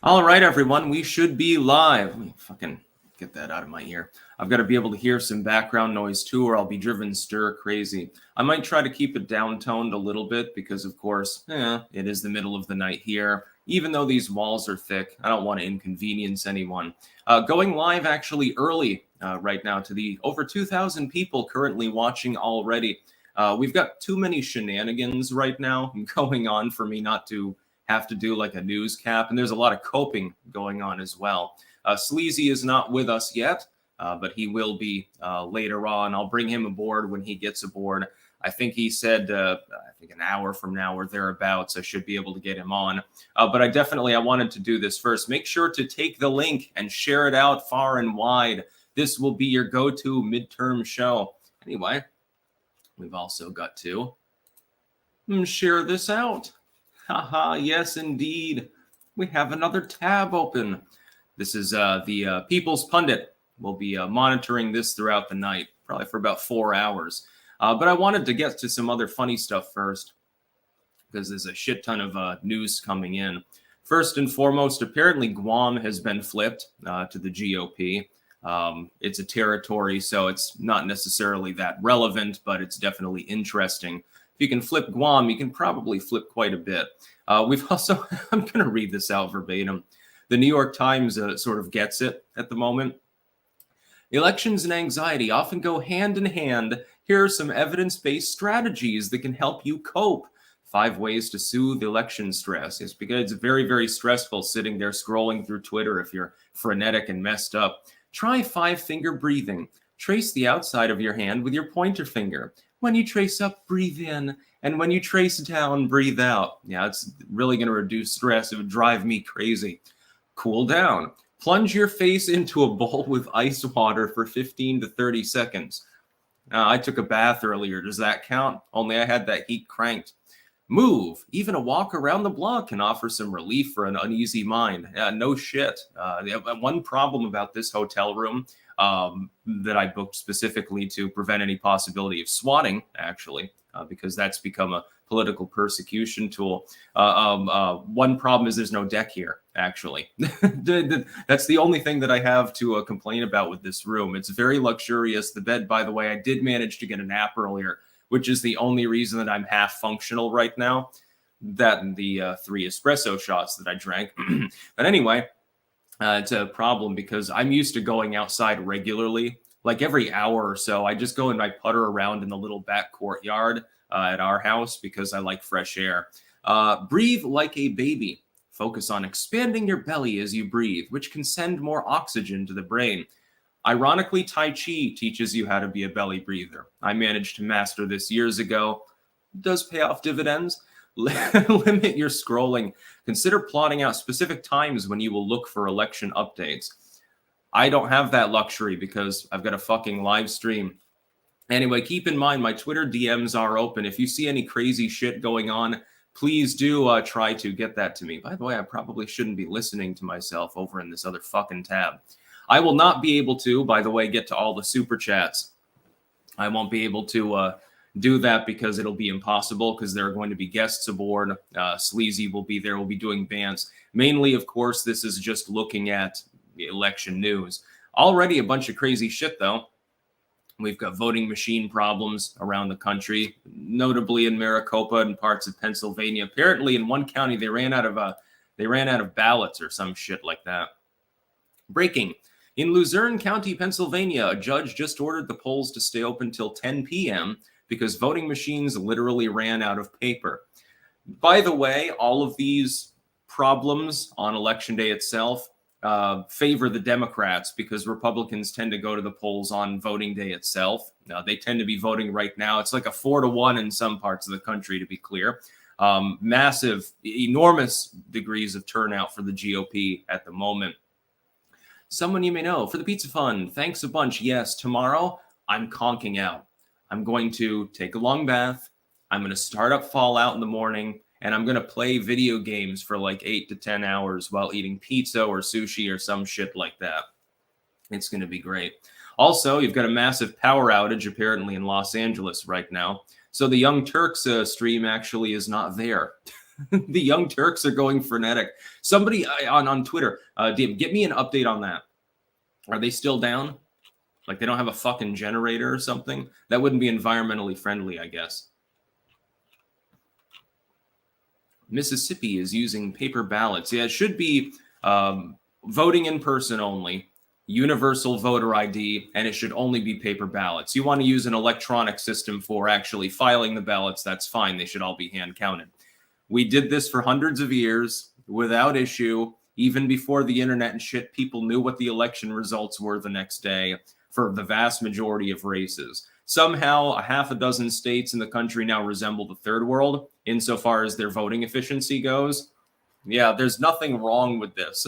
All right, everyone, we should be live. Let me fucking get that out of my ear. I've got to be able to hear some background noise too, or I'll be driven stir crazy. I might try to keep it downtoned a little bit because, of course, it is the middle of the night here. Even though these walls are thick, I don't want to inconvenience anyone. Going live actually early right now to the over 2,000 people currently watching already. We've got too many shenanigans right now going on for me not to have to do like a news cap, and there's a lot of coping going on as well. Sleazy is not with us yet, but he will be later on. I'll bring him aboard when he gets aboard. I think he said, I think an hour from now or thereabouts, I should be able to get him on. But I wanted to do this first. Make sure to take the link and share it out far and wide. This will be your go-to midterm show. Anyway, we've also got to share this out. Haha, yes, indeed. We have another tab open. This is the People's Pundit. We'll be monitoring this throughout the night, probably for about 4 hours. But I wanted to get to some other funny stuff first, because there's a shit ton of news coming in. First and foremost, apparently Guam has been flipped to the GOP. It's a territory, so it's not necessarily that relevant, but it's definitely interesting. If you can flip Guam, you can probably flip quite a bit. We've also, I'm going to read this out verbatim. The New York Times sort of gets it at the moment. Elections and anxiety often go hand in hand. Here are some evidence-based strategies that can help you cope. 5 ways to soothe election stress. It's because it's very, very stressful sitting there scrolling through Twitter if you're frenetic and messed up. Try 5-finger breathing. Trace the outside of your hand with your pointer finger. When you trace up, breathe in. And when you trace down, breathe out. Yeah, it's really going to reduce stress. It would drive me crazy. Cool down. Plunge your face into a bowl with ice water for 15 to 30 seconds. I took a bath earlier. Does that count? Only I had that heat cranked. Move. Even a walk around the block can offer some relief for an uneasy mind. No shit. One problem about this hotel room that I booked specifically to prevent any possibility of swatting, actually, because that's become a political persecution tool. One problem is there's no deck here, actually. That's the only thing that I have to complain about with this room. It's very luxurious. The bed, by the way, I did manage to get a nap earlier, which is the only reason that I'm half functional right now. That and the 3 espresso shots that I drank. But anyway, it's a problem because I'm used to going outside regularly. Like every hour or so, I just go and I putter around in the little back courtyard at our house because I like fresh air. Breathe like a baby. Focus on expanding your belly as you breathe, which can send more oxygen to the brain. Ironically, Tai Chi teaches you how to be a belly breather. I managed to master this years ago. It does pay off dividends. Limit your scrolling. Consider plotting out specific times when you will look for election updates. I don't have that luxury because I've got a fucking live stream. Anyway, keep in mind my Twitter DMs are open. If you see any crazy shit going on, please do try to get that to me. By the way, I probably shouldn't be listening to myself over in this other fucking tab. I will not be able to, by the way, get to all the super chats. I won't be able to do that because it'll be impossible because there are going to be guests aboard. Sleazy will be there. We'll be doing Bantz. Mainly, of course, this is just looking at the election news. Already a bunch of crazy shit, though. We've got voting machine problems around the country, notably in Maricopa and parts of Pennsylvania. Apparently, in one county, they ran out of ballots or some shit like that. Breaking. In Luzerne County, Pennsylvania, a judge just ordered the polls to stay open till 10 p.m. because voting machines literally ran out of paper. By the way, all of these problems on election day itself favor the Democrats because Republicans tend to go to the polls on voting day itself. They tend to be voting right now. It's like a 4-1 in some parts of the country, to be clear. Massive, enormous degrees of turnout for the GOP at the moment. Someone you may know, for the Pizza Fund, thanks a bunch. Yes, tomorrow I'm conking out. I'm going to take a long bath. I'm going to start up Fallout in the morning, and I'm going to play video games for like 8 to 10 hours while eating pizza or sushi or some shit like that. It's going to be great. Also, you've got a massive power outage apparently in Los Angeles right now. So the Young Turks stream actually is not there. The Young Turks are going frenetic. Somebody on Twitter, get me an update on that. Are they still down? Like they don't have a fucking generator or something? That wouldn't be environmentally friendly, I guess. Mississippi is using paper ballots. Yeah, it should be voting in person only, universal voter ID, and it should only be paper ballots. You want to use an electronic system for actually filing the ballots, that's fine. They should all be hand counted. We did this for hundreds of years without issue. Even before the internet and shit, people knew what the election results were the next day for the vast majority of races. Somehow, a half a dozen states in the country now resemble the third world insofar as their voting efficiency goes. Yeah, there's nothing wrong with this.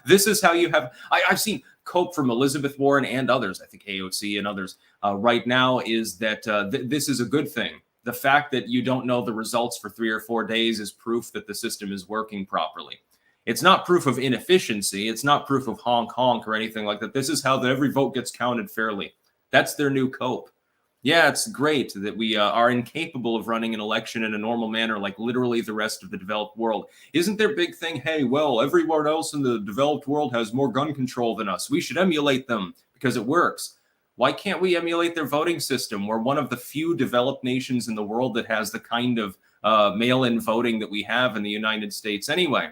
This is how you have... I've seen Cope from Elizabeth Warren and others, I think AOC and others, right now is that this is a good thing. The fact that you don't know the results for 3 or 4 days is proof that the system is working properly. It's not proof of inefficiency. It's not proof of honk honk or anything like that. This is how every vote gets counted fairly. That's their new cope. Yeah, it's great that we are incapable of running an election in a normal manner like literally the rest of the developed world. Isn't their big thing, hey, well, everyone else in the developed world has more gun control than us. We should emulate them because it works. Why can't we emulate their voting system? We're one of the few developed nations in the world that has the kind of mail-in voting that we have in the United States anyway.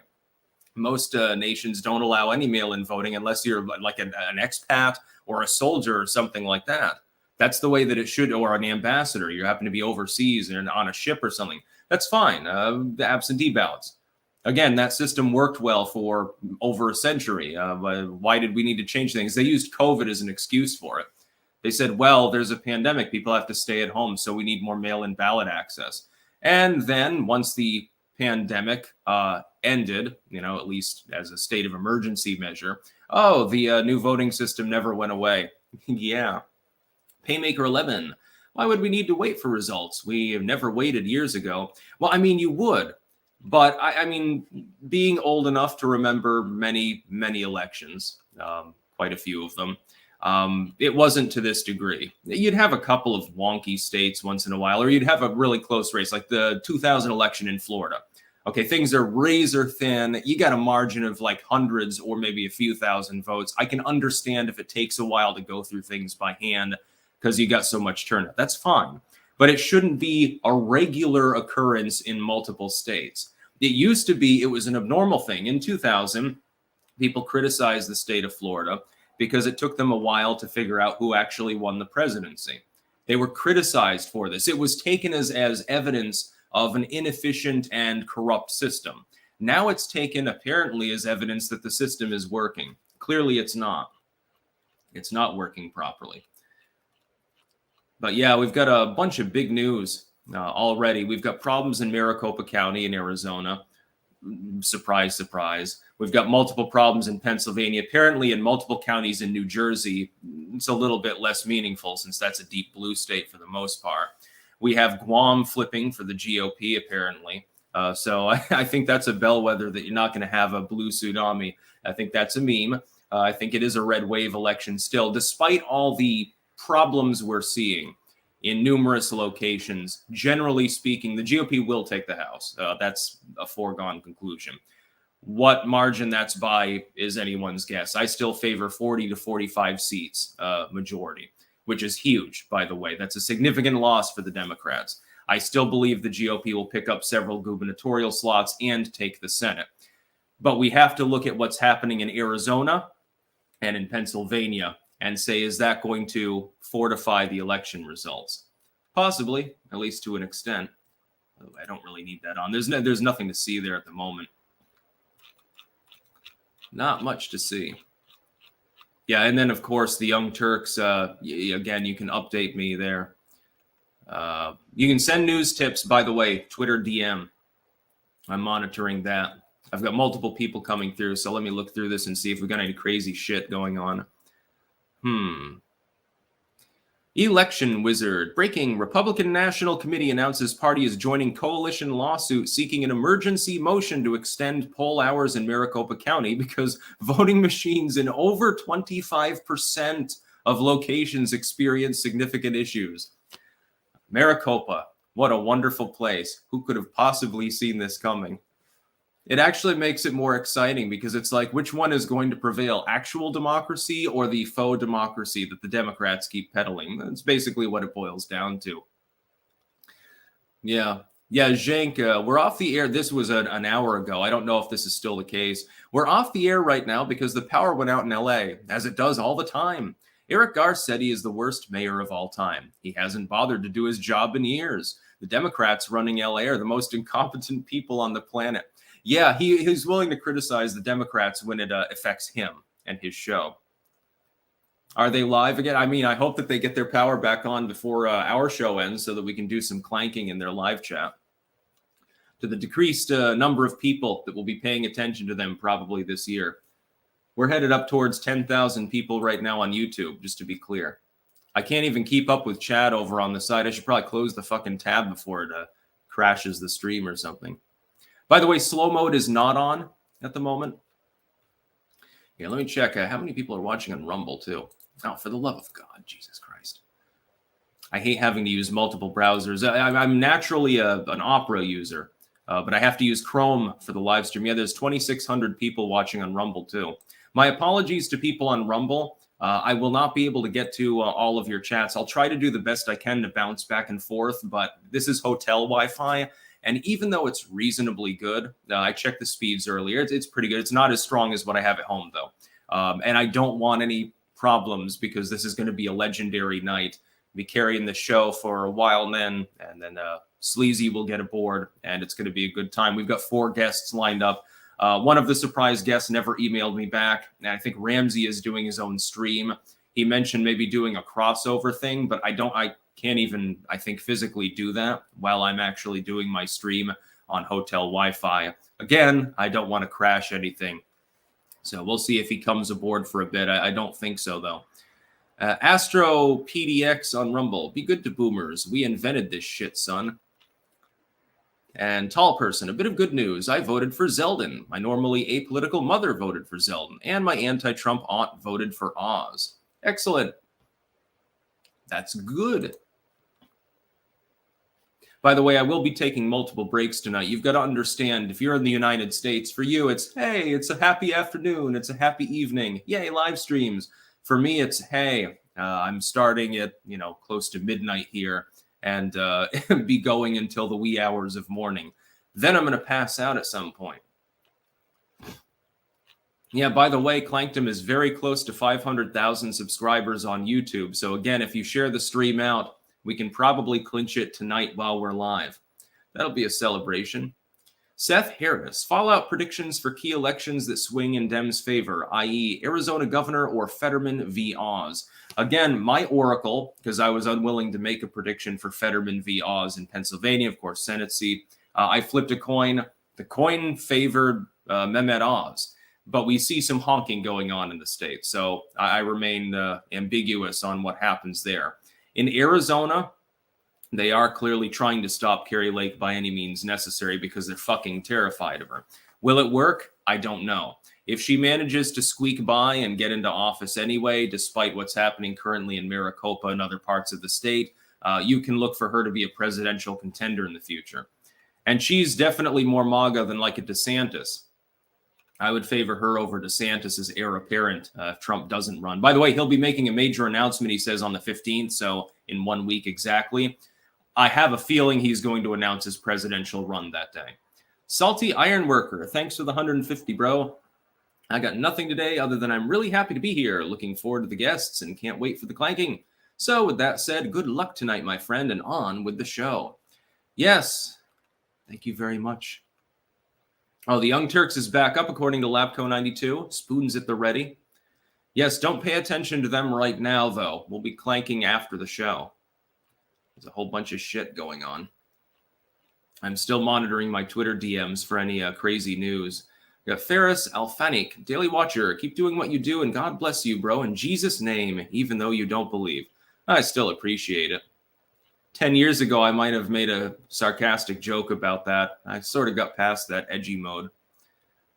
Most nations don't allow any mail-in voting unless you're like an expat or a soldier or something like that. That's the way that it should, or an ambassador. You happen to be overseas and on a ship or something. That's fine. The absentee ballots. Again, that system worked well for over a century. Why did we need to change things? They used COVID as an excuse for it. They said, well, there's a pandemic. People have to stay at home, so we need more mail-in ballot access. And then once the pandemic ended, at least as a state of emergency measure, the new voting system never went away. Yeah. Paymaker 11. Why would we need to wait for results? We have never waited years ago. Well, I mean, you would. But, I mean, being old enough to remember many, many elections, quite a few of them, it wasn't to this degree. You'd have a couple of wonky states once in a while, or you'd have a really close race, like the 2000 election in Florida. Okay, things are razor thin. You got a margin of like hundreds or maybe a few thousand votes. I can understand if it takes a while to go through things by hand because you got so much turnout. That's fine. But it shouldn't be a regular occurrence in multiple states. It used to be, it was an abnormal thing. In 2000, people criticized the state of Florida because it took them a while to figure out who actually won the presidency. They were criticized for this. It was taken as evidence of an inefficient and corrupt system. Now it's taken apparently as evidence that the system is working. Clearly it's not. It's not working properly. But yeah, we've got a bunch of big news already. We've got problems in Maricopa County in Arizona. Surprise, surprise. We've got multiple problems in Pennsylvania. Apparently in multiple counties in New Jersey, it's a little bit less meaningful since that's a deep blue state for the most part. We have Guam flipping for the GOP, apparently. So I think that's a bellwether that you're not going to have a blue tsunami. I think that's a meme. I think it is a red wave election still, despite all the problems we're seeing in numerous locations. Generally speaking, the GOP will take the House. That's a foregone conclusion. What margin that's by is anyone's guess. I still favor 40 to 45 seats majority, which is huge, by the way. That's a significant loss for the Democrats. I still believe the GOP will pick up several gubernatorial slots and take the Senate. But we have to look at what's happening in Arizona and in Pennsylvania and say, is that going to fortify the election results? Possibly, at least to an extent. I don't really need that on. There's nothing to see there at the moment. Not much to see. Yeah, and then, of course, the Young Turks, again, you can update me there. You can send news tips, by the way, Twitter DM. I'm monitoring that. I've got multiple people coming through, so let me look through this and see if we've got any crazy shit going on. Election Wizard. Breaking. Republican National Committee announces party is joining coalition lawsuit seeking an emergency motion to extend poll hours in Maricopa County because voting machines in over 25% of locations experience significant issues. Maricopa, What a wonderful place. Who could have possibly seen this coming? It actually makes it more exciting because it's like, which one is going to prevail? Actual democracy or the faux democracy that the Democrats keep peddling? That's basically what it boils down to. Yeah. Yeah, Zhank, we're off the air. This was an hour ago. I don't know if this is still the case. We're off the air right now because the power went out in LA, as it does all the time. Eric Garcetti is the worst mayor of all time. He hasn't bothered to do his job in years. The Democrats running LA are the most incompetent people on the planet. Yeah, he's willing to criticize the Democrats when it affects him and his show. Are they live again? I mean, I hope that they get their power back on before our show ends so that we can do some clanking in their live chat. To the decreased number of people that will be paying attention to them probably this year. We're headed up towards 10,000 people right now on YouTube, just to be clear. I can't even keep up with chat over on the side. I should probably close the fucking tab before it crashes the stream or something. By the way, slow mode is not on at the moment. Yeah, let me check. How many people are watching on Rumble, too? Oh, for the love of God, Jesus Christ. I hate having to use multiple browsers. I'm naturally an Opera user. But I have to use Chrome for the live stream. Yeah, there's 2,600 people watching on Rumble, too. My apologies to people on Rumble. I will not be able to get to all of your chats. I'll try to do the best I can to bounce back and forth, but this is hotel Wi-Fi. And even though it's reasonably good, I checked the speeds earlier. It's pretty good. It's not as strong as what I have at home, though. And I don't want any problems because this is going to be a legendary night. I'll be carrying the show for a while then, and then Sleazy will get aboard, and it's going to be a good time. We've got 4 guests lined up. One of the surprise guests never emailed me back, and I think Ramsey is doing his own stream. He mentioned maybe doing a crossover thing, but I can't even, I think, physically do that while I'm actually doing my stream on hotel Wi-Fi. Again, I don't want to crash anything. So we'll see if he comes aboard for a bit. I don't think so, though. Astro PDX on Rumble. Be good to boomers. We invented this shit, son. And Tall Person, a bit of good news. I voted for Zeldin. My normally apolitical mother voted for Zeldin. And my anti-Trump aunt voted for Oz. Excellent. That's good. By the way, I will be taking multiple breaks tonight. You've got to understand, if you're in the United States, for you, it's, hey, it's a happy afternoon. It's a happy evening. Yay, live streams. For me, it's, hey, I'm starting at, close to midnight here and be going until the wee hours of morning. Then I'm going to pass out at some point. Yeah, by the way, Clankdom is very close to 500,000 subscribers on YouTube. So again, if you share the stream out, we can probably clinch it tonight while we're live. That'll be a celebration. Seth Harris, fallout predictions for key elections that swing in Dems' favor, i.e. Arizona governor or Fetterman v. Oz. Again, my oracle, because I was unwilling to make a prediction for Fetterman v. Oz in Pennsylvania, of course, Senate seat. I flipped a coin. The coin favored Mehmet Oz. But we see some honking going on in the state. So I remain ambiguous on what happens there. In Arizona, they are clearly trying to stop Kari Lake by any means necessary because they're fucking terrified of her. Will it work? I don't know. If she manages to squeak by and get into office anyway, despite what's happening currently in Maricopa and other parts of the state, you can look for her to be a presidential contender in the future. And she's definitely more MAGA than like a DeSantis. I would favor her over DeSantis as heir apparent if Trump doesn't run. By the way, he'll be making a major announcement, he says, on the 15th, so in 1 week exactly. I have a feeling he's going to announce his presidential run that day. Salty Ironworker, thanks for the 150, bro. I got nothing today other than I'm really happy to be here. Looking forward to the guests and can't wait for the clanking. So with that said, good luck tonight, my friend, and on with the show. Yes, thank you very much. Oh, the Young Turks is back up, according to Lapco92. Spoons at the ready. Yes, don't pay attention to them right now, though. We'll be clanking after the show. There's a whole bunch of shit going on. I'm still monitoring my Twitter DMs for any crazy news. We got Ferris Alfanic, Daily Watcher. Keep doing what you do, and God bless you, bro. In Jesus' name, even though you don't believe. I still appreciate it. 10 years ago, I might have made a sarcastic joke about that. I sort of got past that edgy mode.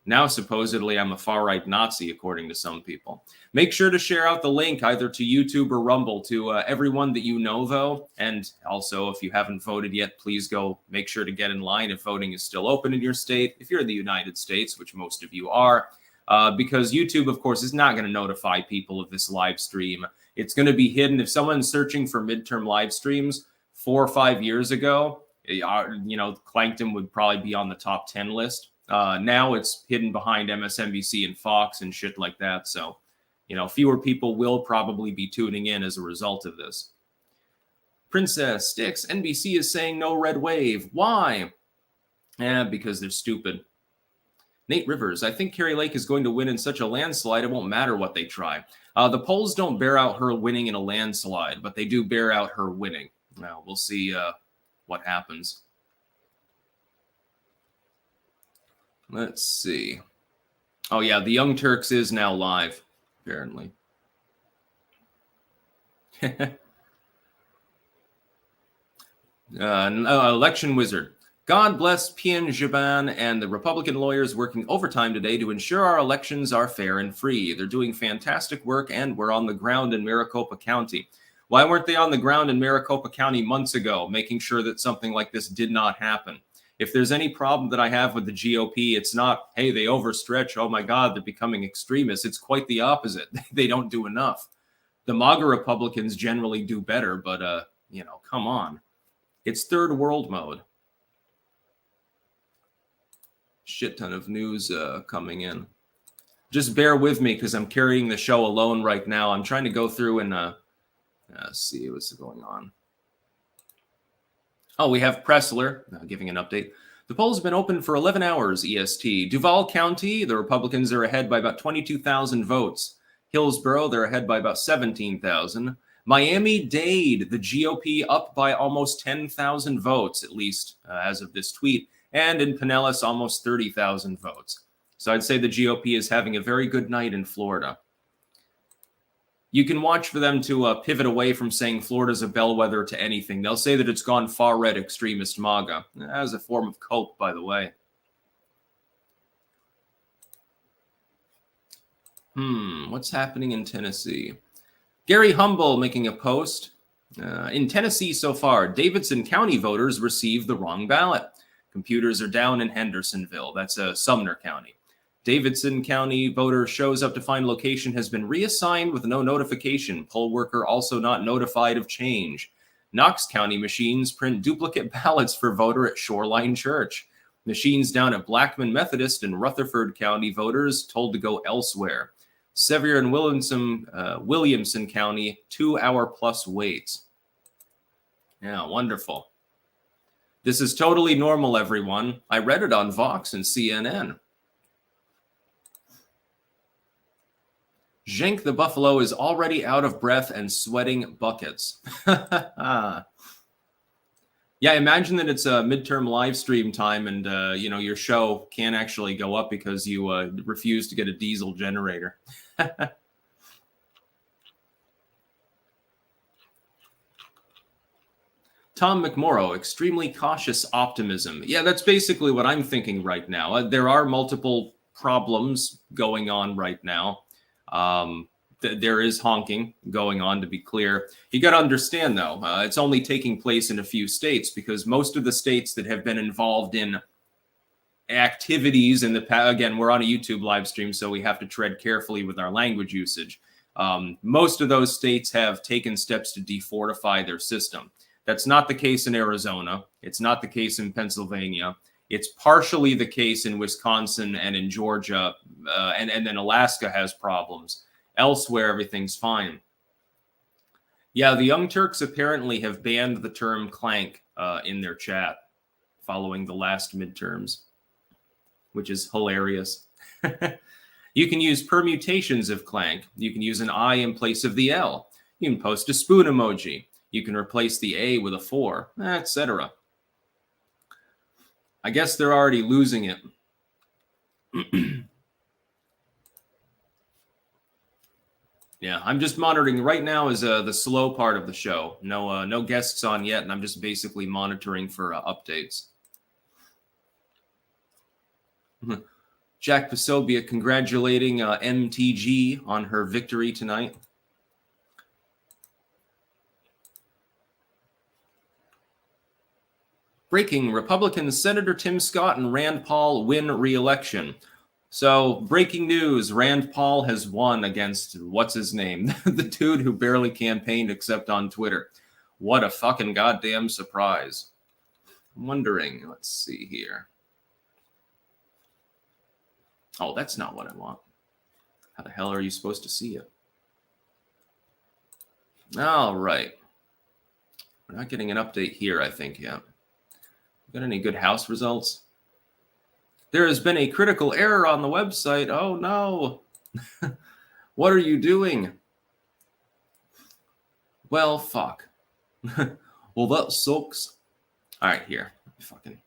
Now, supposedly, I'm a far-right Nazi, according to some people. Make sure to share out the link either to YouTube or Rumble to everyone that you know, though. And also, if you haven't voted yet, please go make sure to get in line if voting is still open in your state, if you're in the United States, which most of you are, because YouTube, of course, is not going to notify people of this live stream. It's going to be hidden. If someone's searching for midterm live streams 4 or 5 years ago, Clankton would probably be on the top 10 list. Now it's hidden behind MSNBC and Fox and shit like that. So, fewer people will probably be tuning in as a result of this. Princess Sticks, NBC is saying no red wave. Why? Because they're stupid. Nate Rivers, I think Carrie Lake is going to win in such a landslide, it won't matter what they try. The polls don't bear out her winning in a landslide, but they do bear out her winning. Now, we'll see what happens. Let's see. Oh, yeah, the Young Turks is now live, apparently. Election Wizard. God bless Pien Jaban and the Republican lawyers working overtime today to ensure our elections are fair and free. They're doing fantastic work, and we're on the ground in Maricopa County. Why weren't they on the ground in Maricopa County months ago, making sure that something like this did not happen? If there's any problem that I have with the GOP, it's not, hey, they overstretch. Oh, my God, they're becoming extremists. It's quite the opposite. They don't do enough. The MAGA Republicans generally do better, but, come on. It's third world mode. Shit ton of news coming in. Just bear with me because I'm carrying the show alone right now. I'm trying to go through and see what's going on. Oh, we have Pressler giving an update. The polls have been open for 11 hours, EST. Duval County, the Republicans are ahead by about 22,000 votes. Hillsborough, they're ahead by about 17,000. Miami-Dade, the GOP up by almost 10,000 votes, at least as of this tweet. And in Pinellas, almost 30,000 votes. So I'd say the GOP is having a very good night in Florida. You can watch for them to pivot away from saying Florida's a bellwether to anything. They'll say that it's gone far-red extremist MAGA. As a form of cope, by the way. What's happening in Tennessee? Gary Humble making a post. In Tennessee so far, Davidson County voters received the wrong ballot. Computers are down in Hendersonville. That's Sumner County. Davidson County voter shows up to find location has been reassigned with no notification. Poll worker also not notified of change. Knox County machines print duplicate ballots for voter at Shoreline Church. Machines down at Blackman Methodist and Rutherford County voters told to go elsewhere. Sevier and Williamson County, 2-hour-plus waits. Yeah, wonderful. This is totally normal, everyone. I read it on Vox and CNN. Jenk the Buffalo is already out of breath and sweating buckets. Yeah, imagine that it's a midterm live stream time and, your show can't actually go up because you refuse to get a diesel generator. Tom McMorrow, extremely cautious optimism. Yeah, that's basically what I'm thinking right now. There are multiple problems going on right now. There is honking going on, to be clear. You got to understand, though, it's only taking place in a few states because most of the states that have been involved in activities in the past, again, we're on a YouTube live stream, so we have to tread carefully with our language usage. Most of those states have taken steps to defortify their system. That's not the case in Arizona. It's not the case in Pennsylvania. It's partially the case in Wisconsin and in Georgia, and then Alaska has problems. Elsewhere, everything's fine. Yeah, the Young Turks apparently have banned the term clank in their chat following the last midterms, which is hilarious. You can use permutations of clank. You can use an I in place of the L. You can post a spoon emoji. You can replace the A with a 4, etc. I guess they're already losing it. Yeah, I'm just monitoring right now is the slow part of the show. No guests on yet, and I'm just basically monitoring for updates. Jack Posobiec congratulating MTG on her victory tonight. Breaking, Republican Senator Tim Scott and Rand Paul win re-election. So, breaking news, Rand Paul has won against, what's his name? The dude who barely campaigned except on Twitter. What a fucking goddamn surprise. I'm wondering, let's see here. Oh, that's not what I want. How the hell are you supposed to see it? All right. We're not getting an update here, I think, yet. Got any good house results? There has been a critical error on the website. Oh, no. What are you doing? Well, fuck. Well, that sucks. All right, here. Fucking.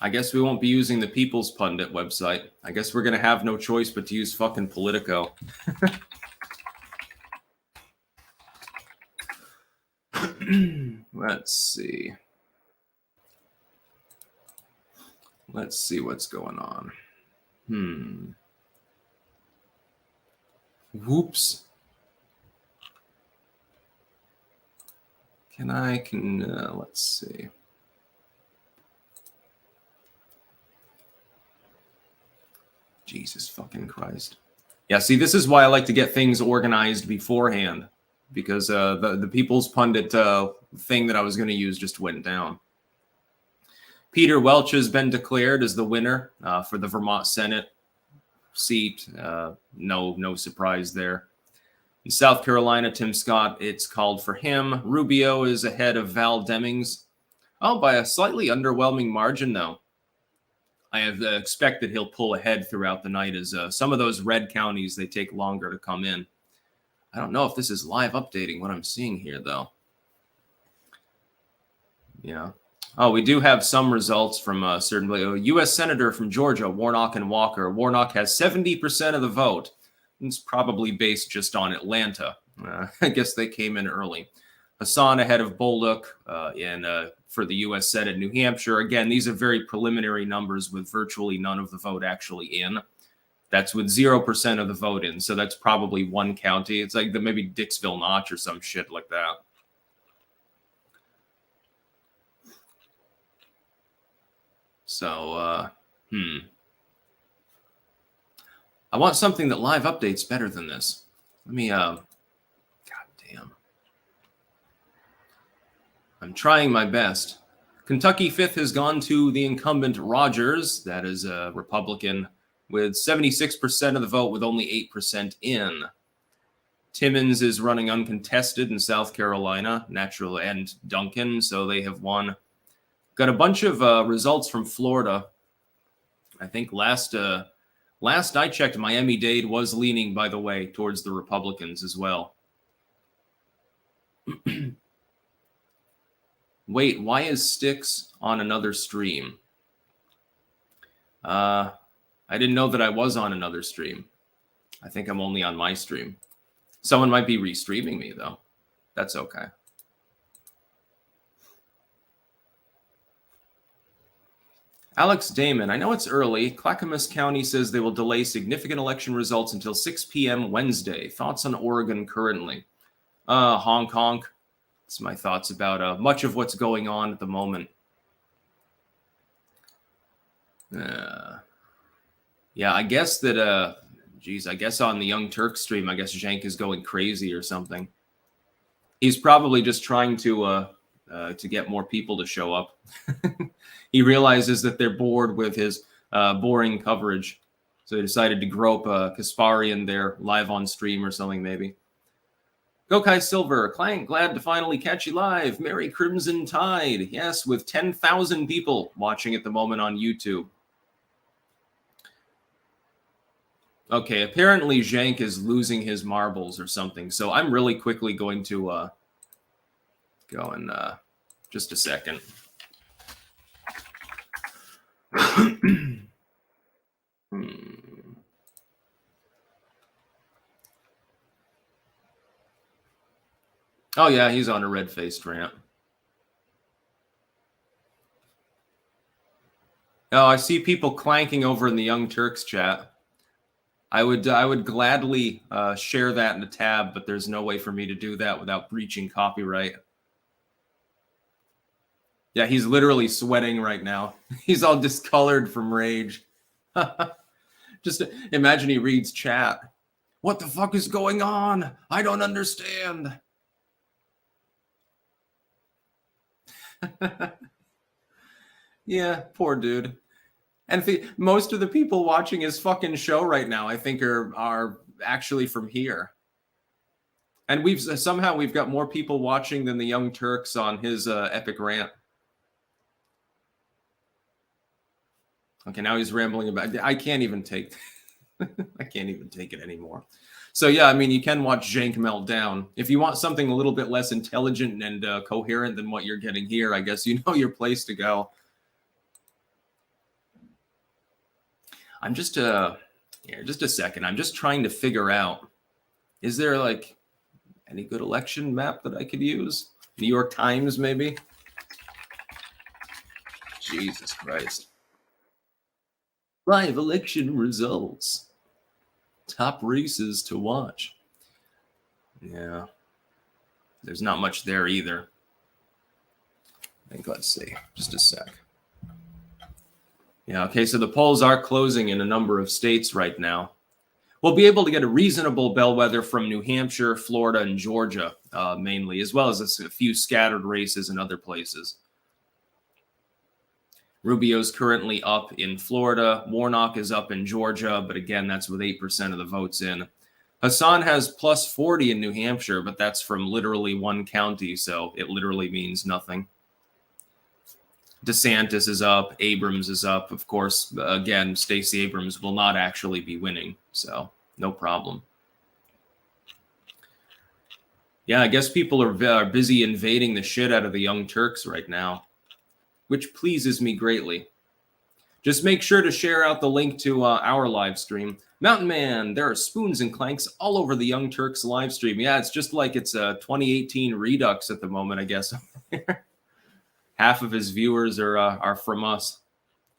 I guess we won't be using the People's Pundit website. I guess we're going to have no choice but to use fucking Politico. Let's see. Let's see what's going on. Whoops. Let's see. Jesus fucking Christ. Yeah, see, this is why I like to get things organized beforehand. Because the People's Pundit thing that I was going to use just went down. Peter Welch has been declared as the winner for the Vermont Senate seat. No surprise there. In South Carolina, Tim Scott, it's called for him. Rubio is ahead of Val Demings. Oh, by a slightly underwhelming margin, though. I have expected he'll pull ahead throughout the night as some of those red counties, they take longer to come in. I don't know if this is live updating what I'm seeing here, though. Yeah. Oh, we do have some results from certain U.S. Senator from Georgia, Warnock and Walker. Warnock has 70% of the vote. It's probably based just on Atlanta. I guess they came in early. Hassan ahead of Bolduc for the U.S. Senate, New Hampshire. Again, these are very preliminary numbers with virtually none of the vote actually in. That's with 0% of the vote in. So that's probably one county. It's like maybe Dixville Notch or some shit like that. So, I want something that live updates better than this. Let me, God damn. I'm trying my best. Kentucky 5th has gone to the incumbent Rogers. That is a Republican with 76% of the vote with only 8% in. Timmons is running uncontested in South Carolina, Natural and Duncan, so they have won. Got a bunch of results from Florida. I think last I checked, Miami-Dade was leaning, by the way, towards the Republicans as well. Wait, why is Styx on another stream? I didn't know that I was on another stream. I think I'm only on my stream. Someone might be restreaming me, though. That's okay. Alex Damon, I know it's early. Clackamas County says they will delay significant election results until 6 p.m. Wednesday. Thoughts on Oregon currently? Honk honk. That's my thoughts about much of what's going on at the moment. Yeah, I guess that, I guess on the Young Turk stream, I guess Jank is going crazy or something. He's probably just trying to get more people to show up. He realizes that they're bored with his boring coverage. So he decided to grope Kasparian there live on stream or something, maybe. Gokai Silver, Clank, glad to finally catch you live. Merry Crimson Tide. Yes, with 10,000 people watching at the moment on YouTube. Okay, apparently Jank is losing his marbles or something. So I'm really quickly going to go in just a second. Oh, yeah, he's on a red-faced rant. Oh, I see people clanking over in the Young Turks chat. I would gladly share that in a tab, but there's no way for me to do that without breaching copyright. Yeah, he's literally sweating right now. He's all discolored from rage. Just imagine he reads chat. What the fuck is going on? I don't understand. Yeah, poor dude. And most of the people watching his fucking show right now, I think, are actually from here. And somehow we've got more people watching than the Young Turks on his epic rant. Okay, now he's rambling about. I can't even take. I can't even take it anymore. So yeah, I mean, you can watch Jank melt down. If you want something a little bit less intelligent and coherent than what you're getting here, I guess you know your place to go. I'm just here, just a second. I'm just trying to figure out, is there like any good election map that I could use? New York Times, maybe? Jesus Christ. Live election results. Top races to watch. Yeah. There's not much there either. I think, let's see. Just a sec. Yeah, okay, so the polls are closing in a number of states right now. We'll be able to get a reasonable bellwether from New Hampshire, Florida, and Georgia, mainly, as well as a few scattered races in other places. Rubio's currently up in Florida. Warnock is up in Georgia, but again, that's with 8% of the votes in. Hassan has plus 40 in New Hampshire, but that's from literally one county, so it literally means nothing. DeSantis is up. Abrams is up. Of course, again, Stacey Abrams will not actually be winning, so no problem. Yeah, I guess people are busy invading the shit out of the Young Turks right now, which pleases me greatly. Just make sure to share out the link to our live stream. Mountain Man, there are spoons and clanks all over the Young Turks live stream. Yeah, it's just like it's a 2018 Redux at the moment, I guess. Half of his viewers are from us.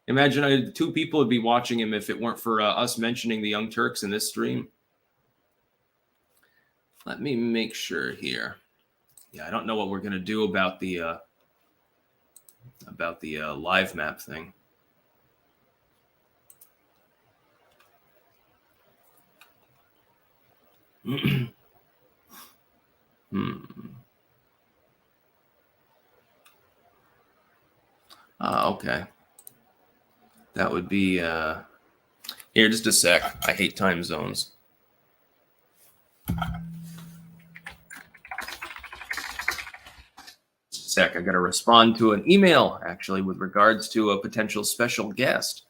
Imagine 2 people would be watching him if it weren't for us mentioning the Young Turks in this stream. Let me make sure here. Yeah, I don't know what we're going to do about the live map thing. Okay. That would be here, just a sec. I hate time zones. Just a sec. I got to respond to an email, actually, with regards to a potential special guest.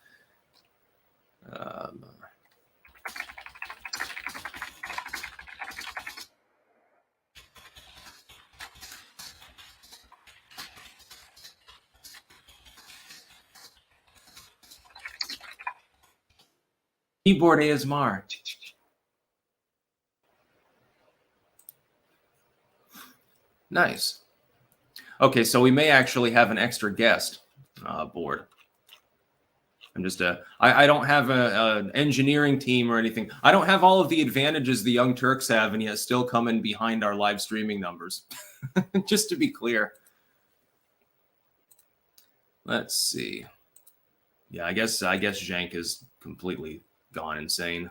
Keyboard ASMR. Nice. Okay, so we may actually have an extra guest board. I'm just I don't have an engineering team or anything. I don't have all of the advantages the Young Turks have, and yet still come in behind our live streaming numbers. Just to be clear. Let's see. Yeah, I guess Jank is completely gone insane.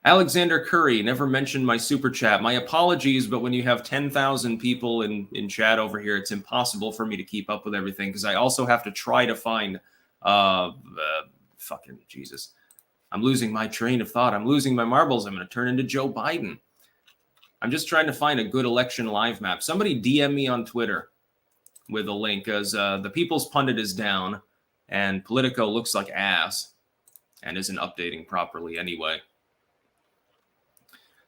Alexander Curry never mentioned my super chat. My apologies, but when you have 10,000 people in chat over here, it's impossible for me to keep up with everything because I also have to try to find fucking Jesus. I'm losing my train of thought. I'm losing my marbles. I'm going to turn into Joe Biden. I'm just trying to find a good election live map. Somebody DM me on Twitter with a link as the People's Pundit is down and Politico looks like ass and isn't updating properly anyway.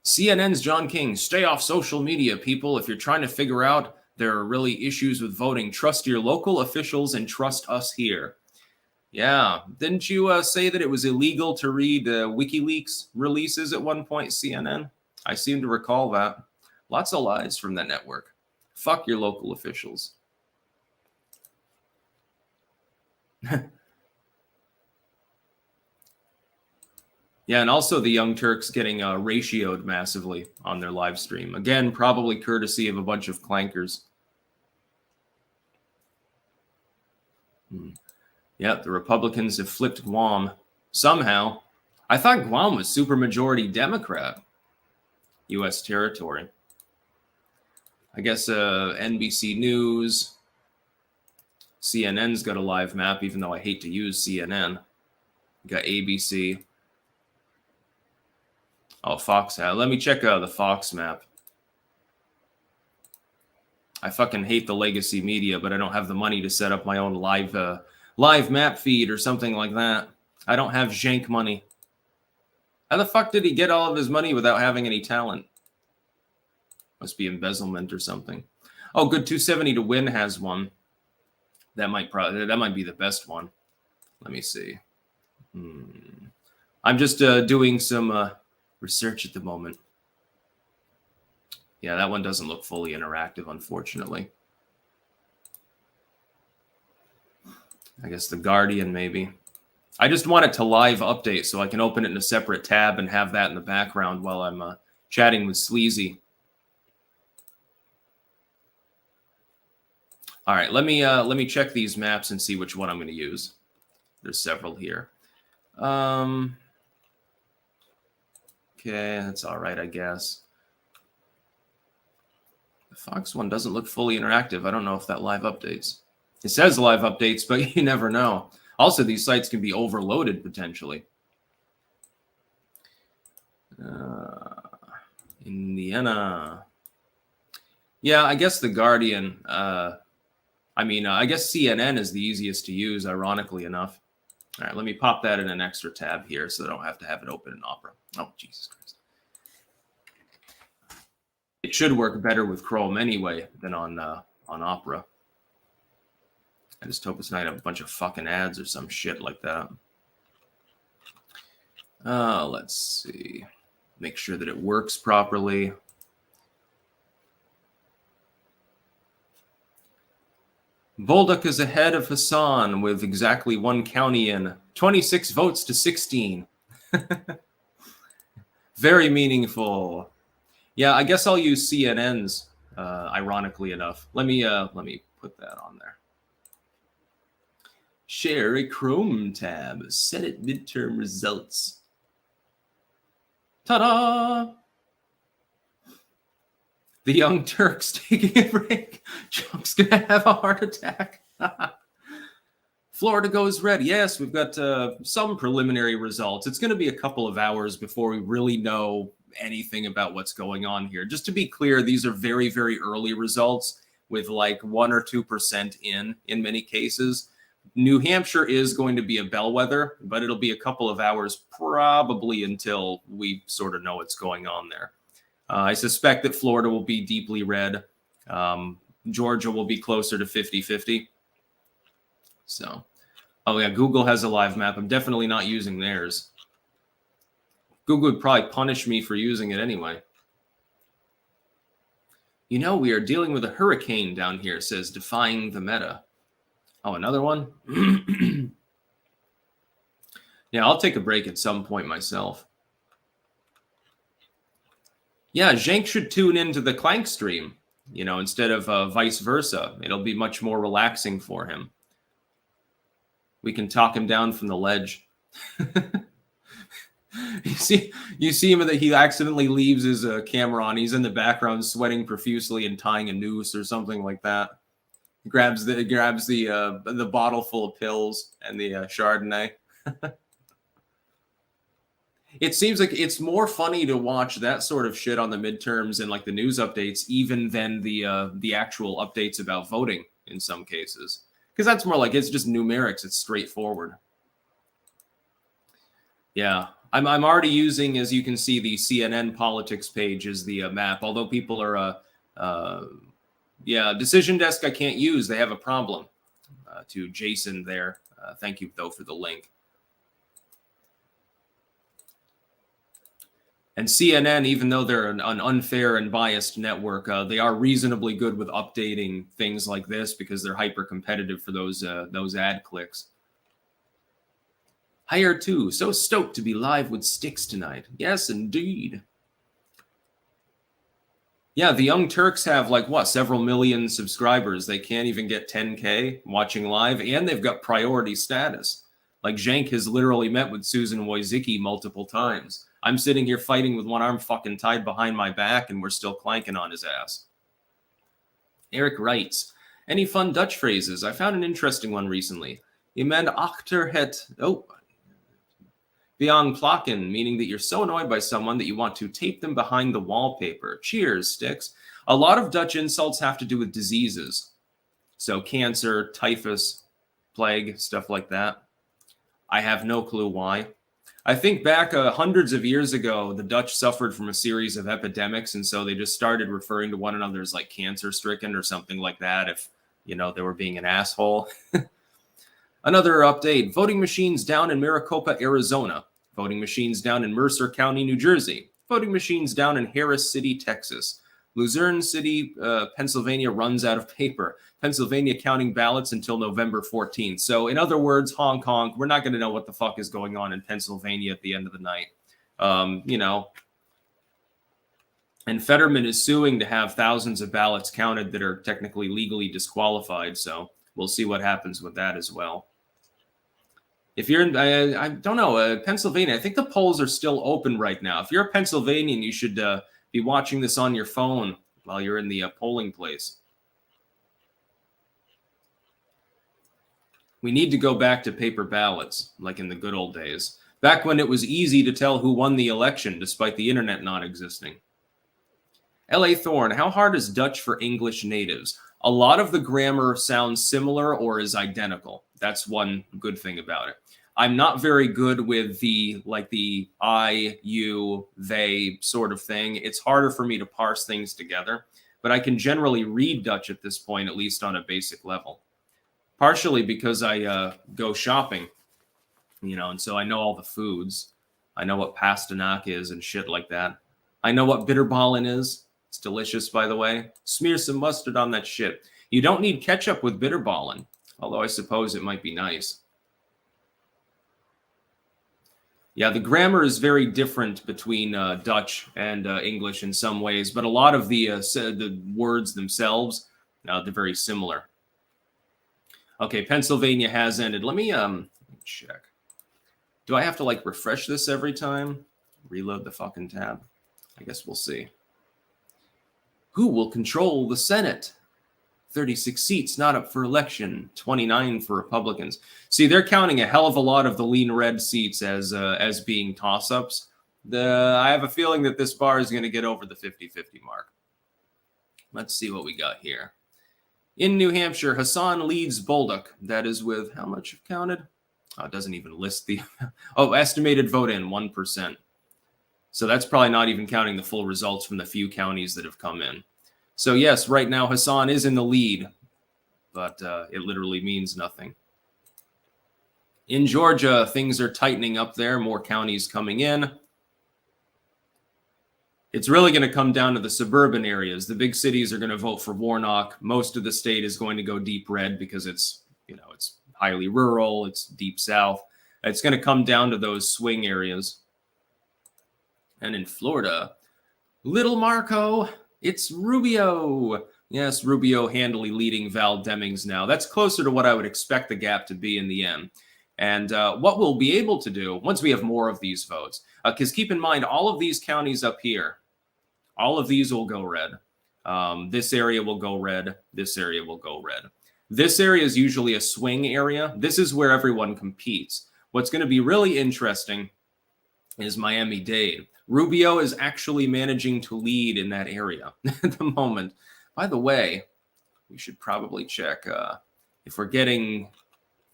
CNN's John King, stay off social media, people. If you're trying to figure out there are really issues with voting, trust your local officials and trust us here. Yeah, didn't you say that it was illegal to read WikiLeaks releases at one point, CNN? I seem to recall that. Lots of lies from that network. Fuck your local officials. Yeah, and also the Young Turks getting ratioed massively on their live stream. Again, probably courtesy of a bunch of clankers. Yep, the Republicans have flipped Guam somehow. I thought Guam was supermajority Democrat. U.S. territory. I guess NBC News. CNN's got a live map, even though I hate to use CNN. Got ABC. Oh, Fox. Let me check the Fox map. I fucking hate the legacy media, but I don't have the money to set up my own live map feed or something like that. I don't have jank money. How the fuck did he get all of his money without having any talent? Must be embezzlement or something. Oh, good. 270 to win has one. That might be the best one. Let me see. I'm just doing some research at the moment. Yeah, that one doesn't look fully interactive, unfortunately. I guess the Guardian, maybe. I just want it to live update so I can open it in a separate tab and have that in the background while I'm chatting with Sleazy. All right, let me check these maps and see which one I'm going to use. There's several here. Okay, that's all right, I guess. The Fox one doesn't look fully interactive. I don't know if that live updates. It says live updates, but you never know. Also, these sites can be overloaded potentially. Indiana. Yeah, I guess the Guardian. I guess CNN is the easiest to use, ironically enough. All right, let me pop that in an extra tab here so I don't have to have it open in Opera. Oh, Jesus Christ. It should work better with Chrome anyway than on Opera. I just hope it's not a bunch of fucking ads or some shit like that. Let's see. Make sure that it works properly. Bolduc is ahead of Hassan with exactly one county in. 26 votes to 16. Very meaningful. Yeah, I guess I'll use CNN's, ironically enough. Let me put that on there. Share a Chrome tab. Senate midterm results. Ta-da! The Young Turks taking a break. Chuck's going to have a heart attack. Florida goes red. Yes, we've got some preliminary results. It's going to be a couple of hours before we really know anything about what's going on here. Just to be clear, these are very, very early results with like 1 or 2% in many cases. New Hampshire is going to be a bellwether, but it'll be a couple of hours probably until we sort of know what's going on there. I suspect that Florida will be deeply red. Georgia will be closer to 50-50. So, oh yeah, Google has a live map. I'm definitely not using theirs. Google would probably punish me for using it anyway. You know, we are dealing with a hurricane down here, says Defying the Meta. Oh, another one? Yeah, I'll take a break at some point myself. Yeah, Zhank should tune into the Clank stream, you know, instead of vice versa. It'll be much more relaxing for him. We can talk him down from the ledge. You see him that he accidentally leaves his camera on. He's in the background sweating profusely and tying a noose or something like that. He grabs the bottle full of pills and the Chardonnay. It seems like it's more funny to watch that sort of shit on the midterms and like the news updates, even than the actual updates about voting in some cases, because that's more like it's just numerics. It's straightforward. Yeah, I'm already using, as you can see, the CNN politics page as the map. Although people are, Decision Desk I can't use. They have a problem. To Jason there. Thank you though for the link. And CNN, even though they're an unfair and biased network, they are reasonably good with updating things like this because they're hyper competitive for those ad clicks. Higher too. So stoked to be live with Sticks tonight. Yes, indeed. Yeah, the Young Turks have like what, several million subscribers. They can't even get 10K watching live, and they've got priority status. Like Jank has literally met with Susan Wojcicki multiple times. I'm sitting here fighting with one arm fucking tied behind my back, and we're still clanking on his ass. Eric writes, any fun Dutch phrases? I found an interesting one recently. Je bent achter het... Oh, beyond plakken, meaning that you're so annoyed by someone that you want to tape them behind the wallpaper. Cheers, Sticks. A lot of Dutch insults have to do with diseases. So cancer, typhus, plague, stuff like that. I have no clue why. I think back hundreds of years ago, the Dutch suffered from a series of epidemics, and so they just started referring to one another as like cancer-stricken or something like that if, you know, they were being an asshole. Another update. Voting machines down in Maricopa, Arizona. Voting machines down in Mercer County, New Jersey. Voting machines down in Harris City, Texas. Luzerne City, Pennsylvania runs out of paper. Pennsylvania counting ballots until November 14th. So in other words, honk honk, we're not going to know what the fuck is going on in Pennsylvania at the end of the night. You know. And Fetterman is suing to have thousands of ballots counted that are technically legally disqualified. So we'll see what happens with that as well. If you're in, I don't know, Pennsylvania, I think the polls are still open right now. If you're a Pennsylvanian, you should be watching this on your phone while you're in the polling place. We need to go back to paper ballots, like in the good old days. Back when it was easy to tell who won the election, despite the internet not existing. L.A. Thorne, how hard is Dutch for English natives? A lot of the grammar sounds similar or is identical. That's one good thing about it. I'm not very good with the I, you, they sort of thing. It's harder for me to parse things together, but I can generally read Dutch at this point, at least on a basic level. Partially because I go shopping, you know, and so I know all the foods. I know what pasternak is and shit like that. I know what bitterballen is. It's delicious, by the way. Smear some mustard on that shit. You don't need ketchup with bitterballen, although I suppose it might be nice. Yeah, the grammar is very different between Dutch and English in some ways, but a lot of the words themselves, they're very similar. Okay, Pennsylvania has ended. Let me check. Do I have to like refresh this every time? Reload the fucking tab? I guess we'll see. Who will control the Senate? 36 seats not up for election, 29 for Republicans. See, they're counting a hell of a lot of the lean red seats as being toss-ups. I have a feeling that this bar is going to get over the 50-50 mark. Let's see what we got here. In New Hampshire, Hassan leads Bolduc. That is with how much have counted? Oh, it doesn't even list the... Oh, estimated vote-in, 1%. So that's probably not even counting the full results from the few counties that have come in. So yes, right now Hassan is in the lead, but it literally means nothing. In Georgia, things are tightening up there. More counties coming in. It's really going to come down to the suburban areas. The big cities are going to vote for Warnock. Most of the state is going to go deep red because it's, you know, it's highly rural. It's deep south. It's going to come down to those swing areas. And in Florida, Little Marco, it's Rubio. Yes, Rubio handily leading Val Demings now. That's closer to what I would expect the gap to be in the end. And what we'll be able to do once we have more of these votes, because keep in mind, all of these counties up here, all of these will go red. This area will go red. This area will go red. This area is usually a swing area. This is where everyone competes. What's going to be really interesting is Miami-Dade. Rubio is actually managing to lead in that area at the moment. By the way, we should probably check if we're getting,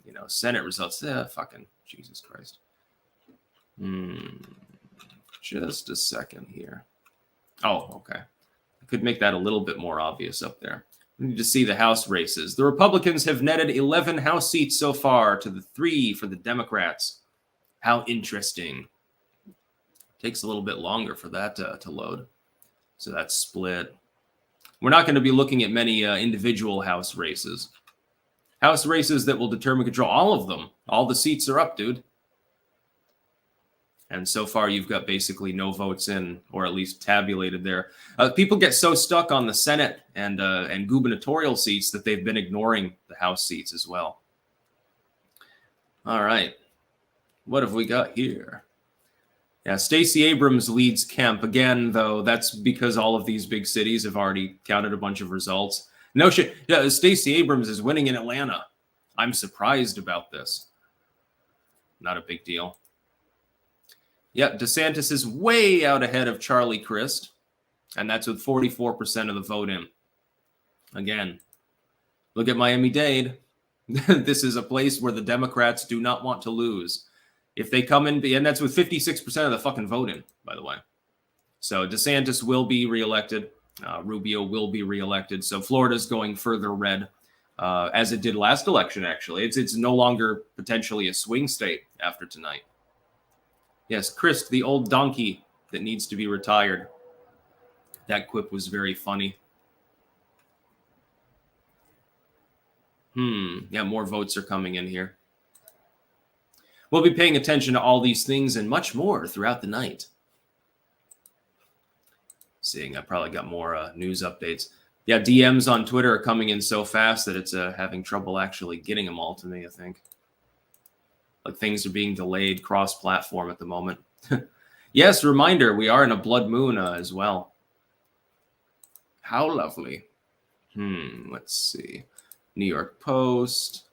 you know, Senate results. Fucking Jesus Christ. Just a second here. Oh, okay. I could make that a little bit more obvious up there. We need to see the House races. The Republicans have netted 11 House seats so far to the 3 for the Democrats. How interesting. Takes a little bit longer for that to load. So that's split. We're not going to be looking at many individual House races. House races that will determine control. All of them. All the seats are up, dude. And so far, you've got basically no votes in, or at least tabulated there. People get so stuck on the Senate and gubernatorial seats that they've been ignoring the House seats as well. All right. What have we got here? Yeah, Stacey Abrams leads Kemp. Again, though, that's because all of these big cities have already counted a bunch of results. No shit. Yeah, Stacey Abrams is winning in Atlanta. I'm surprised about this. Not a big deal. Yep, DeSantis is way out ahead of Charlie Crist, and that's with 44% of the vote in. Again, look at Miami-Dade. This is a place where the Democrats do not want to lose. If they come in, and that's with 56% of the fucking vote in, by the way. So DeSantis will be reelected. Rubio will be reelected. So Florida's going further red, as it did last election, actually. It's no longer potentially a swing state after tonight. Yes, Crist, the old donkey that needs to be retired. That quip was very funny. Yeah, more votes are coming in here. We'll be paying attention to all these things and much more throughout the night. Seeing, I probably got more news updates. Yeah, DMs on Twitter are coming in so fast that it's having trouble actually getting them all to me, I think. Like things are being delayed cross-platform at the moment. Yes, reminder, we are in a blood moon as well. How lovely. Let's see. New York Post.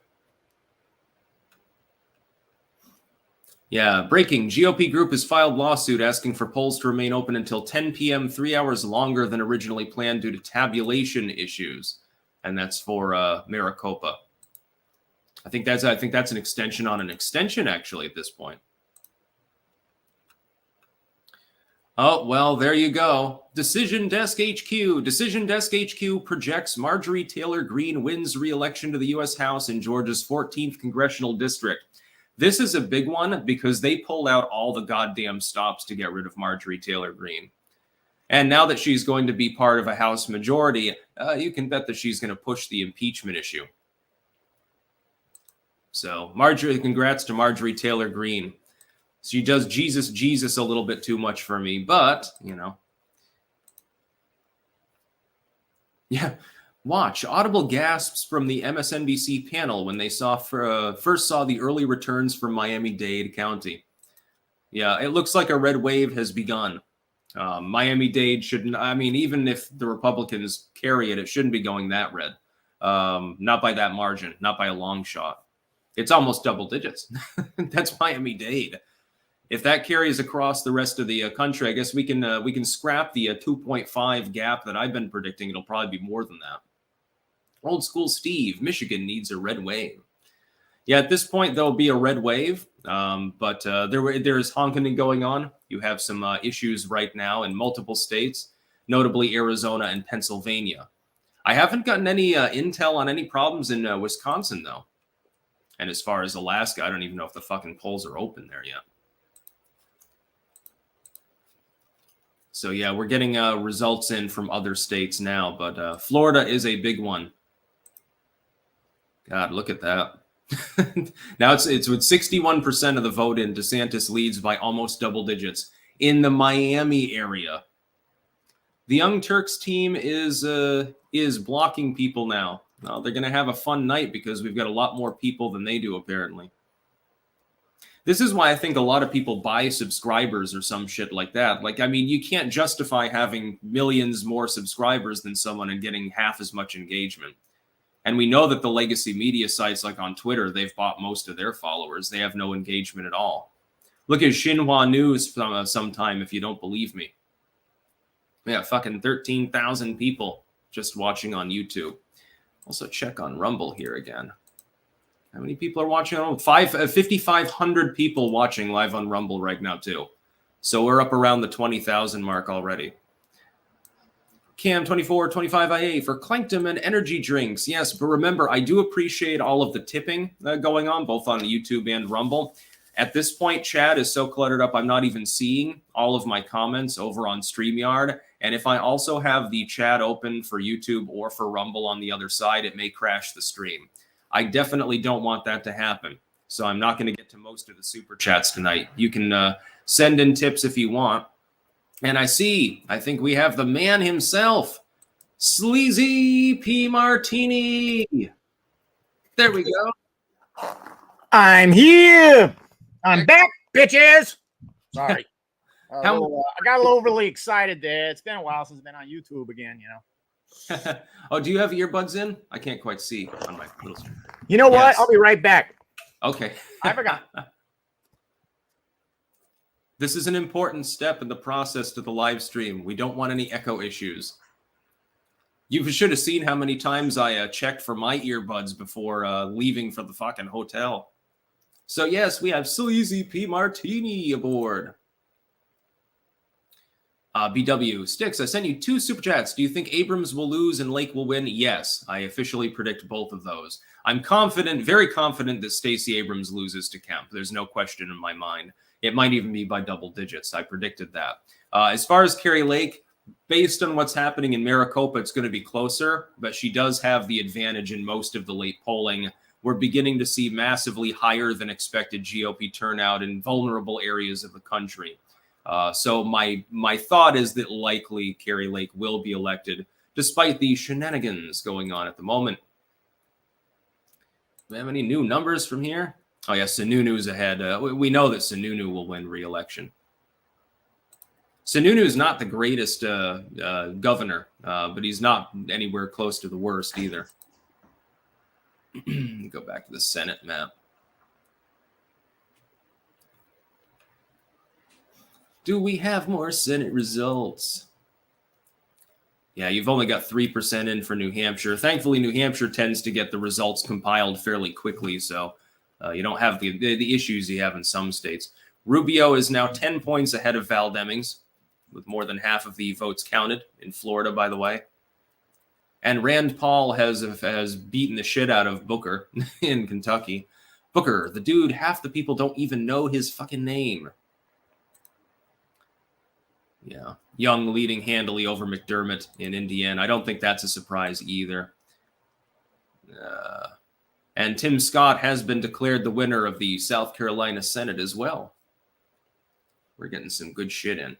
Yeah, breaking. GOP group has filed lawsuit asking for polls to remain open until 10 p.m., 3 hours longer than originally planned due to tabulation issues. And that's for Maricopa. I think that's an extension on an extension, actually, at this point. Oh, well, there you go. Decision Desk HQ. Decision Desk HQ projects Marjorie Taylor Greene wins re-election to the U.S. House in Georgia's 14th congressional district. This is a big one because they pulled out all the goddamn stops to get rid of Marjorie Taylor Greene. And now that she's going to be part of a House majority, you can bet that she's going to push the impeachment issue. So, congrats to Marjorie Taylor Greene. She does Jesus a little bit too much for me, but, you know. Yeah, watch. Audible gasps from the MSNBC panel when they first saw the early returns from Miami-Dade County. Yeah, it looks like a red wave has begun. Miami-Dade shouldn't, I mean, even if the Republicans carry it, it shouldn't be going that red. Not by that margin, not by a long shot. It's almost double digits. That's Miami-Dade. If that carries across the rest of the country, I guess we can scrap the 2.5 gap that I've been predicting. It'll probably be more than that. Old school Steve, Michigan needs a red wave. Yeah, at this point, there'll be a red wave, but there is honking going on. You have some issues right now in multiple states, notably Arizona and Pennsylvania. I haven't gotten any intel on any problems in Wisconsin, though. And as far as Alaska, I don't even know if the fucking polls are open there yet. So, yeah, we're getting results in from other states now, but Florida is a big one. God, look at that. Now it's with 61% of the vote in. DeSantis leads by almost double digits in the Miami area. The Young Turks team is blocking people now. Well, they're going to have a fun night because we've got a lot more people than they do, apparently. This is why I think a lot of people buy subscribers or some shit like that. Like, I mean, you can't justify having millions more subscribers than someone and getting half as much engagement. And we know that the legacy media sites like on Twitter, they've bought most of their followers. They have no engagement at all. Look at Xinhua News sometime if you don't believe me. Yeah, fucking 13,000 people just watching on YouTube. Also check on Rumble here again. How many people are watching? 5,500 people watching live on Rumble right now, too. So we're up around the 20,000 mark already. Cam2425IA for Clankdom and energy drinks. Yes, but remember, I do appreciate all of the tipping going on, both on YouTube and Rumble. At this point, chat is so cluttered up, I'm not even seeing all of my comments over on StreamYard. And if I also have the chat open for YouTube or for Rumble on the other side, it may crash the stream. I definitely don't want that to happen. so I'm not going to get to most of the super chats tonight. You can send in tips if you want. And I think we have the man himself, Sleazy P Martini. There we go. I'm here. I'm back, bitches. Sorry. I got a little overly excited there. It's been a while since I've been on YouTube again, you know. Oh, do you have earbuds in? I can't quite see on my little screen. You know what? I'll be right back. Okay. I forgot. This is an important step in the process to the live stream. We don't want any echo issues. You should have seen how many times I checked for my earbuds before leaving for the fucking hotel. So yes, we have Sleazy P Martini aboard. BW Sticks, I sent you 2 super chats. Do you think Abrams will lose and Lake will win? Yes, I officially predict both of those. I'm confident, very confident that Stacey Abrams loses to Kemp. There's no question in my mind. It might even be by double digits. I predicted that. As far as Kari Lake, based on what's happening in Maricopa, it's going to be closer, but she does have the advantage in most of the late polling. We're beginning to see massively higher than expected GOP turnout in vulnerable areas of the country. So my thought is that likely Kari Lake will be elected, despite the shenanigans going on at the moment. Do we have any new numbers from here? Oh, yeah, Sununu's ahead. We know that Sununu will win re-election. Sununu is not the greatest governor, but he's not anywhere close to the worst either. Go back to the Senate map. Do we have more Senate results? Yeah, you've only got 3% in for New Hampshire. Thankfully, New Hampshire tends to get the results compiled fairly quickly, so you don't have the issues you have in some states. Rubio is now 10 points ahead of Val Demings, with more than half of the votes counted in Florida, by the way. And Rand Paul has beaten the shit out of Booker in Kentucky. Booker, the dude, half the people don't even know his fucking name. Yeah, Young leading handily over McDermott in Indiana. I don't think that's a surprise either. And Tim Scott has been declared the winner of the South Carolina Senate as well. We're getting some good shit in.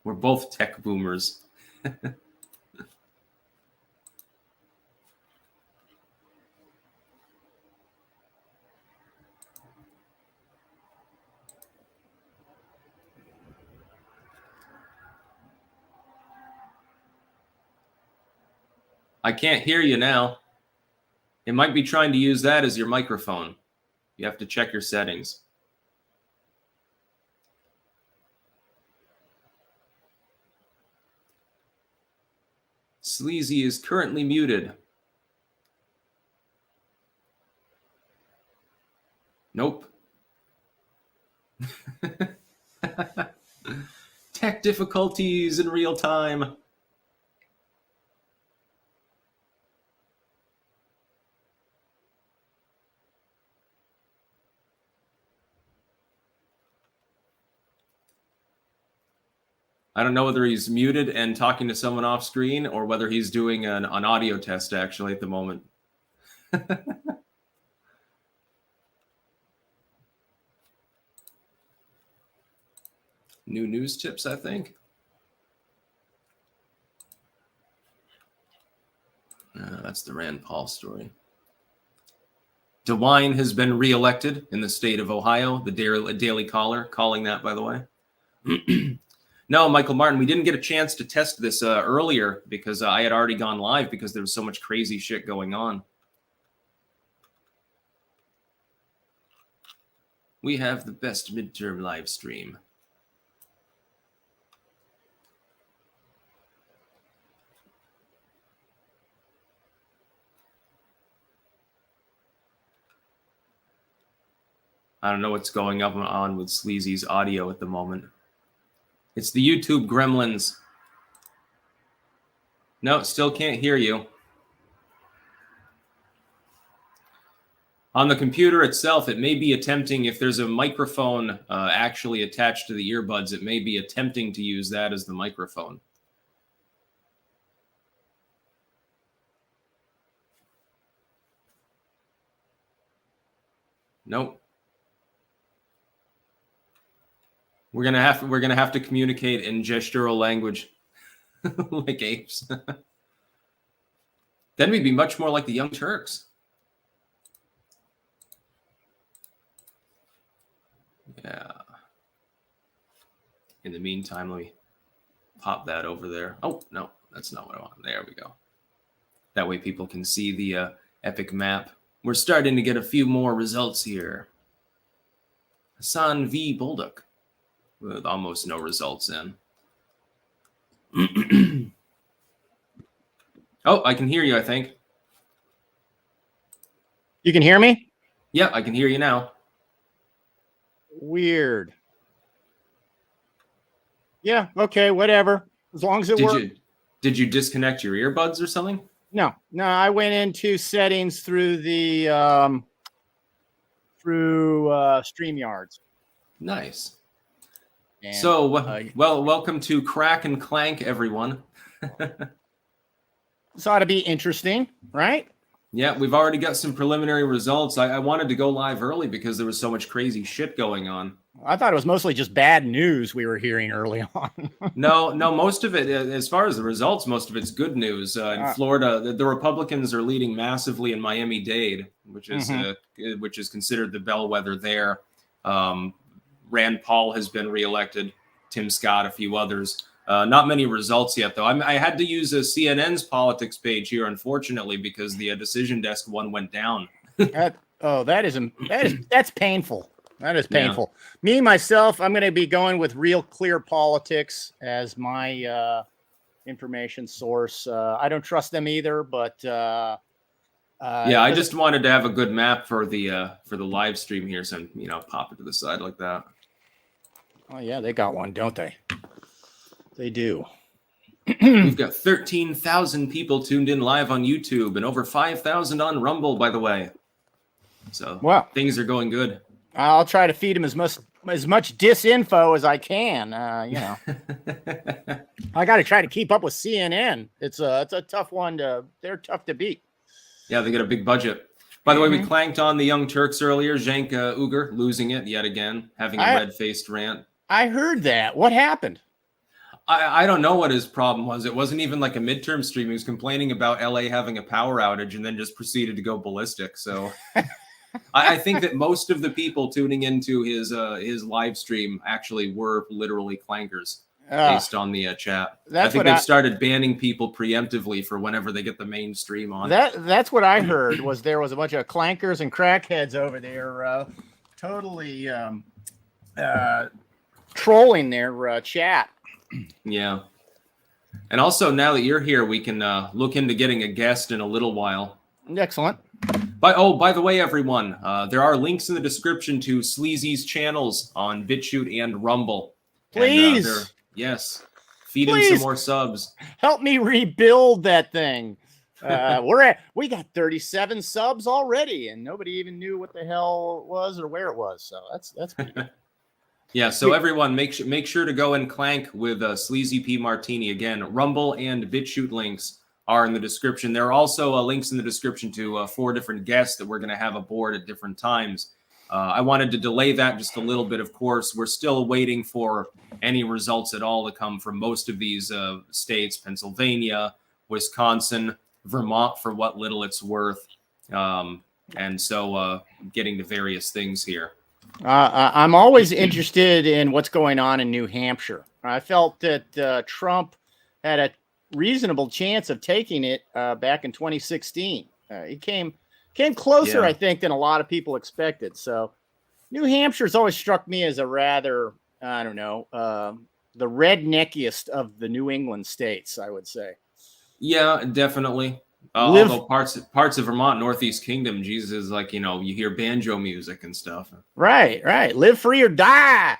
We're both tech boomers. I can't hear you now. It might be trying to use that as your microphone. You have to check your settings. Sleazy is currently muted. Nope. Tech difficulties in real time. I don't know whether he's muted and talking to someone off screen or whether he's doing an audio test actually at the moment. New news tips, I think. That's the Rand Paul story. DeWine has been reelected in the state of Ohio, the Daily Caller calling that, by the way. No, Michael Martin, we didn't get a chance to test this earlier because I had already gone live because there was so much crazy shit going on. We have the best midterm live stream. I don't know what's going on with Sleazy's audio at the moment. It's the YouTube gremlins. No, still can't hear you. On the computer itself, it may be attempting, if there's a microphone actually attached to the earbuds, it may be attempting to use that as the microphone. Nope. We're gonna have to communicate in gestural language, like apes. Then we'd be much more like the Young Turks. Yeah. In the meantime, let me pop that over there. Oh, no, that's not what I want. There we go. That way people can see the epic map. We're starting to get a few more results here. Hassan V. Bullduk, with almost no results in. Oh, I can hear you, I think. You can hear me? Yeah, I can hear you now. Weird. Yeah, okay, whatever. As long as it works. Did you disconnect your earbuds or something? No, I went into settings through the StreamYards. Nice. And, so, well, welcome to Crack and Clank, everyone. This ought to be interesting, right? Yeah, we've already got some preliminary results. I wanted to go live early because there was so much crazy shit going on. I thought it was mostly just bad news we were hearing early on. No, most of it, as far as the results, most of it's good news. In Florida, the Republicans are leading massively in Miami-Dade, which is considered the bellwether there. Rand Paul has been reelected, Tim Scott, a few others. Not many results yet, though. I had to use CNN's politics page here, unfortunately, because the decision desk one went down. That's painful. That is painful. Yeah. Me, myself, I'm going to be going with Real Clear Politics as my information source. I don't trust them either, but yeah, I just wanted to have a good map for the live stream here, so pop it to the side like that. Oh yeah, they got one, don't they? They do. We've got 13,000 people tuned in live on YouTube and over 5,000 on Rumble, by the way. So things are going good. I'll try to feed them as much disinfo as I can. I got to try to keep up with CNN. It's a tough one they're tough to beat. Yeah, they got a big budget. By the way, we clanked on the Young Turks earlier. Cenk Uygur losing it yet again, having a red-faced rant. I heard that. What happened? I don't know what his problem was. It wasn't even like a midterm stream. He was complaining about LA having a power outage and then just proceeded to go ballistic. So I think that most of the people tuning into his live stream actually were literally clankers based on the chat. I think they've started banning people preemptively for whenever they get the main stream on. That's what I heard. There was a bunch of clankers and crackheads over there totally trolling their chat. Yeah. And also, now that you're here, we can look into getting a guest in a little while. Excellent. By the way, everyone, there are links in the description to Sleazy's channels on BitChute and Rumble. Please. And, yes. Feed in some more subs. Help me rebuild that thing. We got 37 subs already, and nobody even knew what the hell it was or where it was. So that's pretty good. Yeah, so everyone, make sure to go and clank with Sleazy P Martini. Again, Rumble and BitChute links are in the description. There are also links in the description to 4 different guests that we're going to have aboard at different times. I wanted to delay that just a little bit, of course. We're still waiting for any results at all to come from most of these states, Pennsylvania, Wisconsin, Vermont, for what little it's worth. And so getting to various things here. I'm always interested in what's going on in New Hampshire. I felt that Trump had a reasonable chance of taking it back in 2016. He came closer, I think, than a lot of people expected. So New Hampshire's always struck me as a rather, I don't know, the redneckiest of the New England states, I would say. Yeah, definitely. Although parts of Vermont, Northeast Kingdom, Jesus, is like, you hear banjo music and stuff. Right. Live free or die.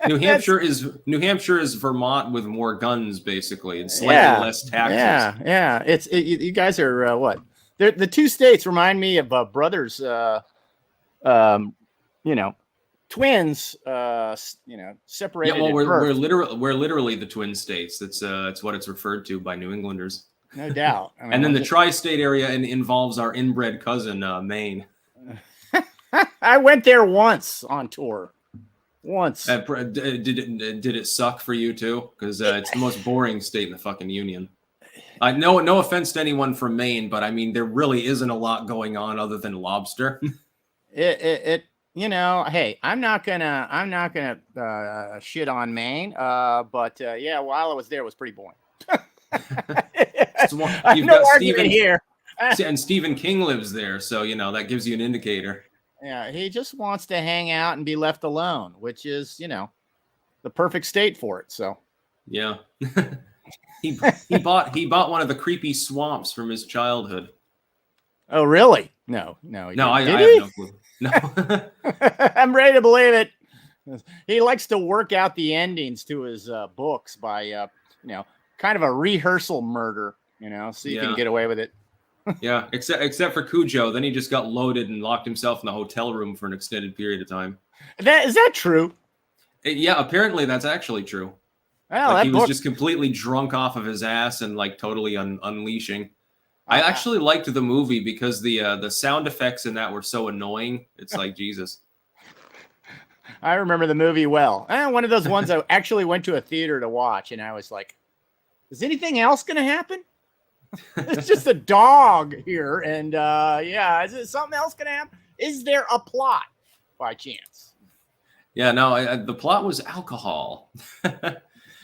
New Hampshire is Vermont with more guns, basically, and slightly less taxes. Yeah. You guys are what? The two states remind me of brothers, twins, separated. Yeah, well, at birth. we're literally the Twin States. That's what it's referred to by New Englanders. No doubt. I mean, and then the tri-state area involves our inbred cousin, Maine. I went there once on tour. Once. Did it suck for you too? Because it's the most boring state in the fucking union. No offense to anyone from Maine, but I mean there really isn't a lot going on other than lobster. Hey, I'm not gonna shit on Maine, but yeah, while I was there, it was pretty boring. You've got Stephen here, and Stephen King lives there, so that gives you an indicator. Yeah, he just wants to hang out and be left alone, which is the perfect state for it. So yeah. He bought one of the creepy swamps from his childhood. Oh, really? No. I have no clue. No. I'm ready to believe it. He likes to work out the endings to his books by, kind of a rehearsal murder, so you can get away with it. Yeah, except for Cujo. Then he just got loaded and locked himself in the hotel room for an extended period of time. Is that true? Yeah, apparently that's actually true. Well, he was just completely drunk off of his ass and totally unleashing. I actually liked the movie because the sound effects in that were so annoying. It's like Jesus. I remember the movie well. One of those ones I actually went to a theater to watch, and I was like, "Is anything else going to happen? It's just a dog here, and is it something else going to happen? Is there a plot by chance?" Yeah, no, the plot was alcohol.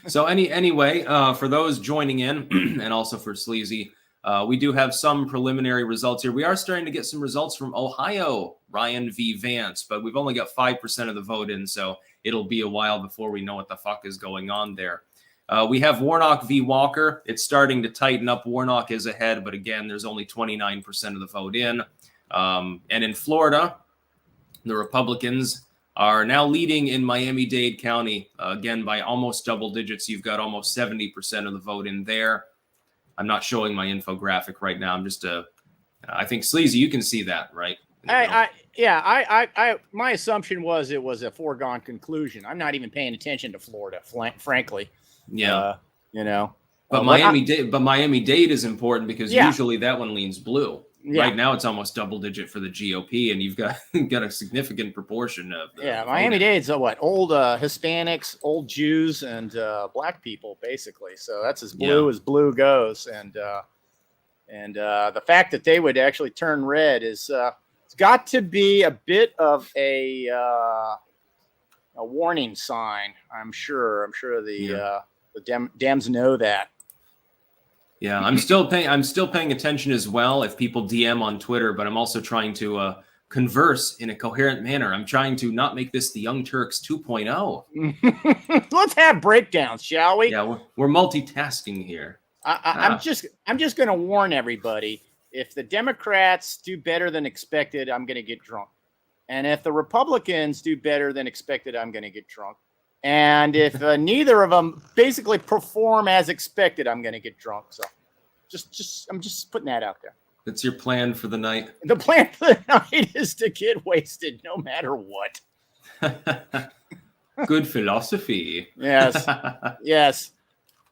So anyway, for those joining in, and also for Sleazy, we do have some preliminary results here. We are starting to get some results from Ohio, Ryan v. Vance, but we've only got 5% of the vote in, so it'll be a while before we know what the fuck is going on there. We have Warnock v. Walker. It's starting to tighten up. Warnock is ahead, but again, there's only 29% of the vote in. And in Florida, the Republicans are now leading in Miami-Dade County, again, by almost double digits. You've got almost 70% of the vote in there. I'm not showing my infographic right now. I'm just, I think, Sleazy, you can see that, right? My assumption was it was a foregone conclusion. I'm not even paying attention to Florida, frankly. Yeah. But Miami-Dade is important because usually that one leans blue. Yeah. Right now, it's almost double digit for the GOP, and you've got a significant proportion of Miami-Dade's what? Old Hispanics, old Jews, and black people, basically. So that's as blue as blue goes. And the fact that they would actually turn red is it's got to be a bit of a warning sign. I'm sure the Dems know that. Yeah, I'm still paying attention as well if people DM on Twitter, but I'm also trying to converse in a coherent manner. I'm trying to not make this the Young Turks 2.0. Let's have breakdowns, shall we? Yeah, we're multitasking here. I'm just going to warn everybody. If the Democrats do better than expected, I'm going to get drunk. And if the Republicans do better than expected, I'm going to get drunk. And if neither of them basically perform as expected, I'm going to get drunk. So I'm just putting that out there. That's your plan for the night? The plan for the night is to get wasted no matter what. Good philosophy. Yes. Yes.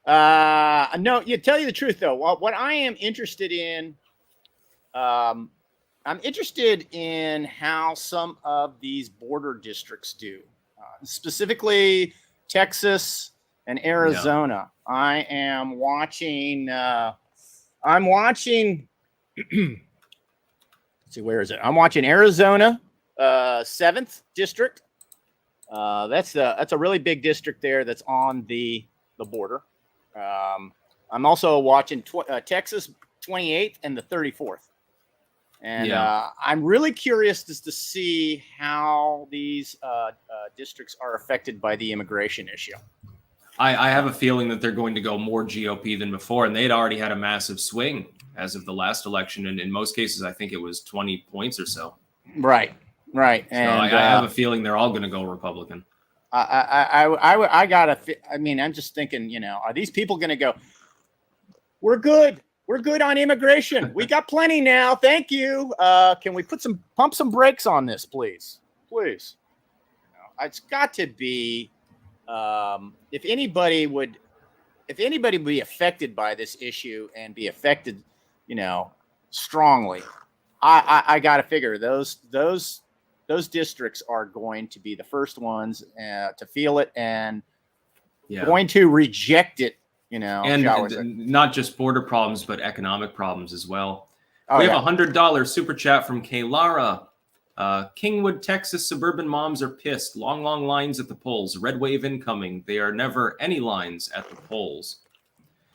No, tell you the truth, though. What I am interested in, I'm interested in how some of these border districts do. Specifically Texas and Arizona. Yeah. I am watching let's see, where is it? I'm watching Arizona, 7th district. That's a really big district there that's on the border. I'm also watching Texas 28th and the 34th. And I'm really curious to see how these districts are affected by the immigration issue. I have a feeling that they're going to go more GOP than before, and they'd already had a massive swing as of the last election. And in most cases, I think it was 20 points or so. Right. So and I have a feeling they're all going to go Republican. I'm just thinking, are these people going to go, we're good. We're good on immigration. We got plenty now. Thank you. Can we pump some brakes on this, please? Please. It's got to be. If anybody would be affected by this issue and be affected, strongly, I got to figure those districts are going to be the first ones to feel it and going to reject it. And not just border problems, but economic problems as well. Oh, we have $100 super chat from Kay Lara. Kingwood, Texas suburban moms are pissed. Long lines at the polls. Red wave incoming. There are never any lines at the polls.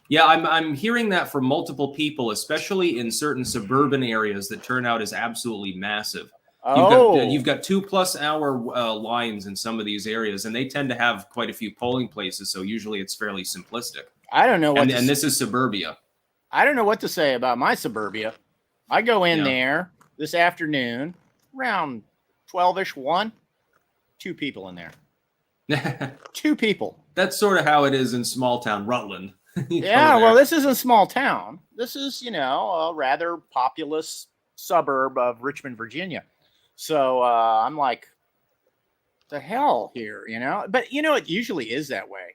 Yeah, I'm hearing that from multiple people, especially in certain suburban areas that turnout is absolutely massive. You've got 2+ hour lines in some of these areas, and they tend to have quite a few polling places. So usually it's fairly simplistic. I don't know what. And this is suburbia. I don't know what to say about my suburbia. I go in there this afternoon. Around 12-ish, 2 people in there. 2 people. That's sort of how it is in small town Rutland. Yeah, well, this isn't small town. This is, a rather populous suburb of Richmond, Virginia. So I'm like, the hell here, But it usually is that way.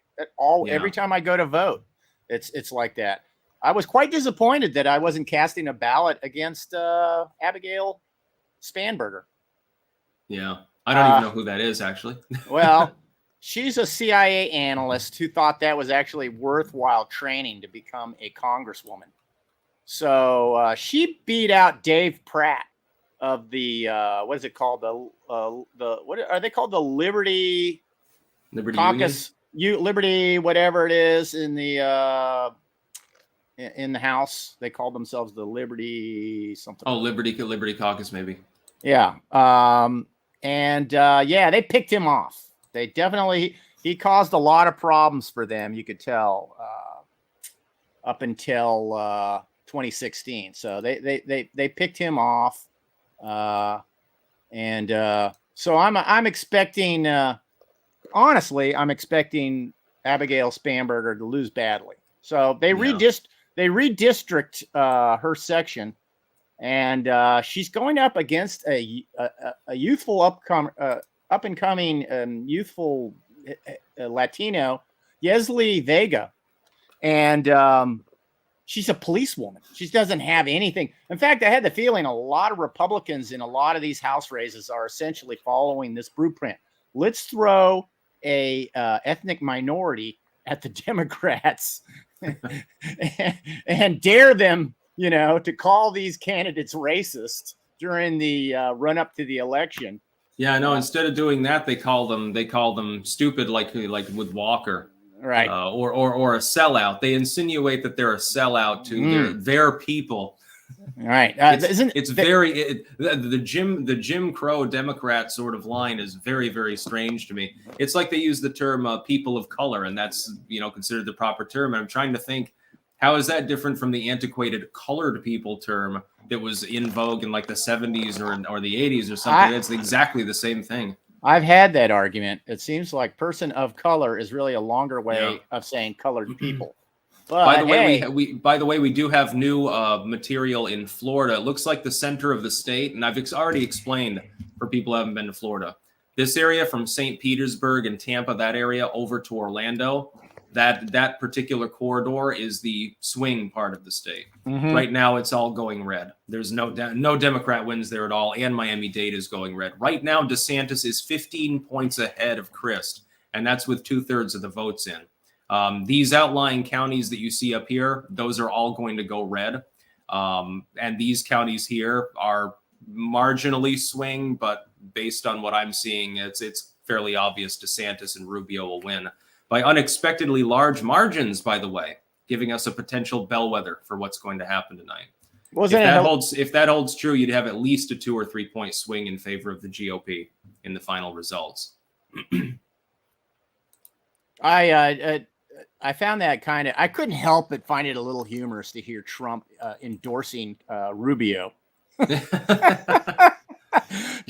Every time I go to vote, it's like that. I was quite disappointed that I wasn't casting a ballot against Abigail Spanberger. Yeah. I don't even know who that is, actually. Well, she's a CIA analyst who thought that was actually worthwhile training to become a congresswoman. So she beat out Dave Pratt of the what is it called? What are they called? The Liberty Caucus, Liberty, whatever it is in the House. They called themselves the Liberty something. Oh, Liberty Caucus, maybe. Yeah. They picked him off. They definitely, he caused a lot of problems for them. You could tell, up until, 2016. So they picked him off. So I'm expecting, honestly, I'm expecting Abigail Spanberger to lose badly. So they redistrict her section. And she's going up against a youthful up and coming youthful Latino, Yesli Vega, and she's a policewoman. She doesn't have anything. In fact, I had the feeling a lot of Republicans in a lot of these House races are essentially following this blueprint. Let's throw a ethnic minority at the Democrats and dare them. To call these candidates racist during the run up to the election. Yeah, I know. Instead of doing that, they call them stupid, like with Walker, right? Or a sellout. They insinuate that they're a sellout to their people. Right. The Jim Crow Democrat sort of line is very, very strange to me. It's like they use the term people of color, and that's considered the proper term. And I'm trying to think. How is that different from the antiquated colored people term that was in vogue in like the 70s or the 80s or something? It's exactly the same thing. I've had that argument. It seems like person of color is really a longer way of saying colored people. But by the way, we do have new material in Florida. It looks like the center of the state, and I've already explained for people who haven't been to Florida. This area from St. Petersburg and Tampa, that area over to Orlando, that particular corridor is the swing part of the state. Mm-hmm. Right now, it's all going red. There's no Democrat wins there at all, and Miami-Dade is going red. Right now, DeSantis is 15 points ahead of Crist, and that's with 2/3 of the votes in. These outlying counties that you see up here, those are all going to go red. And these counties here are marginally swing, but based on what I'm seeing, it's fairly obvious DeSantis and Rubio will win. By unexpectedly large margins, by the way, giving us a potential bellwether for what's going to happen tonight. If that holds true, you'd have at least a 2 or 3 point swing in favor of the GOP in the final results. I found that I couldn't help but find it a little humorous to hear Trump endorsing Rubio.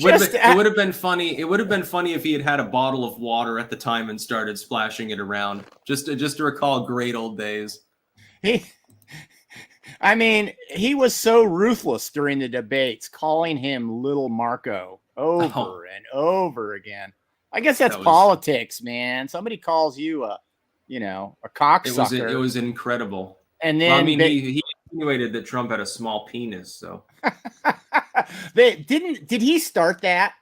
It would have been funny. It would have been funny if he had a bottle of water at the time and started splashing it around. Just to recall great old days. I mean, he was so ruthless during the debates, calling him Little Marco over and over again. I guess that's politics, man. Somebody calls you a cocksucker. It was incredible. And then he insinuated that Trump had a small penis. So did he start that?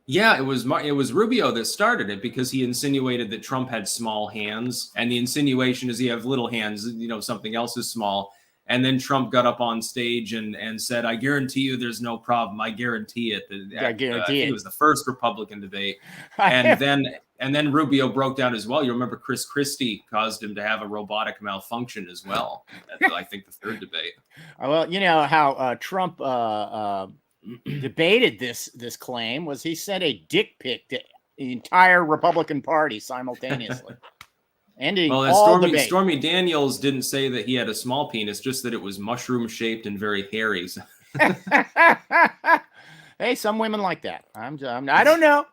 Yeah, it was Rubio that started it because he insinuated that Trump had small hands, and the insinuation is he have little hands. Something else is small. And then Trump got up on stage and said, "I guarantee you, there's no problem. I guarantee it." I guarantee it. It was the first Republican debate, and then Rubio broke down as well. You remember Chris Christie caused him to have a robotic malfunction as well. I think the third debate. Well, you know how Trump debated this claim was he sent a dick pic to the entire Republican Party simultaneously. Ending all debate. Stormy Daniels didn't say that he had a small penis, just that it was mushroom shaped and very hairy. Hey, some women like that. I don't know.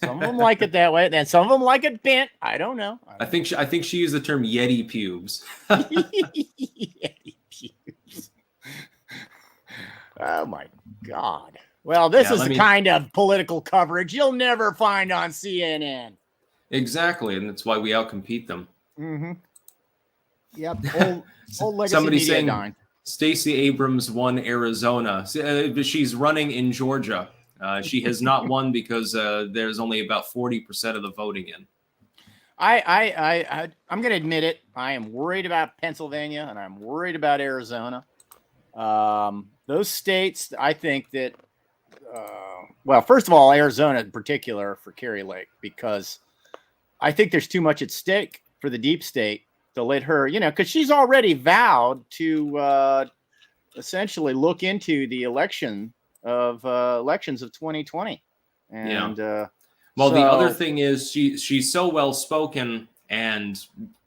Some of them like it that way, then some of them like it bent. I don't know. I think she used the term Yeti pubes. Yeti pubes. Oh my God. Well, this is the kind of political coverage you'll never find on CNN. Exactly, and that's why we outcompete them. Mm-hmm. Yep. Old legacy Somebody media saying dying. Stacey Abrams won Arizona. She's running in Georgia. She has not won because there's only about 40% of the voting in. I'm going to admit it. I am worried about Pennsylvania and I'm worried about Arizona. Those states, I think that, well, first of all, Arizona in particular for Kari Lake, because I think there's too much at stake for the deep state to let her, because she's already vowed to essentially look into the elections of 2020. And the other thing is she's so well spoken and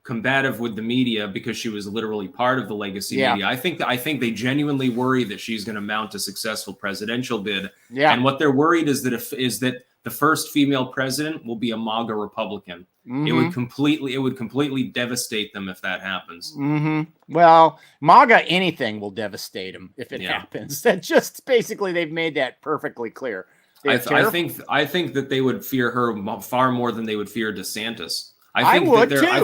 combative with the media because she was literally part of the legacy media. I think they genuinely worry that she's going to mount a successful presidential bid. Yeah. And what they're worried is that the first female president will be a MAGA Republican. Mm-hmm. It would completely devastate them if that happens. Mm-hmm. Well, MAGA anything will devastate them if it happens. That just basically they've made that perfectly clear. I think that they would fear her far more than they would fear DeSantis. I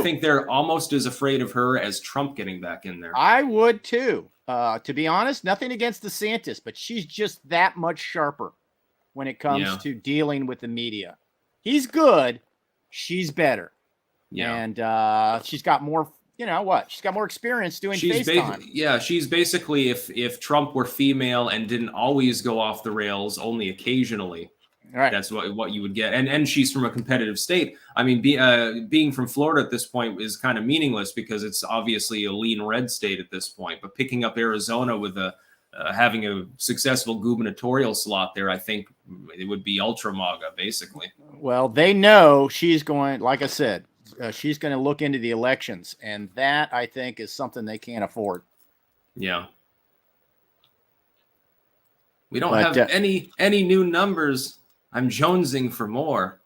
think they're almost as afraid of her as Trump getting back in there. I would too. To be honest, nothing against DeSantis, but she's just that much sharper when it comes to dealing with the media. He's good. She's better. Yeah. And she's got more, she's got more experience doing FaceTime. She's basically if Trump were female and didn't always go off the rails, only occasionally. Right. That's what you would get. And she's from a competitive state. I mean, being from Florida at this point is kind of meaningless because it's obviously a lean red state at this point. But picking up Arizona with having a successful gubernatorial slot there, I think it would be ultra MAGA, basically. Well, they know she's going, like I said, she's going to look into the elections. And that, I think, is something they can't afford. Yeah. We don't have any new numbers. I'm jonesing for more.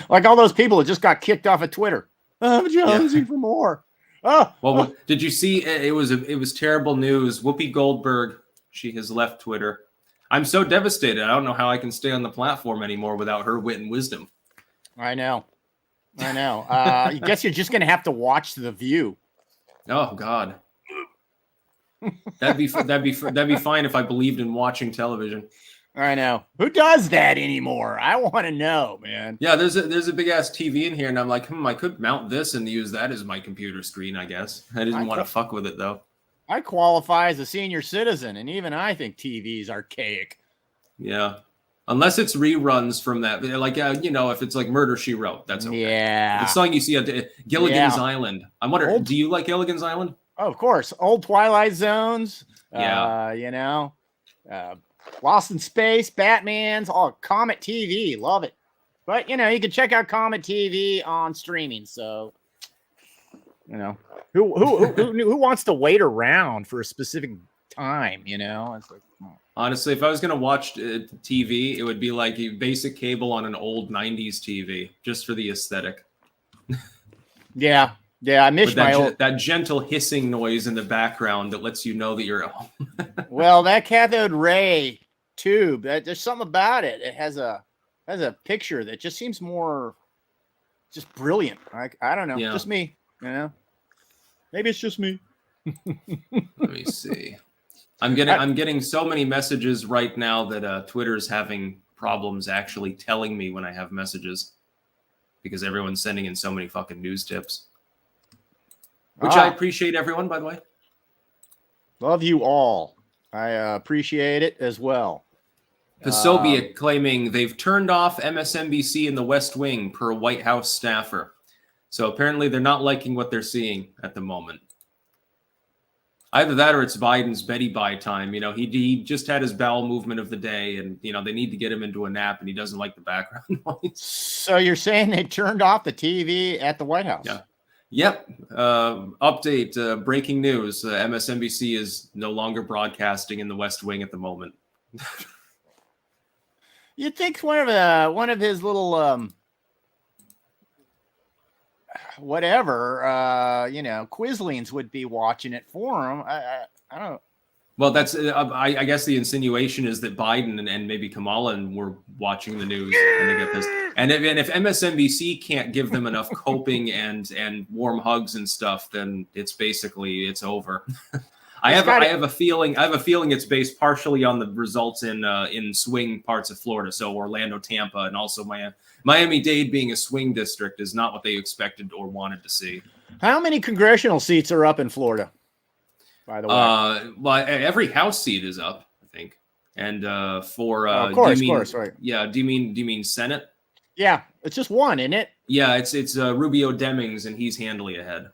Like all those people that just got kicked off of Twitter. I'm jonesing for more. Oh, well, did you see? It was terrible news. Whoopi Goldberg, she has left Twitter. I'm so devastated. I don't know how I can stay on the platform anymore without her wit and wisdom. I know. I guess you're just going to have to watch The View. Oh God. That'd be fine if I believed in watching television. I know. Who does that anymore? I want to know, man. Yeah, there's a big ass TV in here, and I'm like, I could mount this and use that as my computer screen. I guess I didn't want to fuck with it though. I qualify as a senior citizen, and even I think TV is archaic. Yeah, unless it's reruns from that, like if it's like Murder, She Wrote, that's okay. Yeah, it's something you see on Gilligan's Island. I'm wondering, do you like Gilligan's Island? Oh, of course. Old Twilight Zones. Yeah. Lost in Space, Batman's, Comet TV. Love it. But, you can check out Comet TV on streaming. So, who wants to wait around for a specific time, It's like, honestly, if I was going to watch TV, it would be like basic cable on an old 90s TV just for the aesthetic. Yeah. Yeah, I miss With my old. that gentle hissing noise in the background that lets you know that you're at home. Well, that cathode ray tube, there's something about it. It has a picture that just seems more just brilliant. I don't know, Yeah. just me. You know, maybe it's just me. Let me see. I'm getting so many messages right now that Twitter's having problems actually telling me when I have messages because everyone's sending in so many fucking news tips. Which I appreciate, everyone, by the way. Love you all. I appreciate it as well. The Soviet claiming they've turned off MSNBC in the West Wing per White House staffer. So apparently they're not liking what they're seeing at the moment. Either that or it's Biden's Betty Bye time. You know, he just had his bowel movement of the day and, you know, they need to get him into a nap and he doesn't like the background noise. So you're saying they turned off the TV at the White House? Yeah. Yep. Update, breaking news. MSNBC is no longer broadcasting in the West Wing at the moment. You'd think one of his little whatever you know, Quislings would be watching it for him. I don't. Well, that's I guess the insinuation is that Biden and maybe Kamala were watching the news and they get this. And if MSNBC can't give them enough coping and warm hugs and stuff, then it's over. I have a feeling it's based partially on the results in swing parts of Florida, so Orlando, Tampa, and also Miami-Dade being a swing district is not what they expected or wanted to see. How many congressional seats are up in Florida, by the way? Well, every House seat is up, I think, and for of course, right? Yeah. Do you mean Senate? Yeah, it's just one, isn't it? Yeah, it's Rubio Demings, and he's handily ahead.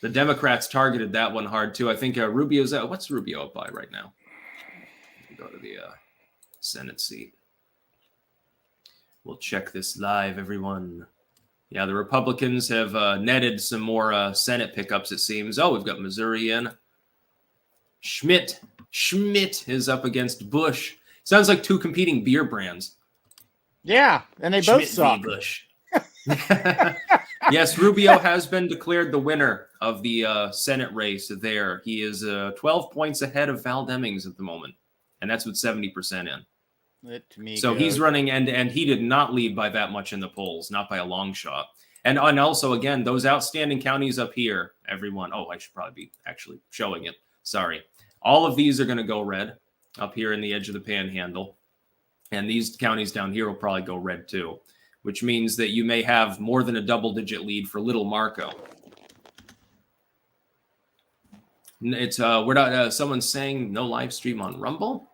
The Democrats targeted that one hard too. I think Rubio's out. What's Rubio up by right now? Go to the Senate seat. We'll check this live, everyone. Yeah, the Republicans have netted some more Senate pickups, it seems. Oh, we've got Missouri in. Schmidt is up against Bush. Sounds like two competing beer brands. Yeah, and they both suck. Bush. Yes, Rubio has been declared the winner of the Senate race there. He is 12 points ahead of Val Demings at the moment, and that's with 70% in. So he's running, and he did not lead by that much in the polls, not by a long shot. And also, again, those outstanding counties up here, everyone. Oh, I should probably be actually showing it. Sorry. All of these are going to go red up here in the edge of the panhandle. And these counties down here will probably go red too, which means that you may have more than a double-digit lead for Little Marco. It's we're not. Someone's saying no live stream on Rumble.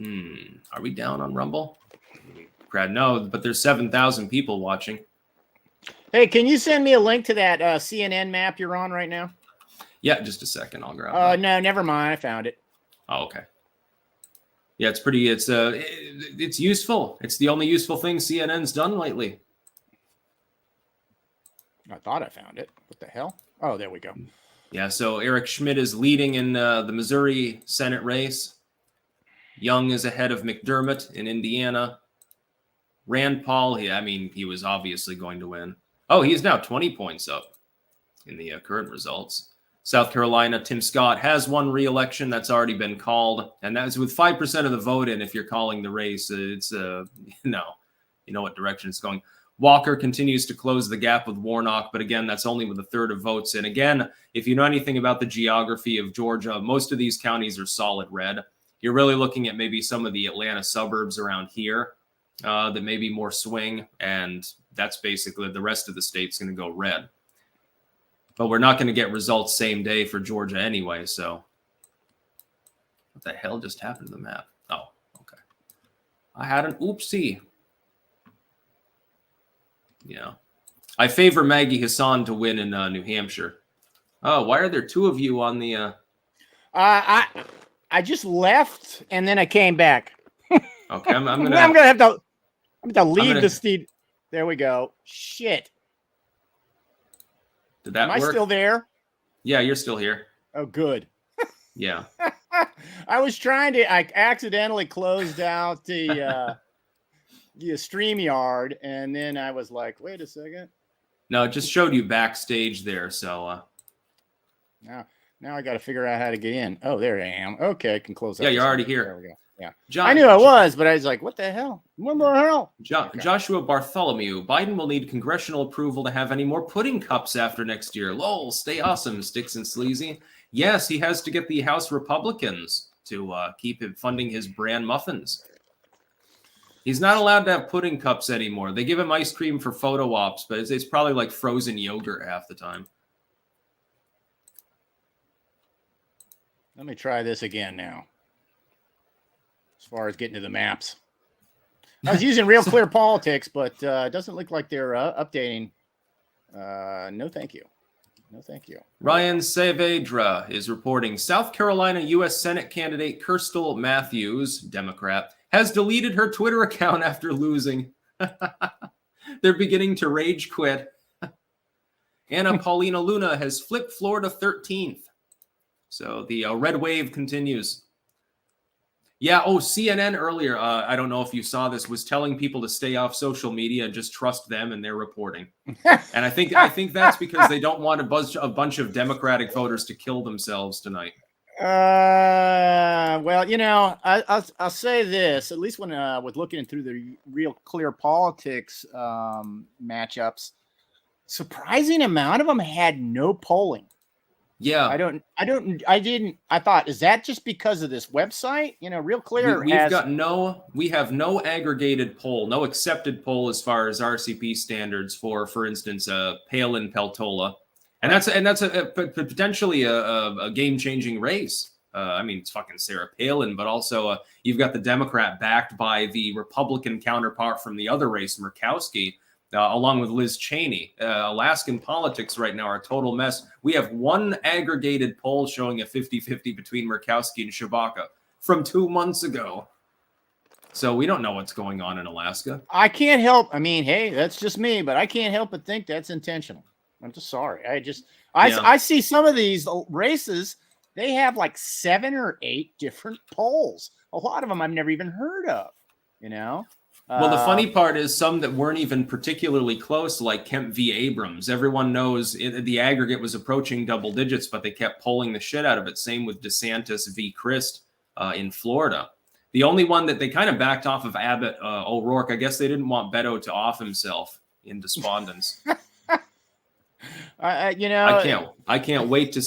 Are we down on Rumble? Crowd, no, but there's 7,000 people watching. Hey, can you send me a link to that CNN map you're on right now? Yeah, just a second. I'll grab it. No, never mind. I found it. Oh, okay. Yeah, it's pretty. It's useful. It's the only useful thing CNN's done lately. I thought I found it. What the hell? Oh, there we go. Yeah, so Eric Schmidt is leading in the Missouri Senate race. Young is ahead of McDermott in Indiana. Rand Paul, he was obviously going to win. Oh, he is now 20 points up in the current results. South Carolina, Tim Scott has won re-election. That's already been called. And that's with 5% of the vote in. If you're calling the race, it's, you know what direction it's going. Walker continues to close the gap with Warnock. But again, that's only with a third of votes. And again, if you know anything about the geography of Georgia, most of these counties are solid red. You're really looking at maybe some of the Atlanta suburbs around here that may be more swing. And that's basically the rest of the state's going to go red. But we're not going to get results same day for Georgia anyway, so what the hell just happened to the map? Oh, okay. I had an oopsie. Yeah. I favor Maggie Hassan to win in New Hampshire. Oh, why are there two of you on the... I just left, and then I came back. Okay, I'm going to have to leave the steed. There we go. Shit. Did that work? Am I still there? Yeah, you're still here. Oh, good. Yeah. I accidentally closed out the StreamYard, and then I was like, wait a second. No, it just showed you backstage there. So now I got to figure out how to get in. Oh, there I am. Okay, I can close that. yeah, you're already There here. we go. Yeah. I knew I was, but I was like, what the hell? What the hell? Okay. Joshua Bartholomew. Biden will need congressional approval to have any more pudding cups after next year. Lol, stay awesome, Sticks and Sleazy. Yes, he has to get the House Republicans to keep him funding his brand muffins. He's not allowed to have pudding cups anymore. They give him ice cream for photo ops, but it's probably like frozen yogurt half the time. Let me try this again now. As far as getting to the maps. I was using Real Clear Politics, but it doesn't look like they're updating. No, thank you. No, thank you. Ryan Saavedra is reporting South Carolina U.S. Senate candidate Kirstel Matthews, Democrat, has deleted her Twitter account after losing. They're beginning to rage quit. Anna Paulina Luna has flipped Florida 13th. So the red wave continues. Yeah, CNN earlier, I don't know if you saw this, was telling people to stay off social media and just trust them and their reporting. And I think that's because they don't want a bunch of Democratic voters to kill themselves tonight. Well, I'll say this, at least when with looking through the Real Clear Politics matchups, surprising amount of them had no polling. Yeah. I thought, is that just because of this website? Real Clear we have no aggregated poll, no accepted poll as far as RCP standards for instance, Palin Peltola. And that's potentially a game-changing race. It's fucking Sarah Palin, but also you've got the Democrat backed by the Republican counterpart from the other race, Murkowski, along with Liz Cheney. Alaskan politics right now are a total mess. We have one aggregated poll showing a 50-50 between Murkowski and Shabaka from 2 months ago. So we don't know what's going on in Alaska. I can't help. Hey, that's just me, but I can't help but think that's intentional. I'm just sorry. I see some of these races, they have like 7 or 8 different polls. A lot of them I've never even heard of, Well, the funny part is some that weren't even particularly close, like Kemp v. Abrams. Everyone knows the aggregate was approaching double digits, but they kept pulling the shit out of it. Same with DeSantis v. Christ in Florida. The only one that they kind of backed off of Abbott, O'Rourke, I guess they didn't want Beto to off himself in despondence. I can't wait to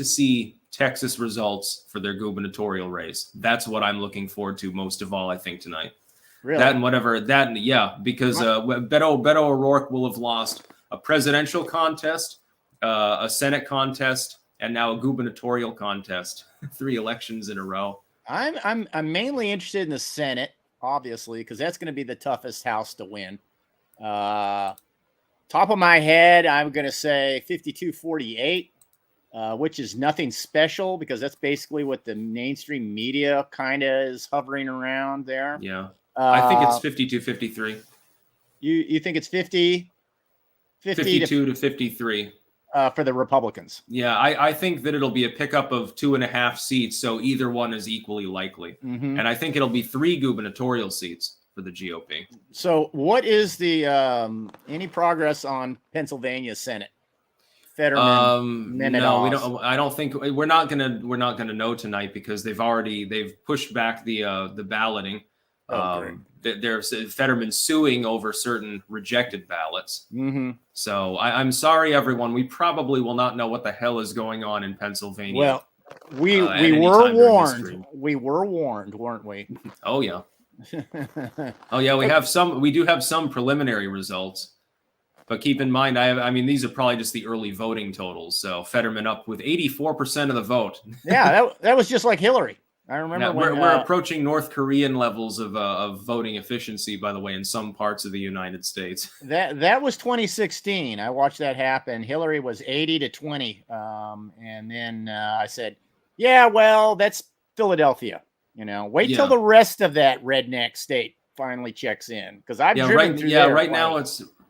see Texas results for their gubernatorial race. That's what I'm looking forward to most of all, I think, tonight. Really? Because Beto O'Rourke will have lost a presidential contest, a Senate contest, and now a gubernatorial contest. 3 elections in a row. I'm mainly interested in the Senate, obviously, because that's going to be the toughest house to win. Top of my head, I'm going to say 52-48, which is nothing special because that's basically what the mainstream media kind of is hovering around there. Yeah. I think it's 52-53. You think it's 52 to 53 for the Republicans? Yeah, I think that it'll be a pickup of 2.5 seats, so either one is equally likely. Mm-hmm. And I think it'll be 3 gubernatorial seats for the GOP. So, what is the any progress on Pennsylvania Senate? Fetterman, no, we don't. I don't think we're not gonna know tonight because they've pushed back the balloting. There's Fetterman suing over certain rejected ballots. Mm-hmm. So I'm sorry, everyone. We probably will not know what the hell is going on in Pennsylvania. Well, we were warned. We were warned, weren't we? Oh yeah. Oh yeah. We do have some preliminary results, but keep in mind, these are probably just the early voting totals. So Fetterman up with 84% of the vote. Yeah, that was just like Hillary. I remember we're approaching North Korean levels of voting efficiency, by the way, in some parts of the United States. That was 2016. I watched that happen. Hillary was 80-20. And then I said, yeah, well, that's Philadelphia. Wait till the rest of that redneck state finally checks in. Because I've driven through there.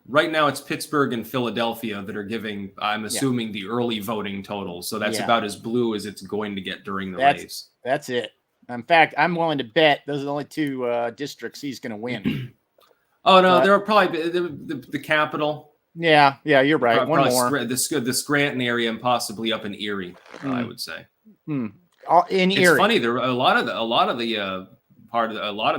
Right now it's Pittsburgh and Philadelphia that are giving, I'm assuming, the early voting totals. So that's about as blue as it's going to get during the race. That's it. In fact, I'm willing to bet those are the only 2 districts he's going to win. Oh, no, there are probably the capital. Yeah, you're right. One more. The Scranton area and possibly up in Erie, I would say. In It's Erie. funny. There a lot of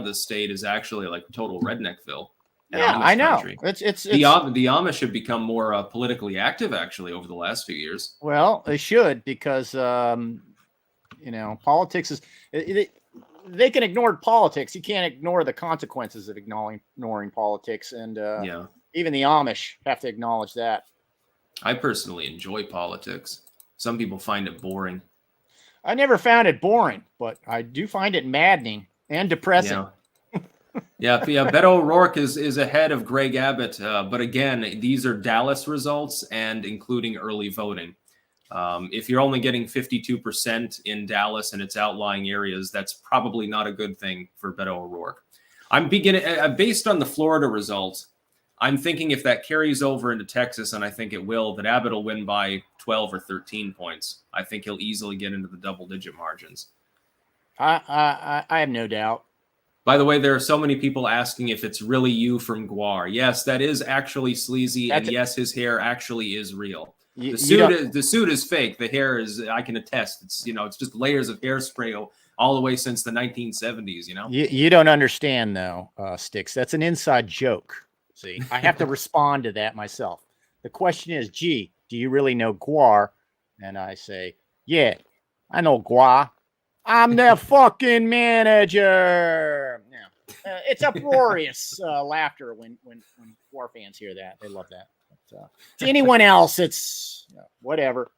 the state is actually like total redneckville. Yeah, I know. Country. It's the Amish have become more politically active actually over the last few years. Well, they should, because politics is they can ignore politics. You can't ignore the consequences of ignoring politics, and even the Amish have to acknowledge that. I personally enjoy politics. Some people find it boring. I never found it boring, but I do find it maddening and depressing. Yeah. Beto O'Rourke is ahead of Greg Abbott, but again, these are Dallas results and including early voting. If you're only getting 52% in Dallas and its outlying areas, that's probably not a good thing for Beto O'Rourke. Based on the Florida results, I'm thinking if that carries over into Texas, and I think it will, that Abbott will win by 12 or 13 points. I think he'll easily get into the double-digit margins. I have no doubt. By the way, there are so many people asking if it's really you from Guar. Yes, that is actually Sleazy, and yes, his hair actually is real. The suit is fake. The hair is, I can attest. It's just layers of hairspray all the way since the 1970s. You don't understand though, Sticks. That's an inside joke. See, I have to respond to that myself. The question is, gee, do you really know Guar? And I say, yeah, I know Guar. I'm their fucking manager. Yeah. It's uproarious laughter when Guar fans hear that. They love that. But, to anyone else, it's whatever.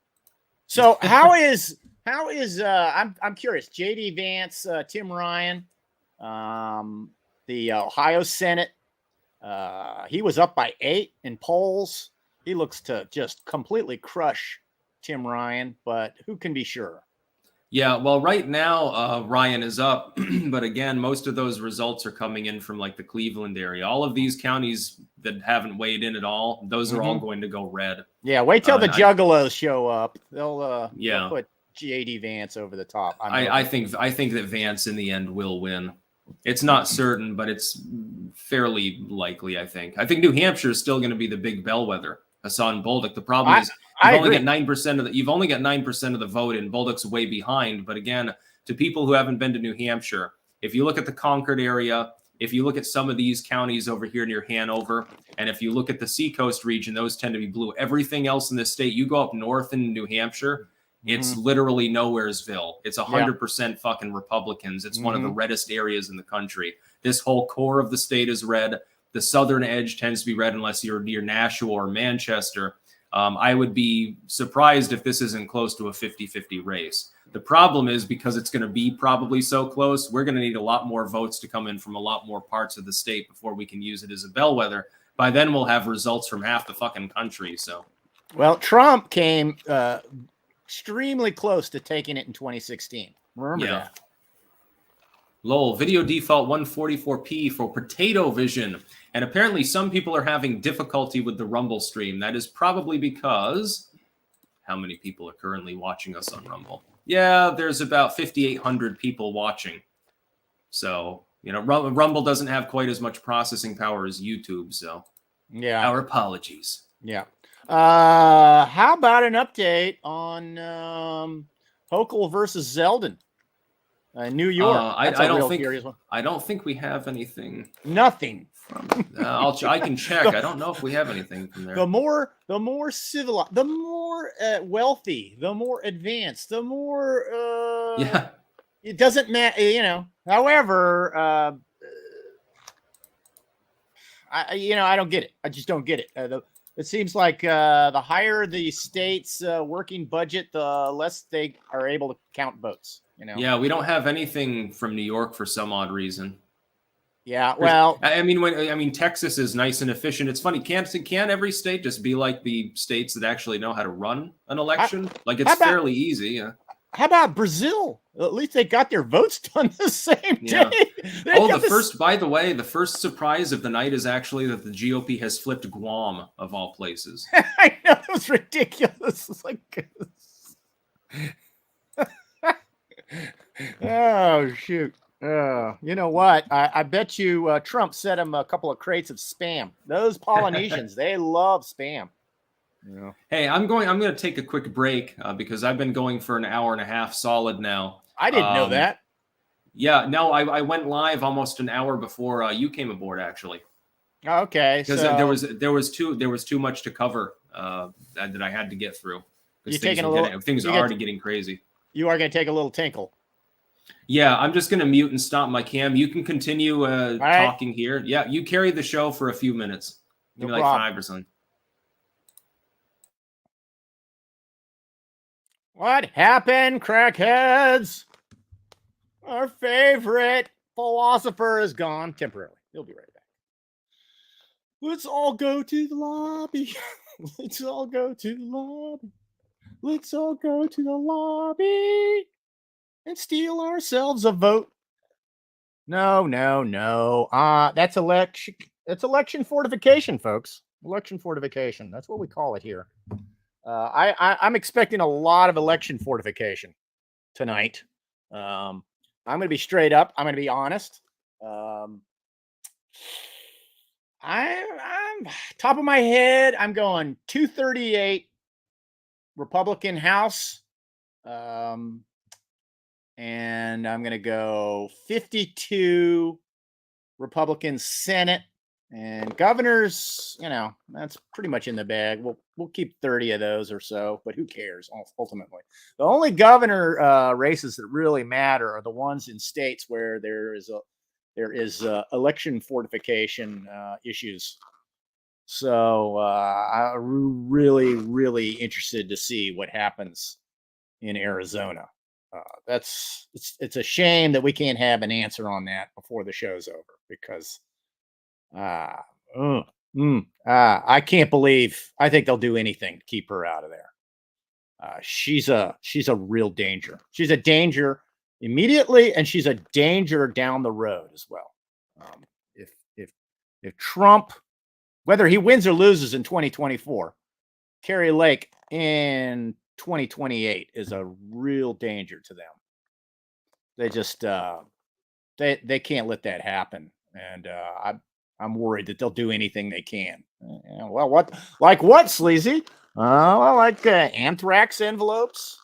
So how is I'm curious. JD Vance, Tim Ryan, the Ohio Senate. He was up by 8 in polls. He looks to just completely crush Tim Ryan, but who can be sure? Yeah, well, right now, Ryan is up. But again, most of those results are coming in from like the Cleveland area. All of these counties that haven't weighed in at all, those are all going to go red. Yeah, wait till the Juggalos show up. They'll put JD Vance over the top. I think that Vance in the end will win. It's not certain, but it's fairly likely, I think. I think New Hampshire is still going to be the big bellwether. Hassan Bolduc. The problem is you've only got 9% of the vote, and Bolduc's way behind. But again, to people who haven't been to New Hampshire, if you look at the Concord area, if you look at some of these counties over here near Hanover, and if you look at the Seacoast region, those tend to be blue. Everything else in the state, you go up north in New Hampshire, it's literally nowheresville. It's 100% fucking Republicans. It's one of the reddest areas in the country. This whole core of the state is red. The southern edge tends to be red unless you're near Nashua or Manchester. I would be surprised if this isn't close to a 50-50 race. The problem is because it's going to be probably so close, we're going to need a lot more votes to come in from a lot more parts of the state before we can use it as a bellwether. By then, we'll have results from half the fucking country. So, well, Trump came extremely close to taking it in 2016. Remember that. Lol, video default 144p for Potato Vision. And apparently some people are having difficulty with the Rumble stream. That is probably because how many people are currently watching us on Rumble? Yeah, there's about 5,800 people watching. So, Rumble doesn't have quite as much processing power as YouTube. So, our apologies. Yeah. How about an update on Hochul versus Zeldin? New York. I don't think we have anything. Nothing. I can check. I don't know if we have anything from there. The more civilized, the more wealthy, the more advanced, the more. It doesn't matter, However, I don't get it. I just don't get it. It seems like the higher the state's working budget, the less they are able to count votes. Yeah, we don't have anything from New York for some odd reason. Yeah, well, Texas is nice and efficient. It's funny, can't every state just be like the states that actually know how to run an election? It's fairly easy. Yeah. How about Brazil? At least they got their votes done the same day. The first surprise of the night is actually that the GOP has flipped Guam of all places. I know, it was ridiculous. It's like, oh shoot. You know what? I bet you Trump sent him a couple of crates of spam. Those Polynesians, they love spam. Yeah. Hey, I'm going to take a quick break because I've been going for an hour and a half solid now. I didn't know that. Yeah, no, I went live almost an hour before you came aboard, actually. Okay, because so there was too much to cover that I had to get through. You're Things taking are a little. getting, things are already getting crazy. You are going to take a little tinkle. Yeah, I'm just going to mute and stop my cam. You can continue right. talking here. Yeah, you carry the show for a few minutes. Maybe like 5 or something. What happened, crackheads? Our favorite philosopher is gone temporarily. He'll be right back. Let's all go to the lobby. Let's all go to the lobby. Let's all go to the lobby and steal ourselves a vote. No. That's election. It's election fortification, folks. Election fortification. That's what we call it here. I'm expecting a lot of election fortification tonight. I'm going to be straight up. I'm going to be honest. I'm top of my head. I'm going 238 Republican House. And I'm going to go 52 Republican Senate. And governors, that's pretty much in the bag. We'll keep 30 of those or so, but who cares ultimately? The only governor races that really matter are the ones in states where there is election fortification issues. So I'm really interested to see what happens in Arizona. It's a shame that we can't have an answer on that before the show's over because. I can't believe. I think they'll do anything to keep her out of there. She's a real danger. She's a danger immediately, and she's a danger down the road as well. If Trump, whether he wins or loses in 2024, Kari Lake in 2028 is a real danger to them. They just they can't let that happen, and I'm worried that they'll do anything they can. Well, what Sleazy? Like anthrax envelopes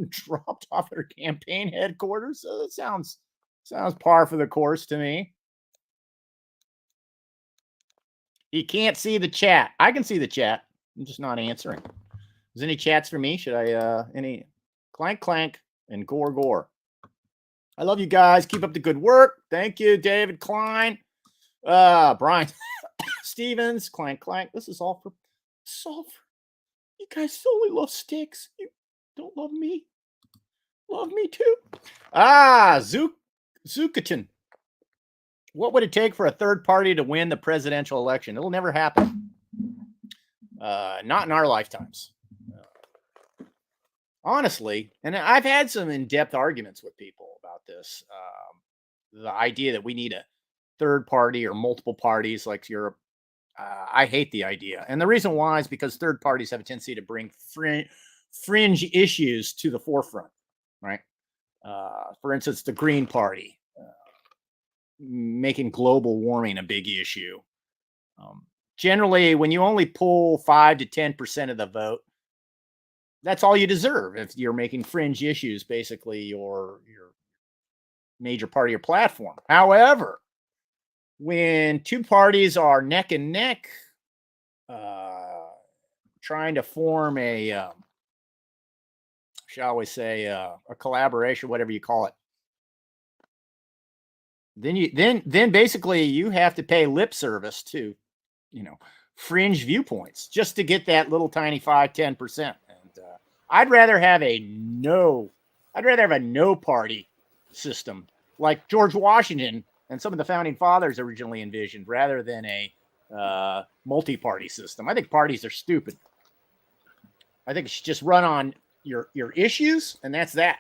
dropped off their campaign headquarters. So that sounds par for the course to me. You can't see the chat. I can see the chat. I'm just not answering. Is any chats for me? Should I any clank and gore? I love you guys. Keep up the good work. Thank you, David Klein. Brian Stevens, clank. This is all for you guys solely love sticks. You don't love me. Love me too. Zukatin. What would it take for a third party to win the presidential election? It'll never happen. Not in our lifetimes. Honestly, and I've had some in-depth arguments with people about this. The idea that we need a third party or multiple parties like Europe. I hate the idea. And the reason why is because third parties have a tendency to bring fringe issues to the forefront, right? For instance, the Green Party, making global warming a big issue. Generally, when you only pull 5 to 10% of the vote, that's all you deserve if you're making fringe issues, basically your major part of your platform. However, when two parties are neck and neck, trying to form a, shall we say, a collaboration, whatever you call it, then basically you have to pay lip service to, fringe viewpoints just to get that little tiny 5-10%. And I'd rather have a no party system like George Washington and some of the founding fathers originally envisioned, rather than a multi-party system. I think parties are stupid. I think it should just run on your issues, and that's that.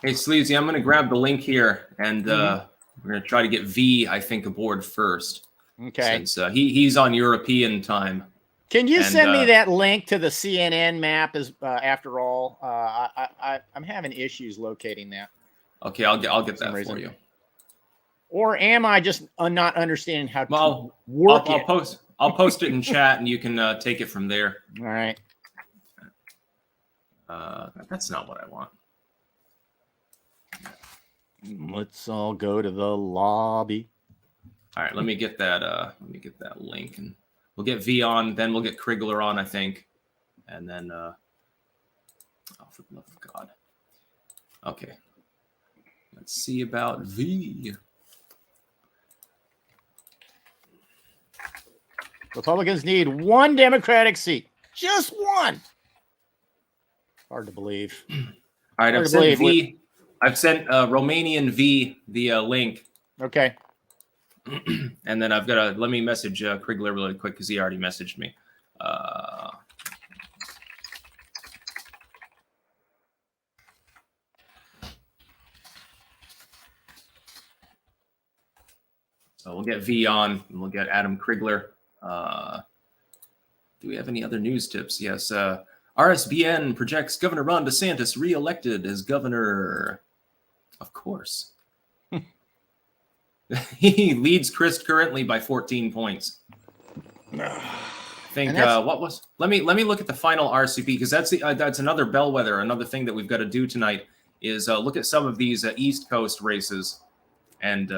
Hey, Sleazy, I'm going to grab the link here, and we're going to try to get V, I think, aboard first. Okay. Since he's on European time. Can you send me that link to the CNN map? After all, I'm having issues locating that. Okay, I'll get that reason. for you. Or am I just not understanding how to Well, work I'll it? post it in chat, and you can take it from there. All right. That's not what I want. Let's all go to the lobby. All right, let me get that. Let me get that link, and we'll get V on. Then we'll get Crigler on, I think, and then. Oh, for the love of God. Okay. Let's see about V. Republicans need one Democratic seat. Just one. Hard to believe. All right, I've sent V. I've sent Romanian V the link. Okay. And then I've got to let me message Crigler really quick because he already messaged me. So we'll get V on, and we'll get Adam Crigler. Do we have any other news tips? Yes. RSBN projects Governor Ron DeSantis reelected as governor. Of course. He leads Chris currently by 14 points. I think what was? Let me look at the final RCP because that's another bellwether. Another thing that we've got to do tonight is look at some of these East Coast races, and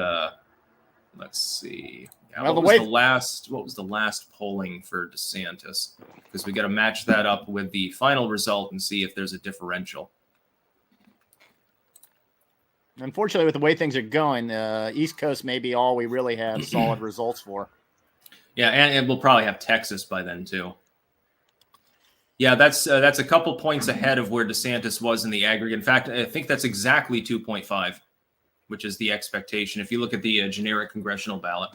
let's see. What was the last polling for DeSantis? Because we got to match that up with the final result and see if there's a differential. Unfortunately, with the way things are going, East Coast may be all we really have solid results for. Yeah, and we'll probably have Texas by then too. Yeah, that's a couple points ahead of where DeSantis was in the aggregate. In fact, I think that's exactly 2.5, which is the expectation if you look at the generic congressional ballot.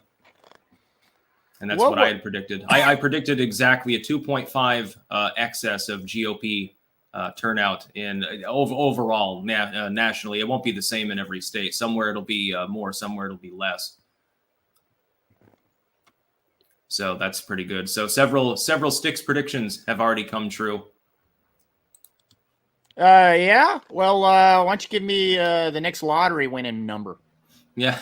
And that's what I had predicted. I predicted exactly a 2.5 excess of GOP turnout in overall nationally. It won't be the same in every state. Somewhere it'll be more, somewhere it'll be less. So that's pretty good. So several Sticks predictions have already come true. Yeah. Well, why don't you give me the next lottery winning number? Yeah.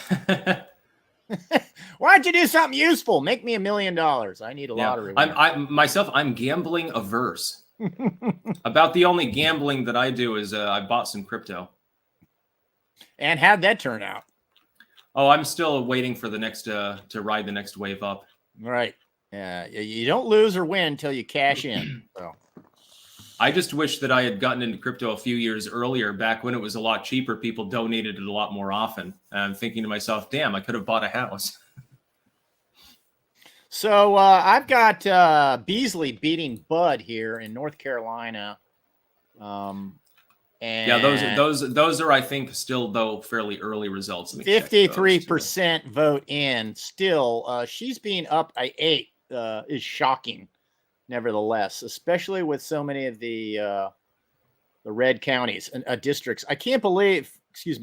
Why don't you do something useful? Make me $1 million. I need a lottery. I'm gambling averse. About the only gambling that I do is I bought some crypto. And how'd that turn out? Oh, I'm still waiting for the next to ride the next wave up. Right. Yeah. You don't lose or win until you cash in. So. I just wish that I had gotten into crypto a few years earlier, back when it was a lot cheaper. People donated it a lot more often. And I'm thinking to myself, damn, I could have bought a house. So I've got Beasley beating Bud here in North Carolina. And yeah, those are I think still though fairly early results. 53% vote in. Still, she's being up by 8 is shocking. Nevertheless, especially with so many of the red counties and districts. I can't believe,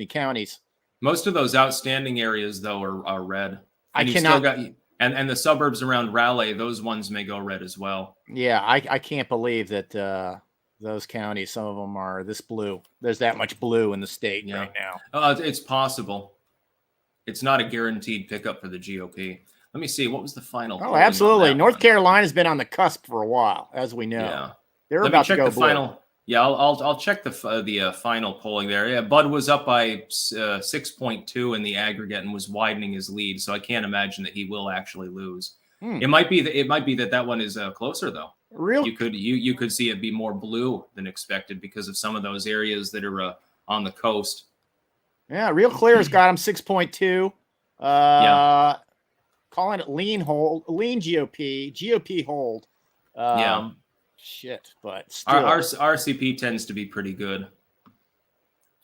counties. Most of those outstanding areas, though, are red. And I cannot. And the suburbs around Raleigh, those ones may go red as well. Yeah, I can't believe that those counties, some of them are this blue. There's that much blue in the state right now. It's possible. It's not a guaranteed pickup for the GOP. Let me see. What was the final? Oh, absolutely. North Carolina's been on the cusp for a while, as we know. Yeah. They're about to go blue. Final. Yeah, I'll check the final polling there. Yeah, Bud was up by 6.2 in the aggregate and was widening his lead. So I can't imagine that he will actually lose. It might be that one is closer though. Really? You could see it be more blue than expected because of some of those areas that are on the coast. Yeah, Real Clear's got him 6.2. Yeah. Calling it lean GOP hold. Yeah. Shit, but still. Our RCP tends to be pretty good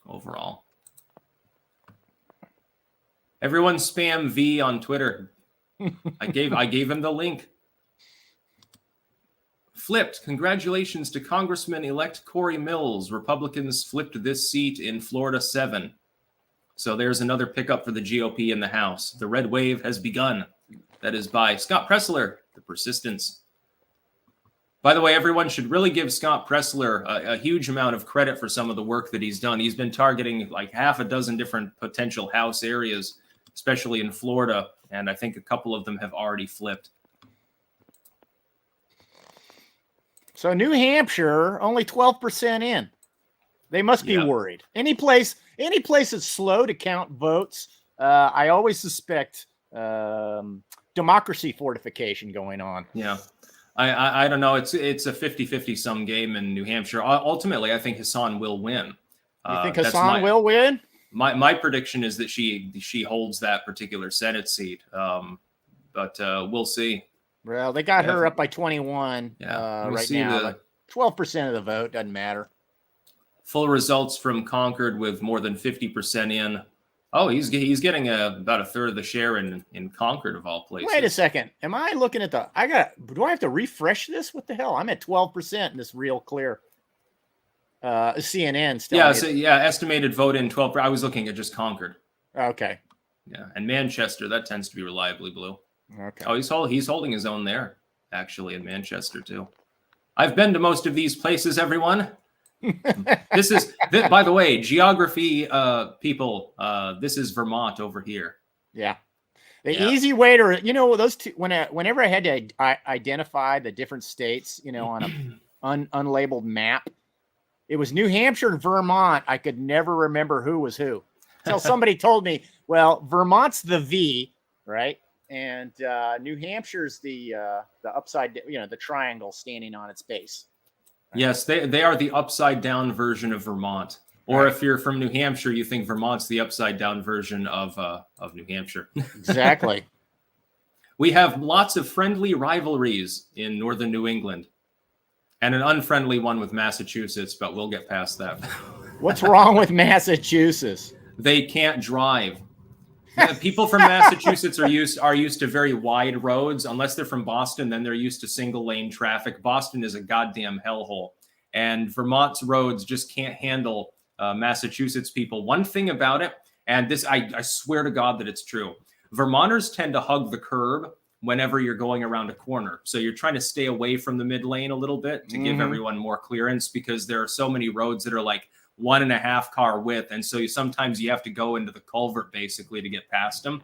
overall. Everyone spam V on Twitter. I gave him the link. Flipped. Congratulations to Congressman-elect Corey Mills. Republicans flipped this seat in Florida 7. So there's another pickup for the GOP in the House. The red wave has begun. That is by Scott Pressler, The Persistence. By the way, everyone should really give Scott Pressler a huge amount of credit for some of the work that he's done. He's been targeting like half a dozen different potential House areas, especially in Florida, and I think a couple of them have already flipped. So New Hampshire, only 12% in. They must be worried. Any place that's slow to count votes, I always suspect democracy fortification going on. Yeah. I don't know. It's a 50-50 sum game in New Hampshire. Ultimately, I think Hassan will win. You think Hassan will win? My prediction is that she holds that particular Senate seat. But we'll see. Well, they got her up by 21 we'll right now. 12% of the vote doesn't matter. Full results from Concord with more than 50% in. Oh, he's getting about a third of the share in Concord of all places. Wait a second. Am I looking at do I have to refresh this? What the hell? I'm at 12% in this Real Clear. CNN still. Yeah, estimated vote in 12. I was looking at just Concord. Okay. Yeah, and Manchester, that tends to be reliably blue. Okay. Oh, he's holding his own there, actually, in Manchester too. I've been to most of these places, everyone. This is, by the way, geography people. This is Vermont over here. Yeah. The easy way to, those two, whenever I had to identify the different states, on a unlabeled map, it was New Hampshire and Vermont. I could never remember who was who until somebody told me, well, Vermont's the V, right? And New Hampshire's the upside, the triangle standing on its base. Right? Yes, they are the upside down version of Vermont. Or if you're from New Hampshire, you think Vermont's the upside down version of New Hampshire. Exactly. We have lots of friendly rivalries in northern New England, and an unfriendly one with Massachusetts, but we'll get past that. What's wrong with Massachusetts? They can't drive. People from Massachusetts are used to very wide roads. Unless they're from Boston, then they're used to single lane traffic. Boston is a goddamn hellhole, and Vermont's roads just can't handle Massachusetts people. One thing about it, and this I swear to God that it's true, Vermonters tend to hug the curb whenever you're going around a corner. So you're trying to stay away from the mid lane a little bit to give everyone more clearance, because there are so many roads that are like 1.5 car width. And so sometimes you have to go into the culvert basically to get past them.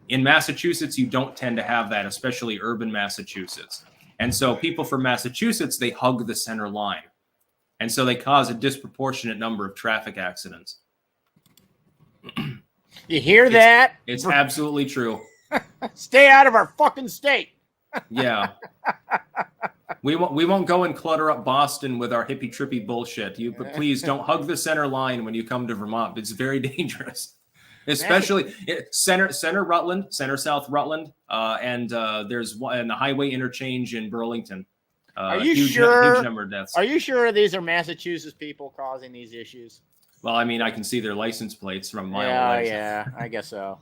In Massachusetts, you don't tend to have that, especially urban Massachusetts. And so people from Massachusetts, they hug the center line. And so they cause a disproportionate number of traffic accidents. You hear that? It's absolutely true. Stay out of our fucking state. Yeah. We won't go and clutter up Boston with our hippie trippy bullshit. But please don't hug the center line when you come to Vermont. It's very dangerous, especially center south Rutland, and there's one the highway interchange in Burlington. Are you huge number of deaths. Are you sure these are Massachusetts people causing these issues? Well, I mean, I can see their license plates from a mile away. Yeah, I guess so.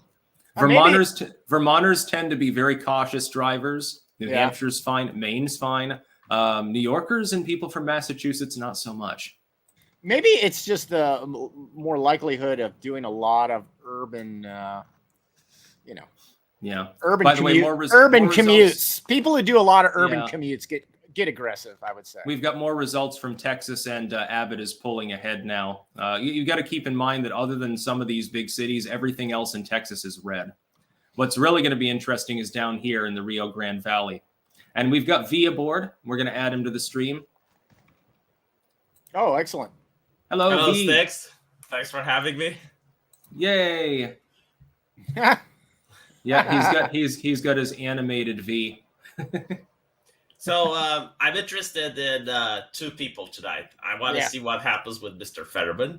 Vermonters tend to be very cautious drivers. New Hampshire's fine. Maine's fine. New Yorkers and people from Massachusetts, not so much. Maybe it's just the more likelihood of doing a lot of urban, urban By the way, more commutes. Results. People who do a lot of urban commutes get aggressive, I would say. We've got more results from Texas, and Abbott is pulling ahead now. You got to keep in mind that other than some of these big cities, everything else in Texas is red. What's really going to be interesting is down here in the Rio Grande Valley. And we've got V aboard. We're going to add him to the stream. Oh, excellent. Hello, V. Sticks. Thanks for having me. Yay. Yeah, he's got his animated V. So I'm interested in two people tonight. I want to see what happens with Mr. Fetterman.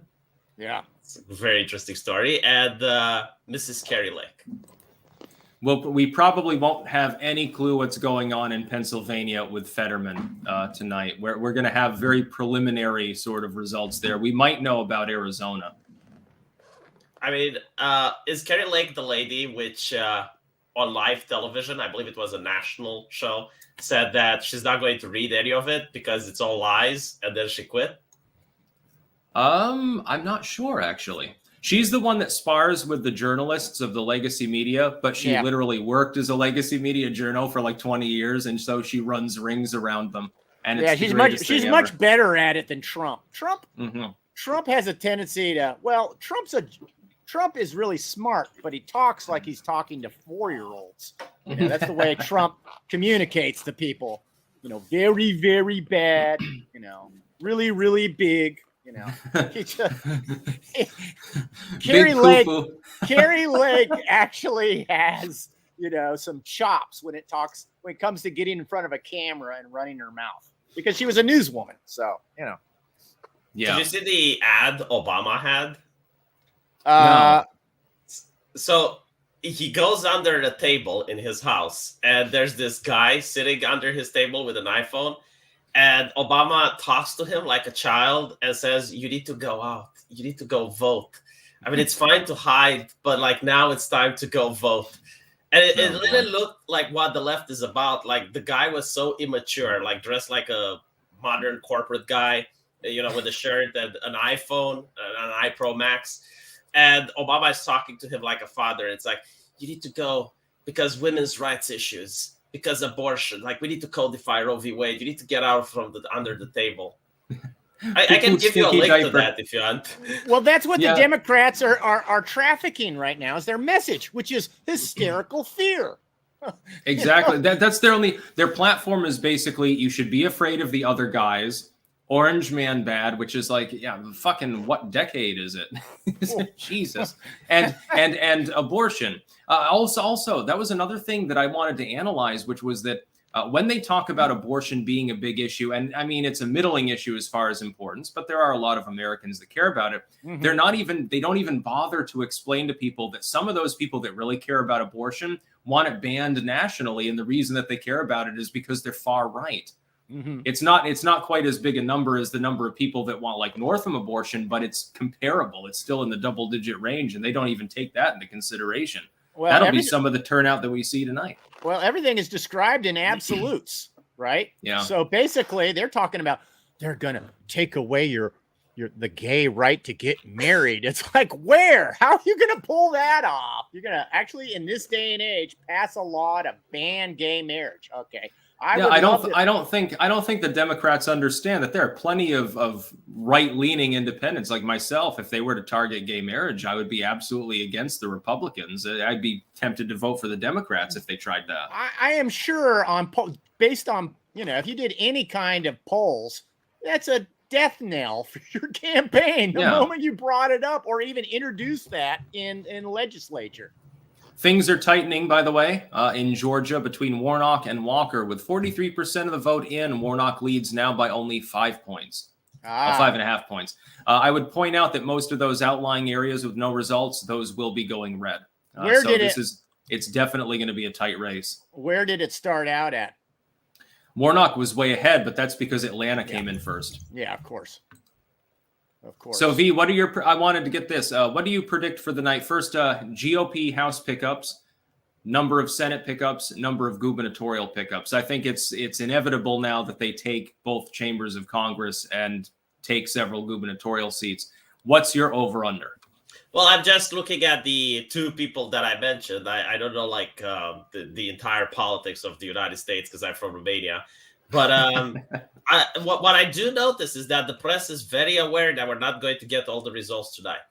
Yeah. It's a very interesting story. And Mrs. Carrie Lake. Well, we probably won't have any clue what's going on in Pennsylvania with Fetterman tonight. We're going to have very preliminary sort of results there. We might know about Arizona. I mean, is Carrie Lake the lady which on live television, I believe it was a national show, said that she's not going to read any of it because it's all lies, and then she quit? I'm not sure, actually. She's the one that spars with the journalists of the legacy media, but she literally worked as a legacy media journal for like 20 years, and so she runs rings around them. And yeah, it's she's much better at it than Trump. Trump has a tendency to, well, Trump is really smart, but he talks like he's talking to 4-year-olds. You know, that's the way Trump communicates to people. You know, very, very bad. You know, really, really big. You know, Carrie Lake actually has, you know, some chops when it comes to getting in front of a camera and running her mouth, because she was a newswoman. So, you know. Yeah. Did you see the ad Obama had? No. So he goes under the table in his house, and there's this guy sitting under his table with an iPhone, and Obama talks to him like a child and says, "You need to go out. You need to go vote. I mean, it's fine to hide, but like now it's time to go vote." And it really looked like what the left is about. Like the guy was so immature, like dressed like a modern corporate guy, you know, with a shirt and an iPhone, an iPro Max. And Obama is talking to him like a father. It's like, you need to go because women's rights issues, because abortion, like we need to codify Roe v. Wade. You need to get out from under the table. I can give you a link to that if you want. Well, that's what the Democrats are trafficking right now, is their message, which is hysterical fear. Exactly. That's their platform is basically, you should be afraid of the other guys. Orange man bad, which is like, yeah, fucking what decade is it? Jesus. And abortion. Also, that was another thing that I wanted to analyze, which was that when they talk about abortion being a big issue, and I mean, it's a middling issue as far as importance, but there are a lot of Americans that care about it. They don't even bother to explain to people that some of those people that really care about abortion want it banned nationally. And the reason that they care about it is because they're far right. It's not quite as big a number as the number of people that want like Northam abortion, but it's comparable. It's still in the double-digit range, and they don't even take that into consideration. Well, that'll be some of the turnout that we see tonight. Well, everything is described in absolutes, right? Yeah. So basically, they're talking about they're gonna take away the gay right to get married. It's like, where? How are you gonna pull that off? You're gonna actually, in this day and age, pass a law to ban gay marriage? Okay. I don't think the Democrats understand that there are plenty of right-leaning independents like myself. If they were to target gay marriage, I would be absolutely against the Republicans. I'd be tempted to vote for the Democrats if they tried that. I am sure based on, you know, if you did any kind of polls, that's a death knell for your campaign the moment you brought it up or even introduced that in legislature. Things are tightening, by the way, in Georgia between Warnock and Walker. With 43% of the vote in, Warnock leads now by only 5 points, 5.5 points. I would point out that most of those outlying areas with no results, those will be going red. It's definitely going to be a tight race. Where did it start out at? Warnock was way ahead, but that's because Atlanta came in first. Yeah, of course. Of course. So V, I wanted to get this. What do you predict for the night? First, GOP House pickups, number of Senate pickups, number of gubernatorial pickups. I think it's inevitable now that they take both chambers of Congress and take several gubernatorial seats. What's your over-under? Well, I'm just looking at the two people that I mentioned. I don't know like the entire politics of the United States because I'm from Romania. But what I do notice is that the press is very aware that we're not going to get all the results tonight.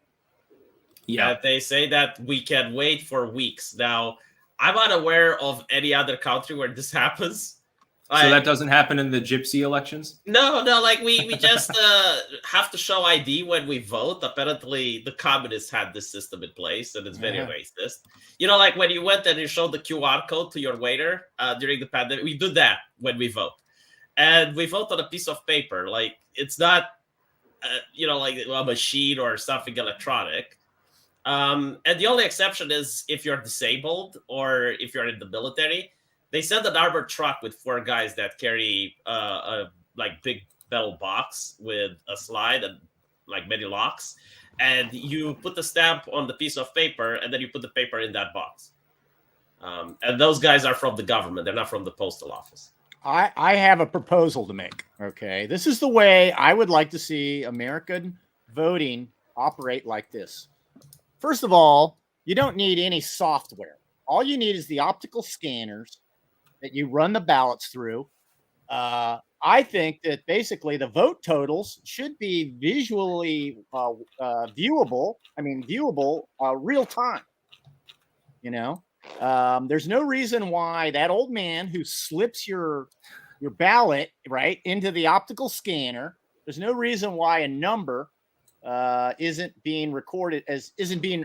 Yeah, they say that we can wait for weeks. Now, I'm unaware of any other country where this happens. So that doesn't happen in the gypsy elections? No, like we just have to show ID when we vote. Apparently, the communists had this system in place, and it's very racist. You know, like when you went and you showed the QR code to your waiter during the pandemic, we do that when we vote. And we vote on a piece of paper. Like, it's not, like a machine or something electronic. And the only exception is if you're disabled or if you're in the military. They send an armored truck with 4 guys that carry a big metal box with a slide and like many locks. And you put the stamp on the piece of paper, and then you put the paper in that box. And those guys are from the government. They're not from the postal office. I have a proposal to make. Okay. This is the way I would like to see American voting operate like this. First of all, you don't need any software. All you need is the optical scanners that you run the ballots through. I think that basically the vote totals should be visually viewable. I mean, viewable real time. You know, there's no reason why that old man who slips your ballot right into the optical scanner. There's no reason why a number isn't being recorded isn't being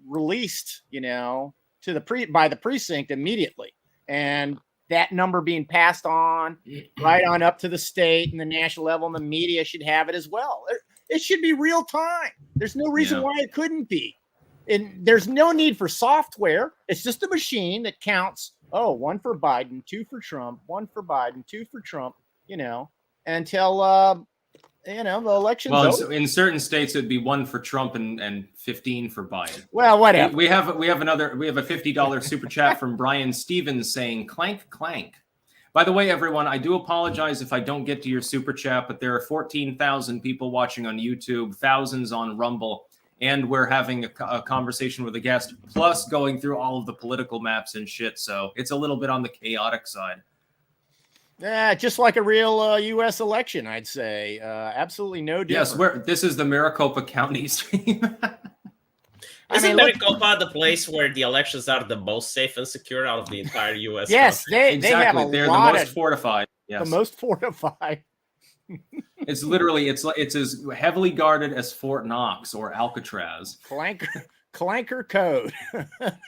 released. You know, to the by the precinct immediately, and that number being passed on right on up to the state and the national level, and the media should have it as well. It should be real time. There's no reason why it couldn't be. And there's no need for software. It's just a machine that counts, 1 for Biden, 2 for Trump, 1 for Biden, 2 for Trump, until the election's over. In certain states it'd be 1 for Trump and 15 for Biden. Well, whatever. We have a $50 super chat from Brian Stevens saying clank clank. By the way, everyone, I do apologize if I don't get to your super chat, but there are 14,000 people watching on YouTube, thousands on Rumble, and we're having a conversation with a guest, plus going through all of the political maps and shit. So it's a little bit on the chaotic side. Yeah, just like a real U.S. election, I'd say. Absolutely no difference. Yes, this is the Maricopa County stream. Isn't Maricopa the place where the elections are the most safe and secure out of the entire U.S.? Yes, they have They're the most fortified. Yes. The most fortified. It's literally it's as heavily guarded as Fort Knox or Alcatraz. Clanker code,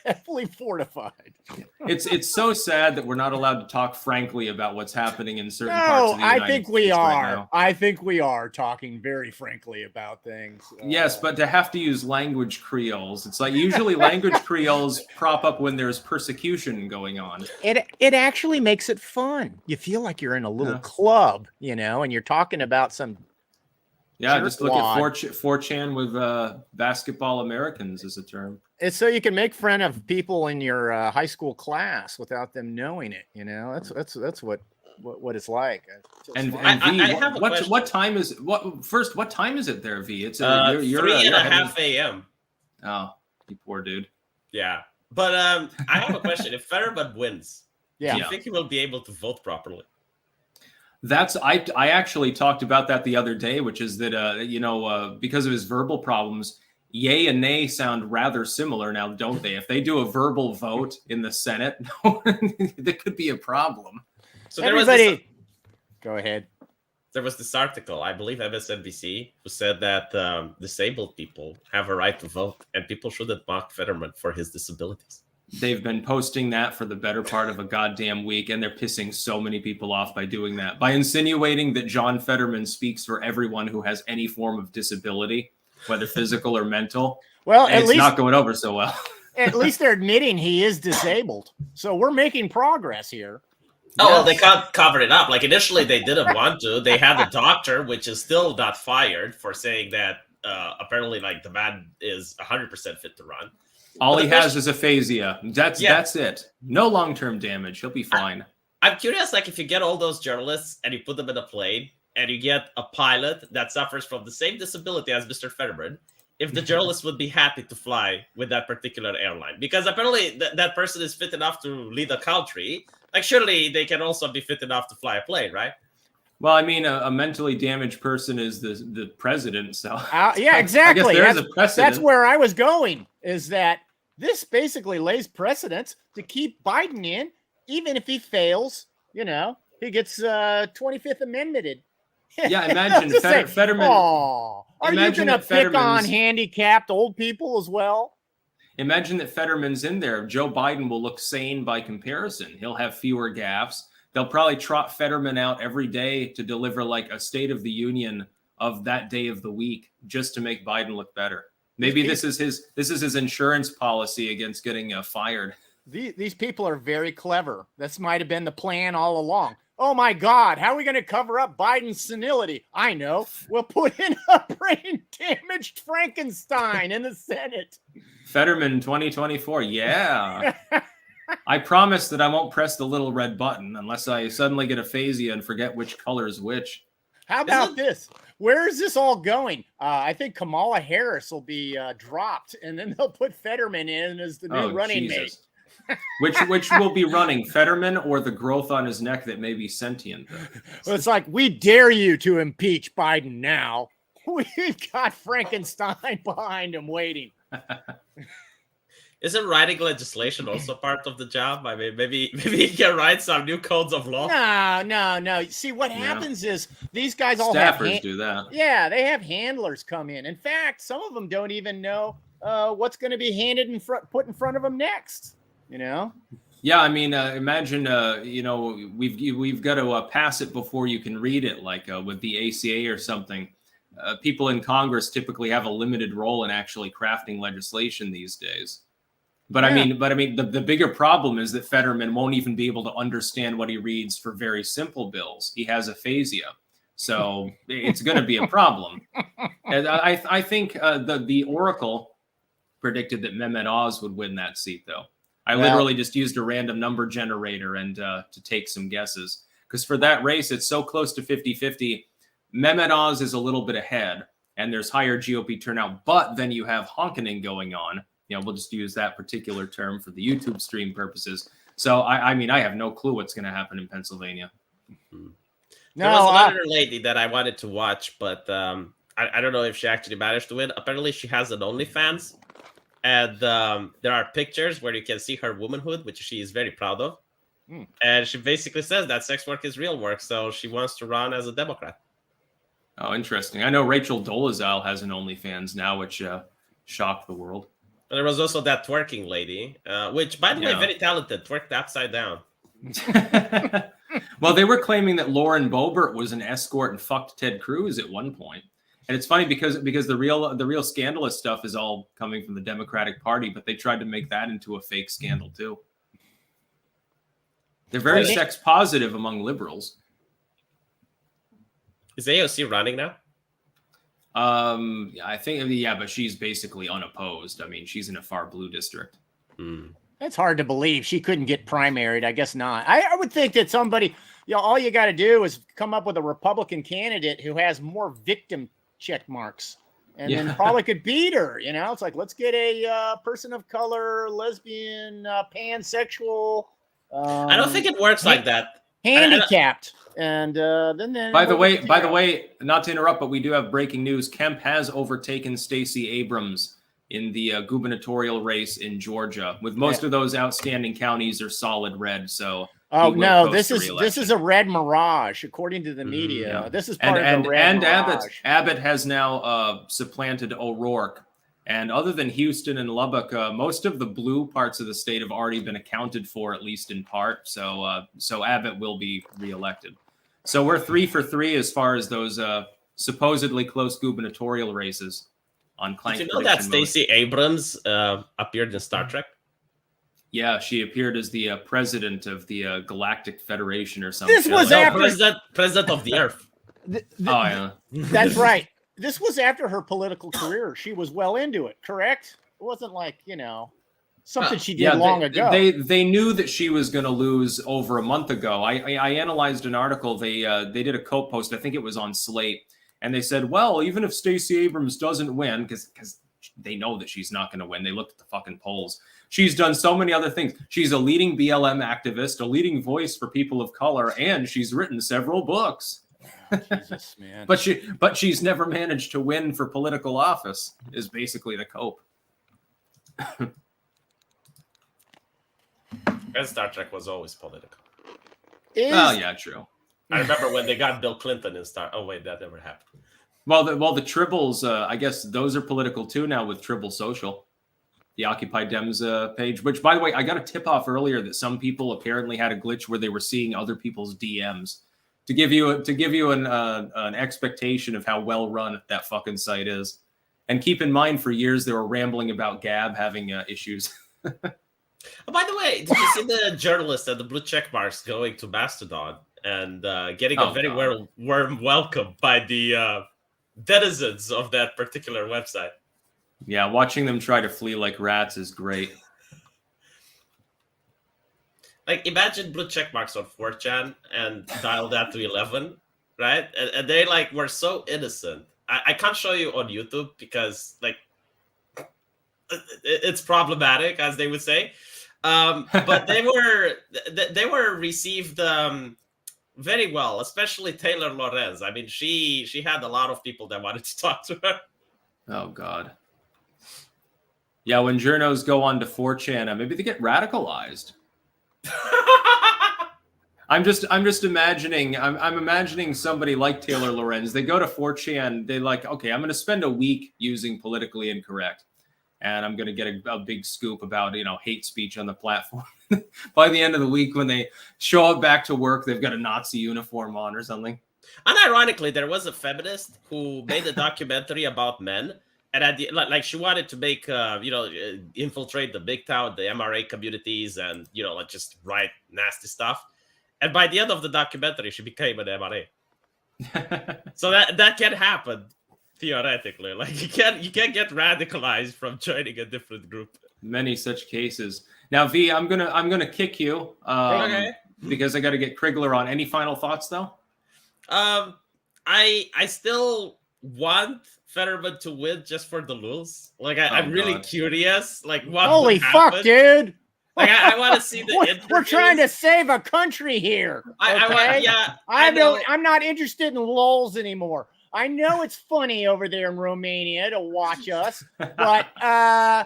heavily fortified. It's so sad that we're not allowed to talk frankly about what's happening in certain parts of the United States right now. I think we are talking very frankly about things. Yes, but to have to use language creoles, it's like usually language creoles prop up when there's persecution going on. It actually makes it fun. You feel like you're in a little club, and you're talking about some. Yeah, just look at 4chan with basketball Americans as a term. It's so you can make fun of people in your high school class without them knowing it. That's what it's like. And V, what time is what time is it there, V? It's you're 3:30 a.m. Oh, you poor dude. Yeah, but I have a question. If Fetterman wins, do you think he will be able to vote properly? I actually talked about that the other day, which is that because of his verbal problems, yay and nay sound rather similar now, don't they? If they do a verbal vote in the Senate, there could be a problem. So go ahead. There was this article, I believe MSNBC, who said that disabled people have a right to vote, and people shouldn't mock Fetterman for his disabilities. They've been posting that for the better part of a goddamn week, and they're pissing so many people off by doing that. By insinuating that John Fetterman speaks for everyone who has any form of disability, whether physical or mental. Well, at least it's not going over so well. At least they're admitting he is disabled. So we're making progress here. Oh, well, they covered it up. Like, initially, they didn't want to. They had the doctor, which is still not fired, for saying that apparently, like, the man is 100% fit to run. All he has is aphasia. That's it. No long-term damage. He'll be fine. I'm curious, like, if you get all those journalists and you put them in a plane and you get a pilot that suffers from the same disability as Mr. Fetterman, if the journalist would be happy to fly with that particular airline. Because apparently that person is fit enough to lead a country. Like, surely they can also be fit enough to fly a plane, right? Well, I mean, a mentally damaged person is the president. So yeah, exactly. I guess there is a precedent. That's where I was going, is that this basically lays precedence to keep Biden in, even if he fails, he gets 25th Amendmented. Yeah, imagine Fetterman. Are you going to pick on handicapped old people as well? Imagine that Fetterman's in there. Joe Biden will look sane by comparison. He'll have fewer gaffes. They'll probably trot Fetterman out every day to deliver like a State of the Union of that day of the week, just to make Biden look better. Maybe this is his insurance policy against getting fired. These people are very clever. This might have been the plan all along. Oh my God, how are we going to cover up Biden's senility? I know. We'll put in a brain-damaged Frankenstein in the Senate. Fetterman 2024. Yeah. I promise that I won't press the little red button unless I suddenly get aphasia and forget which color is which. How about this? Where is this all going? I think Kamala Harris will be dropped, and then they'll put Fetterman in as the new running mate. Which will be running, Fetterman or the growth on his neck that may be sentient? Well, it's like, we dare you to impeach Biden now. We've got Frankenstein behind him waiting. Isn't writing legislation also part of the job? I mean, maybe he can write some new codes of law. No. See, what happens is these guys all staffers do that. Yeah, they have handlers come in. In fact, some of them don't even know what's going to be put in front of them next. You know? Yeah, I mean, imagine, we've got to pass it before you can read it, like with the ACA or something. People in Congress typically have a limited role in actually crafting legislation these days. But yeah. I mean, the bigger problem is that Fetterman won't even be able to understand what he reads for very simple bills. He has aphasia, so it's going to be a problem. And I think the Oracle predicted that Mehmet Oz would win that seat, though. I literally just used a random number generator and to take some guesses, because for that race, it's so close to 50-50. Mehmet Oz is a little bit ahead, and there's higher GOP turnout. But then you have honkening going on. You know, we'll just use that particular term for the YouTube stream purposes. So, I mean, I have no clue what's going to happen in Pennsylvania. Mm-hmm. There was another lady that I wanted to watch, but I don't know if she actually managed to win. Apparently, she has an OnlyFans. And there are pictures where you can see her womanhood, which she is very proud of. Mm. And she basically says that sex work is real work. So she wants to run as a Democrat. Oh, interesting. I know Rachel Dolezal has an OnlyFans now, which shocked the world. And there was also that twerking lady, which, by the way, very talented, twerked upside down. Well, they were claiming that Lauren Boebert was an escort and fucked Ted Cruz at one point. And it's funny because the real scandalous stuff is all coming from the Democratic Party, but they tried to make that into a fake scandal too. They're very sex positive among liberals. Is AOC running now? I think, yeah, but she's basically unopposed. I mean, she's in a far blue district. That's hard to believe. She couldn't get primaried. I guess not. I would think that somebody, all you got to do is come up with a Republican candidate who has more victim check marks, and then probably could beat her. It's like, let's get a person of color, lesbian, pansexual. I don't think it works like that. Handicapped. And then by the way, not to interrupt, but we do have breaking news. Kemp has overtaken Stacey Abrams in the gubernatorial race in Georgia, with most of those outstanding counties are solid red. So no, this is a red mirage, according to the media. Yeah. This is part of the red mirage. Abbott has now supplanted O'Rourke. And other than Houston and Lubbock, most of the blue parts of the state have already been accounted for, at least in part. So Abbott will be reelected. So we're 3 for 3 as far as those supposedly close gubernatorial races on Clanks. Did you know that Stacey Abrams appeared in Star Trek? Yeah, she appeared as the president of the Galactic Federation or something. This was after president of the Earth. That's right. This was after her political career. She was well into it, correct? It wasn't like, something she did long ago. They knew that she was going to lose over a month ago. I analyzed an article. They did a co-post. I think it was on Slate. And they said, well, even if Stacey Abrams doesn't win, because they know that she's not going to win. They looked at the fucking polls. She's done so many other things. She's a leading BLM activist, a leading voice for people of color, and she's written several books. Jesus, man. But she's never managed to win for political office, is basically the cope. And Star Trek was always political. Well, yeah, true. I remember when they got Bill Clinton in Star. Oh wait, that never happened. Well, the Tribbles, I guess those are political too now with Tribble Social, the Occupy Dems page. Which, by the way, I got a tip off earlier that some people apparently had a glitch where they were seeing other people's DMs. To give you an expectation of how well run that fucking site is, and keep in mind for years they were rambling about Gab having issues. Oh, by the way, did you see the journalist at the blue check marks going to Mastodon and getting a very warm welcome by the denizens of that particular website? Yeah, watching them try to flee like rats is great. Like, imagine blue check marks on 4chan and dial that to 11, right? And they were so innocent. I can't show you on YouTube because it's problematic, as they would say. But they were received very well, especially Taylor Lorenz. I mean, she had a lot of people that wanted to talk to her. Oh God. Yeah, when journos go on to 4chan, maybe they get radicalized. I'm just imagining. I'm imagining somebody like Taylor Lorenz. They go to 4chan. They like, okay, I'm going to spend a week using politically incorrect, and I'm going to get a big scoop about hate speech on the platform. By the end of the week, when they show up back to work, they've got a Nazi uniform on or something. Unironically, there was a feminist who made a documentary about men, and at the she wanted to make infiltrate the big town, the MRA communities, and just write nasty stuff. And by the end of the documentary, she became an MRA. So that can happen theoretically. Like you can't get radicalized from joining a different group. Many such cases. Now, V, I'm gonna kick you Okay. because I got to get Crigler on. Any final thoughts though? I still want Fetterman to win just for the lulz. Like I'm really curious. Like what? Holy fuck, dude! Like I want to see the. We're trying to save a country here. Okay? I'm not interested in lulz anymore. I know it's funny over there in Romania to watch us, but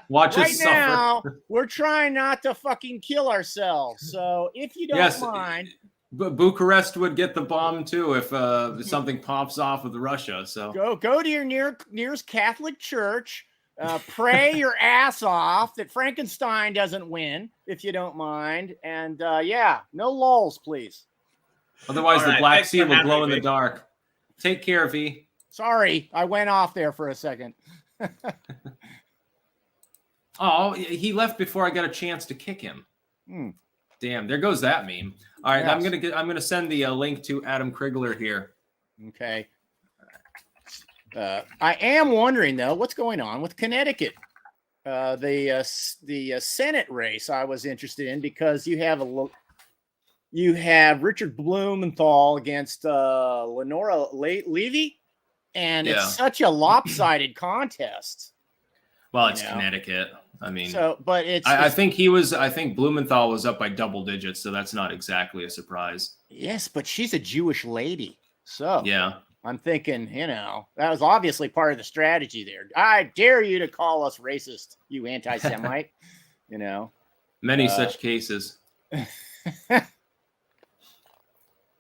watch right us now suffer. we're trying not to fucking kill ourselves. So if you don't mind. But Bucharest would get the bomb too if something pops off with Russia. So go to your nearest Catholic church, pray your ass off that Frankenstein doesn't win, if you don't mind, and no lulz, please. Otherwise, the Black Sea will glow in the dark. Take care, V. Sorry, I went off there for a second. Oh, he left before I got a chance to kick him. Damn, there goes that meme. All right, yes. I'm gonna send the link to Adam Crigler here. Okay. I am wondering though, what's going on with Connecticut? The Senate race I was interested in because you have Richard Blumenthal against Lenora Levy, and it's such a lopsided contest. Well, it's Connecticut. I mean, but I think Blumenthal was up by double digits, so that's not exactly a surprise. Yes, but she's a Jewish lady, so yeah. I'm thinking, that was obviously part of the strategy there. I dare you to call us racist, you anti-Semite. Many such cases.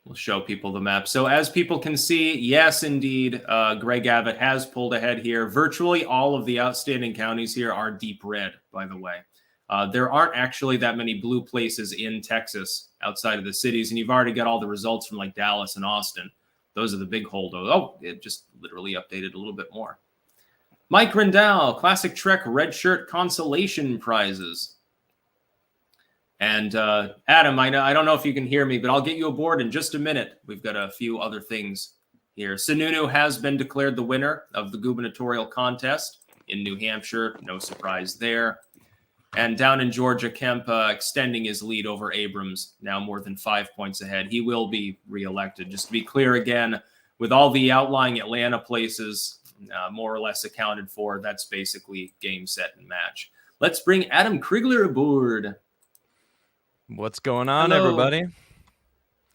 We'll show people the map. So as people can see, yes, indeed, Greg Abbott has pulled ahead here. Virtually all of the outstanding counties here are deep red, by the way. There aren't actually that many blue places in Texas outside of the cities, and you've already got all the results from like Dallas and Austin. Those are the big holdovers. Oh, it just literally updated a little bit more. Mike Rendell, Classic Trek Red Shirt Consolation Prizes. And Adam, I don't know if you can hear me, but I'll get you aboard in just a minute. We've got a few other things here. Sununu has been declared the winner of the gubernatorial contest in New Hampshire. No surprise there. And down in Georgia, Kemp extending his lead over Abrams, now more than 5 points ahead. He will be reelected. Just to be clear again, with all the outlying Atlanta places more or less accounted for, that's basically game, set, and match. Let's bring Adam Crigler aboard. What's going on, everybody?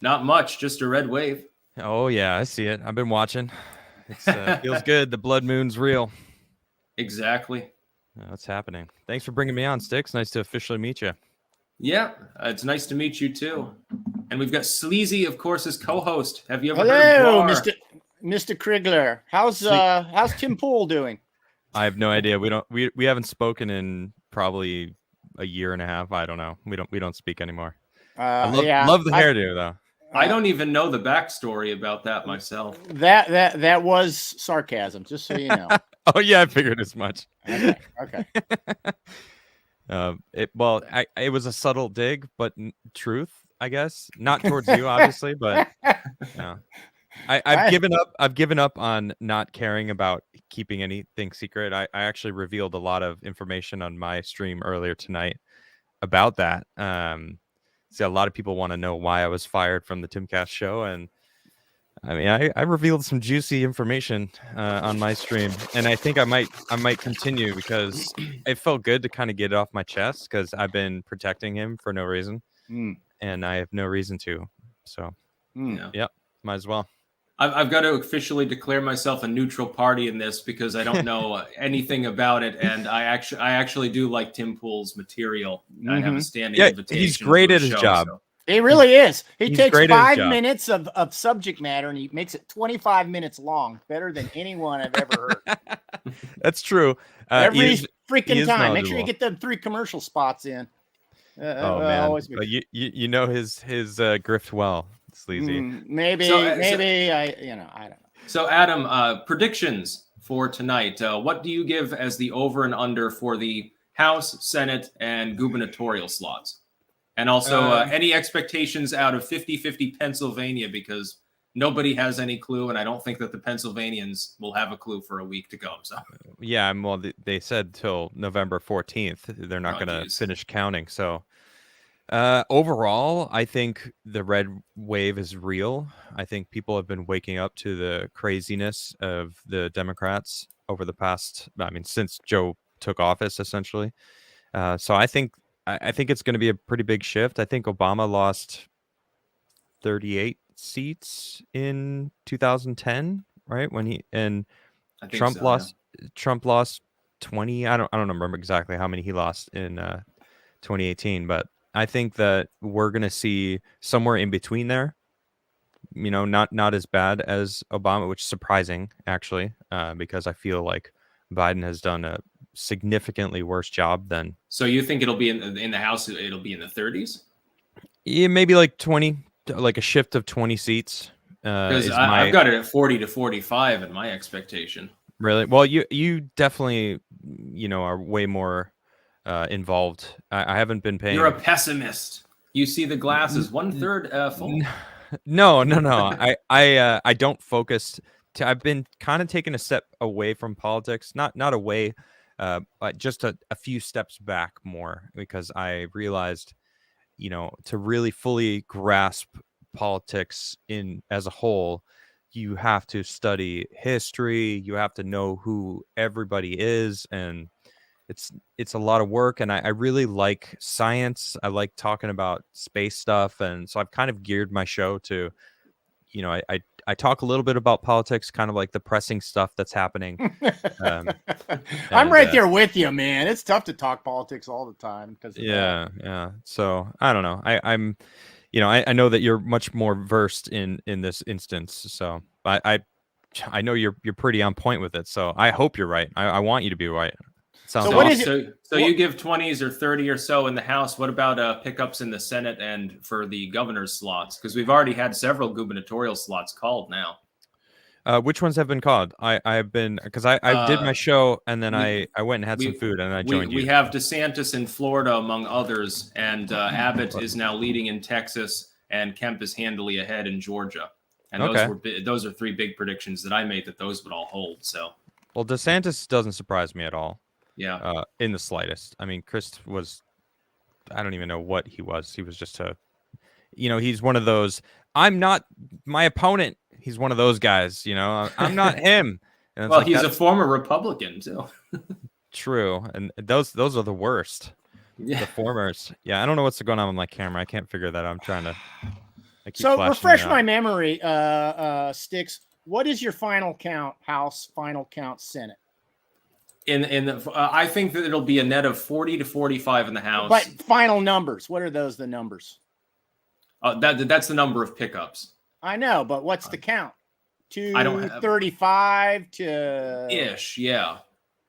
Not much, just a red wave. Oh, yeah, I see it. I've been watching. It feels good. The blood moon's real. Exactly. What's happening? Thanks for bringing me on, Sticks. Nice to officially meet you. Yeah, it's nice to meet you, too. And we've got Sleazy, of course, as co-host. Have you ever Hello, heard of Mr. Crigler. How's Tim Pool doing? I have no idea. We haven't spoken in probably a year and a half. I don't know. We don't speak anymore. I love the hairdo though. I don't even know the backstory about that myself. That was sarcasm, just so you know. Oh yeah, I figured as much. Okay. It was a subtle dig, but truth, I guess, not towards you, obviously, but I've given up on not caring about keeping anything secret. I actually revealed a lot of information on my stream earlier tonight about that. See, a lot of people want to know why I was fired from the Timcast show, and I mean, I revealed some juicy information on my stream, and I think I might continue because it felt good to kind of get it off my chest because I've been protecting him for no reason, and I have no reason to. So, yeah, might as well. I've got to officially declare myself a neutral party in this because I don't know anything about it, and I actually do like Tim Pool's material. I have a standing invitation. He's great to at the his show, job. So. He really is. He He's takes great at his 5 job. minutes of subject matter and he makes it 25 minutes long. Better than anyone I've ever heard. That's true. Every freaking time. knowledgeable. Make sure you get them 3 commercial spots in. Oh man, but you know his grift well, Sleazy. Maybe I don't know. So Adam, predictions for tonight. What do you give as the over and under for the House, Senate, and gubernatorial slots? And also any expectations out of 50-50 Pennsylvania, because nobody has any clue, and I don't think that the Pennsylvanians will have a clue for a week to go. So yeah, well, they said till November 14th they're not going to finish counting. So overall, I think the red wave is real. I think people have been waking up to the craziness of the Democrats over the past, since Joe took office, essentially. So I think it's going to be a pretty big shift. I think Obama lost 38 seats in 2010, right? Trump lost 20. I don't remember exactly how many he lost in 2018, but I think that we're going to see somewhere in between there. Not as bad as Obama, which is surprising actually, because I feel like Biden has done a significantly worse job than. So you think it'll be in the House? It'll be in the 30s? Yeah, maybe like 20, like a shift of 20 seats. Because I've got it at 40 to 45 in my expectation. Really? Well, you definitely are way more involved. I haven't been paying. You're a pessimist. You see the glass as 1/3 full. No. I don't focus. I've been kind of taking a step away from politics, not away, but just a few steps back more, because I realized, to really fully grasp politics as a whole, you have to study history. You have to know who everybody is, and it's a lot of work. And I really like science. I like talking about space stuff, and so I've kind of geared my show to, I talk a little bit about politics, kind of like the pressing stuff that's happening. I'm right there with you, man. It's tough to talk politics all the time because yeah. So I don't know. I'm, I know that you're much more versed in this instance. So I know you're pretty on point with it. So I hope you're right. I want you to be right. So what is it? So you give 20s or 30 or so in the House. What about pickups in the Senate and for the governor's slots? Because we've already had several gubernatorial slots called now. Which ones have been called? I've been, because I did my show and then I went and had some food and I joined you. We have DeSantis in Florida, among others, and Abbott is now leading in Texas, and Kemp is handily ahead in Georgia. And those are 3 big predictions that I made that those would all hold. So, well, DeSantis doesn't surprise me at all. Yeah. In the slightest. I mean, Chris was, I don't even know what he was. He was just he's one of those, I'm not my opponent. He's one of those guys, I'm not him. And well, he's a former Republican too. True. And those are the worst. Yeah. The formers. Yeah. I don't know what's going on with my camera. I can't figure that out. I'm trying to. So refresh my memory, Sticks. What is your final count, House, final count, Senate? I think that it'll be a net of 40 to 45 in the House. But final numbers, what are those? The numbers? That's the number of pickups. I know, but what's the count? 235 to ish, yeah,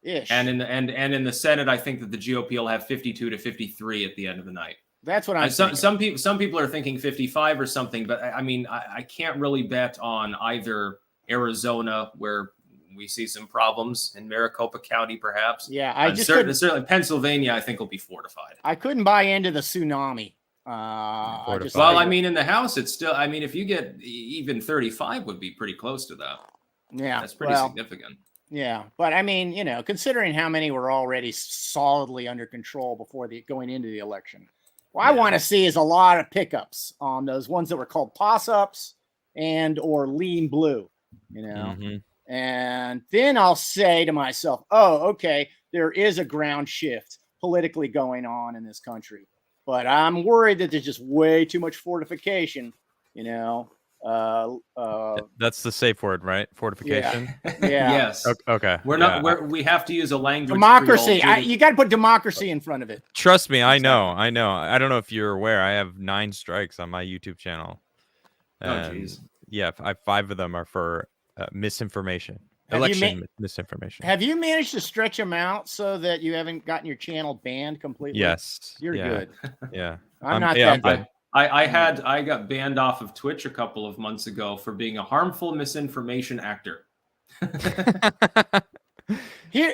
ish. And in the Senate, I think that the GOP will have 52 to 53 at the end of the night. That's what I'm thinking. Some people are thinking 55 or something, but I can't really bet on either Arizona, where we see some problems, in Maricopa County, perhaps. Yeah, certainly Pennsylvania, I think, will be fortified. I couldn't buy into the tsunami. In the House, it's still. If you get even 35, would be pretty close to that. Yeah, that's pretty significant. Yeah, but considering how many were already solidly under control before going into the election, what I want to see is a lot of pickups on those ones that were called toss-ups and or lean blue, you know. Mhm. And then I'll say to myself, oh, okay, there is a ground shift politically going on in this country. But I'm worried that there's just way too much fortification, you know. That's the safe word, right? Fortification. Yeah. Yes. Okay. We're yeah. not. We have to use a language. Democracy. Creole. You got to put democracy in front of it. Trust me, I know. Exactly. I know. I don't know if you're aware. I have 9 strikes on my YouTube channel. Oh, And jeez. yeah, 5 of them are for misinformation, Have you election misinformation. Have you managed to stretch them out so that you haven't gotten your channel banned completely? Yes. You're yeah, good. Yeah. I'm not yeah, that good. I got banned off of Twitch a couple of months ago for being a harmful misinformation actor.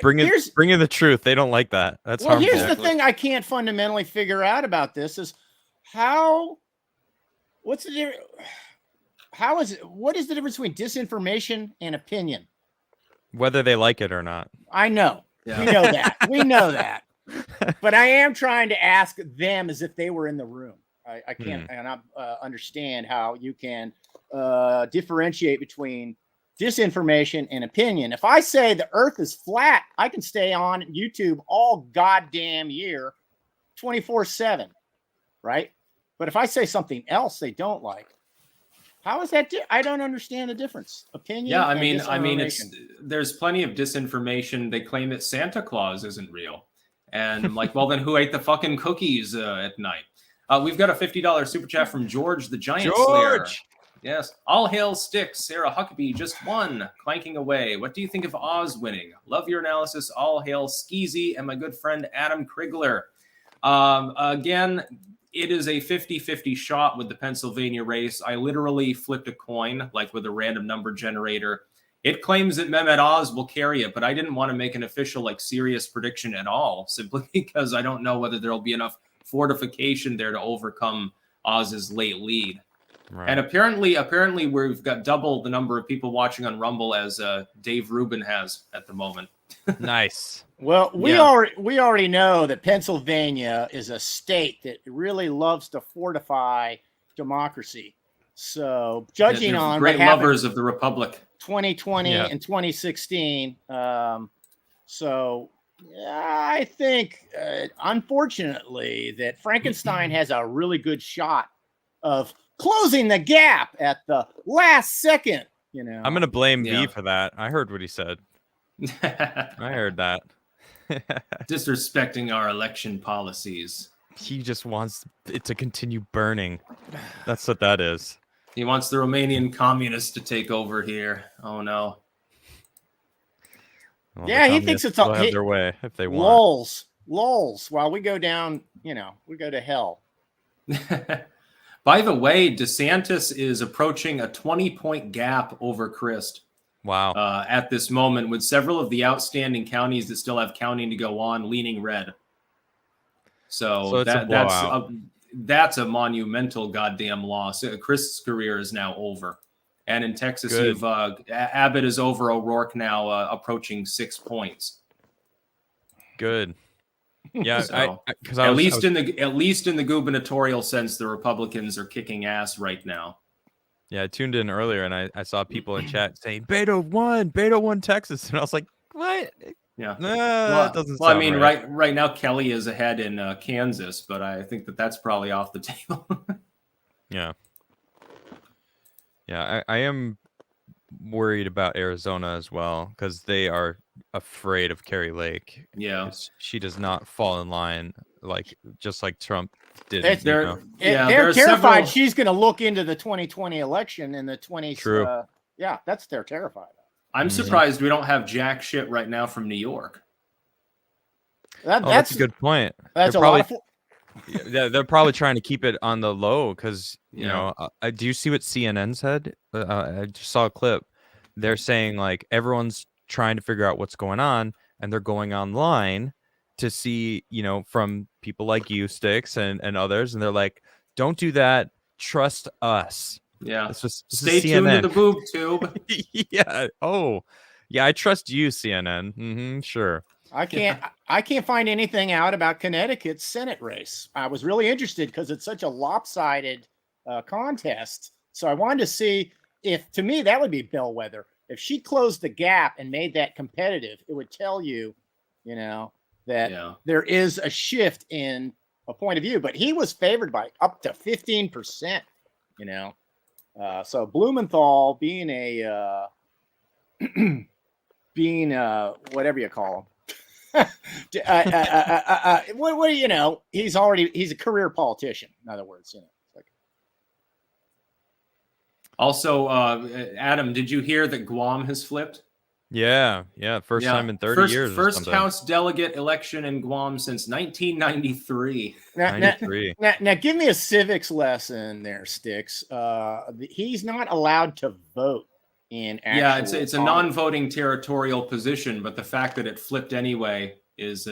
bring in the truth. They don't like that. That's well. harmful. Here's the thing I can't fundamentally figure out about this is what is the difference between disinformation and opinion? Whether they like it or not. I know. Yeah. We know that. We know that. But I am trying to ask them as if they were in the room. I can't understand how you can differentiate between disinformation and opinion. If I say the earth is flat, I can stay on YouTube all goddamn year, 24/7, right? But if I say something else they don't like, how is that? I don't understand the difference. Opinion. Yeah, I and mean, disinformation. there's plenty of disinformation. They claim that Santa Claus isn't real, and I'm like, well, then who ate the fucking cookies at night? We've got a $50 super chat from George the Giant Slayer. George. Yes. All hail Sticks. Sarah Huckabee just won, clanking away. What do you think of Oz winning? Love your analysis. All hail Skeezy and my good friend Adam Crigler. Again, it is a 50-50 shot with the Pennsylvania race. I literally flipped a coin, like with a random number generator. It claims that Mehmet Oz will carry it, but I didn't want to make an official, like, serious prediction at all, simply because I don't know whether there'll be enough fortification there to overcome Oz's late lead. Right. And apparently we've got double the number of people watching on Rumble as Dave Rubin has at the moment. Nice. Well, we already know that Pennsylvania is a state that really loves to fortify democracy. So, judging on great what happened lovers of the Republic, 2020 and 2016, so I think, unfortunately, that Frankenstein has a really good shot of closing the gap at the last second. You know, I'm gonna blame Yeah. V for that. I heard what he said. I heard that. disrespecting our election policies. He just wants it to continue burning. That's what that is. He wants the Romanian communists to take over here. Oh no. Well, Yeah, the he thinks communists it's all- will have he- their way if they want. lulls while we go down, we go to hell. By the way, DeSantis is approaching a 20-point gap over Christ Wow. at this moment, with several of the outstanding counties that still have counting to go on leaning red. So it's a blowout. That's a monumental goddamn loss. Christ's career is now over. And in Texas, Good. you've Abbott is over O'Rourke now, approaching 6 points. Good. Yeah, So, because at least in the gubernatorial sense, the Republicans are kicking ass right now. I tuned in earlier and I saw people in chat saying Beto won Texas, and I was like, what? Yeah. That doesn't Well, I sound mean, right. right now Kelly is ahead in Kansas, but I think that's probably off the table. Yeah. I am worried about Arizona as well because they are afraid of Carrie Lake. Yeah. She does not fall in line just like Trump did. They're there terrified several- she's going to look into the 2020 election and the 20s. True. They're terrified. I'm surprised we don't have jack shit right now from New York. That's a good point. That's They're a lot probably of. they're probably trying to keep it on the low because do you see what CNN said? I just saw a clip. They're saying like everyone's trying to figure out what's going on, and they're going online to see from people like you, Sticks, and others, and they're like, don't do that, trust us. Yeah. This Stay is tuned CNN. to the boob tube. Yeah. Oh, yeah. I trust you, CNN. Sure. I can't find anything out about Connecticut's Senate race. I was really interested because it's such a lopsided contest. So I wanted to see if to me that would be bellwether. If she closed the gap and made that competitive, it would tell you, you know, that there is a shift in a point of view. But he was favored by up to 15%. You know, so Blumenthal being a whatever you call him. What do you know? He's a career politician. In other words, you know. Like... Also, Adam, did you hear that Guam has flipped? Yeah. First time in 30 years. First House delegate election in Guam since 1993. Now, give me a civics lesson there, Sticks. He's not allowed to vote. It's a non-voting territorial position, but the fact that it flipped anyway is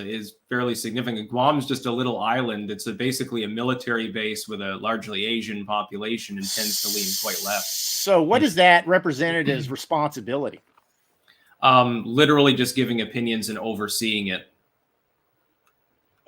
fairly significant. Guam's just a little island. It's basically a military base with a largely Asian population and tends to lean quite left. So what is that representative's responsibility? Literally just giving opinions and overseeing it.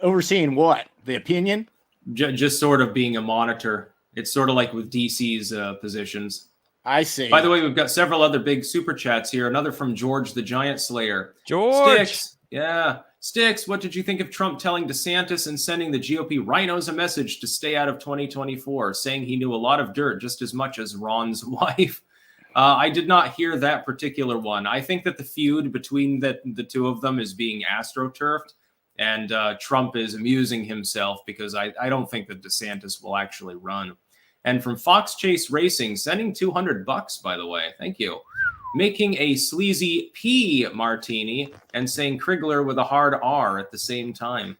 Overseeing what? The opinion? Just sort of being a monitor. It's sort of like with DC's positions. I see. By the way, we've got several other big super chats here. Another from George the Giant Slayer. George! Sticks. Yeah. Sticks, what did you think of Trump telling DeSantis and sending the GOP rhinos a message to stay out of 2024, saying he knew a lot of dirt just as much as Ron's wife? I did not hear that particular one. I think that the feud between the two of them is being astroturfed, and Trump is amusing himself because I don't think that DeSantis will actually run. And from Fox Chase Racing, sending $200, by the way. Thank you. Making a Sleazy P martini and saying Crigler with a hard R at the same time.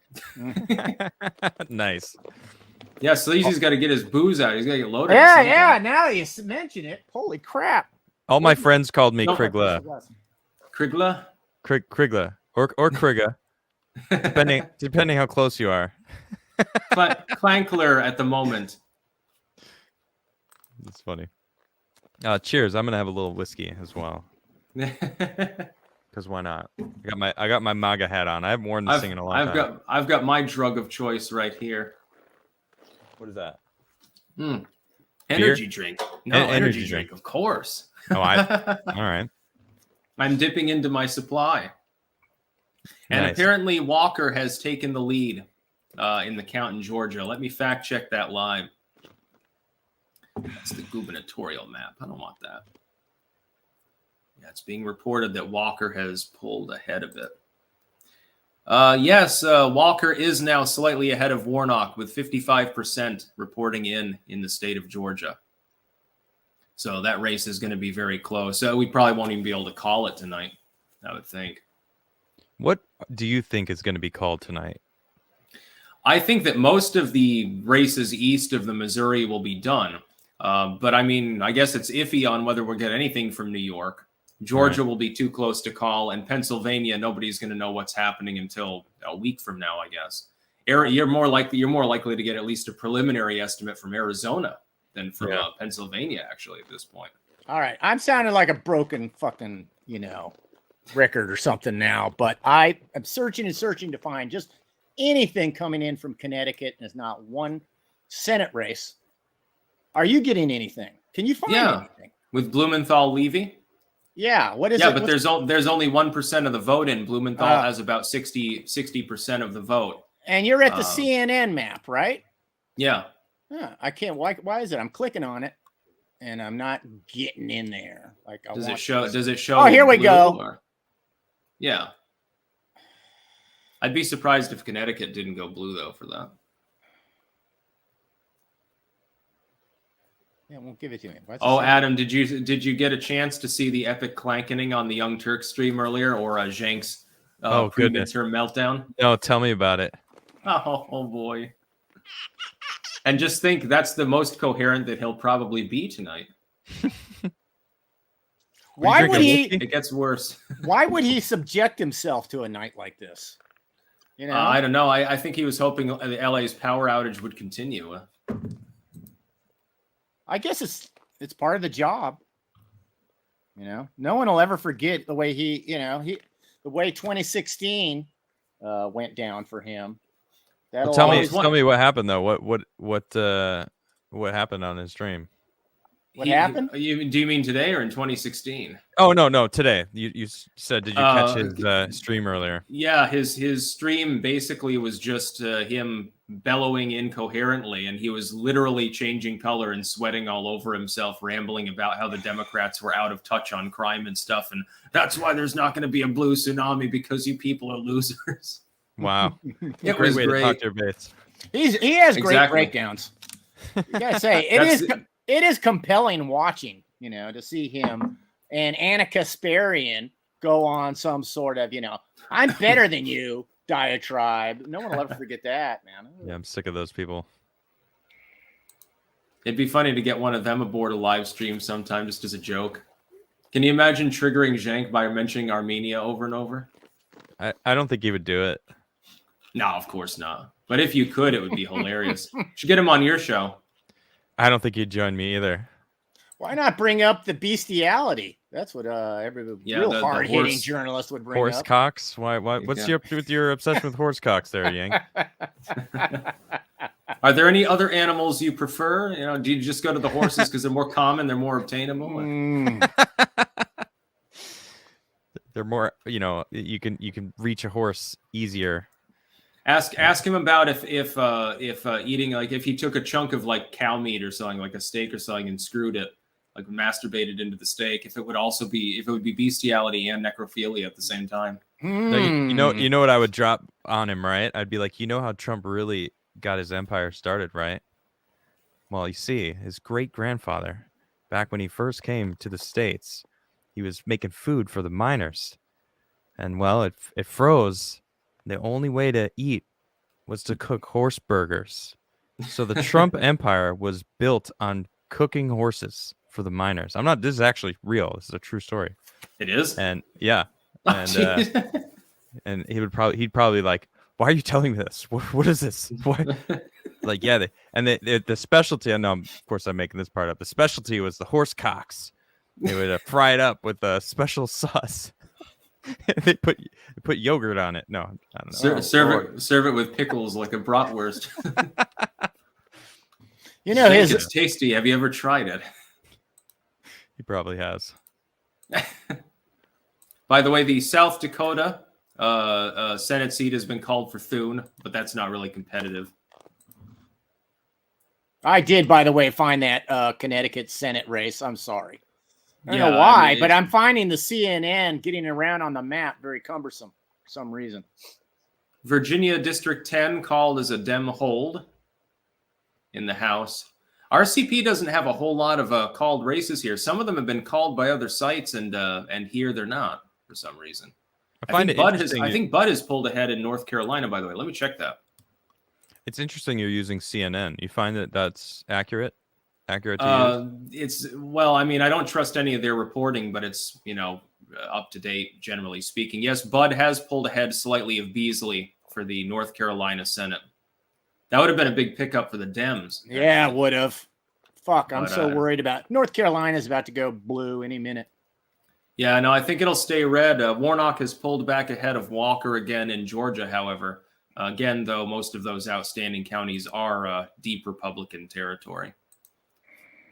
Nice. Yeah, Sleazy's got to get his booze out. He's got to get loaded. Yeah. Now you mention it. Holy crap. All my friends called me Crigler. Crigler? Crigler. Or Crigger. depending how close you are. Clankler at the moment. That's funny. Cheers! I'm gonna have a little whiskey as well. Because why not? I got my MAGA hat on. I haven't worn this thing in a long time. I've got my drug of choice right here. What is that? Energy drink. No, energy drink, of course. Oh, all right. I'm dipping into my supply. And apparently Walker has taken the lead in the count in Georgia. Let me fact check that live. That's the gubernatorial map. I don't want that. Yeah, it's being reported that Walker has pulled ahead of it. Yes, Walker is now slightly ahead of Warnock with 55% reporting in the state of Georgia. So that race is going to be very close. So we probably won't even be able to call it tonight, I would think. What do you think is going to be called tonight? I think that most of the races east of the Missouri will be done. But I mean, I guess it's iffy on whether we'll get anything from New York. Georgia will be too close to call, and Pennsylvania, nobody's going to know what's happening until a week from now, I guess. You're more likely to get at least a preliminary estimate from Arizona than from Pennsylvania, actually, at this point. All right, I'm sounding like a broken fucking, record or something now, but I am searching to find just anything coming in from Connecticut, and it's not one Senate race. Are you getting anything? Can you find anything? With Blumenthal Levy? Yeah. What is it? Yeah, but there's only 1% of the vote in. Blumenthal has about 60% of the vote. And you're at the CNN map, right? Yeah. I can't. Why is it? I'm clicking on it, and I'm not getting in there. Does it show? Oh, here we go. Yeah. I'd be surprised if Connecticut didn't go blue though for that. Yeah, won't give it to me. Adam, did you get a chance to see the epic clankening on the Young Turk stream earlier, or Zhank's pre-midterm meltdown? No, tell me about it. Oh boy! And just think, that's the most coherent that he'll probably be tonight. Why would he? It gets worse. Why would he subject himself to a night like this? I don't know. I think he was hoping the LA's power outage would continue. I guess it's part of the job. No one will ever forget the way the way 2016 went down for him. Tell me what happened though. What happened on his stream? What happened? Do you mean today or in 2016? Oh no, today. You said, did you catch his stream earlier? Yeah, his stream basically was just him bellowing incoherently, and he was literally changing color and sweating all over himself, rambling about how the Democrats were out of touch on crime and stuff, and that's why there's not going to be a blue tsunami because you people are losers. Wow, It great was way great. to talk to your base. He has great Exactly. breakdowns. You gotta say it is compelling watching, to see him and Anna Kasparian go on some sort of, I'm better than you diatribe. No one will ever forget that, man. Yeah, I'm sick of those people. It'd be funny to get one of them aboard a live stream sometime just as a joke. Can you imagine triggering Zhank by mentioning Armenia over and over? I don't think he would do it. No, of course not. But if you could, it would be hilarious. You should get him on your show. I don't think he'd join me either. Why not bring up the bestiality? That's what every real the hard-hitting horse- journalist would bring Horse up. cocks? Why? What's with your obsession with horse cocks there, Yang? Are there any other animals you prefer? Do you just go to the horses because they're more common, they're more obtainable? Mm. They're more, you can reach a horse easier. Ask him about if eating, like if he took a chunk of like cow meat or something, like a steak or something, and screwed it, like masturbated into the steak, if it would be bestiality and necrophilia at the same time. No, you know what I would drop on him, right? I'd be like, how Trump really got his empire started, right? Well, you see, his great grandfather, back when he first came to the States, he was making food for the miners, and well, it froze. The only way to eat was to cook horse burgers. So the Trump empire was built on cooking horses for the miners. This is actually real. This is a true story. It is? And yeah. And and he'd probably like, why are you telling me this? What is this? What? Like, yeah, the specialty, and of course I'm making this part up. The specialty was the horse cocks. They would fry it up with a special sauce. They put yogurt on it. No, I don't know. Serve it with pickles like a bratwurst. His It's tasty. Have you ever tried it? He probably has. By the way, the South Dakota Senate seat has been called for Thune, but that's not really competitive. I did, by the way, find that Connecticut Senate race. I'm sorry. I don't know why, but I'm finding the CNN getting around on the map very cumbersome for some reason. Virginia District 10 called as a Dem hold in the House. RCP doesn't have a whole lot of called races here. Some of them have been called by other sites, and here they're not for some reason. I think Bud has pulled ahead in North Carolina, by the way. Let me check that. It's interesting you're using CNN. You find that that's accurate to use? I don't trust any of their reporting, but it's up to date generally speaking. Yes, Bud has pulled ahead slightly of Beasley for the North Carolina Senate. That would have been a big pickup for the Dems. Yeah, would have. Fuck, I'm so worried about North Carolina's about to go blue any minute. Yeah, no, I think it'll stay red. Warnock has pulled back ahead of Walker again in Georgia, however. Again, though, most of those outstanding counties are deep Republican territory.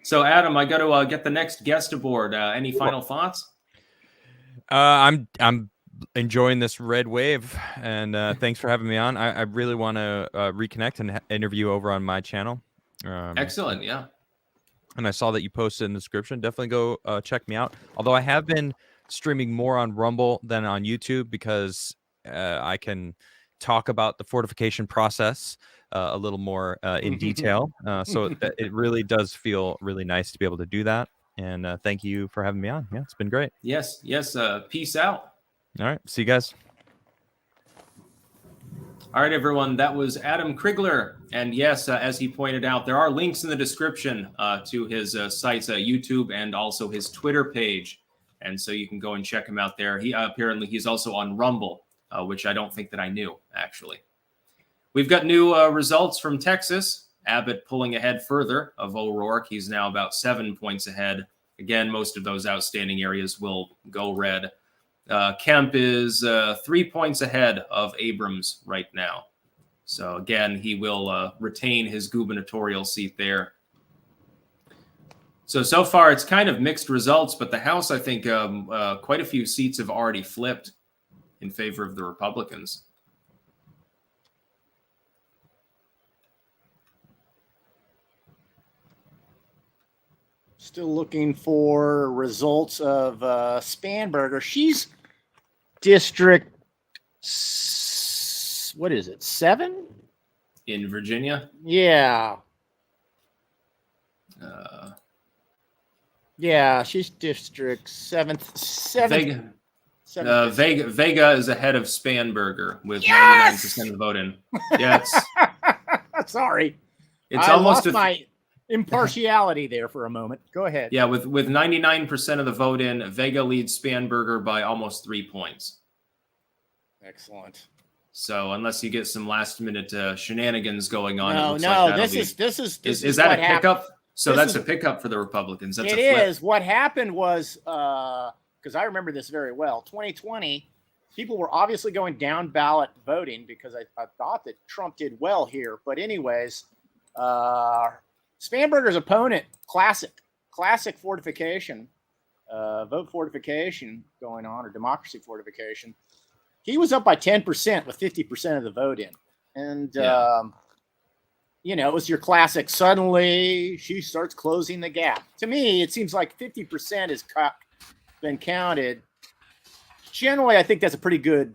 So, Adam, I got to get the next guest aboard. Any final thoughts? I'm enjoying this red wave, and thanks for having me on. I really want to reconnect and interview over on my channel. Excellent, yeah. And I saw that you posted in the description. Definitely go check me out. Although I have been streaming more on Rumble than on YouTube because I can talk about the fortification process a little more in detail. So it really does feel really nice to be able to do that. And thank you for having me on. Yeah, it's been great. Yes. Peace out. All right. See you guys. All right, everyone. That was Adam Crigler. And yes, as he pointed out, there are links in the description to his sites, YouTube, and also his Twitter page. And so you can go and check him out there. He's also on Rumble, which I don't think that I knew, actually. We've got new results from Texas. Abbott pulling ahead further of O'Rourke. He's now about 7 points ahead. Again, most of those outstanding areas will go red. Kemp is 3 points ahead of Abrams right now. So again, he will retain his gubernatorial seat there. So far, it's kind of mixed results, but the House, I think, quite a few seats have already flipped in favor of the Republicans. Still looking for results of Spanberger. She's district, what is it, 7? In Virginia? Yeah. Yeah, she's district 7th. Vega is ahead of Spanberger with 99% of the vote in. Yeah, Sorry. It's I almost lost my impartiality there for a moment. Go ahead. Yeah, with 99% of the vote in, Vega leads Spanberger by almost 3 points. Excellent. So unless you get some last minute shenanigans going on, this is that a pickup? So that's a pickup for the Republicans. That's it is. What happened was, because I remember this very well, 2020, people were obviously going down ballot voting because I thought that Trump did well here. But anyways, Spanberger's opponent, classic fortification, vote fortification going on, or democracy fortification. He was up by 10% with 50% of the vote in. And, it was your classic, suddenly she starts closing the gap. To me, it seems like 50% has been counted. Generally, I think that's a pretty good,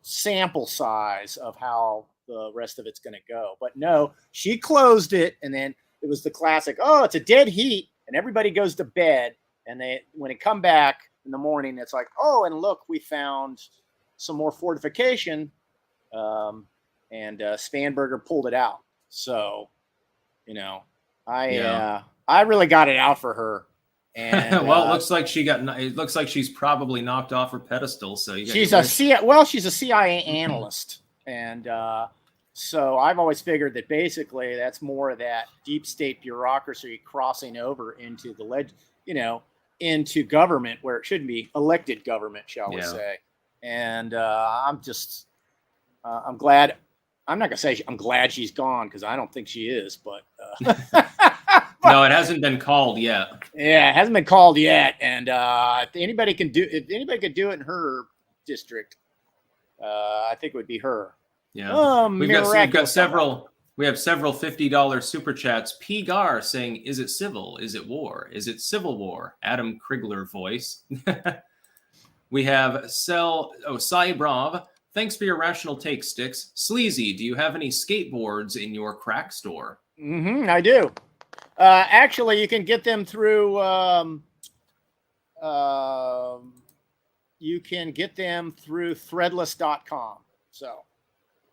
sample size of how the rest of it's going to go. But no, she closed it, and then it was the classic, oh, it's a dead heat, and everybody goes to bed. And when they come back in the morning, it's like, oh, and look, we found some more fortification, and Spanberger pulled it out. So, I really got it out for her. And well, it looks like she's probably knocked off her pedestal. So she's a CIA analyst, and so I've always figured that basically that's more of that deep state bureaucracy crossing over into into government where it shouldn't be, elected government, shall we say. And I'm glad. I'm not going to say I'm glad she's gone because I don't think she is, but no, it hasn't been called yet. Yeah, it hasn't been called yet. And if anybody could do it in her district, I think it would be her. Yeah. We've got several $50 super chats. P. Gar saying, is it civil? Is it war? Is it civil war? Adam Crigler voice. We have Sai Brav. Thanks for your rational take, Sticks. Sleazy, do you have any skateboards in your crack store? I do. Actually, you can get them through threadless.com. So,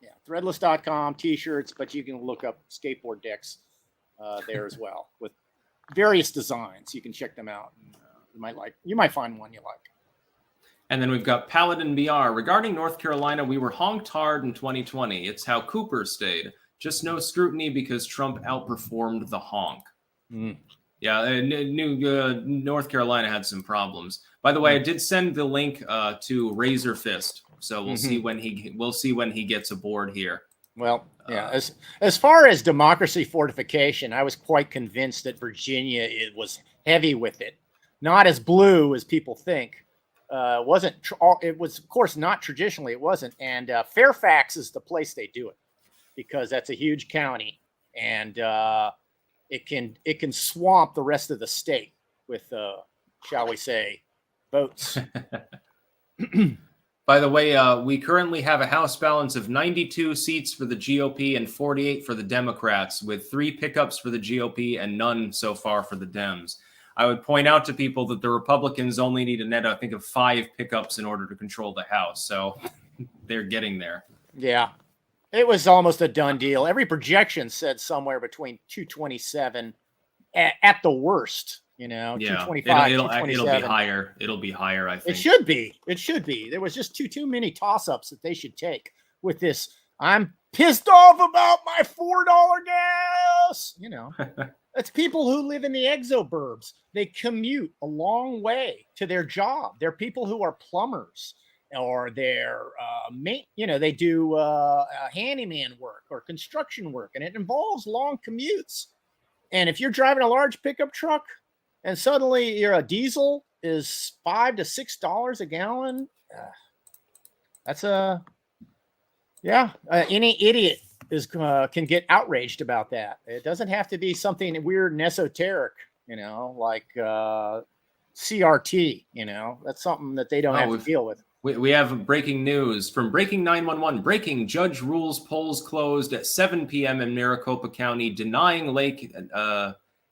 yeah, threadless.com, t-shirts, but you can look up skateboard decks there as well with various designs. You can check them out. And, you might find one you like. And then we've got Paladin BR. Regarding North Carolina, we were honked hard in 2020. It's how Cooper stayed. Just no scrutiny because Trump outperformed the honk. Yeah, North Carolina had some problems. By the way, I did send the link to Razor Fist, so we'll see when he gets aboard here. Well, yeah. As far as democracy fortification, I was quite convinced that Virginia was heavy with it, not as blue as people think. It was, of course, not traditionally. It wasn't, and Fairfax is the place they do it because that's a huge county, and it can swamp the rest of the state with, shall we say, votes. By the way, we currently have a House balance of 92 seats for the GOP and 48 for the Democrats, with 3 pickups for the GOP and none so far for the Dems. I would point out to people that the Republicans only need a net, I think, of 5 pickups in order to control the House. So they're getting there. Yeah. It was almost a done deal. Every projection said somewhere between 227 at the worst, 225, 227. It'll be higher. It'll be higher, I think. It should be. There was just too many toss-ups that they should take with this. I'm pissed off about my $4 gas. It's people who live in the exoburbs. They commute a long way to their job. They're people who are plumbers or they're, they do handyman work or construction work, and it involves long commutes. And if you're driving a large pickup truck, and suddenly your diesel is $5 to $6 a gallon. That's any idiot can get outraged about that. It doesn't have to be something weird and esoteric, like CRT. That's something that they don't have to deal with. We have breaking news from Breaking 911. Breaking: judge rules polls closed at 7 p.m. in Maricopa County, denying Lake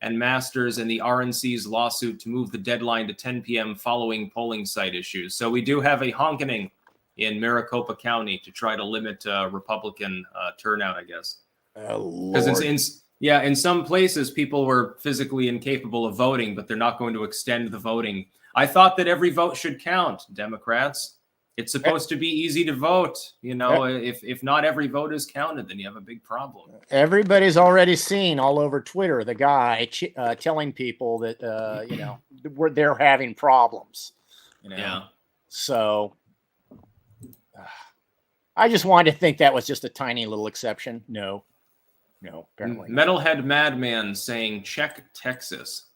and Masters and the RNC's lawsuit to move the deadline to 10 p.m. following polling site issues. So we do have a honkening in Maricopa County to try to limit Republican turnout, I guess. Because in some places people were physically incapable of voting, but they're not going to extend the voting. I thought that every vote should count, Democrats. It's supposed to be easy to vote. If not every vote is counted, then you have a big problem. Everybody's already seen all over Twitter the guy telling people that they're having problems. Yeah. So I just wanted to think that was just a tiny little exception. No, apparently. Metalhead Madman saying check Texas.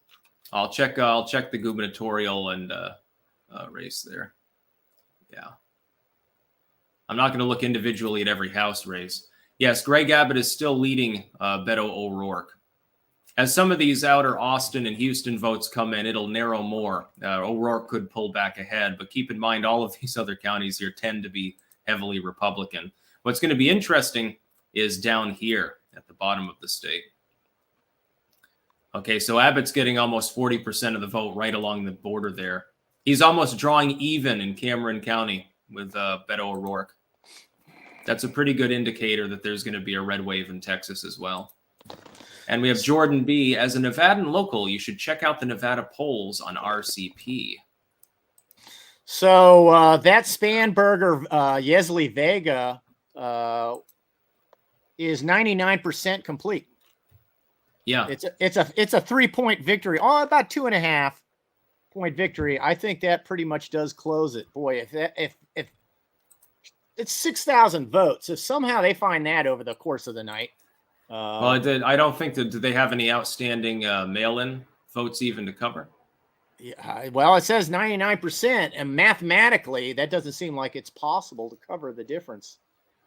I'll check the gubernatorial and race there. Yeah. I'm not going to look individually at every House race. Yes, Greg Abbott is still leading Beto O'Rourke. As some of these outer Austin and Houston votes come in, it'll narrow more. O'Rourke could pull back ahead, but keep in mind all of these other counties here tend to be heavily Republican. What's going to be interesting is down here at the bottom of the state. Okay, so Abbott's getting almost 40% of the vote right along the border there. He's almost drawing even in Cameron County with Beto O'Rourke. That's a pretty good indicator that there's going to be a red wave in Texas as well. And we have Jordan B. As a Nevadan local, you should check out the Nevada polls on RCP. So that Spanberger Yesli Vega is 99% complete. Yeah, it's a 3-point victory. Oh, about 2.5-point victory. I think that pretty much does close it. Boy, if it's 6,000 votes, if somehow they find that over the course of the night. I don't think that. Do they have any outstanding mail-in votes even to cover? Yeah, well, it says 99%, and mathematically, that doesn't seem like it's possible to cover the difference.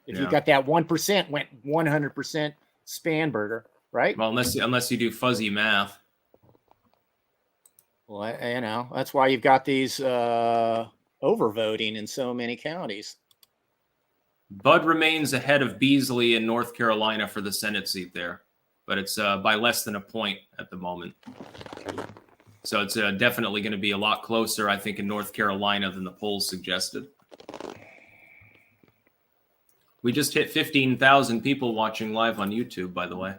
If you got that 1%, went 100% Spanberger, right? Well, unless you do fuzzy math. Well, that's why you've got these overvoting in so many counties. Bud remains ahead of Beasley in North Carolina for the Senate seat there, but it's by less than a point at the moment. So it's definitely going to be a lot closer, I think, in North Carolina than the polls suggested. We just hit 15,000 people watching live on YouTube, by the way.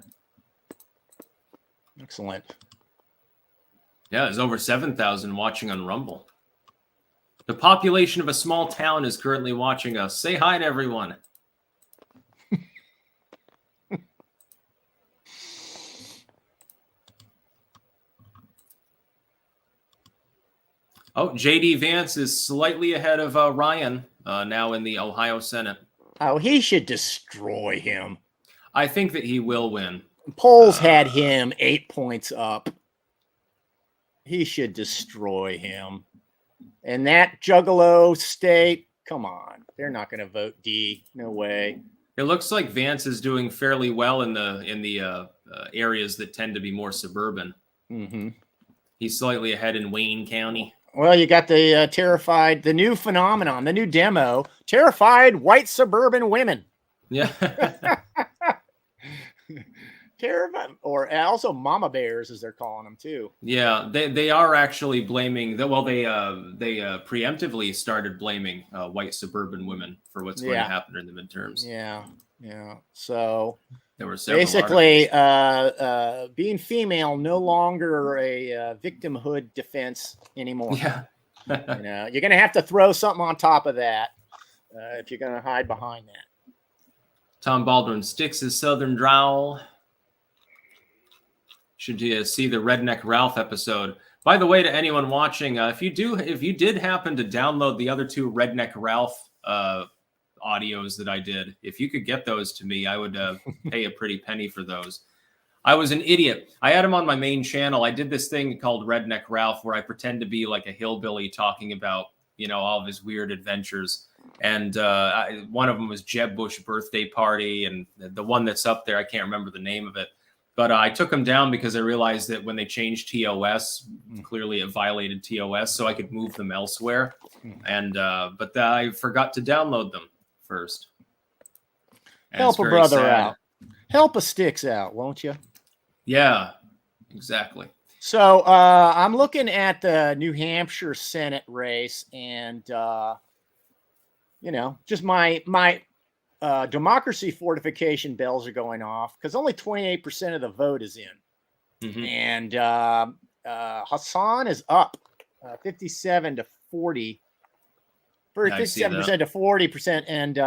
Excellent. Yeah, there's over 7,000 watching on Rumble. The population of a small town is currently watching us. Say hi to everyone. Oh, J.D. Vance is slightly ahead of Ryan now in the Ohio Senate. Oh, he should destroy him. I think that he will win. Polls had him 8 points up. He should destroy him. And that Juggalo state, come on. They're not going to vote D. No way. It looks like Vance is doing fairly well in the areas that tend to be more suburban. Mm-hmm. He's slightly ahead in Wayne County. Well, you got the new phenomenon, the new demo, terrified white suburban women. Yeah. Terrified, or also mama bears, as they're calling them too. Yeah, they are actually blaming. They preemptively started blaming white suburban women for what's going to happen in the midterms. Yeah. So there were several basically being female no longer a victimhood defense anymore. Yeah. You're going to have to throw something on top of that if you're going to hide behind that. Tom Baldwin sticks his southern drawl. Should you see the Redneck Ralph episode? By the way, to anyone watching, if you did happen to download the other two Redneck Ralph audios that I did, if you could get those to me, I would pay a pretty penny for those. I was an idiot. I had him on my main channel. I did this thing called Redneck Ralph where I pretend to be like a hillbilly talking about, all of his weird adventures. And one of them was Jeb Bush birthday party. And the one that's up there, I can't remember the name of it. But I took him down because I realized that when they changed TOS, clearly it violated TOS, so I could move them elsewhere. And but I forgot to download them first. And help a brother out. Help a sticks out, won't you? Yeah, exactly. So I'm looking at the New Hampshire Senate race, and just my democracy fortification bells are going off because only 28% of the vote is in, and Hassan is up 57 to 40, 57% to 40%, and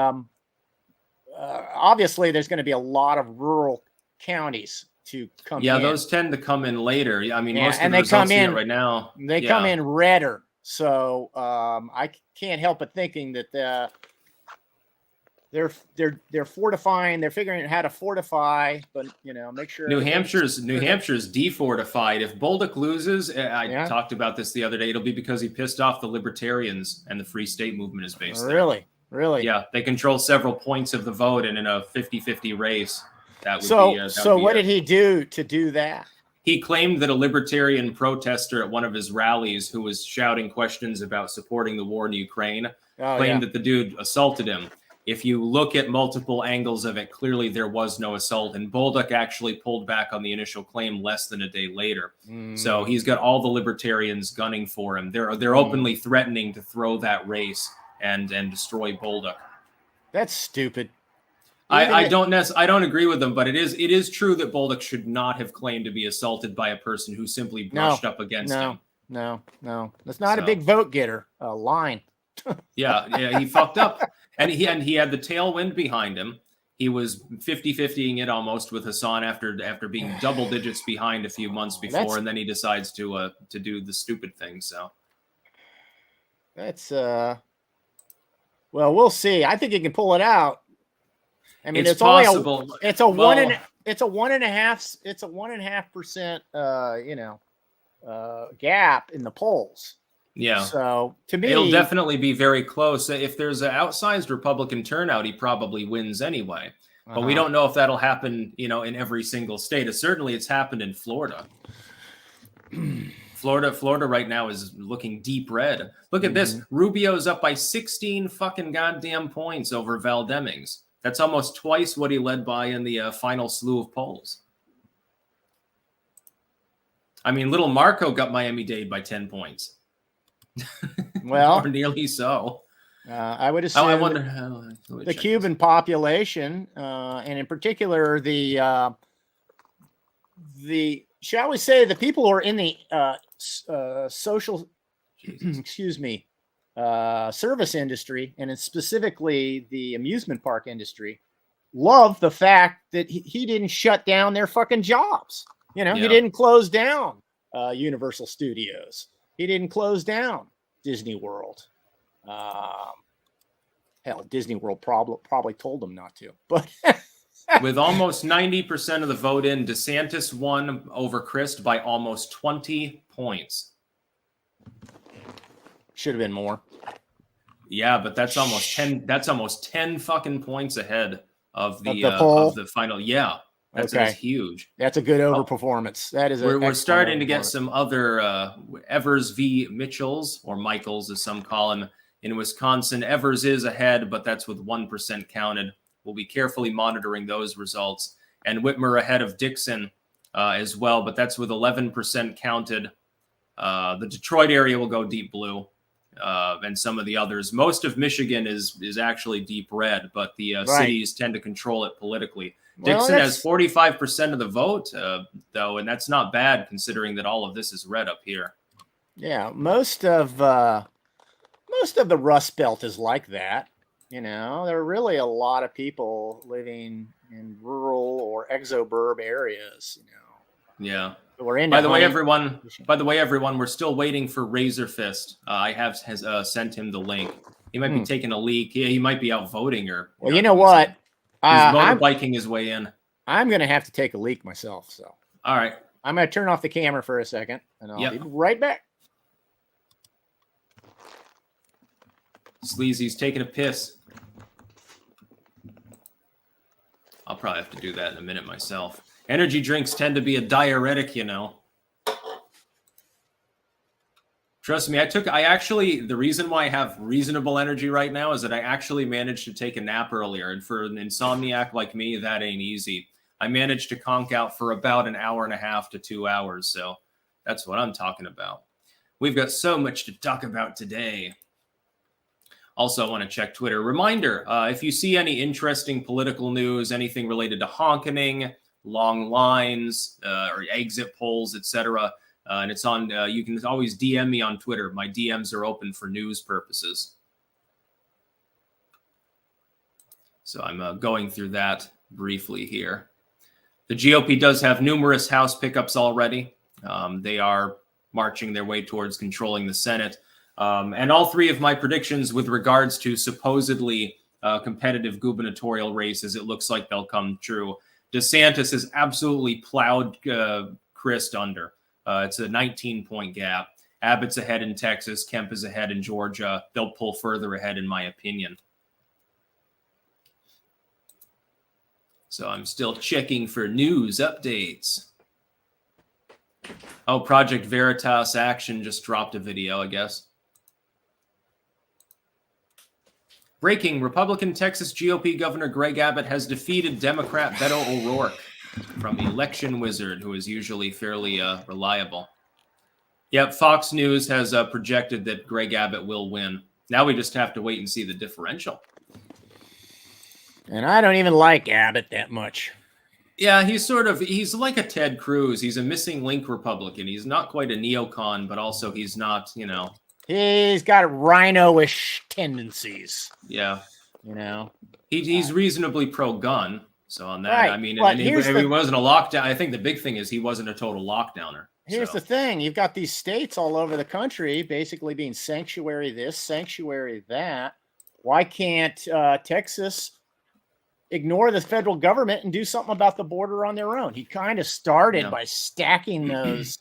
obviously there's going to be a lot of rural counties to come in. Yeah, those tend to come in later. I mean, most of the they results come in right now. They come in redder. So I can't help but thinking that they're fortifying. They're figuring out how to fortify, but make sure New Hampshire's defortified. If Bolduc loses, I talked about this the other day. It'll be because he pissed off the libertarians, and the Free State movement is based there. Really? Yeah, they control several points of the vote, and in a 50-50 race, that would be. So what did he do to do that? He claimed that a libertarian protester at one of his rallies, who was shouting questions about supporting the war in Ukraine, claimed that the dude assaulted him. If you look at multiple angles of it, clearly there was no assault, and Bolduc actually pulled back on the initial claim less than a day later. So he's got all the libertarians gunning for him. They're openly threatening to throw that race and destroy Bolduc. That's stupid. I don't agree with them, but it is true that Bolduc should not have claimed to be assaulted by a person who simply brushed up against him. No. That's not a big vote getter. A line. Yeah, he fucked up. And he had the tailwind behind him. He was 50-50ing it almost with Hassan after being double digits behind a few months before, and then he decides to do the stupid thing. So that's well, we'll see. I think he can pull it out. I mean, it's possible. Only it's a 1.5% gap in the polls. Yeah. So to me, it'll definitely be very close. If there's an outsized Republican turnout, he probably wins anyway. But we don't know if that'll happen, in every single state. Certainly, it's happened in Florida. Florida right now is looking deep red. Look at this. Rubio's up by 16 fucking goddamn points over Val Demings. That's almost twice what he led by in the final slew of polls. I mean, little Marco got Miami-Dade by 10 points. Well, or nearly so. I would assume I wonder how the Cuban population, and in particular the shall we say the people who are in the social, service industry, and specifically the amusement park industry, love the fact that he didn't shut down their fucking jobs. He didn't close down Universal Studios. He didn't close down Disney World. Hell, Disney World probably told him not to. But with almost 90% of the vote in, DeSantis won over Christ by almost 20 points. Should have been more. Yeah, but that's almost 10. That's almost 10 fucking points ahead of the final. Yeah. That's huge. That's a good overperformance. That is. We're starting to get some other Evers v. Mitchells, or Michaels as some call him, in Wisconsin. Evers is ahead, but that's with 1% counted. We'll be carefully monitoring those results. And Whitmer ahead of Dixon as well, but that's with 11% counted. The Detroit area will go deep blue, and some of the others. Most of Michigan is actually deep red, but the cities tend to control it politically. Dixon has 45% of the vote, though, and that's not bad considering that all of this is red up here. Yeah, most of the Rust Belt is like that. There are really a lot of people living in rural or exoburb areas. Yeah. We're By the way, everyone, we're still waiting for Razor Fist. I have sent him the link. He might be taking a leak. He might be out voting or. Well, you know what? He's motorbiking his way in. I'm going to have to take a leak myself. So, All right. I'm going to turn off the camera for a second, and I'll be right back. Sleazy's taking a piss. I'll probably have to do that in a minute myself. Energy drinks tend to be a diuretic, you know. Trust me, the reason why I have reasonable energy right now is that I actually managed to take a nap earlier. And for an insomniac like me, that ain't easy. I managed to conk out for about an hour and a half to 2 hours. So that's what I'm talking about. We've got so much to talk about today. Also, I want to check Twitter. Reminder, if you see any interesting political news, anything related to honkening, long lines, or exit polls, etc., and it's on, you can always DM me on Twitter. My DMs are open for news purposes. So I'm going through that briefly here. The GOP does have numerous House pickups already. They are marching their way towards controlling the Senate. And all three of my predictions with regards to supposedly competitive gubernatorial races, it looks like they'll come true. DeSantis has absolutely plowed Christ under. It's a 19-point gap. Abbott's ahead in Texas. Kemp is ahead in Georgia. They'll pull further ahead, in my opinion. So I'm still checking for news updates. Oh, Project Veritas Action just dropped a video, I guess. Breaking, Republican Texas GOP Governor Greg Abbott has defeated Democrat Beto O'Rourke from Election Wizard, who is usually fairly reliable. Yep, Fox News has projected that Greg Abbott will win. Now we just have to wait and see the differential. And I don't even like Abbott that much. Yeah, he's like a Ted Cruz. He's a missing link Republican. He's not quite a neocon, but also he's not, you know. He's got rhino-ish tendencies. Yeah. You know. He's reasonably pro-gun. So on that, right. I mean, but he wasn't a lockdown. I think the big thing is he wasn't a total lockdowner. Here's the thing. You've got these states all over the country basically being sanctuary this, sanctuary that. Why can't Texas ignore the federal government and do something about the border on their own? He kind of started by stacking those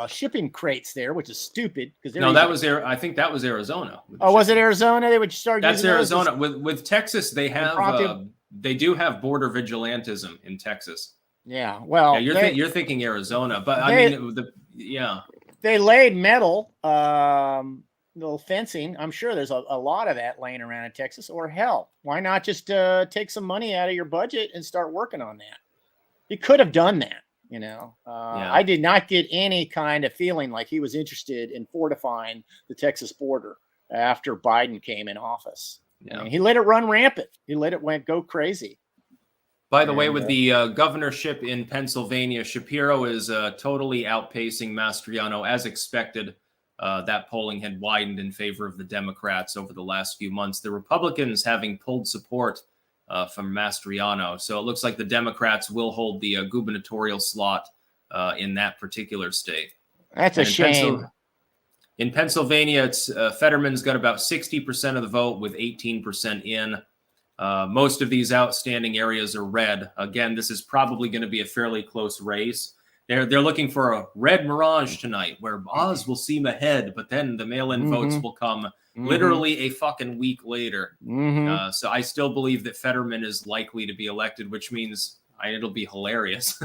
shipping crates there, which is stupid. Because I think that was Arizona. Oh, was it Arizona? They would start. That's Arizona. With Texas, they have they do have border vigilantism in Texas. Yeah, well, you're thinking Arizona, but they laid metal, little fencing. I'm sure there's a lot of that laying around in Texas. Or hell, why not just take some money out of your budget and start working on that? He could have done that, you know. I did not get any kind of feeling like he was interested in fortifying the Texas border after Biden came in office. Yeah. I mean, he let it run rampant. He let it go crazy. By the way, with the governorship in Pennsylvania, Shapiro is totally outpacing Mastriano as expected. That polling had widened in favor of the Democrats over the last few months. The Republicans having pulled support from Mastriano. So it looks like the Democrats will hold the gubernatorial slot in that particular state. That's a shame. In Pennsylvania, it's Fetterman's got about 60% of the vote with 18% in. Most of these outstanding areas are red. Again, this is probably going to be a fairly close race. They're looking for a red mirage tonight where Oz will seem ahead, but then the mail-in votes will come literally a fucking week later. So I still believe that Fetterman is likely to be elected, which means it'll be hilarious.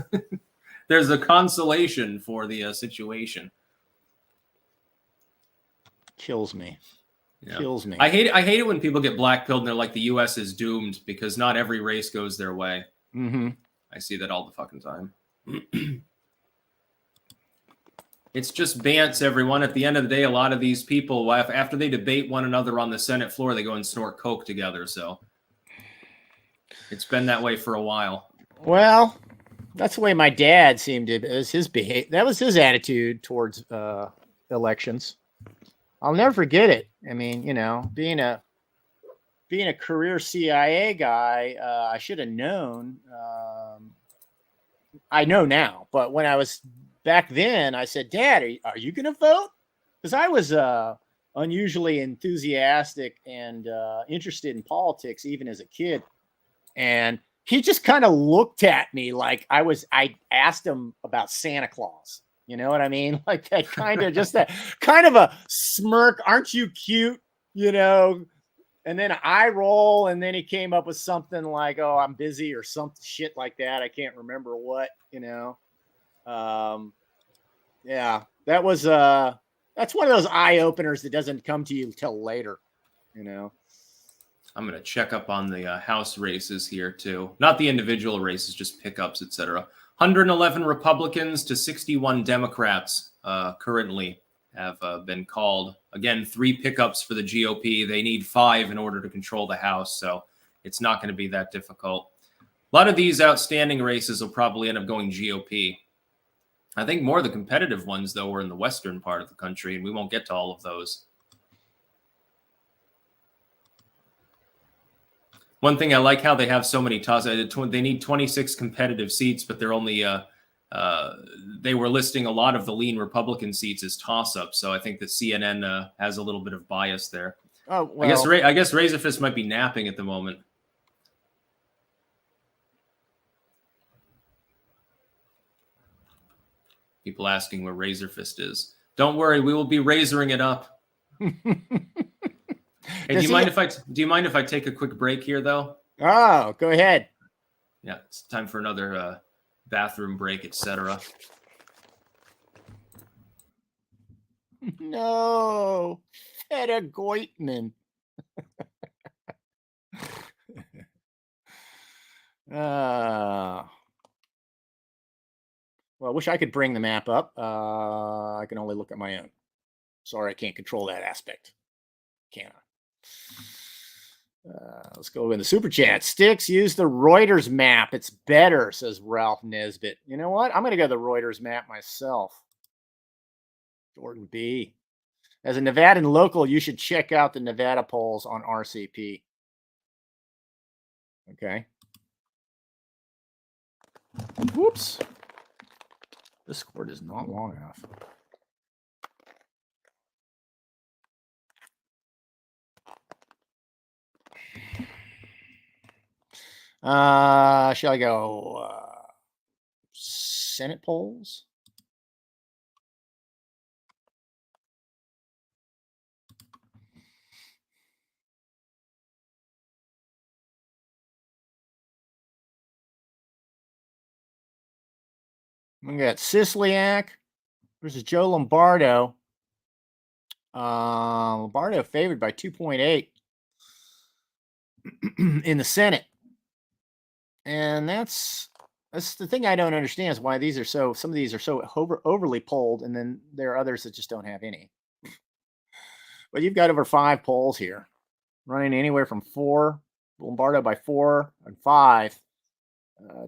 There's a consolation for the situation. Kills me. Kills me. I hate it when people get blackpilled and they're like the U.S. is doomed because not every race goes their way. I see that all the fucking time. It's just Bantz, everyone. At the end of the day, a lot of these people, after they debate one another on the Senate floor, they go and snort coke together. So it's been that way for a while. Well, that's the way my dad seemed to. That was his attitude towards elections. I'll never forget it. I mean, you know, being a career CIA guy, I should have known. I know now, but when I was back then, I said, "Dad, are you going to vote?" Because I was unusually enthusiastic and interested in politics, even as a kid. And he just kind of looked at me like I asked him about Santa Claus. You know what I mean? Like that kind of just that kind of a smirk. Aren't you cute? You know? And then I roll, and then he came up with something like, "Oh, I'm busy," or some shit like that. I can't remember what, you know. Yeah, that was that's one of those eye openers that doesn't come to you till later, you know. I'm going to check up on the House races here too. Not the individual races, just pickups, etc. 111 Republicans to 61 Democrats currently have been called. Again, 3 pickups for the GOP. They need 5 in order to control the House, so it's not going to be that difficult. A lot of these outstanding races will probably end up going GOP. I think more of the competitive ones, though, are in the western part of the country, and we won't get to all of those. One thing I like how they have so many toss. They need 26 competitive seats, but they're only they were listing a lot of the lean Republican seats as toss-ups. So I think that CNN has a little bit of bias there. Oh well, I guess Razorfist might be napping at the moment. People asking where Razorfist is. Don't worry, we will be razoring it up. Hey, do you mind if I take a quick break here, though? Oh, go ahead. Yeah, it's time for another bathroom break, etc. No, Feta Goitman. Well, I wish I could bring the map up. I can only look at my own. Sorry, I can't control that aspect. Can I? Let's go in the super chat. Sticks, use the Reuters map. It's better, says Ralph Nesbitt. You know what? I'm going to go to the Reuters map myself. Jordan B. As a Nevadan local, you should check out the Nevada polls on RCP. Okay. Whoops. This cord is not long enough. Shall I go Senate polls? We got Sisliak versus Joe Lombardo. Lombardo favored by 2.8 in the Senate. And that's the thing I don't understand is why these are some of these are so overly polled, and then there are others that just don't have any. But you've got over 5 polls here, running anywhere from 4, Lombardo by 4 and 5,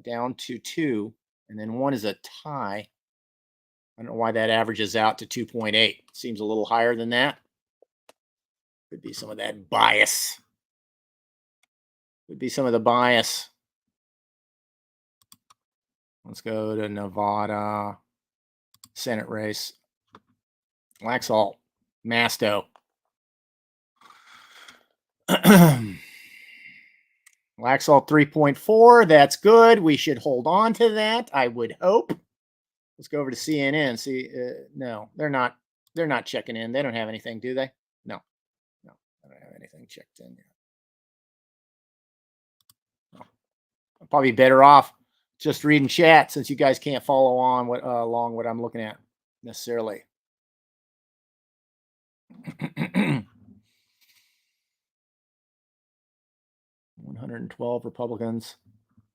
down to 2, and then 1 is a tie. I don't know why that averages out to 2.8. Seems a little higher than that. Could be some of that bias. Could be some of the bias. Let's go to Nevada Senate race. Laxalt, Masto. Laxalt 3.4. That's good. We should hold on to that, I would hope. Let's go over to CNN. See, no, they're not checking in. They don't have anything, do they? No, I don't have anything checked in yet. No. I'm probably better off just reading chat since you guys can't follow on along what I'm looking at necessarily. 112 Republicans,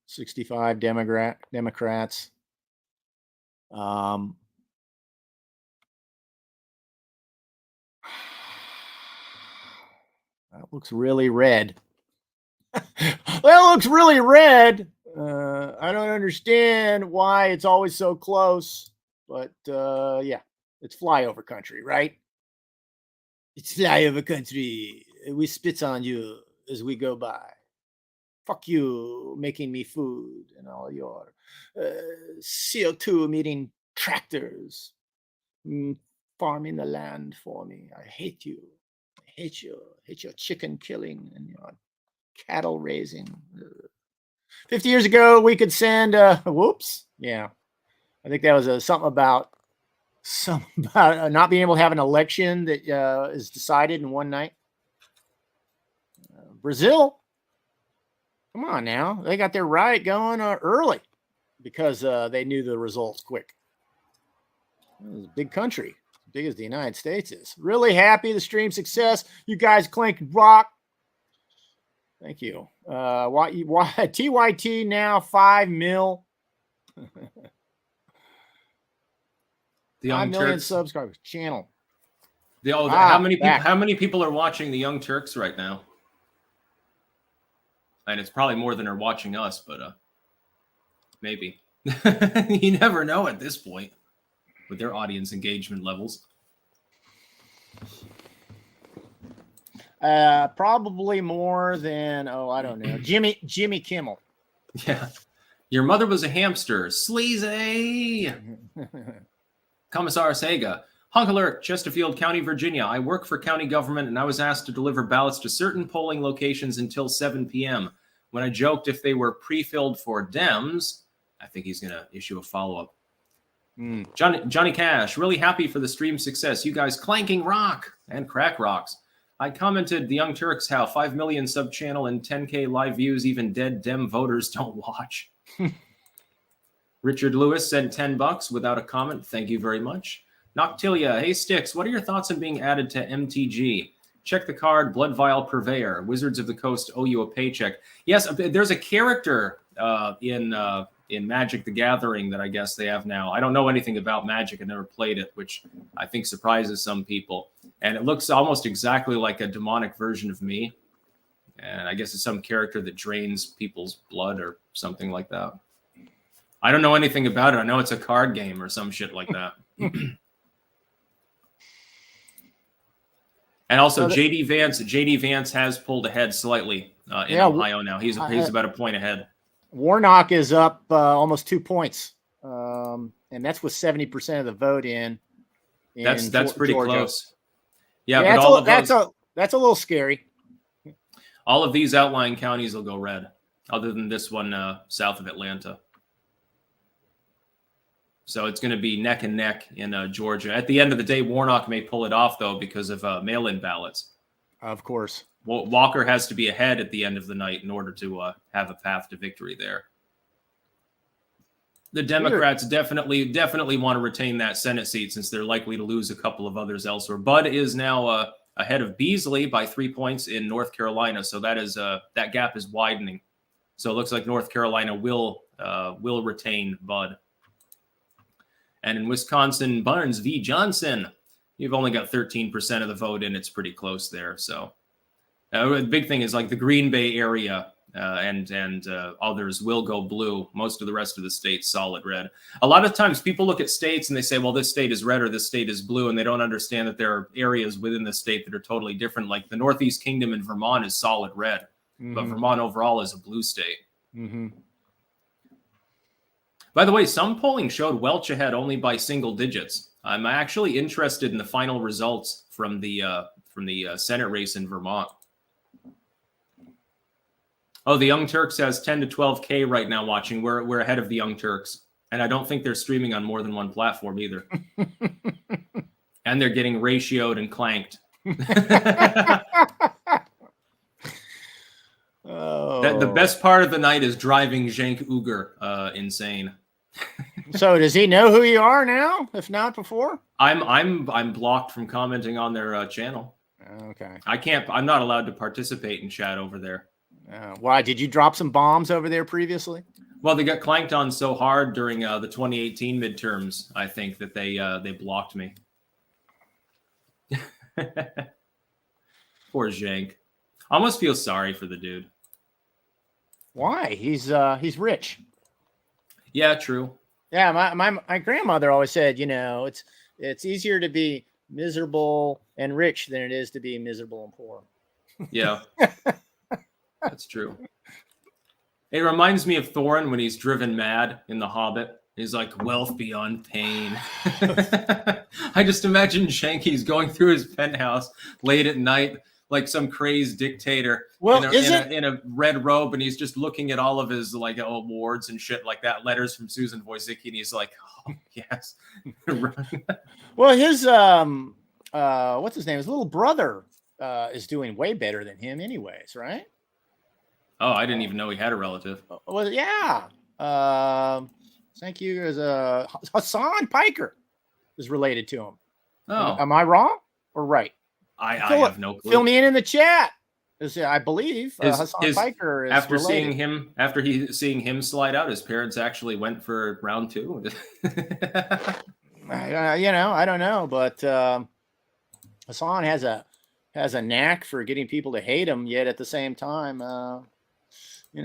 65 Democrats. That looks really red. That looks really red. I don't understand why it's always so close, but yeah, it's flyover country, right? It's flyover country. We spit on you as we go by. Fuck you, making me food and all your CO2 emitting tractors farming the land for me. I hate you. I hate you. I hate your chicken killing and your cattle raising. 50 years ago, we could send, whoops. Yeah. I think that was something about not being able to have an election that is decided in one night. Brazil, come on now. They got their riot going early because they knew the results quick. It was a big country, as big as the United States is. Really happy the stream success. You guys clank rock. Thank you. TYT now 5 mil. The 5 Young million Turks subscribers channel. how many people are watching the Young Turks right now? And it's probably more than are watching us, but maybe. You never know at this point with their audience engagement levels. Probably more than I don't know. Jimmy Kimmel. Yeah. Your mother was a hamster. Sleazy. Commissar Sega. Honk alert, Chesterfield County, Virginia. I work for county government and I was asked to deliver ballots to certain polling locations until 7 p.m. When I joked if they were pre-filled for Dems, I think he's going to issue a follow-up. Johnny Cash, really happy for the stream success. You guys clanking rock and crack rocks. I commented the Young Turks have 5 million sub channel and 10K live views. Even dead Dem voters don't watch. Richard Lewis sent $10 without a comment. Thank you very much. Noctilia, hey Sticks, what are your thoughts on being added to MTG? Check the card, Blood Vial Purveyor. Wizards of the Coast owe you a paycheck. Yes, there's a character in Magic the Gathering that I guess they have now. I don't know anything about Magic. I never played it, which I think surprises some people. And it looks almost exactly like a demonic version of me. And I guess it's some character that drains people's blood or something like that. I don't know anything about it. I know it's a card game or some shit like that. And also, JD Vance has pulled ahead slightly in Ohio now. He's about a point ahead. Warnock is up almost 2 points, and that's with 70% of the vote in. That's pretty Georgia. Close. Yeah, but that's a little scary. All of these outlying counties will go red, other than this one south of Atlanta. So it's going to be neck and neck in Georgia. At the end of the day, Warnock may pull it off, though, because of mail-in ballots. Of course. Walker has to be ahead at the end of the night in order to have a path to victory there. The Democrats definitely want to retain that Senate seat since they're likely to lose a couple of others elsewhere. Bud is now ahead of Beasley by 3 points in North Carolina, so that gap is widening. So it looks like North Carolina will retain Bud. And in Wisconsin, Barnes v. Johnson, you've only got 13% of the vote in. It's pretty close there. So the big thing is like the Green Bay area and others will go blue. Most of the rest of the state's solid red. A lot of times people look at states and they say, well, this state is red or this state is blue. And they don't understand that there are areas within the state that are totally different. Like the Northeast Kingdom in Vermont is solid red, but Vermont overall is a blue state. Mm-hmm. By the way, some polling showed Welch ahead only by single digits. I'm actually interested in the final results from the Senate race in Vermont. Oh, the Young Turks has 10 to 12K right now watching. We're ahead of the Young Turks. And I don't think they're streaming on more than one platform either. And they're getting ratioed and clanked. The best part of the night is driving Cenk Uygur insane. So does he know who you are now, if not before? I'm blocked from commenting on their channel. Okay. I'm not allowed to participate in chat over there. Why? Did you drop some bombs over there previously? Well, they got clanked on so hard during the 2018 midterms, I think, that they blocked me. Poor Cenk. I almost feel sorry for the dude. Why? He's rich. Yeah, true. Yeah, my grandmother always said, it's easier to be miserable and rich than it is to be miserable and poor. Yeah. That's true. It reminds me of Thorin when he's driven mad in The Hobbit. He's like, wealth beyond pain. I just imagine Shanky's going through his penthouse late at night, like some crazed dictator Well, in a red robe, and he's just looking at all of his like awards and shit like that, letters from Susan Wojcicki, and he's like, oh yes. Well, his what's his name? His little brother is doing way better than him, anyways, right? Oh, I didn't even know he had a relative. Well, yeah. Thank you. As Hassan Piker is related to him. Oh, am I wrong or right? I have no clue. Fill me in the chat. I believe Hassan his, Piker is after related. seeing him slide out, his parents actually went for round 2. I don't know, but Hassan has a knack for getting people to hate him. Yet at the same time, he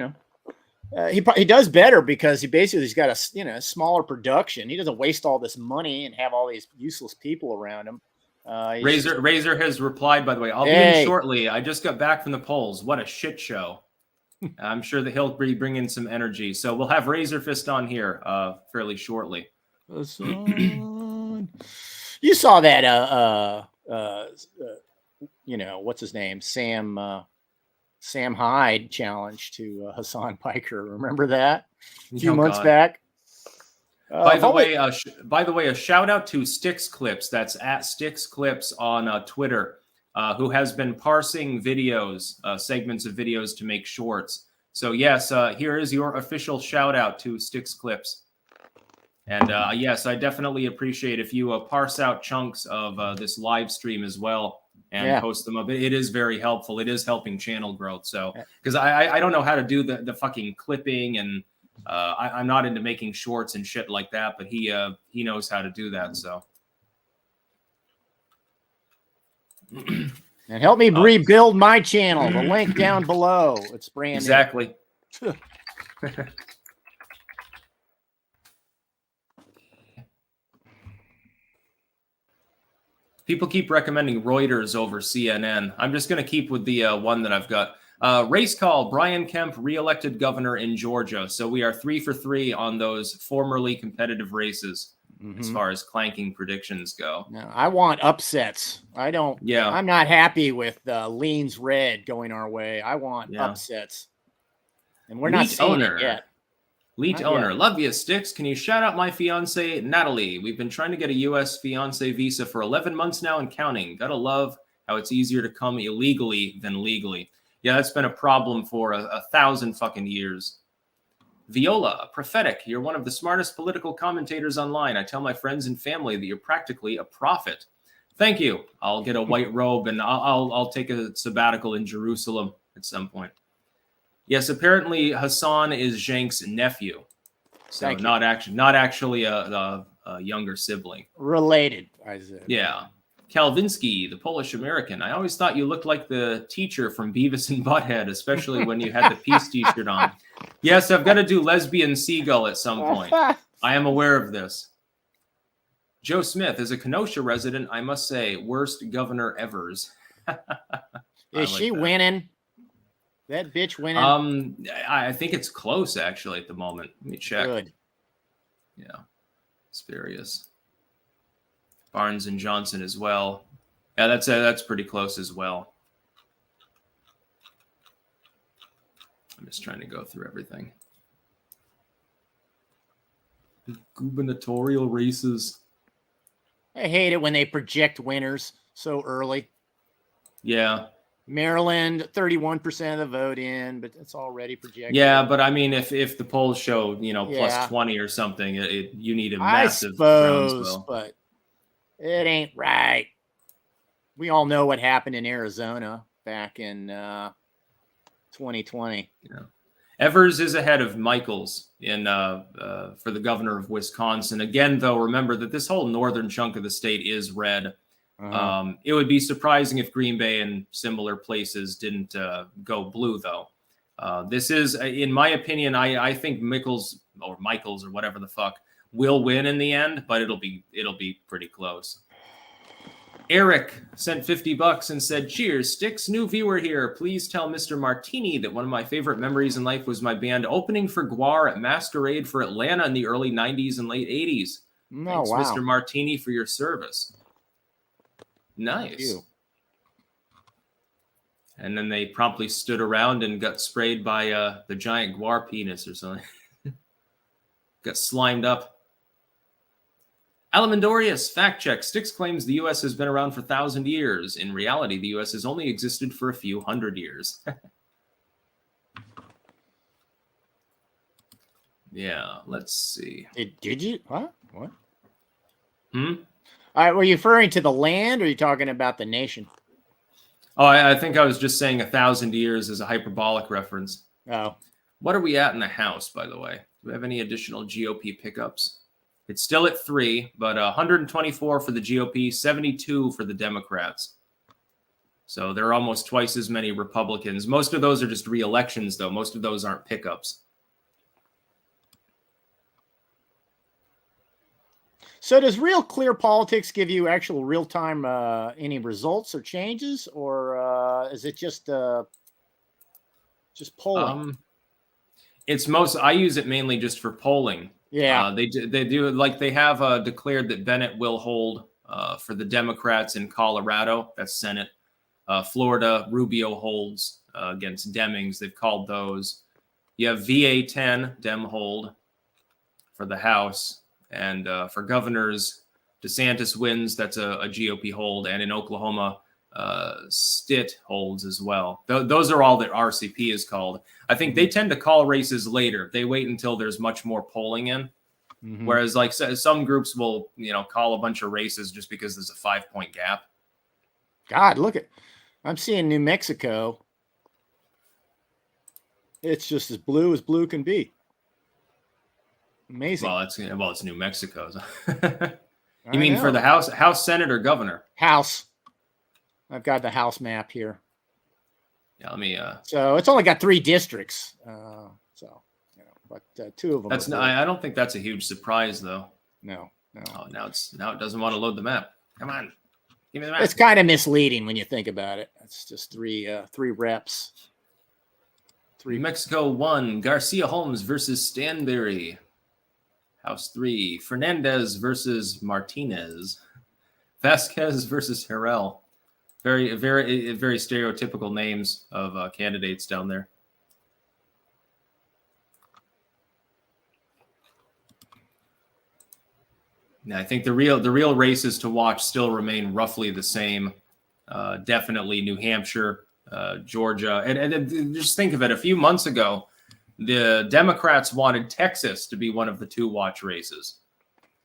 does better because he's got a smaller production. He doesn't waste all this money and have all these useless people around him. Razor has replied, by the way. I'll be in shortly. I just got back from the polls. What a shit show. I'm sure that he'll bring in some energy. So we'll have Razor Fist on here fairly shortly. You saw that what's his name? Sam Hyde challenge to Hassan Piker. Remember that? A few months back. By the way, a shout out to Sticks Clips. That's at Sticks Clips on Twitter, who has been parsing videos, segments of videos to make shorts. So yes, here is your official shout out to Sticks Clips. And yes, I definitely appreciate if you parse out chunks of this live stream as well and post them up. It is very helpful. It is helping channel growth. So because I don't know how to do the fucking clipping and. I'm not into making shorts and shit like that, but he knows how to do that. So, and help me rebuild my channel. The link down below. It's brand exactly. People keep recommending Reuters over CNN. I'm just going to keep with the one that I've got. Race call, Brian Kemp, re-elected governor in Georgia. So we are 3 for 3 on those formerly competitive races as far as clanking predictions go. No, I want upsets. I don't. Yeah. I'm not happy with leans red going our way. I want upsets. And we're not seeing it yet. Leet owner, love you, Sticks. Can you shout out my fiance, Natalie? We've been trying to get a U.S. fiance visa for 11 months now and counting. Gotta love how it's easier to come illegally than legally. Yeah, that's been a problem for 1,000 fucking years. Viola, prophetic. You're one of the smartest political commentators online. I tell my friends and family that you're practically a prophet. Thank you. I'll get a white robe and I'll take a sabbatical in Jerusalem at some point. Yes, apparently Hassan is Zhank's nephew, so not actually a younger sibling. Related, I said. Yeah. Kalvinsky, the Polish American. I always thought you looked like the teacher from Beavis and Butthead, especially when you had the peace t-shirt on. Yes, I've got to do Lesbian Seagull at some point. I am aware of this. Joe Smith, as a Kenosha resident, I must say, worst governor ever's. Is she winning? That bitch winning? I think it's close, actually, at the moment. Let me check. Good. Yeah. It's various. Barnes and Johnson as well. Yeah, that's pretty close as well. I'm just trying to go through everything. The gubernatorial races. I hate it when they project winners so early. Yeah. Maryland, 31% of the vote in, but it's already projected. Yeah, but I mean, if the polls show, plus 20 or something, you need a massive groundswell. But it ain't right. We all know what happened in Arizona back in 2020. Yeah. Evers is ahead of Michaels in for the governor of Wisconsin. Again, though, remember that this whole northern chunk of the state is red. It would be surprising if Green Bay and similar places didn't go blue, though. This is, in my opinion, I think Michaels or whatever the fuck will win in the end, but it'll be pretty close. Eric sent $50 and said, "Cheers, Sticks, new viewer here. Please tell Mr. Martini that one of my favorite memories in life was my band opening for Guar at Masquerade for Atlanta in the early 90s and late 80s. Thanks, wow. Mr. Martini, for your service." Nice. And then they promptly stood around and got sprayed by the giant guar penis or something. Got slimed up. Alamandorius, fact check. Styx claims the U.S. has been around for 1,000 years. In reality, the U.S. has only existed for a few hundred years. Yeah, let's see. Did you? What? All right, were you referring to the land, or are you talking about the nation? Oh, I think I was just saying 1,000 years as a hyperbolic reference. Oh. What are we at in the House, by the way? Do we have any additional GOP pickups? It's still at 3, but 124 for the GOP, 72 for the Democrats. So there are almost twice as many Republicans. Most of those are just re-elections, though. Most of those aren't pickups. So does Real Clear Politics give you actual real-time any results or changes, or is it just polling? I use it mainly just for polling. Yeah. They do like they have declared that Bennett will hold for the Democrats in Colorado. That's Senate. Florida, Rubio holds against Demings. They've called those. You have VA 10, Dem hold for the House. And for governors, DeSantis wins. That's a GOP hold. And in Oklahoma, Stitt holds as well. Those are all that RCP is called. I think they tend to call races later. They wait until there's much more polling in. Mm-hmm. Whereas like some groups will, call a bunch of races just because there's a 5-point gap. God, I'm seeing New Mexico. It's just as blue can be. Amazing. Well, it's New Mexico. You mean for the House, Senate, or governor? House. I've got the House map here. Yeah, let me. So it's only got 3 districts. But 2 of them. I don't think that's a huge surprise, though. No. Oh, now it doesn't want to load the map. Come on, give me the map. It's kind of misleading when you think about it. It's just 3 reps. New Mexico 1, Garcia Holmes versus Stanberry. House 3, Fernandez versus Martinez. Vasquez versus Harrell. Very, very, very stereotypical names of candidates down there. Now, I think the real races to watch still remain roughly the same. Definitely New Hampshire, Georgia, and just think of it. A few months ago, the Democrats wanted Texas to be one of the 2 watch races.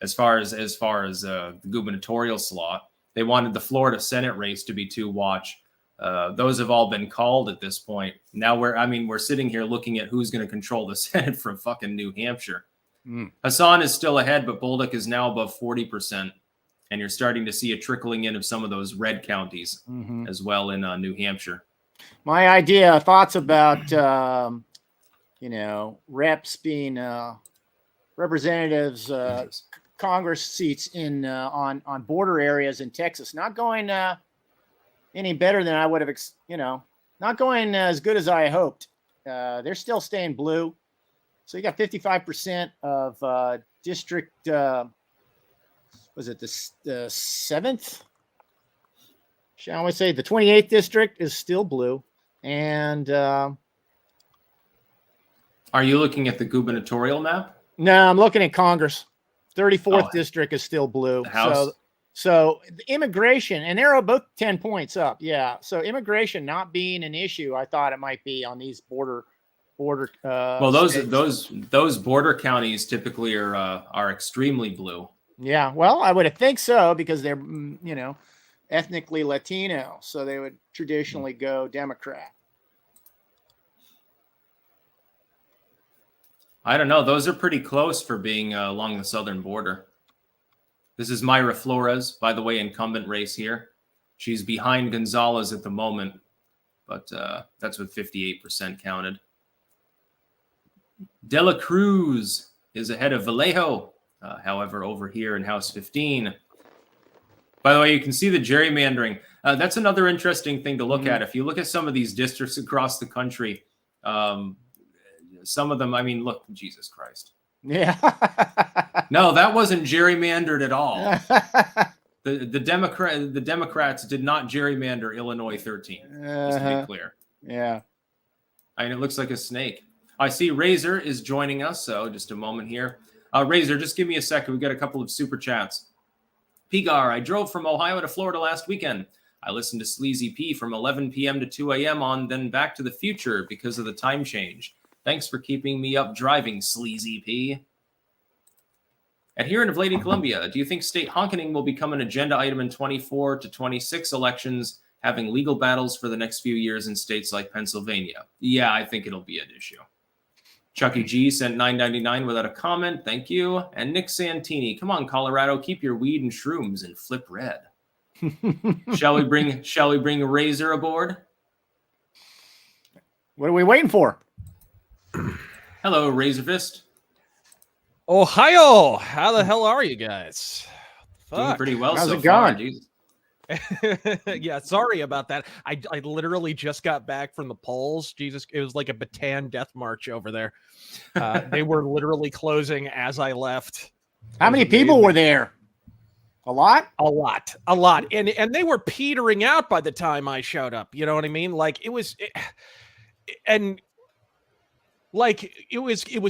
As far as the gubernatorial slot, they wanted the Florida Senate race to be 2 watch. Those have all been called at this point. Now we're sitting here looking at who's going to control the Senate from fucking New Hampshire. Hassan is still ahead, but Bolduc is now above 40%, and you're starting to see a trickling in of some of those red counties as well in New Hampshire. My thoughts about reps being representatives, Congress seats in on border areas in Texas, not going any better than I would have, not going as good as I hoped. They're still staying blue. So you got 55% of district, was it the 7th? Shall we say the 28th district is still blue. And are you looking at the gubernatorial map? No, I'm looking at Congress. 34th district is still blue. The House. So the immigration, and they're both 10 points up. Yeah. So immigration not being an issue, I thought it might be on these border. Well, those border counties typically are extremely blue. Yeah. Well, I would think so because they're ethnically Latino, so they would traditionally go Democrat. I don't know. Those are pretty close for being along the southern border. This is Myra Flores, by the way, incumbent race here. She's behind Gonzalez at the moment, but that's with 58% counted. De La Cruz is ahead of Vallejo, however, over here in House 15. By the way, you can see the gerrymandering. That's another interesting thing to look at. If you look at some of these districts across the country, some of them, look, Jesus Christ. Yeah. No, that wasn't gerrymandered at all. The Democrats did not gerrymander Illinois 13. Just to be clear. Yeah. I mean, it looks like a snake. I see Razor is joining us, so just a moment here. Razor, just give me a second. We've got a couple of super chats. Pigar, I drove from Ohio to Florida last weekend. I listened to Sleazy P from 11 p.m. to 2 a.m. on then Back to the Future because of the time change. Thanks for keeping me up driving, Sleazy P. Adherent of Lady Columbia, do you think state honking will become an agenda item in 24 to 26 elections, having legal battles for the next few years in states like Pennsylvania? Yeah, I think it'll be an issue. Chucky G sent $9.99 without a comment. Thank you. And Nick Santini, come on, Colorado, keep your weed and shrooms and flip red. Shall we bring Razor aboard? What are we waiting for? Hello, Razor Fist. Ohio, how the hell are you guys? Doing pretty well How's so it far. going? Jesus. Yeah, sorry about that. I literally just got back from the polls. Jesus, it was like a Bataan death march over there. They were literally closing as I left. How many people were there? A lot? A lot. And they were petering out by the time I showed up. You know what I mean? Like it was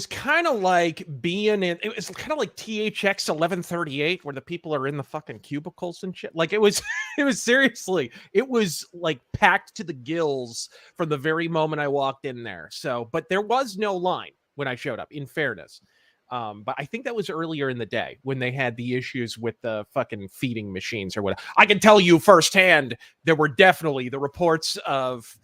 kind of like being in, it was kind of like THX 1138 where the people are in the fucking cubicles and shit. Like it was seriously, it was like packed to the gills from the very moment I walked in there. So, but there was no line when I showed up, in fairness. But I think that was earlier in the day when they had the issues with the fucking feeding machines or whatever. I can tell you firsthand, there were definitely the reports of,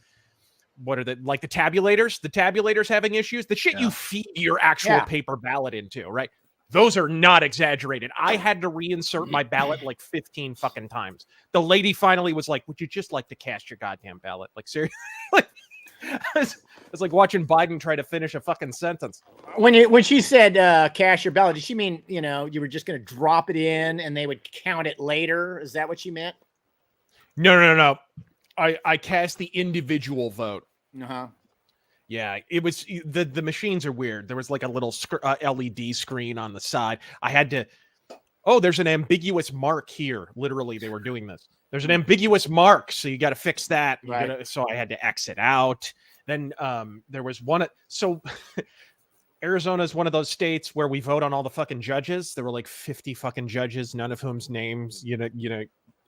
what are the tabulators having issues, the shit you feed your actual paper ballot into, right? Those are not exaggerated. I had to reinsert my ballot like 15 fucking times. The lady finally was like, would you just like to cast your goddamn ballot? Like, seriously? Like, it's like watching Biden try to finish a fucking sentence. When she said cast your ballot, did she mean, you were just going to drop it in and they would count it later? Is that what she meant? No. I cast the individual vote. Uh-huh. Yeah, it was the machines are weird. There was like a little LED screen on the side. I had to. Oh, there's an ambiguous mark here. Literally, they were doing this. There's an ambiguous mark, so you got to fix that. Right. So I had to exit out. Then there was one. So Arizona is one of those states where we vote on all the fucking judges. There were like 50 fucking judges, none of whom's names, you know,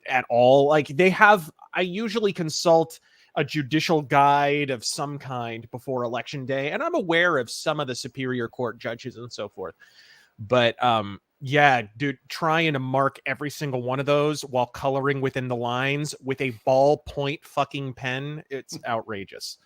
at all. Like they have. I usually consult a judicial guide of some kind before election day, and I'm aware of some of the Superior Court judges and so forth. But yeah, dude, trying to mark every single one of those while coloring within the lines with a ballpoint fucking pen, it's outrageous.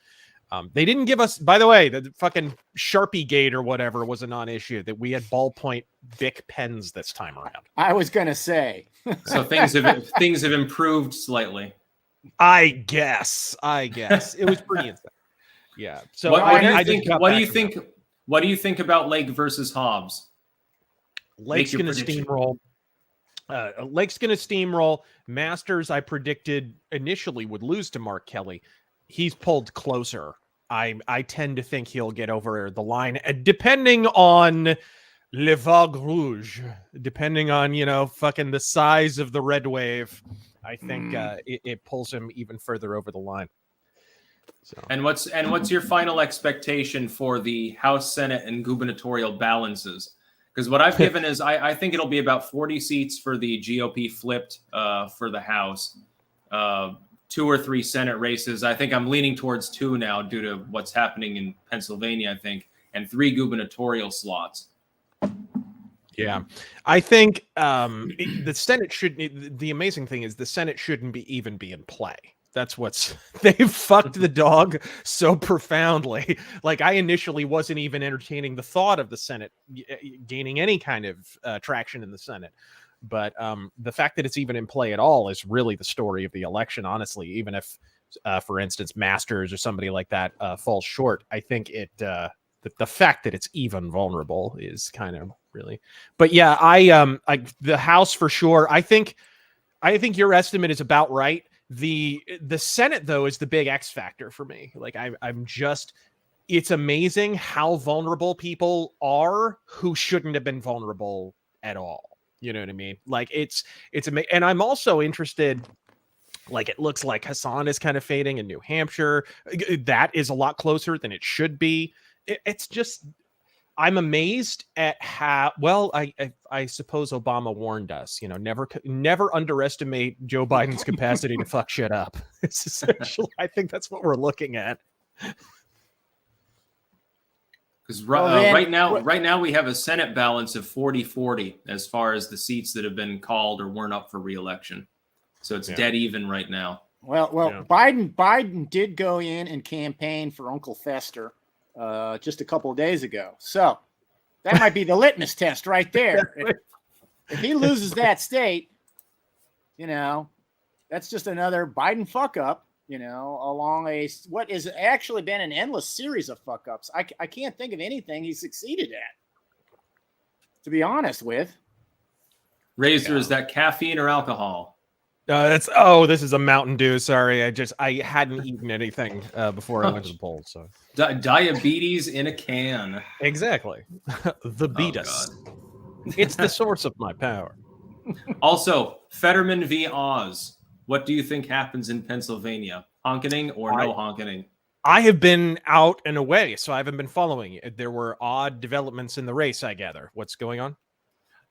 They didn't give us, by the way, the fucking Sharpie Gate or whatever was a non-issue, that we had ballpoint Bic pens this time around. I was going to say. So things have improved slightly. I guess it was pretty insane. Yeah. So what do you think about Lake versus Hobbs? Lake's going to steamroll. Lake's going to steamroll. Masters, I predicted initially would lose to Mark Kelly. He's pulled closer. I tend to think he'll get over the line, depending on Le Vague Rouge, depending on, fucking the size of the red wave. I think it pulls him even further over the line. So. And what's your final expectation for the House, Senate, and gubernatorial balances? Because what I've given is I think it'll be about 40 seats for the GOP flipped for the House, 2 or 3 Senate races. I think I'm leaning towards 2 now due to what's happening in Pennsylvania, I think, and 3 gubernatorial slots. Yeah, I think the Senate should. The amazing thing is the Senate shouldn't even be in play. That's they've fucked the dog so profoundly. Like I initially wasn't even entertaining the thought of the Senate gaining any kind of traction in the Senate. But the fact that it's even in play at all is really the story of the election, honestly. Even if, for instance, Masters or somebody like that falls short, I think the fact that it's even vulnerable is kind of really. But yeah, the House for sure. I think your estimate is about right. The Senate though is the big X factor for me. Like I'm just. It's amazing how vulnerable people are who shouldn't have been vulnerable at all. You know what I mean? Like it's amazing. And I'm also interested. Like it looks like Hassan is kind of fading in New Hampshire. That is a lot closer than it should be. It's just, I'm amazed at how well. I suppose Obama warned us. You know, never underestimate Joe Biden's capacity to fuck shit up. It's essentially, I think that's what we're looking at. Because right now we have a Senate balance of 40-40 as far as the seats that have been called or weren't up for re-election. So it's dead even right now. Well, yeah. Biden did go in and campaign for Uncle Fester just a couple of days ago. So that might be the litmus test right there. If he loses that state, you know, that's just another Biden fuck up, you know, along what is actually been an endless series of fuck ups. I can't think of anything he succeeded at, to be honest with. Razor, is that caffeine or alcohol? This is a Mountain Dew. Sorry, I hadn't eaten anything before I went to the polls. So diabetes in a can. Exactly. The Beatus. It's the source of my power. Also, Fetterman v. Oz. What do you think happens in Pennsylvania? Honkening or no honkening? I have been out and away, so I haven't been following it. There were odd developments in the race, I gather. What's going on?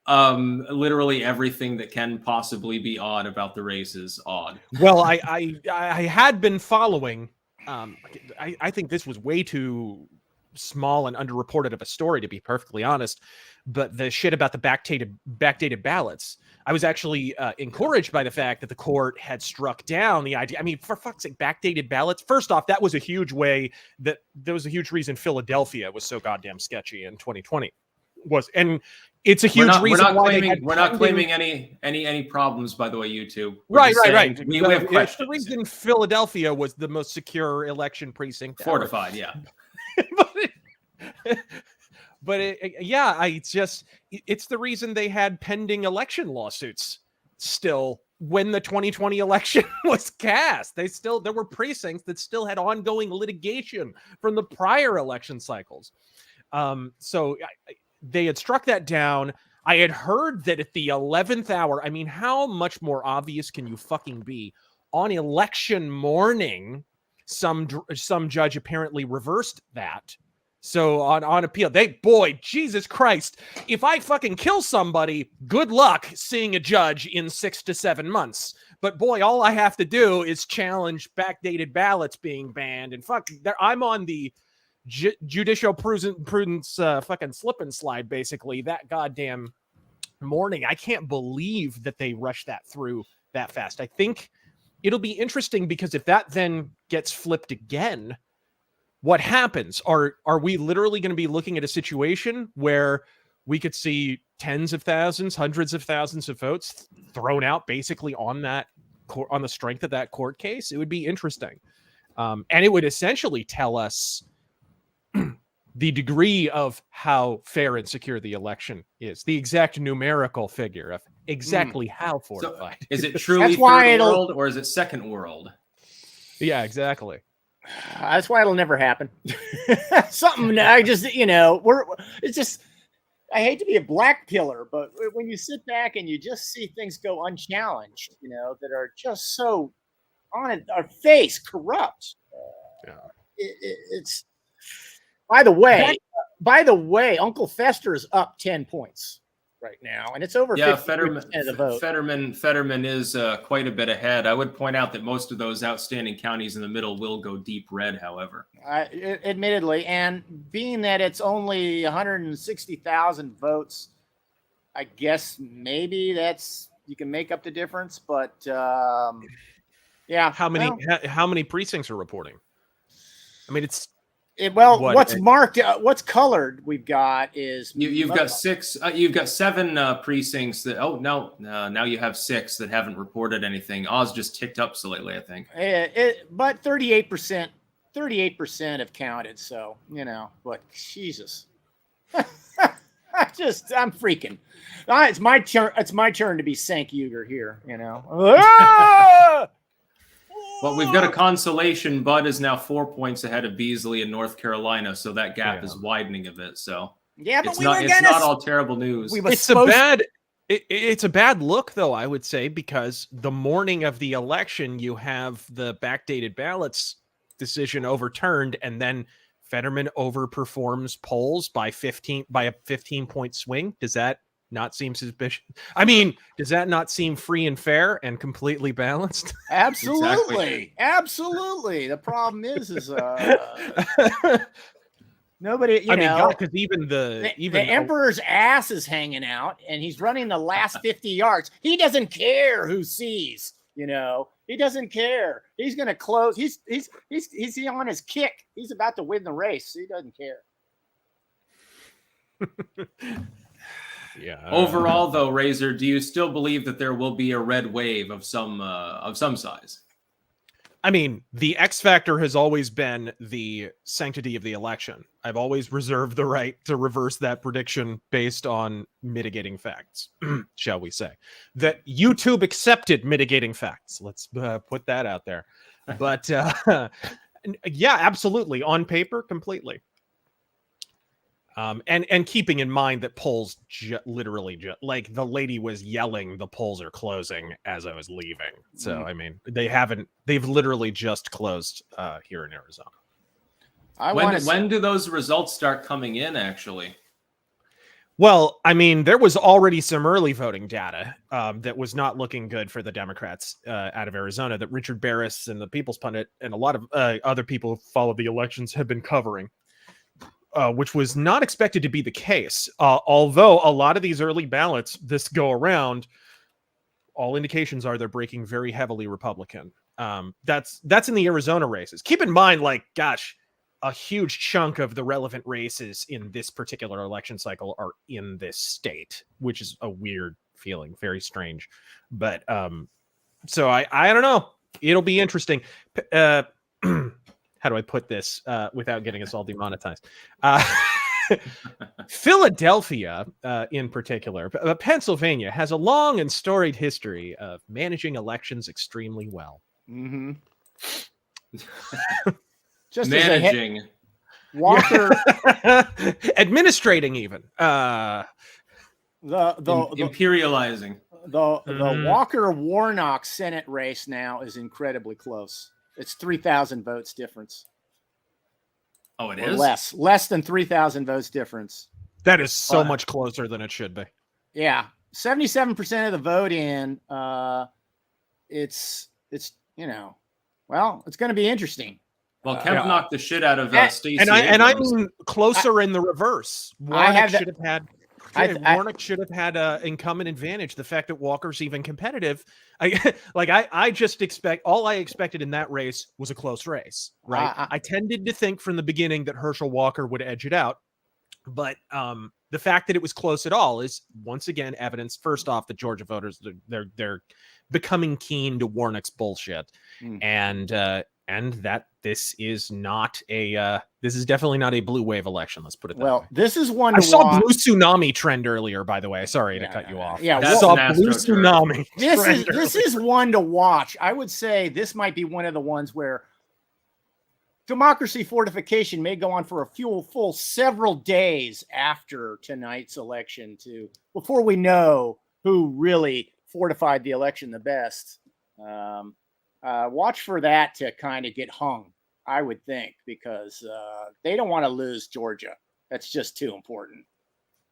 Literally everything that can possibly be odd about the race is odd. Well, I had been following. I think this was way too small and underreported of a story, to be perfectly honest. But the shit about the backdated ballots, I was actually encouraged by the fact that the court had struck down the idea. I mean, for fuck's sake, backdated ballots. First off, that was a huge reason Philadelphia was so goddamn sketchy in 2020. And it's a huge reason why we're not claiming any problems, by the way, YouTube. Right. We have questions. It's the reason Philadelphia was the most secure election precinct. Fortified, yeah. It's the reason they had pending election lawsuits still when the 2020 election was cast. There were precincts that still had ongoing litigation from the prior election cycles. They had struck that down. I had heard that at the 11th hour, I mean, how much more obvious can you fucking be? On election morning, some judge apparently reversed that. So on appeal, Jesus Christ, if I fucking kill somebody, good luck seeing a judge in 6 to 7 months. But boy, all I have to do is challenge backdated ballots being banned, and I'm on the judicial prudence fucking slip and slide, basically, that goddamn morning. I can't believe that they rushed that through that fast. I think it'll be interesting because if that then gets flipped again, what happens? Are we literally going to be looking at a situation where we could see tens of thousands, hundreds of thousands of votes thrown out basically on the strength of that court case? It would be interesting. And it would essentially tell us the degree of how fair and secure the election is, the exact numerical figure of exactly how fortified. So is it truly third world or is it second world? Yeah, exactly. That's why it'll never happen. I hate to be a black pillar, but when you sit back and you just see things go unchallenged, you know, that are just so on our face corrupt. It's By the way, Uncle Fester is up 10 points right now, and it's over 50% of the vote. Fetterman is quite a bit ahead. I would point out that most of those outstanding counties in the middle will go deep red, however. Admittedly, and being that it's only 160,000 votes, I guess maybe you can make up the difference. But yeah, how many precincts are reporting? I mean, what's colored we've got is you've got 6. You've got 7 precincts that. Oh no, now you have 6 that haven't reported anything. Oz just ticked up slightly, I think. But 38% have counted. So you know, but Jesus, I'm freaking. It's my turn. It's my turn to be Sank Uger here. You know. Well, we've got a consolation. Bud is now 4 points ahead of Beasley in North Carolina, so that gap is widening a bit. So yeah, but it's not all terrible news. It's a bad It's a bad look, though, I would say, because the morning of the election, you have the backdated ballots decision overturned, and then Fetterman overperforms polls by a 15-point swing. Does that not seem suspicious? I mean, does that not seem free and fair and completely balanced? Absolutely. Absolutely. The problem is nobody, you know, because even the emperor's ass is hanging out and he's running the last 50 yards. He doesn't care who sees, you know, he doesn't care. He's going to close. He's on his kick. He's about to win the race. He doesn't care. Yeah. Overall, though, Razor, do you still believe that there will be a red wave of some size? I mean, the X factor has always been the sanctity of the election. I've always reserved the right to reverse that prediction based on mitigating facts, shall we say. That YouTube accepted mitigating facts. Let's put that out there. But yeah, absolutely. On paper, completely. And keeping in mind that polls literally like the lady was yelling, the polls are closing as I was leaving. So, I mean, they've literally just closed here in Arizona. When do those results start coming in, actually? Well, I mean, there was already some early voting data that was not looking good for the Democrats out of Arizona that Richard Barris and the People's Pundit and a lot of other people who follow the elections have been covering. Which was not expected to be the case. Although a lot of these early ballots this go around, all indications are they're breaking very heavily Republican. That's in the Arizona races. Keep in mind, like, gosh, a huge chunk of the relevant races in this particular election cycle are in this state, which is a weird feeling, very strange. But so I don't know. It'll be interesting. How do I put this without getting us all demonetized? Philadelphia, in particular, Pennsylvania, has a long and storied history of managing elections extremely well. Mm-hmm. Just managing. Walker. Administrating, even. Imperializing. The Walker-Warnock Senate race now is incredibly close. It's 3,000 votes difference. Oh, it or is? Less than 3,000 votes difference. That is so much closer than it should be. Yeah. 77% of the vote in. It's you know, well, it's going to be interesting. Well, Kemp knocked the shit out of Stacey. And I mean closer in the reverse. Warnock should have had an incumbent advantage. The fact that Walker's even competitive, I just expect all I expected in that race was a close race, right? I tended to think from the beginning that Herschel Walker would edge it out, but the fact that it was close at all is once again evidence. First off, the Georgia voters they're becoming keen to Warnock's bullshit, and that this is definitely not a blue wave election. Let's put it that way. This is one. I saw blue tsunami trend earlier, by the way. Sorry to cut you off. Yeah, I saw blue tsunami. This is one to watch. I would say this might be one of the ones where democracy fortification may go on for a full several days after tonight's election before we know who really fortified the election the best. Watch for that to kind of get hung, I would think, because they don't want to lose Georgia. That's just too important.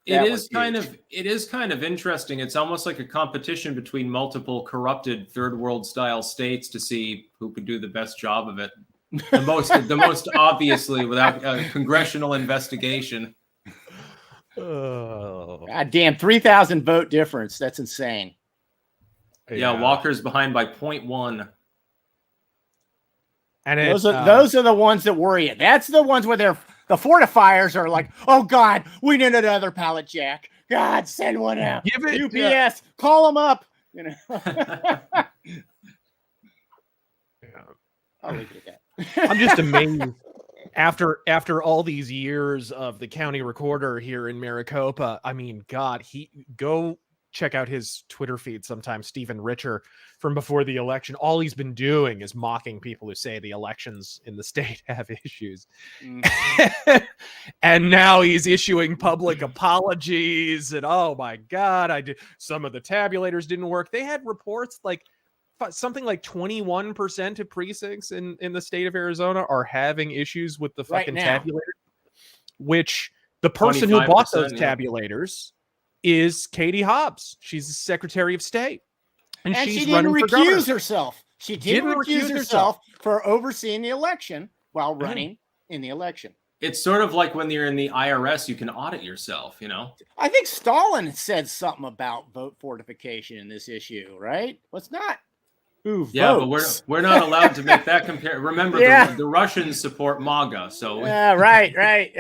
It is kind of interesting. It's almost like a competition between multiple corrupted third world style states to see who could do the best job of it. The most obviously without a congressional investigation. God damn, 3,000 vote difference. That's insane. Yeah, Walker's behind by 0.1. And those are the ones that worry you. That's the ones where the fortifiers are like, oh God, we need another pallet jack. God, send one out. Give it UPS, call them up. You know. I'll leave it at that. I'm just amazed after all these years of the county recorder here in Maricopa. I mean, God, go check out his Twitter feed sometime, Stephen Richer, from before the election. All he's been doing is mocking people who say the elections in the state have issues. And now he's issuing public apologies. And oh my God, some of the tabulators didn't work. They had reports like something like 21% of precincts in the state of Arizona are having issues with the fucking tabulator, which the person who bought those tabulators is Katie Hobbs. She's the Secretary of State. And she didn't recuse herself. She didn't recuse herself for overseeing the election while running in the election. It's sort of like when you're in the IRS, you can audit yourself, you know? I think Stalin said something about vote fortification in this issue, right? Let's not. But we're not allowed to make that compare. Remember, the Russians support MAGA, so right.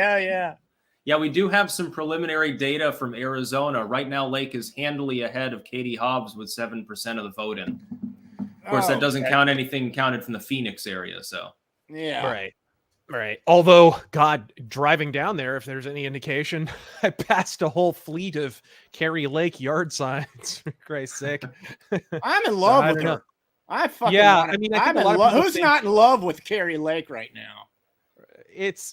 Yeah, we do have some preliminary data from Arizona. Right now, Lake is handily ahead of Katie Hobbs with 7% of the vote in. Of course, that doesn't count anything counted from the Phoenix area. So right. Although, God, driving down there, if there's any indication, I passed a whole fleet of Carrie Lake yard signs. For Christ's sake, I'm in love with her. I fucking I'm in love. Who's not in love with Carrie Lake right now?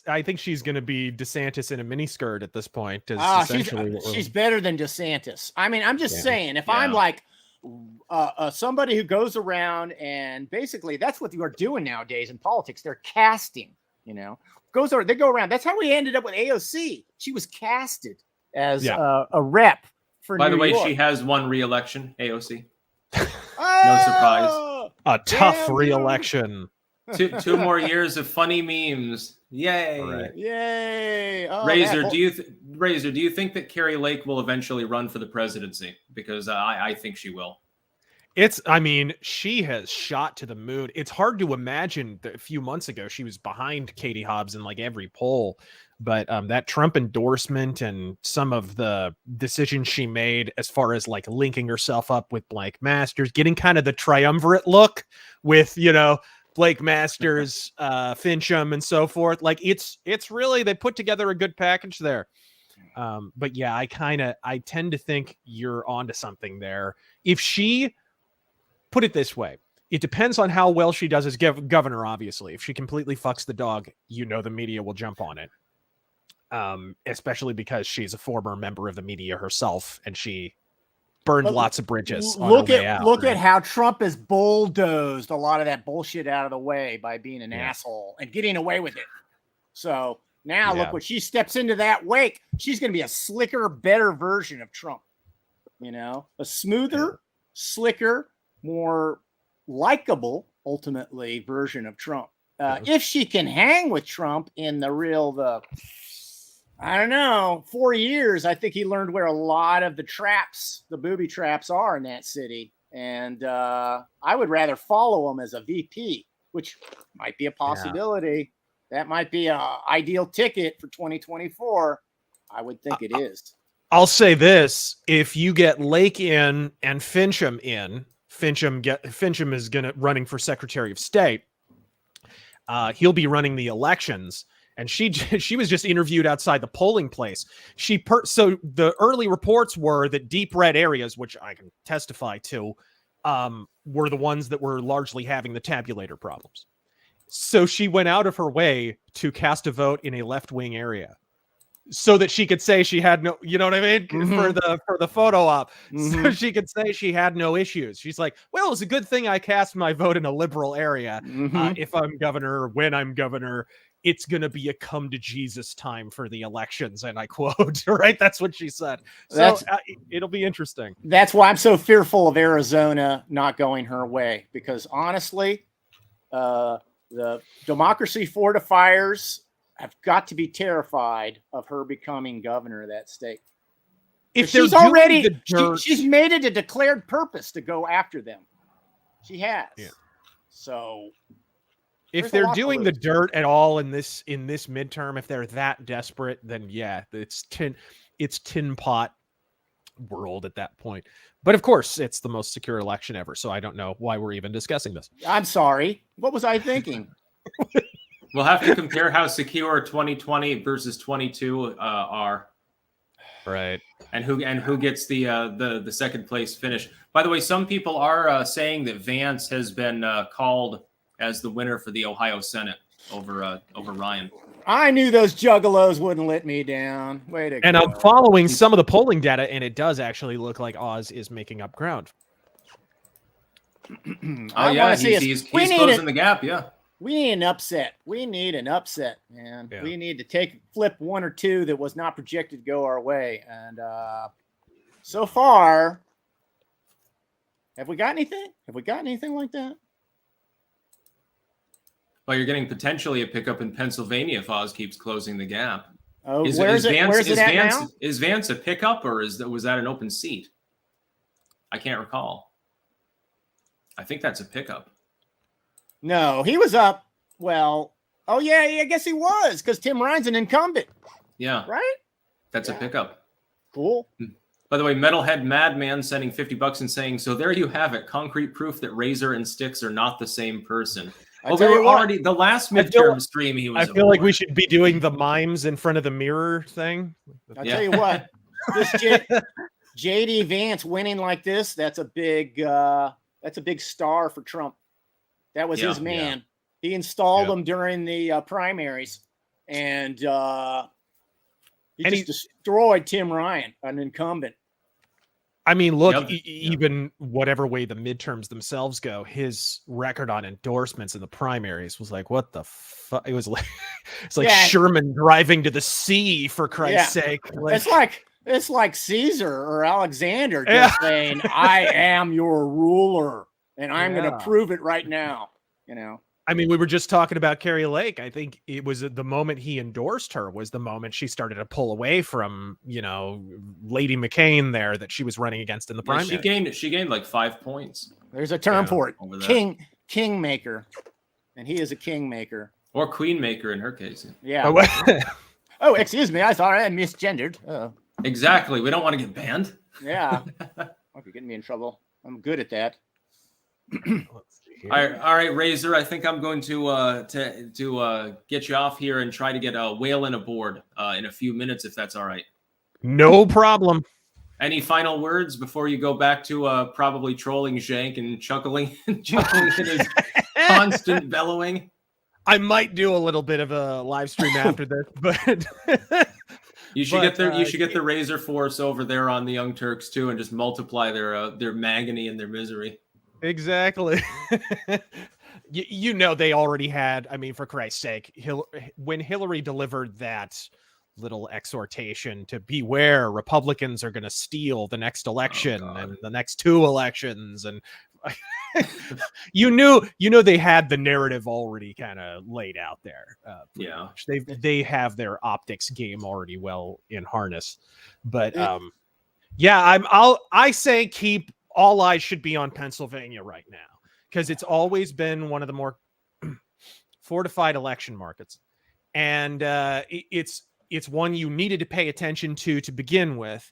I think she's going to be DeSantis in a miniskirt at this point. She's better than DeSantis. I mean, I'm just saying, if I'm like somebody who goes around and basically that's what you are doing nowadays in politics. They're casting, they go around. That's how we ended up with AOC. She was casted as a rep for New York. By the way, she has won re-election, AOC. No surprise. A tough re-election. Two more years of funny memes. Yay! Right. Yay! Oh, Razor, do you think that Carrie Lake will eventually run for the presidency? Because I think she will. She has shot to the moon. It's hard to imagine that a few months ago she was behind Katie Hobbs in like every poll, but that Trump endorsement and some of the decisions she made as far as like linking herself up with Blake Masters, getting kind of the triumvirate look with, Blake Masters, Fincham, and so forth. Like it's really, they put together a good package there. But yeah, I tend to think you're onto something there. If she, put it this way, it depends on how well she does as governor, obviously. If she completely fucks the dog, the media will jump on it. Especially because she's a former member of the media herself, and she burned lots of bridges. Look at how Trump has bulldozed a lot of that bullshit out of the way by being an asshole and getting away with it. So now look, when she steps into that wake, she's going to be a slicker, better version of Trump. A smoother, slicker, more likable, ultimately, version of Trump. If she can hang with Trump in the 4 years, I think he learned where a lot of the booby traps are in that city. And I would rather follow him as a VP, which might be a possibility. That might be an ideal ticket for 2024. I would think it is. I'll say this. If you get Lake in and Fincham in, Fincham is running for Secretary of State. He'll be running the elections. And she was just interviewed outside the polling place. So the early reports were that deep red areas, which I can testify to, were the ones that were largely having the tabulator problems. So she went out of her way to cast a vote in a left-wing area so that she could say she had no, you know what I mean? For the photo op. So she could say she had no issues. She's like, well, it's a good thing I cast my vote in a liberal area. If I'm governor, when I'm governor, it's going to be a come to Jesus time for the elections. And I quote, right? That's what she said. So it'll be interesting. That's why I'm so fearful of Arizona not going her way, because honestly, the democracy fortifiers have got to be terrified of her becoming governor of that state. If she's already, she's made it a declared purpose to go after them. She has. Yeah. So if they're doing the dirt at all in this midterm, if they're that desperate, then yeah, it's tin pot world at that point. But of course, it's the most secure election ever. So I don't know why we're even discussing this. I'm sorry. What was I thinking? We'll have to compare how secure 2020 versus 22 are. Right. And who gets the second place finish. By the way, some people are saying that Vance has been called as the winner for the Ohio Senate over Ryan. I knew those juggalos wouldn't let me down. Way to And go. I'm following some of the polling data, and it does actually look like Oz is making up ground. Oh yeah, he's closing the gap. Yeah, we need an upset. We need an upset, man. Yeah. We need to flip one or two that was not projected to go our way. And so far, have we got anything? Have we got anything like that? Well, you're getting potentially a pickup in Pennsylvania if Oz keeps closing the gap. Oh, where's it at now? Is Vance a pickup or was that an open seat? I can't recall. I think that's a pickup. No, he was up. Well, oh yeah, I guess he was because Tim Ryan's an incumbent. Yeah, right. That's a pickup. Cool. By the way, Metalhead Madman sending $50 and saying, "So there you have it, concrete proof that Razor and Styx are not the same person." Well, we were already the last midterm stream. He was. I feel like we should be doing the mimes in front of the mirror thing. I'll tell you what, this JD Vance winning like this, that's a big star for Trump. That was his man. Yeah. He installed him during the primaries, and he destroyed Tim Ryan, an incumbent. I mean, look, even whatever way the midterms themselves go, his record on endorsements in the primaries was like, what the fuck? It was like, it's like Sherman driving to the sea, for Christ's sake. Like, it's like Caesar or Alexander just saying, I am your ruler and I'm going to prove it right now. You know? I mean, we were just talking about Carrie Lake. I think it was the moment he endorsed her was the moment she started to pull away from, Lady McCain there that she was running against in the primary. She gained like 5 points. There's a term for it. Kingmaker. And he is a kingmaker. Or queenmaker in her case. Yeah. Oh, excuse me. I thought I had misgendered. Oh. Exactly. We don't want to get banned. Yeah. You're getting me in trouble. I'm good at that. All right, Razor. I think I'm going to get you off here and try to get Whalen aboard in a few minutes, if that's all right. No problem. Any final words before you go back to probably trolling Shank and chuckling in his constant bellowing? I might do a little bit of a live stream after this, but you should get the Razor force over there on the Young Turks too, and just multiply their agony and their misery. Exactly. They already had, I mean, for Christ's sake, when Hillary delivered that little exhortation to beware, Republicans are going to steal the next election and the next two elections. And they had the narrative already kind of laid out there. Much. They have their optics game already well in harness, but I say keep all eyes should be on Pennsylvania right now because it's always been one of the more fortified election markets. And it's one you needed to pay attention to begin with.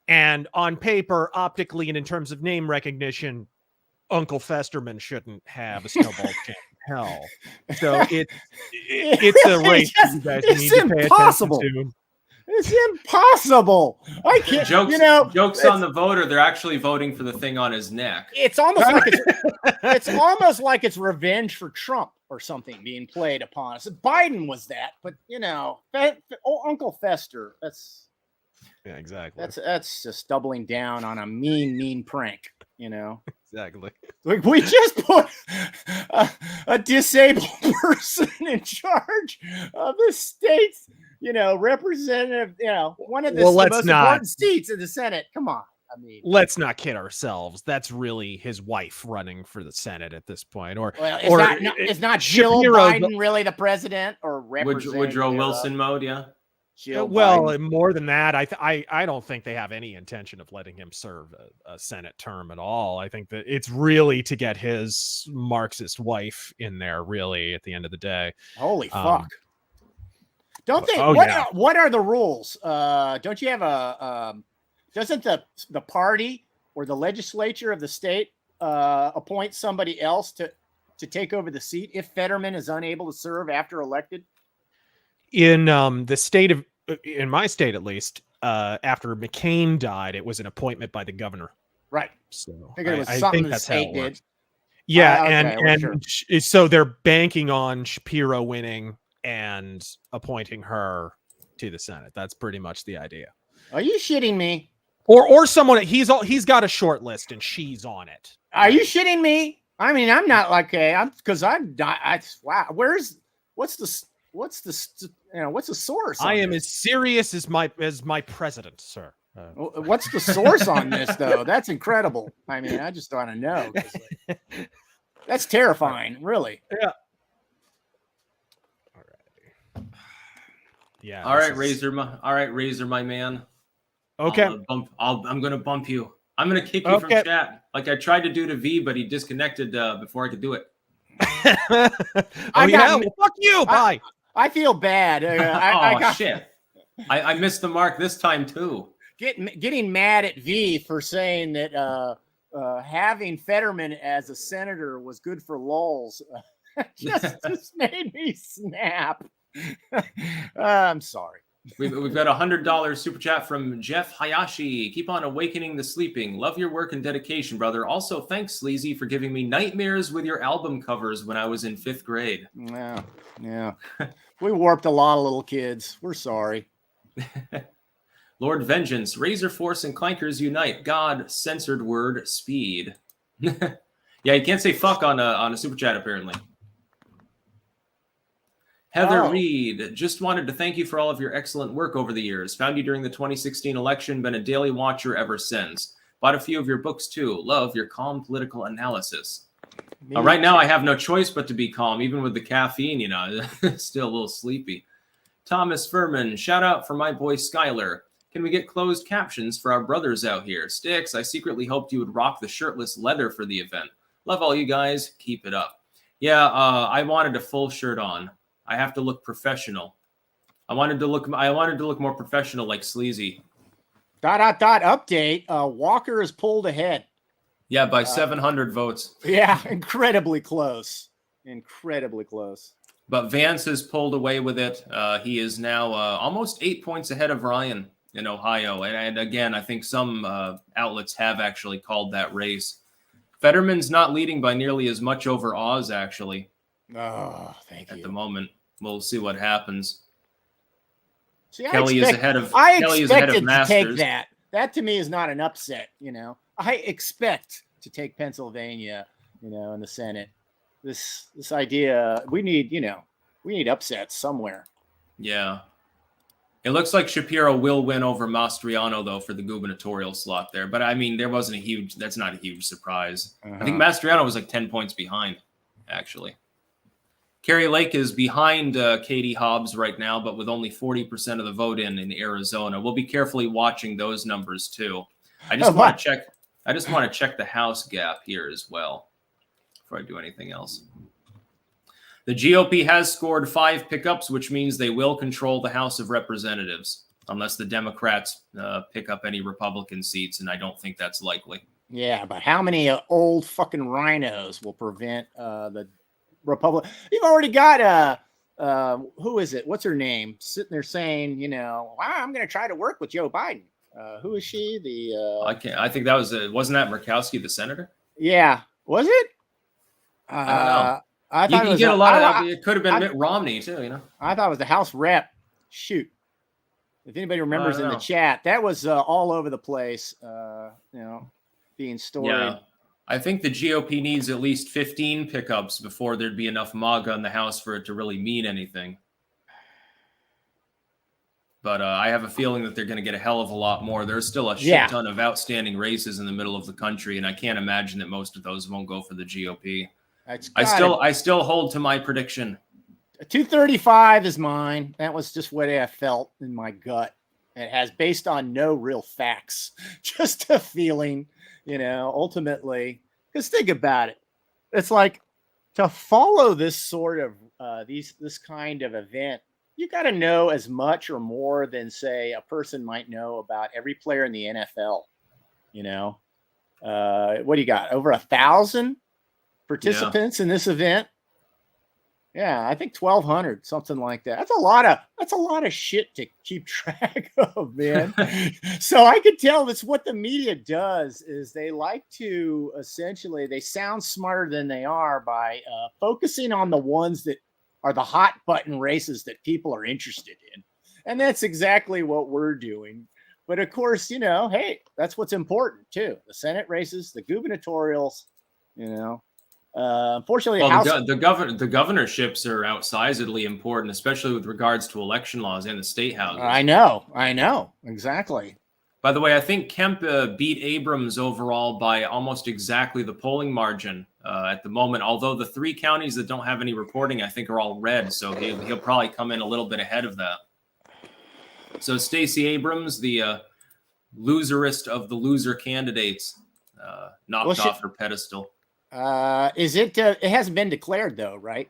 And on paper, optically, and in terms of name recognition, Uncle Festerman shouldn't have a snowball chance in hell. So it's a race you guys need to pay attention to. It's impossible. I can't. Jokes on the voter. They're actually voting for the thing on his neck. It's almost like it's revenge for Trump or something being played upon us. Biden was that, but Uncle Fester. That's exactly. That's just doubling down on a mean prank. Exactly. Like we just put a disabled person in charge of the state's. Representative, one of the most important seats in the Senate. Come on. I mean, let's not kid ourselves. That's really his wife running for the Senate at this point. It's not Jill Biden really the president or Representative Woodrow Wilson mode, yeah. Biden. More than that, I don't think they have any intention of letting him serve a Senate term at all. I think that it's really to get his Marxist wife in there, really, at the end of the day. Holy fuck. Don't they? What are the rules? Don't you have doesn't the party or the legislature of the state appoint somebody else to take over the seat if Fetterman is unable to serve after elected? In the state in my state at least, after McCain died, it was an appointment by the governor. Right. So Figured it was I something think the that's how it state did. works. Yeah, Okay, well, sure. and so they're banking on Shapiro winning and appointing her to the Senate. That's pretty much the idea. Are you shitting me? Or someone he's got a short list and she's on it. Are you shitting me? I mean, I'm not like wow. What's the source? I am this? as serious as my president, sir. What's the source on this though? That's incredible. I mean, I just want to know. That's terrifying, really. Yeah. All right. Yeah. All right, Razor, my man. Okay. I'm gonna bump you. I'm gonna kick you from chat, like I tried to do to V, but he disconnected before I could do it. Fuck you. Bye. I feel bad. Shit. I missed the mark this time too. Getting mad at V for saying that having Fetterman as a senator was good for lulz just made me snap. I'm sorry. We've got $100 super chat from Jeff Hayashi. Keep on awakening the sleeping. Love your work and dedication, brother. Also, thanks, Sleazy, for giving me nightmares with your album covers when I was in 5th grade. Yeah. We warped a lot of little kids. We're sorry. Lord Vengeance, Razor Force and Clankers unite. God, censored word, speed. Yeah, you can't say fuck on a super chat, apparently. Heather Reed, just wanted to thank you for all of your excellent work over the years. Found you during the 2016 election, been a daily watcher ever since. Bought a few of your books too. Love your calm political analysis. Right now, I have no choice but to be calm, even with the caffeine, you know. Still a little sleepy. Thomas Furman, shout out for my boy Skylar. Can we get closed captions for our brothers out here? Sticks, I secretly hoped you would rock the shirtless leather for the event. Love all you guys. Keep it up. Yeah, I wanted a full shirt on. I have to look professional. I wanted to look more professional, like Sleazy. ... Update. Walker is pulled ahead. Yeah, by 700 votes. Yeah, incredibly close. Incredibly close. But Vance has pulled away with it. He is now almost 8 points ahead of Ryan in Ohio. And again, I think some outlets have actually called that race. Fetterman's not leading by nearly as much over Oz, actually. Oh, thank you. At the moment, we'll see what happens. See, Kelly is ahead of to take that. That to me is not an upset. You know, I expect to take Pennsylvania. You know, in the Senate. This idea we need upsets somewhere. Yeah, it looks like Shapiro will win over Mastriano though for the gubernatorial slot there. But I mean, that's not a huge surprise. I think Mastriano was like 10 points behind, actually. Kerry Lake is behind Katie Hobbs right now, but with only 40% of the vote in Arizona. We'll be carefully watching those numbers too. I just want to check the House gap here as well before I do anything else. The GOP has scored 5 pickups, which means they will control the House of Representatives unless the Democrats pick up any Republican seats, and I don't think that's likely. Yeah, but how many old fucking rhinos will prevent the Republic? You've already got who is it? What's her name? Sitting there saying, you know, I'm going to try to work with Joe Biden. Who is she? I think that wasn't that Murkowski, the senator? Yeah, was it? I don't know. I thought it could have been Mitt Romney too. You know, I thought it was the House rep. Shoot, if anybody remembers in the chat, that was all over the place. Being stored. Yeah. I think the GOP needs at least 15 pickups before there'd be enough MAGA in the House for it to really mean anything. But I have a feeling that they're going to get a hell of a lot more. There's still a shit ton of outstanding races in the middle of the country, and I can't imagine that most of those won't go for the GOP. I still hold to my prediction. 235 is mine. That was just what I felt in my gut. It has based on no real facts, just a feeling. You know, ultimately, because think about it. It's like to follow this sort of this kind of event, you got to know as much or more than, say, a person might know about every player in the NFL. You know, what do you got? Over 1,000 participants in this event. Yeah, I think 1,200, something like that. That's a lot of shit to keep track of, man. So I could tell that's what the media does is they like to essentially they sound smarter than they are by focusing on the ones that are the hot button races that people are interested in. And that's exactly what we're doing. But of course, hey, that's what's important too. The Senate races, the gubernatorials, unfortunately, well, the governorships are outsizedly important, especially with regards to election laws and the state houses. I know, exactly. By the way, I think Kemp beat Abrams overall by almost exactly the polling margin at the moment. Although the 3 counties that don't have any reporting, I think, are all red, so he'll probably come in a little bit ahead of that. So Stacey Abrams, the loserist of the loser candidates, knocked off her pedestal. Is it? It hasn't been declared though, right?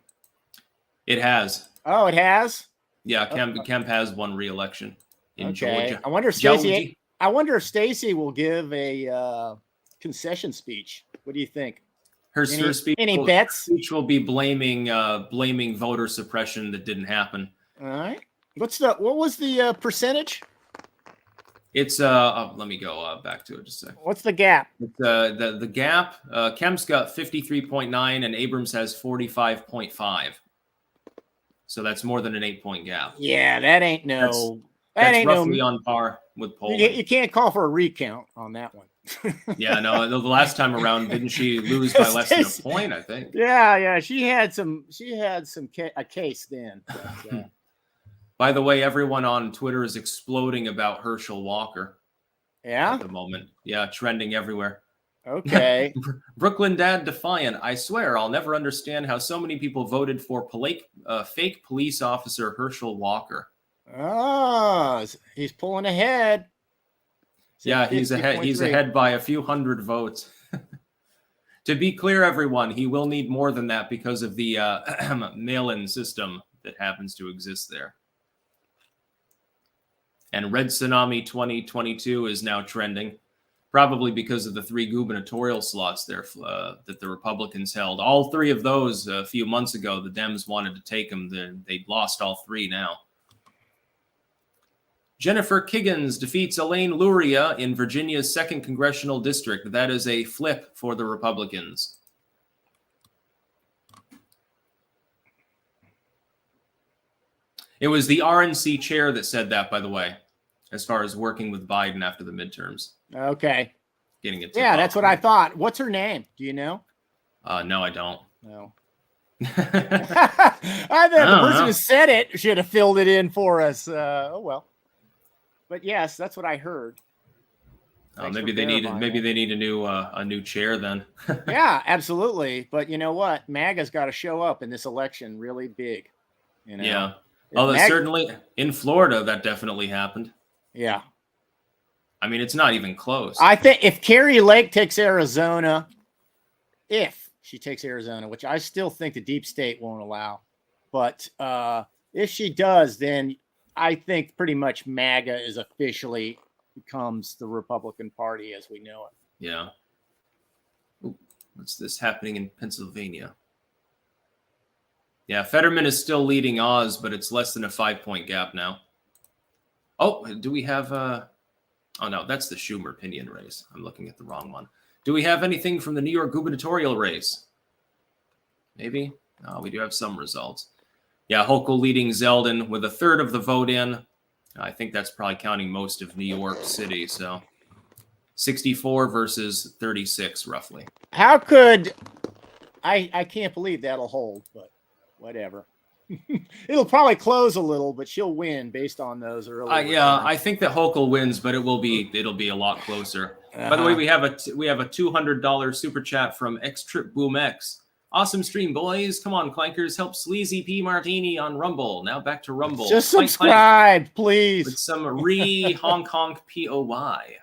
It has. Oh, it has. Yeah, Kemp has won re-election in Georgia. I wonder if Stacey will give a concession speech. What do you think? Her speech. Any bets? Speech will be blaming voter suppression that didn't happen. All right. What was the percentage? It's let me go back to it just a second. What's the gap? It's, the gap. Kemp's got 53.9 and Abrams has 45.5. So that's more than an 8-point gap. Yeah, that ain't that's roughly on par with polling. You can't call for a recount on that one. Yeah, no. The last time around, didn't she lose by less than a point? I think. Yeah. She had a case then. But, by the way, everyone on Twitter is exploding about Herschel Walker. Yeah. At the moment. Yeah, trending everywhere. Okay. Brooklyn Dad Defiant. I swear I'll never understand how so many people voted for fake police officer Herschel Walker. Oh, he's pulling ahead. Yeah, he's ahead. He's ahead by a few hundred votes. To be clear, everyone, he will need more than that because of the mail-in system that happens to exist there. And Red Tsunami 2022 is now trending, probably because of the 3 gubernatorial slots there that the Republicans held. All 3 of those a few months ago, the Dems wanted to take them. They lost all 3 now. Jennifer Kiggins defeats Elaine Luria in Virginia's 2nd congressional district. That is a flip for the Republicans. It was the RNC chair that said that, by the way, as far as working with Biden after the midterms. Okay. Getting it. Yeah, that's what I thought. What's her name? Do you know? No, I don't. No. I thought the person who said it should have filled it in for us. Oh well. But yes, that's what I heard. Maybe they need a new chair then. Yeah, absolutely. But you know what? MAGA's got to show up in this election really big. Yeah. Certainly in Florida, that definitely happened. Yeah. I mean, it's not even close. I think if Carrie Lake takes Arizona, if she takes Arizona, which I still think the deep state won't allow, but if she does, then I think pretty much MAGA is officially becomes the Republican Party as we know it. Yeah. Ooh, what's this happening in Pennsylvania? Yeah, Fetterman is still leading Oz, but it's less than a 5-point gap now. Oh, do we have oh no, that's the Schumer opinion race. I'm looking at the wrong one. Do we have anything from the New York gubernatorial race? Maybe. No, we do have some results. Yeah, Hochul leading Zeldin with 1/3 of the vote in. I think that's probably counting most of New York City. So 64 versus 36, roughly. How could I can't believe that'll hold, but whatever. It'll probably close a little, but she'll win based on those early. Yeah, I think that Hochul wins, but it'll be a lot closer. By the way, we have a $200 super chat from X Trip Boom X. Awesome stream, boys. Come on, Clankers. Help Sleazy P Martini on Rumble. Now back to Rumble. Just subscribe, please. With some Hong Kong POY.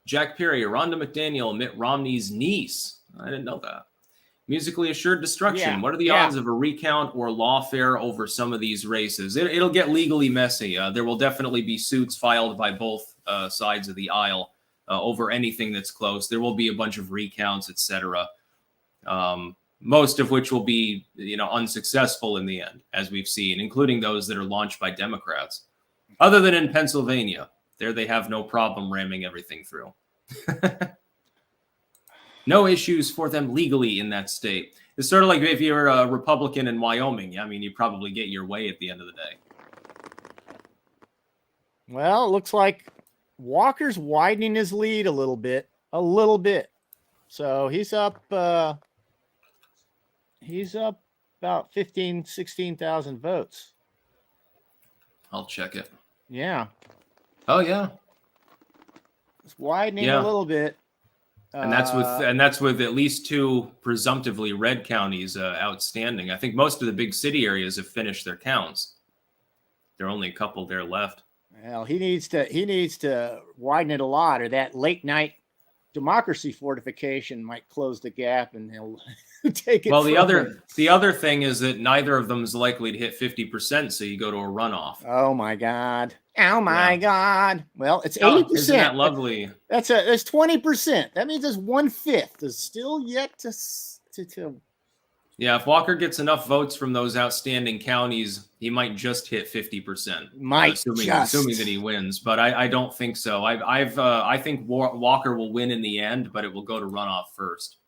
Jack Perry, Rhonda McDaniel, Mitt Romney's niece. I didn't know that. Musically assured destruction. Yeah, What are the odds of a recount or lawfare over some of these races? It'll get legally messy. There will definitely be suits filed by both sides of the aisle over anything that's close. There will be a bunch of recounts, etc. most of which will be, unsuccessful in the end, as we've seen, including those that are launched by Democrats. Other than in Pennsylvania, there they have no problem ramming everything through. No issues for them legally in that state. It's sort of like if you're a Republican in Wyoming. I mean, you probably get your way at the end of the day. Well, it looks like Walker's widening his lead a little bit. So he's up about 16,000 votes. I'll check it. Yeah. Oh yeah. It's widening a little bit. And that's with at least 2 presumptively red counties outstanding. I think most of the big city areas have finished their counts. There are only a couple there left. Well, he needs to widen it a lot, or that late night democracy fortification might close the gap, and he'll take it. Well, the other thing is that neither of them is likely to hit 50%, so you go to a runoff. Oh my God! Oh my God! Well, it's 80%. Isn't that lovely? That's 20%. That means there's 1/5 is still yet to. Yeah, if Walker gets enough votes from those outstanding counties, he might just hit 50%. Assuming that he wins, but I don't think so. I think Walker will win in the end, but it will go to runoff first.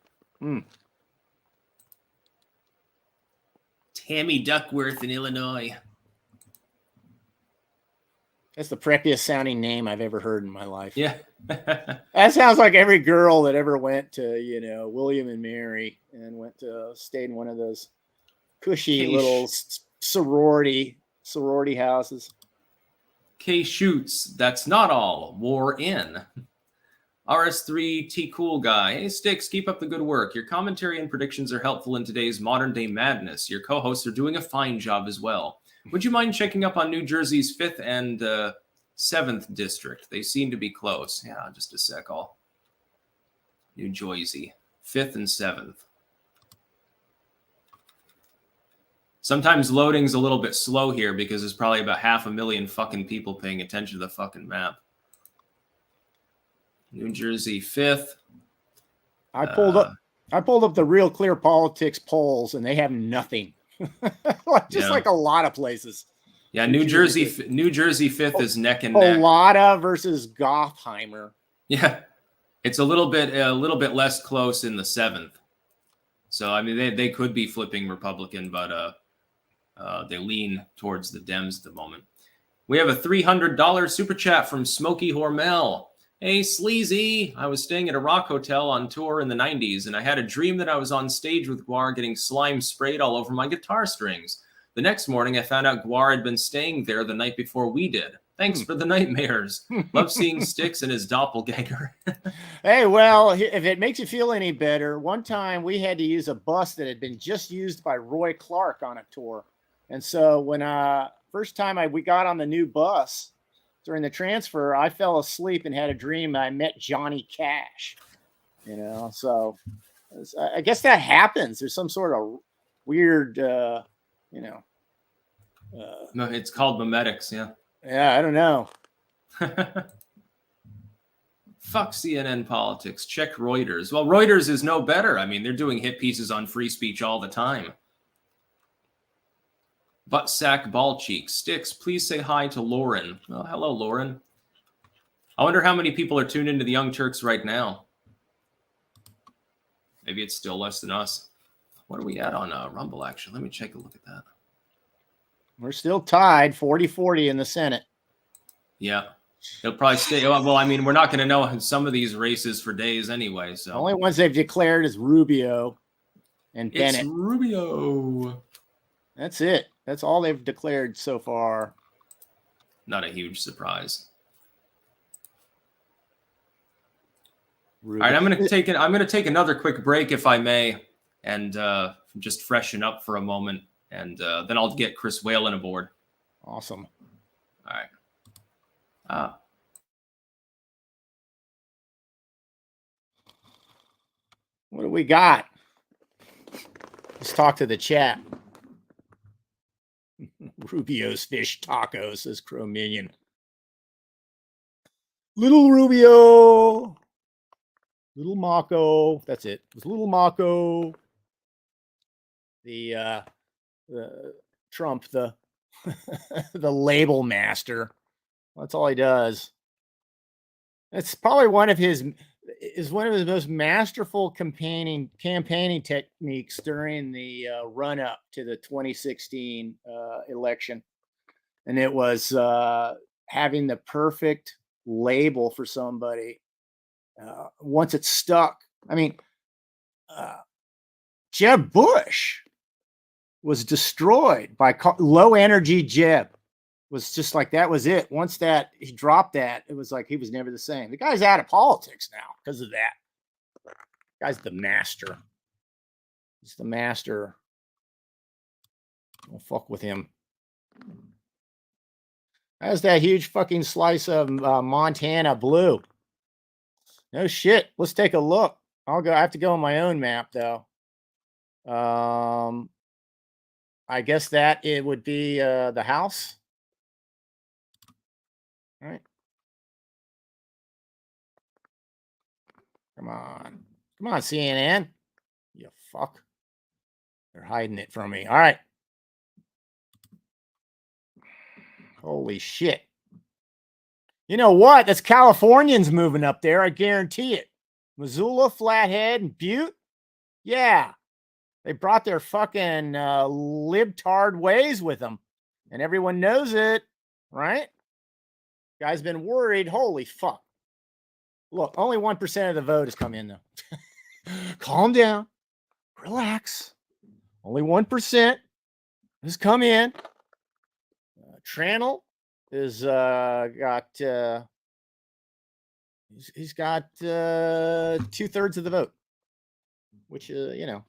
Tammy Duckworth in Illinois. That's the preppiest sounding name I've ever heard in my life. Yeah. That sounds like every girl that ever went to, William and Mary and stayed in one of those cushy little sorority houses. K Shoots, that's not all. War in. RS3 Cool Guy. Hey, Sticks, keep up the good work. Your commentary and predictions are helpful in today's modern day madness. Your co-hosts are doing a fine job as well. Would you mind checking up on New Jersey's 5th and 7th district? They seem to be close. Yeah, just a sec. New Jersey, 5th and 7th. Sometimes loading's a little bit slow here because there's probably about 500,000 fucking people paying attention to the fucking map. New Jersey 5th. I pulled up the Real Clear Politics polls, and they have nothing. Like a lot of places. Yeah, New Jersey 5th is neck and neck. Polata versus Gottheimer. Yeah, it's a little bit less close in the 7th. So I mean, they could be flipping Republican, but they lean towards the Dems at the moment. We have a $300 super chat from Smokey Hormel. Hey, Sleazy. I was staying at a rock hotel on tour in the 90s, and I had a dream that I was on stage with Guar getting slime sprayed all over my guitar strings. The next morning, I found out Guar had been staying there the night before we did. Thanks for the nightmares. Love seeing Sticks and his doppelganger. Hey, well, if it makes you feel any better, one time we had to use a bus that had been just used by Roy Clark on a tour. And so when first time we got on the new bus, during the transfer, I fell asleep and had a dream I met Johnny Cash. So I guess that happens. There's some sort of weird, No, it's called memetics, yeah. Yeah, I don't know. Fuck CNN politics. Check Reuters. Well, Reuters is no better. I mean, they're doing hit pieces on free speech all the time. Butt sack ball cheek. Sticks, please say hi to Lauren. Oh, hello, Lauren. I wonder how many people are tuned into the Young Turks right now. Maybe it's still less than us. What are we at on Rumble, actually? Let me take a look at that. We're still tied 40-40 in the Senate. Yeah. They'll probably stay. Well, I mean, we're not going to know some of these races for days anyway. So the only ones they've declared is Rubio and Bennett. It's Rubio. That's it. That's all they've declared so far. Not a huge surprise. Rubio. All right, I'm going to take another quick break, if I may, and just freshen up for a moment, and then I'll get Chris Whalen aboard. Awesome. All right. What do we got? Let's talk to the chat. Rubio's fish tacos, says Crow Minion. Little Rubio. Little Mako. That's it. It was Little Mako. the Trump, the the label master. That's all he does. It's probably one of his most masterful campaigning techniques during the run up to the 2016 election, and it was having the perfect label for somebody. Once it's stuck, I mean, Jeb Bush was destroyed by low energy Jeb. Was just like that was it. Once that he dropped that, it was like he was never the same. The guy's out of politics now because of that. The guy's the master. He's the master. Don't fuck with him. How's that huge fucking slice of Montana blue? No shit. Let's take a look. I have to go on my own map though. I guess that it would be the house. All right. Come on, CNN. You fuck. They're hiding it from me. All right. Holy shit. You know what? That's Californians moving up there. I guarantee it. Missoula, Flathead, and Butte. Yeah. They brought their fucking libtard ways with them. And everyone knows it, right? Guy's been worried. Holy fuck. Look, only 1% of the vote has come in, though. Calm down. Relax. Only 1% has come in. Trannel is got he's got 2/3 of the vote, which you know,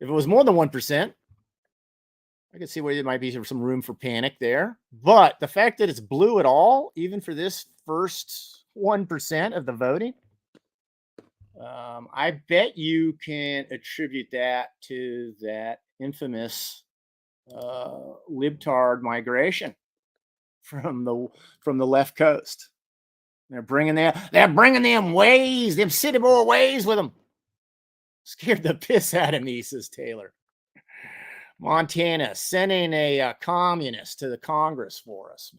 if it was more than 1%, I could see where there might be some room for panic there. But the fact that it's blue at all, even for this first 1% of the voting, I bet you can attribute that to that infamous libtard migration from the left coast. They're bringing them ways, them city boy ways with them. Scared the piss out of me, says Taylor. Montana sending a communist to the Congress for us,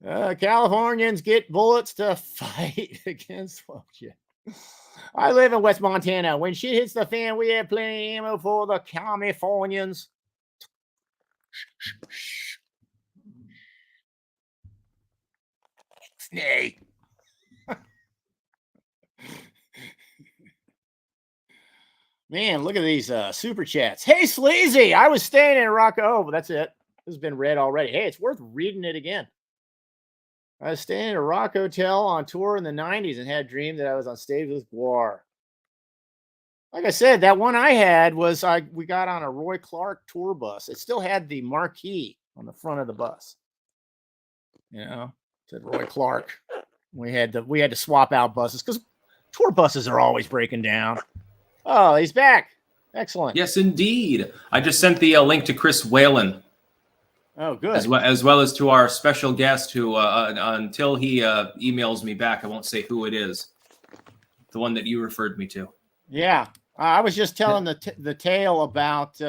man. Californians get bullets to fight against. Well, shit. I live in West Montana. When shit hits the fan, we have plenty of ammo for the Californians. Snake. Man, look at these super chats. Hey, Sleazy, I was staying in Rocco. Oh, but that's it. This has been read already. Hey, it's worth reading it again. I was staying at a rock hotel on tour in the 90s and had a dream that I was on stage with Guar. Like I said, that one I had was we got on a Roy Clark tour bus. It still had the marquee on the front of the bus. You know, it said Roy Clark. We had to swap out buses because tour buses are always breaking down. Oh, he's back. Excellent. Yes, indeed. I just sent the link to Chris Whalen. Oh, good. As well as to our special guest who, until he emails me back, I won't say who it is. The one that you referred me to. Yeah. I was just telling the tale about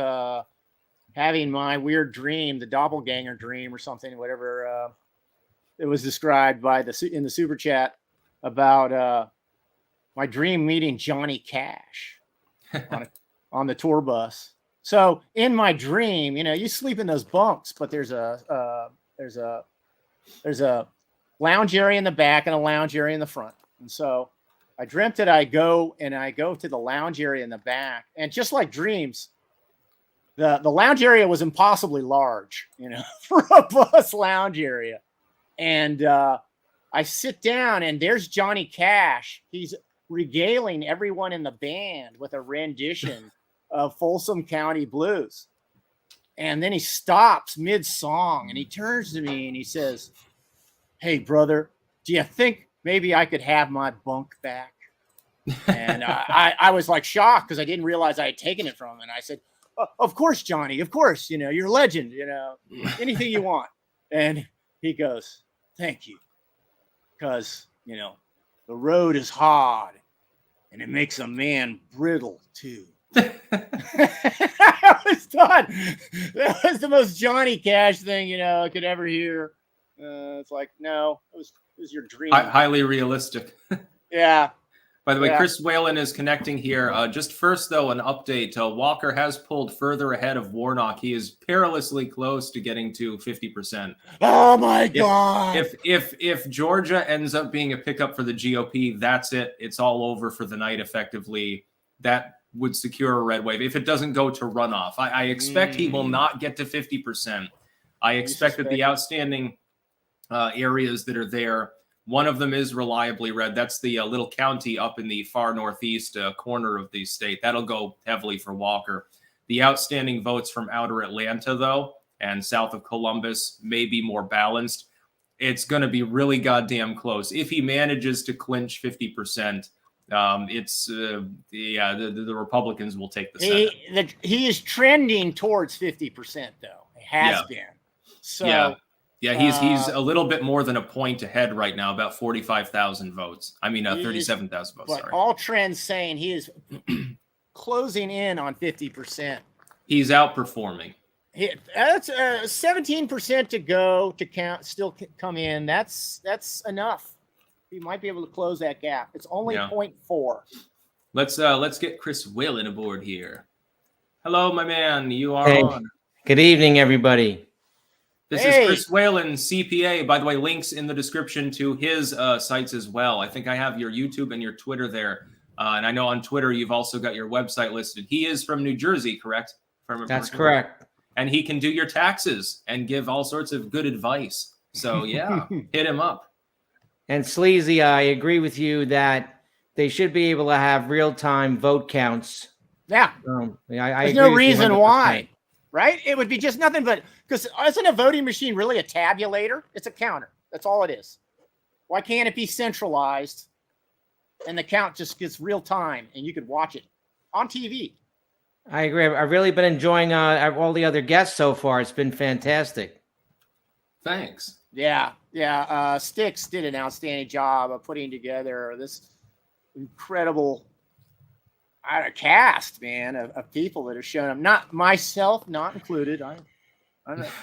having my weird dream, the doppelganger dream or something, whatever it was described by in the super chat about my dream meeting Johnny Cash on the tour bus. So in my dream, you know, you sleep in those bunks, but there's a lounge area in the back and a lounge area in the front. And so I dreamt that I go to the lounge area in the back, and just like dreams, the lounge area was impossibly large, you know, for a bus lounge area. And I sit down, and there's Johnny Cash. He's regaling everyone in the band with a rendition of Folsom County Blues. And then he stops mid-song, and he turns to me and he says, "Hey, brother, do you think maybe I could have my bunk back?" And I was like shocked because I didn't realize I had taken it from him. And I said, "Of course, Johnny, of course, you know, you're a legend, you know, anything you want." And he goes, "Thank you, because, you know, the road is hard and it makes a man brittle too. I was done. That was the most Johnny Cash thing, I could ever hear. It's like, no, it was your dream. Highly realistic. Yeah. By the way, Yeah. Chris Whalen is connecting here. Just first, though, an update. Walker has pulled further ahead of Warnock. He is perilously close to getting to 50%. Oh my God! If Georgia ends up being a pickup for the GOP, that's it. It's all over for the night. Effectively, that would secure a red wave. If it doesn't go to runoff, I expect he will not get to 50%. I expect that the outstanding areas that are there. One of them is reliably red. That's the little county up in the far northeast corner of the state. That'll go heavily for Walker. The outstanding votes from outer Atlanta, though, and south of Columbus may be more balanced. It's going to be really goddamn close. If he manages to clinch 50%, the Republicans will take the Senate. He is trending towards 50%, though. It has been. So. Yeah, he's a little bit more than a point ahead right now, about 45,000 votes. 37,000 votes. But all trends saying he is closing in on 50%. He's outperforming. That's 17% to go to count. Still come in. That's enough. He might be able to close that gap. It's only 0.4. Let's get Chris Whalen aboard here. Hello, my man. You are on. Good evening, everybody. This is Chris Whalen, CPA. By the way, links in the description to his sites as well. I think I have your YouTube and your Twitter there. And I know on Twitter, you've also got your website listed. He is from New Jersey, correct? That's correct. And he can do your taxes and give all sorts of good advice. So, yeah, hit him up. And Sleazy, I agree with you that they should be able to have real-time vote counts. Yeah. There's no reason why. Right? It would be just nothing but because isn't a voting machine really a tabulator? It's a counter. That's all it is. Why can't it be centralized and the count just gets real time and you could watch it on TV? I agree. I've really been enjoying all the other guests so far. It's been fantastic. Thanks. Yeah. Styx did an outstanding job of putting together this incredible cast, man, of people that are showing up. Not myself, not included.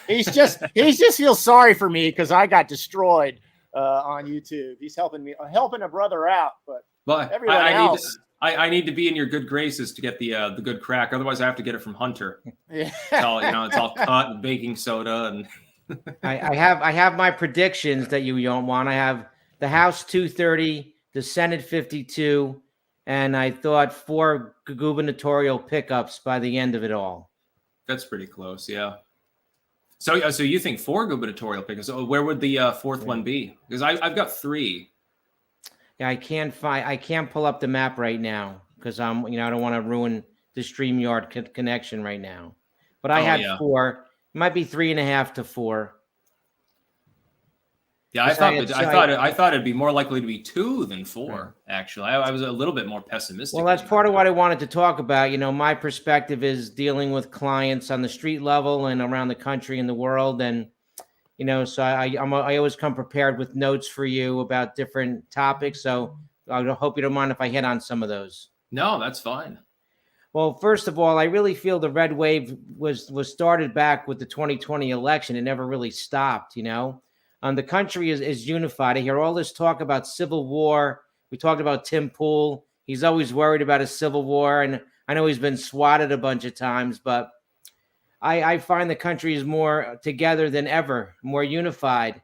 He's just feels sorry for me because I got destroyed on YouTube. He's helping a brother out, but everyone else. I need to be in your good graces to get the good crack. Otherwise, I have to get it from Hunter. Yeah. It's all cut and baking soda and. I have my predictions that you don't want. I have the House 230, the Senate 52. And I thought 4 gubernatorial pickups by the end of it all. That's pretty close, yeah. So you think 4 gubernatorial pickups? So where would the fourth one be? Because I've got 3. Yeah, I can't pull up the map right now because I don't want to ruin the StreamYard connection right now. But I had 4. It might be 3.5 to 4. Yeah, I thought it'd be more likely to be 2 than 4. Actually, I was a little bit more pessimistic. Well, that's part of what I wanted to talk about. My perspective is dealing with clients on the street level and around the country and the world, and so I always come prepared with notes for you about different topics. So I hope you don't mind if I hit on some of those. No, that's fine. Well, first of all, I really feel the red wave was started back with the 2020 election. It never really stopped. The country is unified. I hear all this talk about civil war. We talked about Tim Pool. He's always worried about a civil war, and I know he's been swatted a bunch of times, but I find the country is more together than ever, more unified.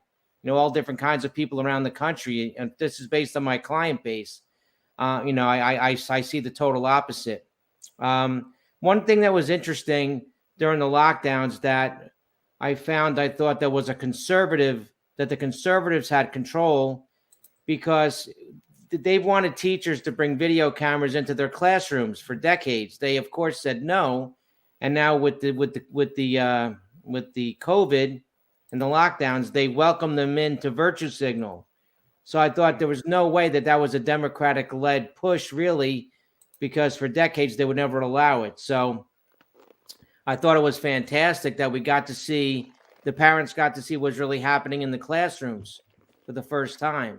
All different kinds of people around the country, and this is based on my client base. I see the total opposite. One thing that was interesting during the lockdowns that I thought there was that the conservatives had control because they wanted teachers to bring video cameras into their classrooms for decades. They, of course, said no. And now with the COVID and the lockdowns, they welcomed them into virtue signal. So I thought there was no way that was a Democratic-led push, really, because for decades they would never allow it. So I thought it was fantastic that the parents got to see what's really happening in the classrooms for the first time.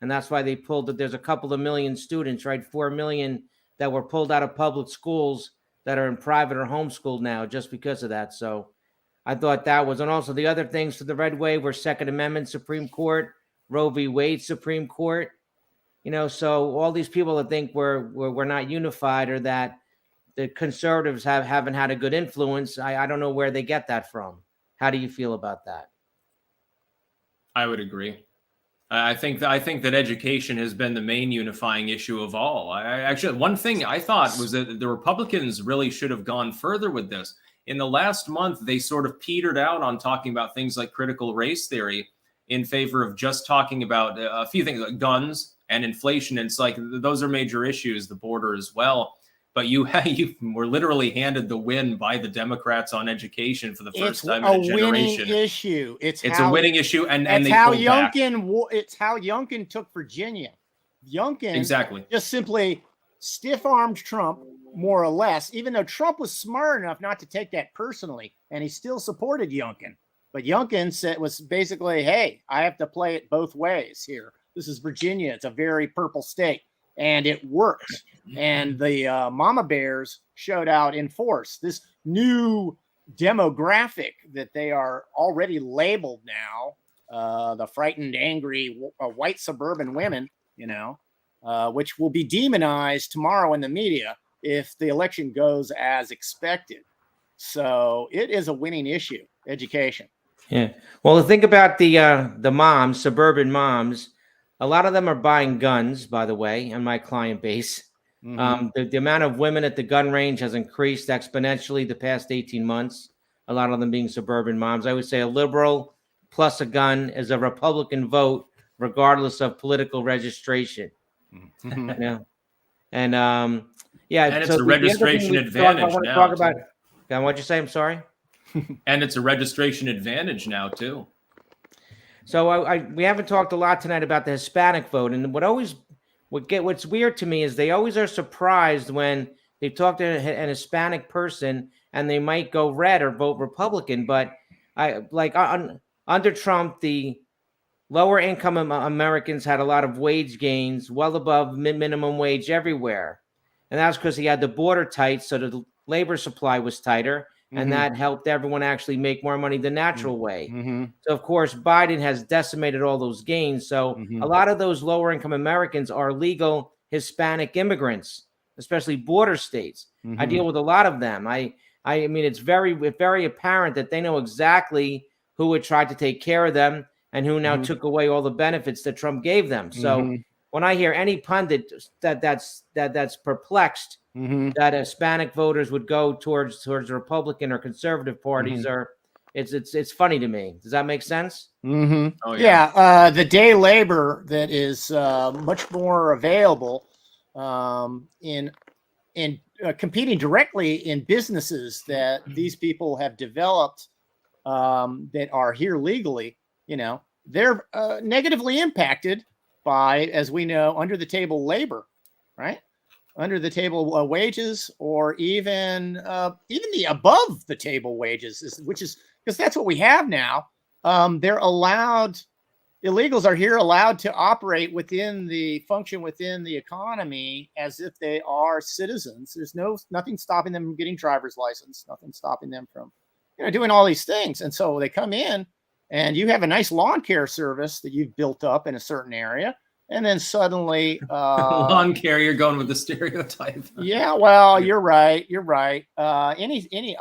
and that's why they pulled it. There's a couple of million students, right? 4 million that were pulled out of public schools that are in private or homeschooled now just because of that. So I thought that was, and also the other things for the red wave were Second Amendment, Supreme Court, Roe v. Wade, Supreme Court. You know, so all these people that think we're not unified, or that the conservatives haven't had a good influence, I don't know where they get that from. How do you feel about that? I would agree. I think that education has been the main unifying issue of all. Actually, one thing I thought was that the Republicans really should have gone further with this. In the last month, they sort of petered out on talking about things like critical race theory in favor of just talking about a few things like guns and inflation. And it's like those are major issues, the border as well. But you were literally handed the win by the Democrats on education for the first time in a generation. Winning issue. It's a winning issue, and they how pulled back. It's how Youngkin took Virginia. Youngkin exactly just simply stiff-armed Trump, more or less, even though Trump was smart enough not to take that personally, and he still supported Youngkin. But Youngkin was basically, hey, I have to play it both ways here. This is Virginia. It's a very purple state, and it works. And the mama bears showed out in force. This new demographic that they are already labeled now, the frightened, angry, white suburban women, you know, which will be demonized tomorrow in the media if the election goes as expected. So it is a winning issue, education. Yeah. Well, the thing about the moms, suburban moms, a lot of them are buying guns, by the way, in my client base. Mm-hmm. The amount of women at the gun range has increased exponentially the past 18 months, a lot of them being suburban moms. I would say a liberal plus a gun is a Republican vote, regardless of political registration. Mm-hmm. You know? And yeah, and it's a registration advantage now. Talk about, what'd you say? I'm sorry. And it's a registration advantage now too. So we haven't talked a lot tonight about the Hispanic vote, and what's weird to me is they always are surprised when they talk to an Hispanic person and they might go red or vote Republican. But under Trump, the lower income Americans had a lot of wage gains, well above minimum wage everywhere, and that's because he had the border tight, so the labor supply was tighter. And that helped everyone actually make more money the natural way. Mm-hmm. So, of course, Biden has decimated all those gains. So a lot of those lower income Americans are legal Hispanic immigrants, especially border states. I deal with a lot of them. I mean, it's very apparent that they know exactly who would try to take care of them and who now took away all the benefits that Trump gave them. So when I hear any pundit that's perplexed that Hispanic voters would go towards the Republican or conservative parties, or it's funny to me. Does that make sense? Oh, yeah. The day labor that is much more available in competing directly in businesses that these people have developed that are here legally, you know, they're negatively impacted by, as we know, under the table labor, right? Under the table wages, or even the above the table wages, which is because that's what we have now. They're allowed, illegals are here allowed to operate function within the economy as if they are citizens. There's nothing stopping them from getting driver's license, nothing stopping them from, you know, doing all these things. And so they come in, and you have a nice lawn care service that you've built up in a certain area. And then suddenly, lawn care, you're going with the stereotype. Yeah, well, you're right. Any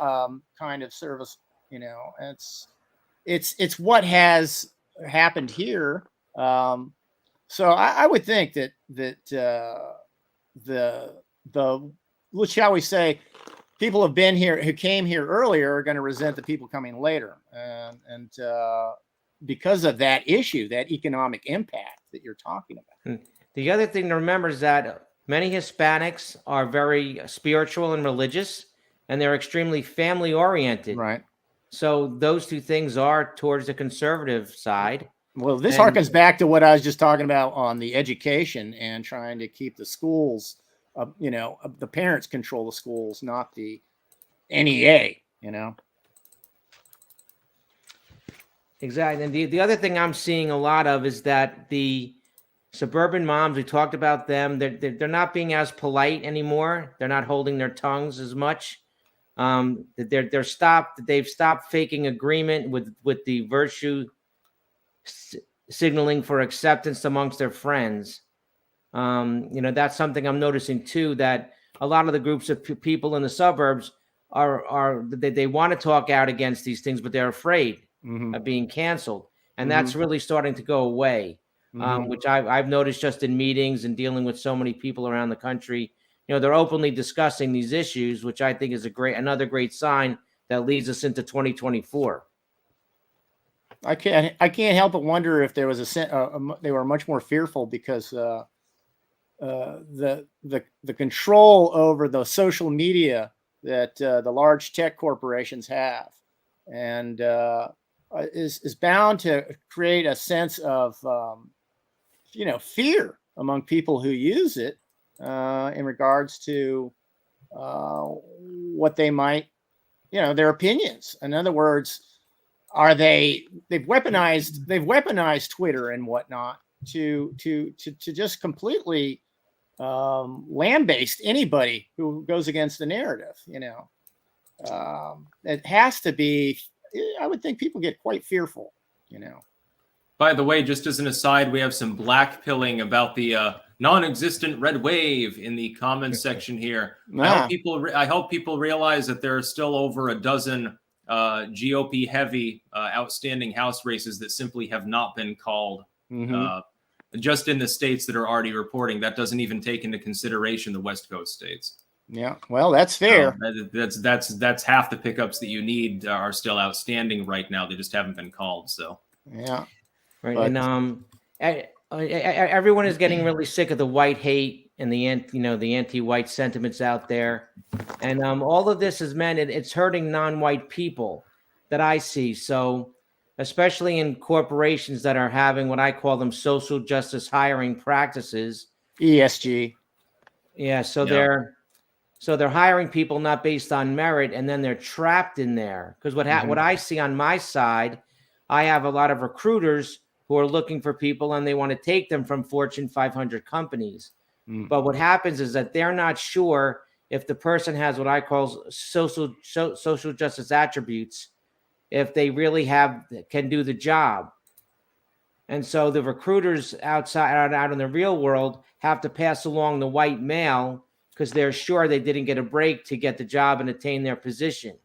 kind of service, you know, it's what has happened here. So I would think that the shall we say, people have been here who came here earlier are going to resent the people coming later, and because of that issue, that economic impact that you're talking about. The other thing to remember is that many Hispanics are very spiritual and religious, and they're extremely family oriented. Right. So those two things are towards the conservative side. Well, this harkens back to what I was just talking about on the education and trying to keep the schools, you know, the parents control the schools, not the NEA, you know. Exactly. And the other thing I'm seeing a lot of is that the Suburban moms, we talked about them. They're not being as polite anymore. They're not holding their tongues as much. They've stopped faking agreement with the virtue signaling for acceptance amongst their friends. That's something I'm noticing too, that a lot of the groups of people in the suburbs they want to talk out against these things, but they're afraid of being canceled. And that's really starting to go away, which I've noticed just in meetings and dealing with so many people around the country. They're openly discussing these issues, which I think is another great sign that leads us into 2024. I can't help but wonder if there was they were much more fearful because the control over the social media that the large tech corporations have, and is bound to create a sense of fear among people who use it in regards to what they might, their opinions. In other words, they've weaponized Twitter and whatnot to just completely lambaste anybody who goes against the narrative. It has to be. I would think people get quite fearful. By the way, just as an aside, we have some black pilling about the non-existent red wave in the comments section here. I hope people realize that there are still over a dozen GOP heavy outstanding House races that simply have not been called. Just in the states that are already reporting. That doesn't even take into consideration the West Coast states. Yeah, well, that's fair. That's half the pickups that you need are still outstanding right now. They just haven't been called. So yeah, right. And everyone is getting really sick of the white hate and the anti-white sentiments out there, and all of this has meant it's hurting non-white people that I see. So, especially in corporations that are having what I call them social justice hiring practices, ESG. Yeah, so they're hiring people not based on merit, and then they're trapped in there. Because what I see on my side, I have a lot of recruiters who are looking for people, and they want to take them from Fortune 500 companies. But what happens is that they're not sure if the person has what I call social justice attributes, if they really can do the job. And so the recruiters out in the real world have to pass along the white male because they're sure they didn't get a break to get the job and attain their position.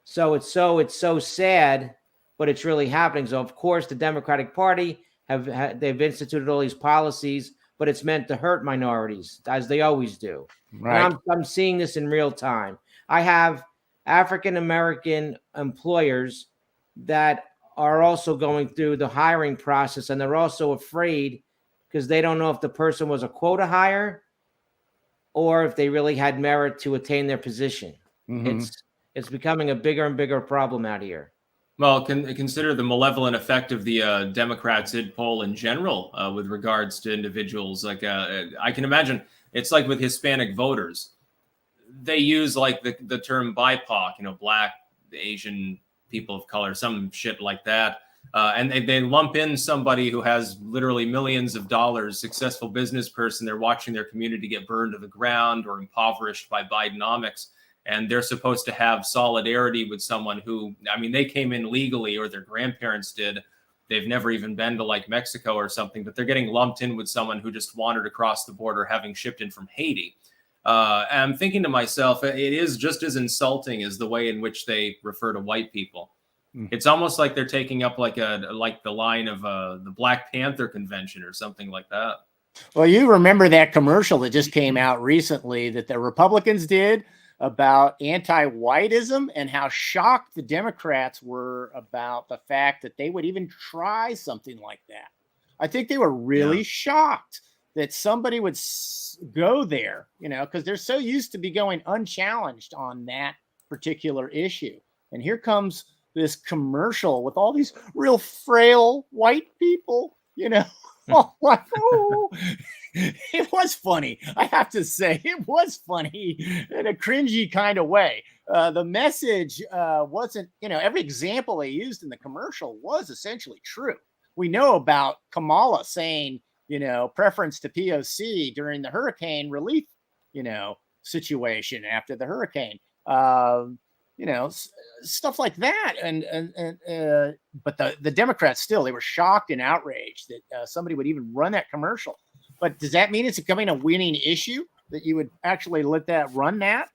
So it's so sad, but it's really happening. So of course the Democratic Party they've instituted all these policies, but it's meant to hurt minorities, as they always do. Right. And I'm seeing this in real time. I have African American employers that are also going through the hiring process, and they're also afraid because they don't know if the person was a quota hire or if they really had merit to attain their position. It's becoming a bigger and bigger problem out here. Well, consider the malevolent effect of the Democrats' id poll in general with regards to individuals. Like I can imagine it's like with Hispanic voters. They use like the term BIPOC, black, Asian, people of color, some shit like that. And they lump in somebody who has literally millions of dollars, successful business person. They're watching their community get burned to the ground or impoverished by Bidenomics. And they're supposed to have solidarity with someone who, they came in legally, or their grandparents did. They've never even been to like Mexico or something, but they're getting lumped in with someone who just wandered across the border, having shipped in from Haiti. And I'm thinking to myself, it is just as insulting as the way in which they refer to white people. It's almost like they're taking up like the line of the Black Panther convention or something like that. Well, you remember that commercial that just came out recently that the Republicans did about anti-whiteism and how shocked the Democrats were about the fact that they would even try something like that. I think they were really shocked that somebody would go there, because they're so used to be going unchallenged on that particular issue. And here comes this commercial with all these real frail white people, It was funny. I have to say, it was funny in a cringy kind of way. The message wasn't, every example they used in the commercial was essentially true. We know about Kamala saying, preference to POC during the hurricane relief, situation after the hurricane. Stuff like that. But the Democrats still, they were shocked and outraged that somebody would even run that commercial. But does that mean it's becoming a winning issue that you would actually let that run that?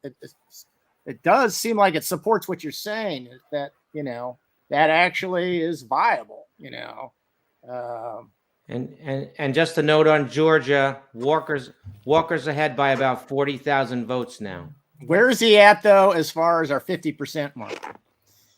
It does seem like it supports what you're saying, that, that actually is viable, And just a note on Georgia, Walker's ahead by about 40,000 votes now. Where is he at, though, as far as our 50% mark?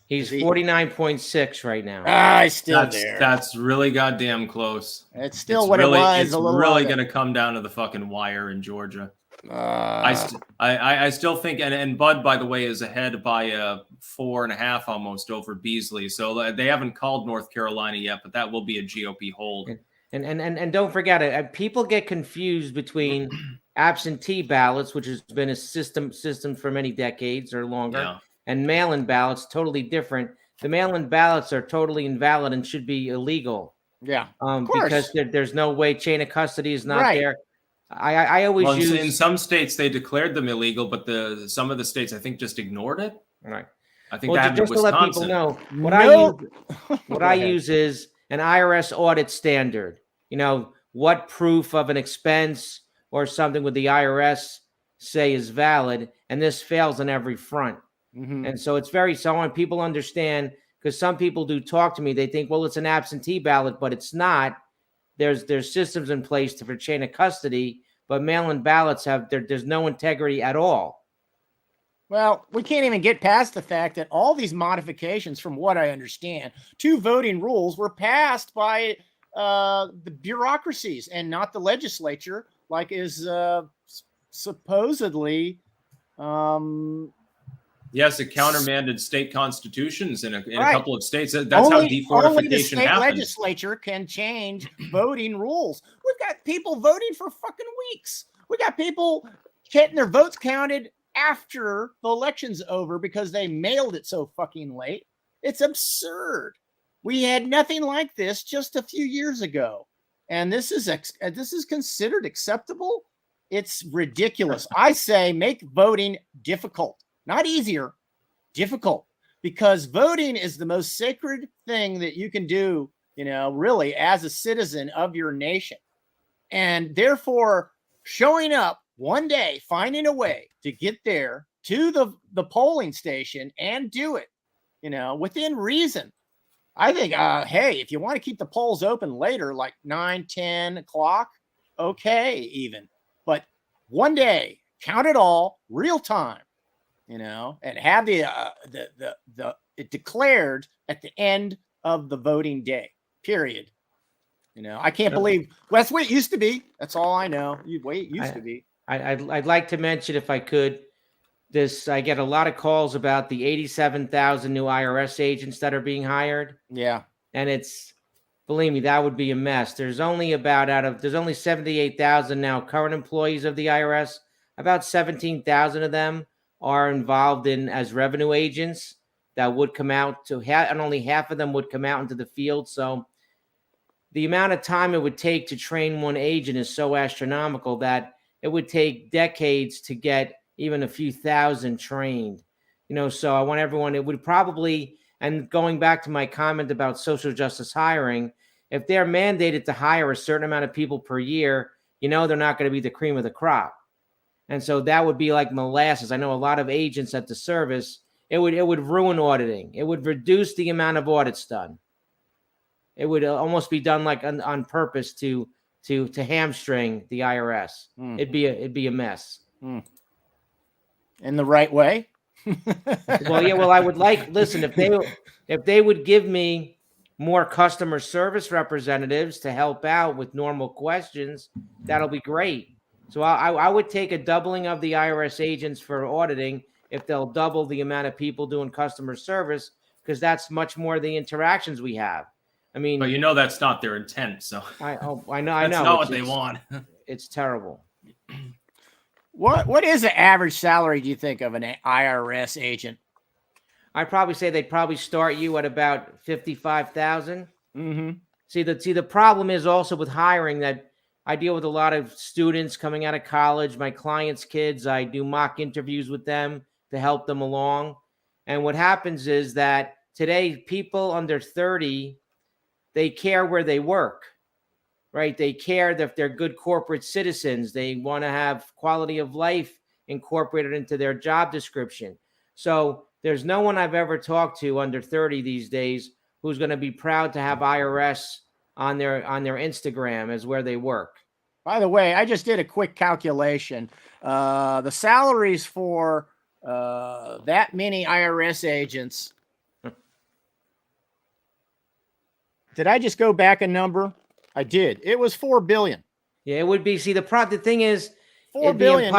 He's 49.6 right now. He's still there. That's really goddamn close. It's still what really, it was. It's really going to come down to the fucking wire in Georgia. I still think, and Bud, by the way, is ahead by 4.5 almost over Beasley. So they haven't called North Carolina yet, but that will be a GOP hold. And don't forget it. People get confused between absentee ballots, which has been a system for many decades or longer, and mail-in ballots, totally different. The mail-in ballots are totally invalid and should be illegal. Yeah, because there's no way chain of custody is not there. I always use in some states they declared them illegal, but some of the states I think just ignored it. Right. I think that just to let people know what I use is an IRS audit standard. What proof of an expense or something with the IRS say is valid, and this fails on every front. Mm-hmm. And so I want people to understand, because some people do talk to me, they think, well, it's an absentee ballot, but it's not. There's systems in place for chain of custody, but mail-in ballots there's no integrity at all. Well, we can't even get past the fact that all these modifications, from what I understand, to voting rules were passed by the bureaucracies and not the legislature, like is supposedly. Yes, it countermanded state constitutions in a couple of states. That's how defortification only the state happened. Legislature can change voting rules. We've got people voting for fucking weeks. We got people getting their votes counted after the election's over because they mailed it so fucking late. It's absurd. We had nothing like this just a few years ago, and this is considered acceptable. It's ridiculous. I say make voting difficult. Not easier, difficult, because voting is the most sacred thing that you can do, really, as a citizen of your nation. And therefore, showing up one day, finding a way to get there to the polling station and do it, within reason. I think, hey, if you want to keep the polls open later, like 9, 10 o'clock, okay, even. But one day, count it all, real time. And have it declared at the end of the voting day, period. I can't believe that's the way it used to be. That's all I know. The way it used to be. I'd like to mention, if I could, I get a lot of calls about the 87,000 new IRS agents that are being hired. Yeah. And believe me, that would be a mess. There's only 78,000 now current employees of the IRS. About 17,000 of them are involved as revenue agents that would come out and only half of them would come out into the field. So the amount of time it would take to train one agent is so astronomical that it would take decades to get even a few thousand trained. So I want everyone, it would probably, and going back to my comment about social justice hiring, if they're mandated to hire a certain amount of people per year, they're not going to be the cream of the crop. And so that would be like molasses. I know a lot of agents at the service, it would ruin auditing. It would reduce the amount of audits done. It would almost be done like on purpose to hamstring the IRS. It'd be a mess. In the right way? Well, yeah. Well, I would listen, if they would give me more customer service representatives to help out with normal questions, that'll be great. So I would take a doubling of the IRS agents for auditing if they'll double the amount of people doing customer service, because that's much more the interactions we have. I mean, but that's not their intent. So I know. That's not what they want. It's terrible. What is the average salary, do you think, of an IRS agent? I'd probably say they'd probably start you at about $55,000. Mm-hmm. See, the problem is also with hiring that I deal with a lot of students coming out of college, my clients' kids. I do mock interviews with them to help them along. And what happens is that today, people under 30, they care where they work, right? They care that if they're good corporate citizens. They want to have quality of life incorporated into their job description. So there's no one I've ever talked to under 30 these days who's going to be proud to have IRS on their Instagram as where they work. By the way, I just did a quick calculation. The salaries for that many IRS agents. Did I just go back a number? I did. It was $4 billion. Yeah, it would be. See, the thing is, $4 billion.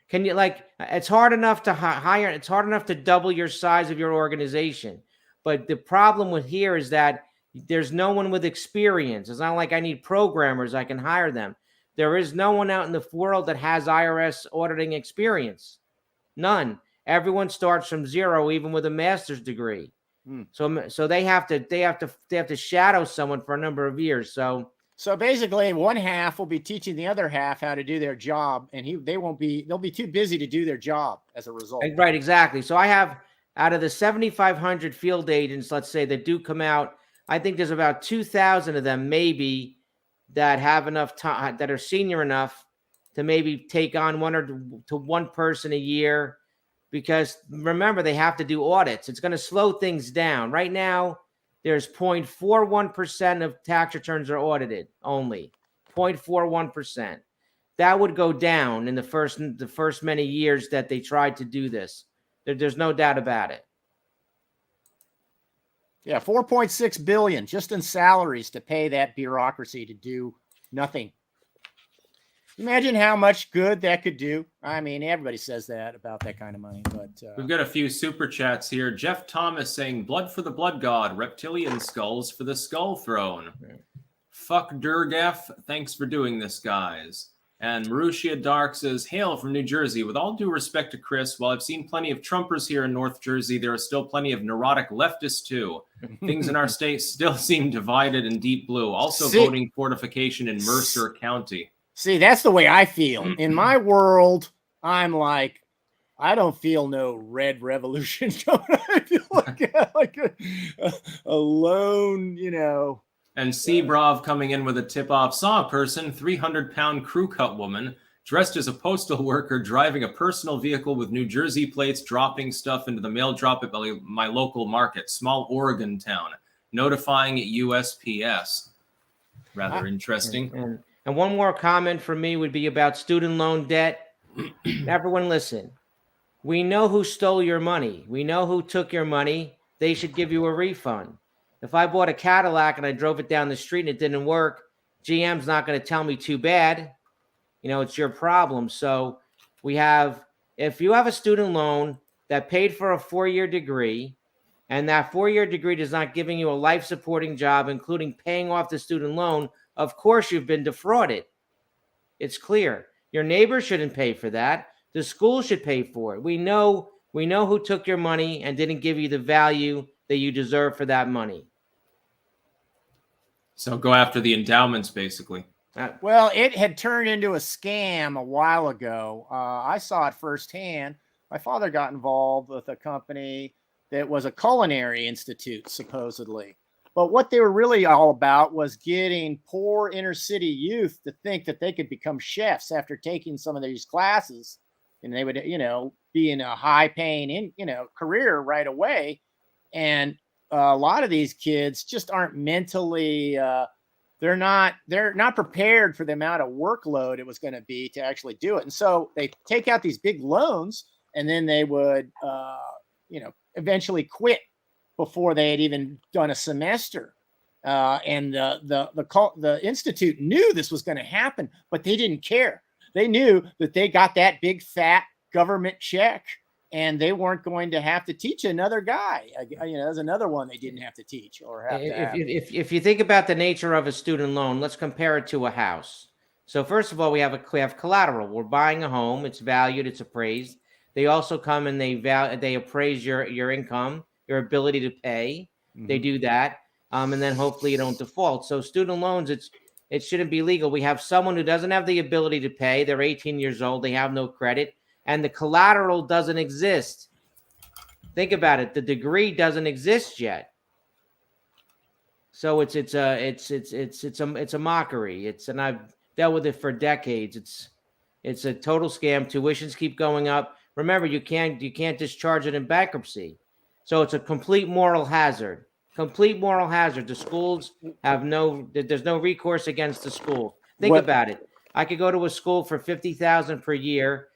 Can you, like, it's hard enough to hire, it's hard enough to double your size of your organization. But the problem with here is that there's no one with experience. It's not like I need programmers, I can hire them. There is no one out in the world that has IRS auditing experience. None. Everyone starts from zero, even with a master's degree. So they have to shadow someone for a number of years. So basically, one half will be teaching the other half how to do their job, and they'll be too busy to do their job as a result. Right, exactly. So I have, out of the 7,500 field agents, let's say, that do come out, I think there's about 2,000 of them maybe that have enough time, that are senior enough to maybe take on one person a year, because remember, they have to do audits. It's going to slow things down. Right now, there's 0.41% of tax returns are audited only, 0.41%. That would go down in the first many years that they tried to do this. There's no doubt about it. Yeah, $4.6 billion just in salaries to pay that bureaucracy to do nothing. Imagine how much good that could do. I mean, everybody says that about that kind of money, but we've got a few super chats here. Jeff Thomas saying, "Blood for the blood god, reptilian skulls for the skull throne." Fuck Durgaf. Thanks for doing this, guys. And Marussia Dark says, "Hail from New Jersey. With all due respect to Chris, while I've seen plenty of Trumpers here in North Jersey, there are still plenty of neurotic leftists too. Things in our state still seem divided and deep blue. Also voting fortification in Mercer County." See, that's the way I feel. In my world, I'm like, I don't feel no red revolution. I feel like a lone, And Seabrav coming in with a tip-off. "Saw a person, 300-pound crew cut woman, dressed as a postal worker, driving a personal vehicle with New Jersey plates, dropping stuff into the mail drop at my local market, small Oregon town, notifying USPS." Rather interesting. And one more comment from me would be about student loan debt. Everyone listen. We know who stole your money. We know who took your money. They should give you a refund. If I bought a Cadillac and I drove it down the street and it didn't work, GM's not going to tell me too bad. It's your problem. So if you have a student loan that paid for a 4-year degree, and that 4-year degree is not giving you a life-supporting job, including paying off the student loan, of course you've been defrauded. It's clear. Your neighbor shouldn't pay for that. The school should pay for it. We know who took your money and didn't give you the value that you deserve for that money. So go after the endowments, basically. Well, it had turned into a scam a while ago. I saw it firsthand. My father got involved with a company that was a culinary institute, supposedly. But what they were really all about was getting poor inner city youth to think that they could become chefs after taking some of these classes, and they would, be in a high paying, career right away. And a lot of these kids just aren't mentally, they're not prepared for the amount of workload it was going to be to actually do it. And so they take out these big loans, and then they would, eventually quit before they had even done a semester. And the institute knew this was going to happen, but they didn't care. They knew that they got that big fat government check, and they weren't going to have to teach another guy. There's another one they didn't have to teach or have to have. If you think about the nature of a student loan, let's compare it to a house. So first of all, we have collateral. We're buying a home. It's valued. It's appraised. They also come and they appraise your income, your ability to pay. Mm-hmm. They do that. And then hopefully you don't default. So student loans, It shouldn't be legal. We have someone who doesn't have the ability to pay. They're 18 years old. They have no credit, and the collateral doesn't exist. Think about it. The degree doesn't exist yet. So it's a mockery. And I've dealt with it for decades. It's a total scam. Tuitions keep going up. Remember, you can't discharge it in bankruptcy. So it's a complete moral hazard. Complete moral hazard. The schools have there's no recourse against the school. Think about it. I could go to a school for $50,000 per year.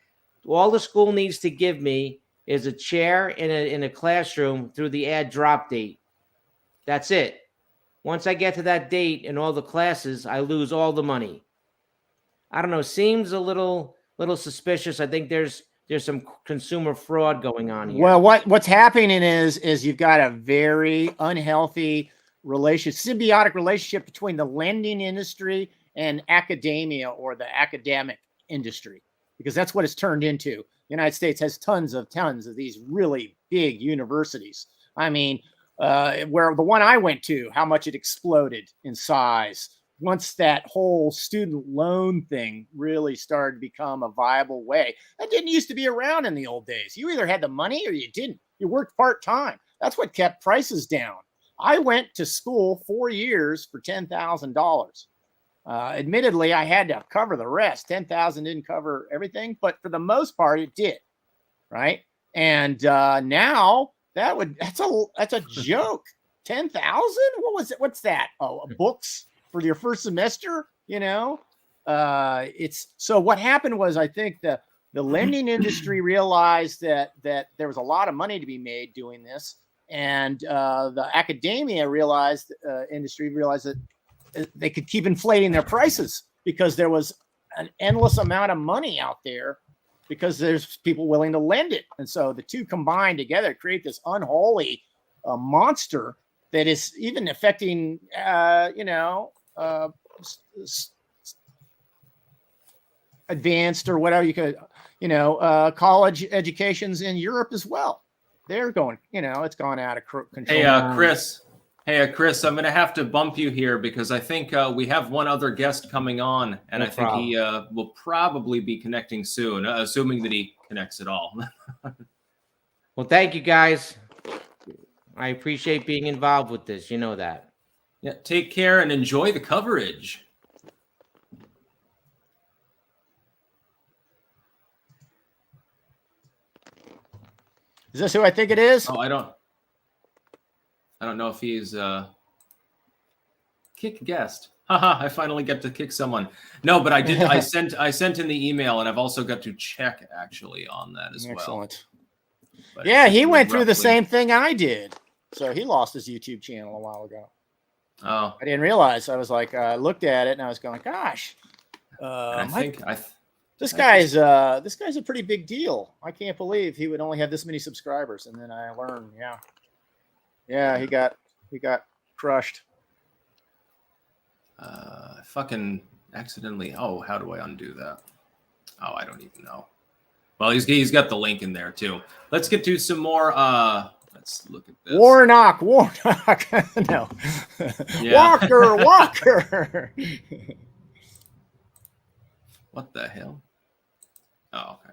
All the school needs to give me is a chair in a classroom through the add drop date. That's it. Once I get to that date in all the classes, I lose all the money. I don't know. Seems a little suspicious. I think there's some consumer fraud going on here. Well, what's happening is you've got a very unhealthy symbiotic relationship between the lending industry and academia, or the academic industry, because that's what it's turned into. The United States has tons of these really big universities. I mean, where the one I went to, how much it exploded in size once that whole student loan thing really started to become a viable way. That didn't used to be around in the old days. You either had the money or you didn't. You worked part-time. That's what kept prices down. I went to school 4 years for $10,000. Admittedly, I had to cover the rest. 10,000 didn't cover everything, but for the most part, it did. Right. And now that's a joke. 10,000? What was it? What's that? Oh, books for your first semester, so what happened was, I think the lending industry realized that there was a lot of money to be made doing this. And the academia industry realized that they could keep inflating their prices because there was an endless amount of money out there because there's people willing to lend it. And so the two combined together create this unholy monster that is even affecting, advanced or whatever you could, college educations in Europe as well. They're going, it's gone out of control. Hey, Chris, I'm going to have to bump you here because I think we have one other guest coming on, and I think he will probably be connecting soon, assuming that he connects at all. Well, thank you, guys. I appreciate being involved with this. You know that. Yeah, take care and enjoy the coverage. Is this who I think it is? Oh, I don't know if he's kick guest. Haha, I finally get to kick someone. No, but I did. I sent in the email, and I've also got to check actually on that as well. Excellent. But yeah, he went through the same thing I did. So he lost his YouTube channel a while ago. Oh, I didn't realize. I was like, I looked at it and I was going, gosh, this guy's a pretty big deal. I can't believe he would only have this many subscribers. And then I learned, yeah, he got crushed. Fucking accidentally. Oh, how do I undo that? Oh, I don't even know. Well, he's got the link in there too. Let's get to some more. Let's look at this. Warnock. No. Yeah. Walker. What the hell? Oh, okay.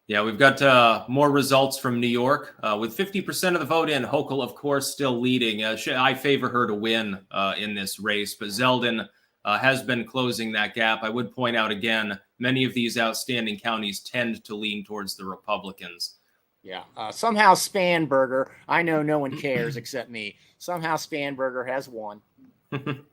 Yeah, we've got more results from New York. With 50% of the vote in, Hochul, of course, still leading. I favor her to win in this race, but Zeldin has been closing that gap. I would point out again, many of these outstanding counties tend to lean towards the Republicans. Yeah. Somehow Spanberger, I know no one cares except me. Somehow Spanberger has won.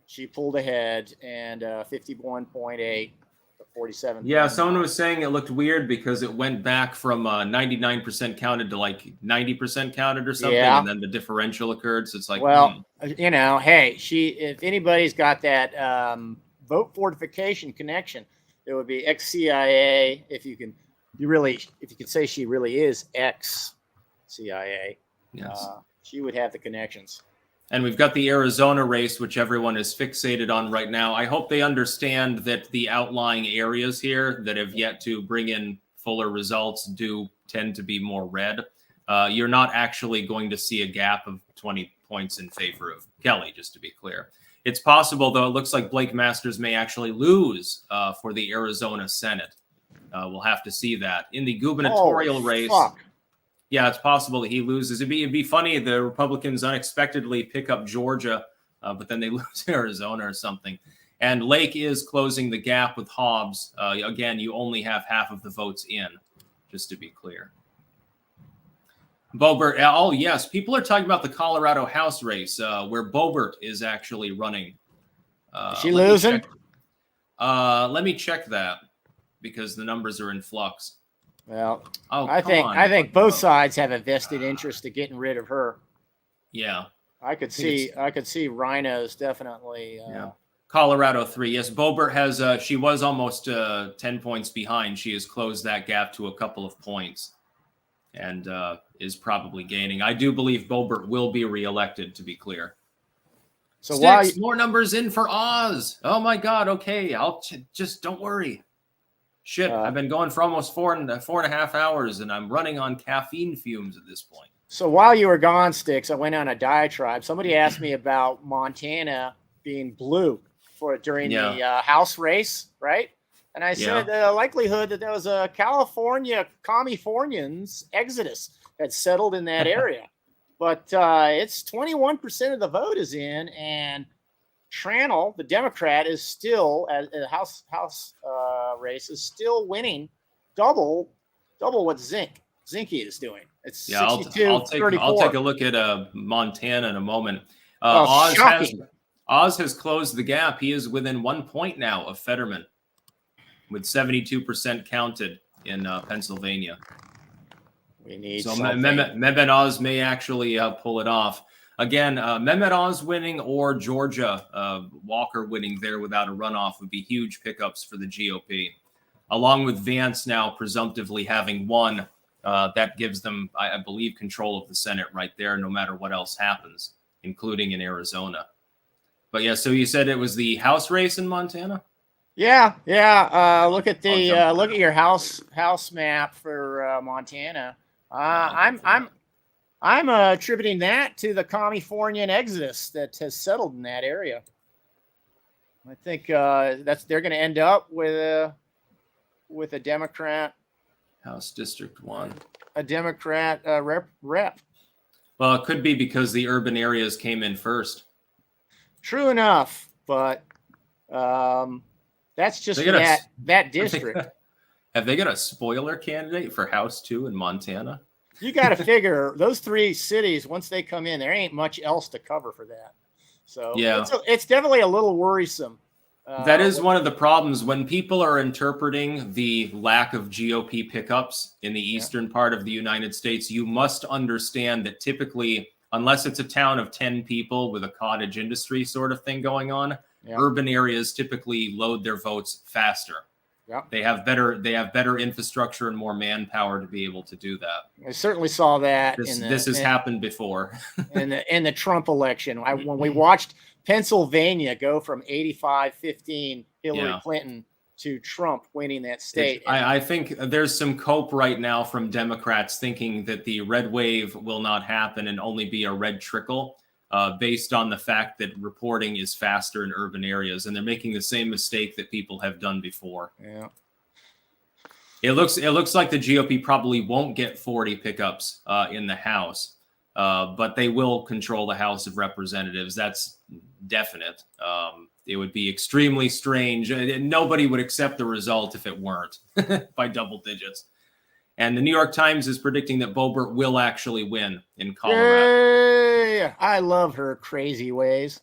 She pulled ahead, and 51.8 to 47. Yeah, someone was saying it looked weird because it went back from 99% counted to like 90% counted or something, and then the differential occurred. So it's like, hey, if anybody's got that vote fortification connection, it would be ex-CIA. If you can say she really is ex-CIA, yes. She would have the connections. And we've got the Arizona race, which everyone is fixated on right now. I hope they understand that the outlying areas here that have yet to bring in fuller results do tend to be more red. You're not actually going to see a gap of 20 points in favor of Kelly, just to be clear. It's possible, though. It looks like Blake Masters may actually lose for the Arizona Senate. We'll have to see that. In the gubernatorial race, yeah, it's possible that he loses. It'd be funny if the Republicans unexpectedly pick up Georgia, but then they lose Arizona or something. And Lake is closing the gap with Hobbs. Again, you only have half of the votes in, just to be clear. Boebert, oh, yes. People are talking about the Colorado House race where Boebert is actually running. Is she losing? Let me check that because the numbers are in flux. Well, I think both sides have a vested interest in getting rid of her. Yeah. I could see Rhinos definitely. Yeah. Colorado 3. Yes, Boebert has, she was almost 10 points behind. She has closed that gap to a couple of points and is probably gaining. I do believe Boebert will be reelected, to be clear. So Sticks, more numbers in for Oz. Oh my God. Okay. I'll just don't worry. Shit. I've been going for almost 4.5 hours and I'm running on caffeine fumes at this point. So while you were gone, Sticks, I went on a diatribe. Somebody asked me about Montana being blue during the House race, right? And I said the likelihood that there was a California Californians exodus that settled in that area. But it's 21% of the vote is in, and Tranel, the Democrat, is still at the House race is still winning double what Zinke is doing. It's 62, I'll take a look at Montana in a moment. Shocking. Oz has closed the gap. He is within 1 point now of Fetterman, with 72% counted in Pennsylvania. We need so Mehmet Oz may actually pull it off. Again, Mehmet Oz winning or Georgia Walker winning there without a runoff would be huge pickups for the GOP. Along with Vance now presumptively having won, that gives them, I believe, control of the Senate right there, no matter what else happens, including in Arizona. But yeah, so you said it was the House race in Montana? Yeah. Look at your house map for Montana. I'm attributing that to the Californian exodus that has settled in that area. I think they're going to end up with a Democrat House District 1, a Democrat rep. Well, it could be because the urban areas came in first. True enough, but that's just that district. Have they got a spoiler candidate for House 2 in Montana? You got to figure those 3 cities, once they come in, there ain't much else to cover for that. So yeah, it's definitely a little worrisome. That is one of the problems when people are interpreting the lack of GOP pickups in the eastern part of the United States. You must understand that typically, unless it's a town of 10 people with a cottage industry sort of thing going on, urban areas typically load their votes faster. Yep. They have better infrastructure and more manpower to be able to do that. I certainly saw that. This has happened before. in the Trump election, when we watched Pennsylvania go from 85-15 Hillary Clinton to Trump winning that state. I think there's some cope right now from Democrats thinking that the red wave will not happen and only be a red trickle. Based on the fact that reporting is faster in urban areas, and they're making the same mistake that people have done before. Yeah, it looks like the GOP probably won't get 40 pickups in the House, but they will control the House of Representatives. That's definite. It would be extremely strange. Nobody would accept the result if it weren't by double digits. And the New York Times is predicting that Boebert will actually win in Colorado. Yay! I love her crazy ways.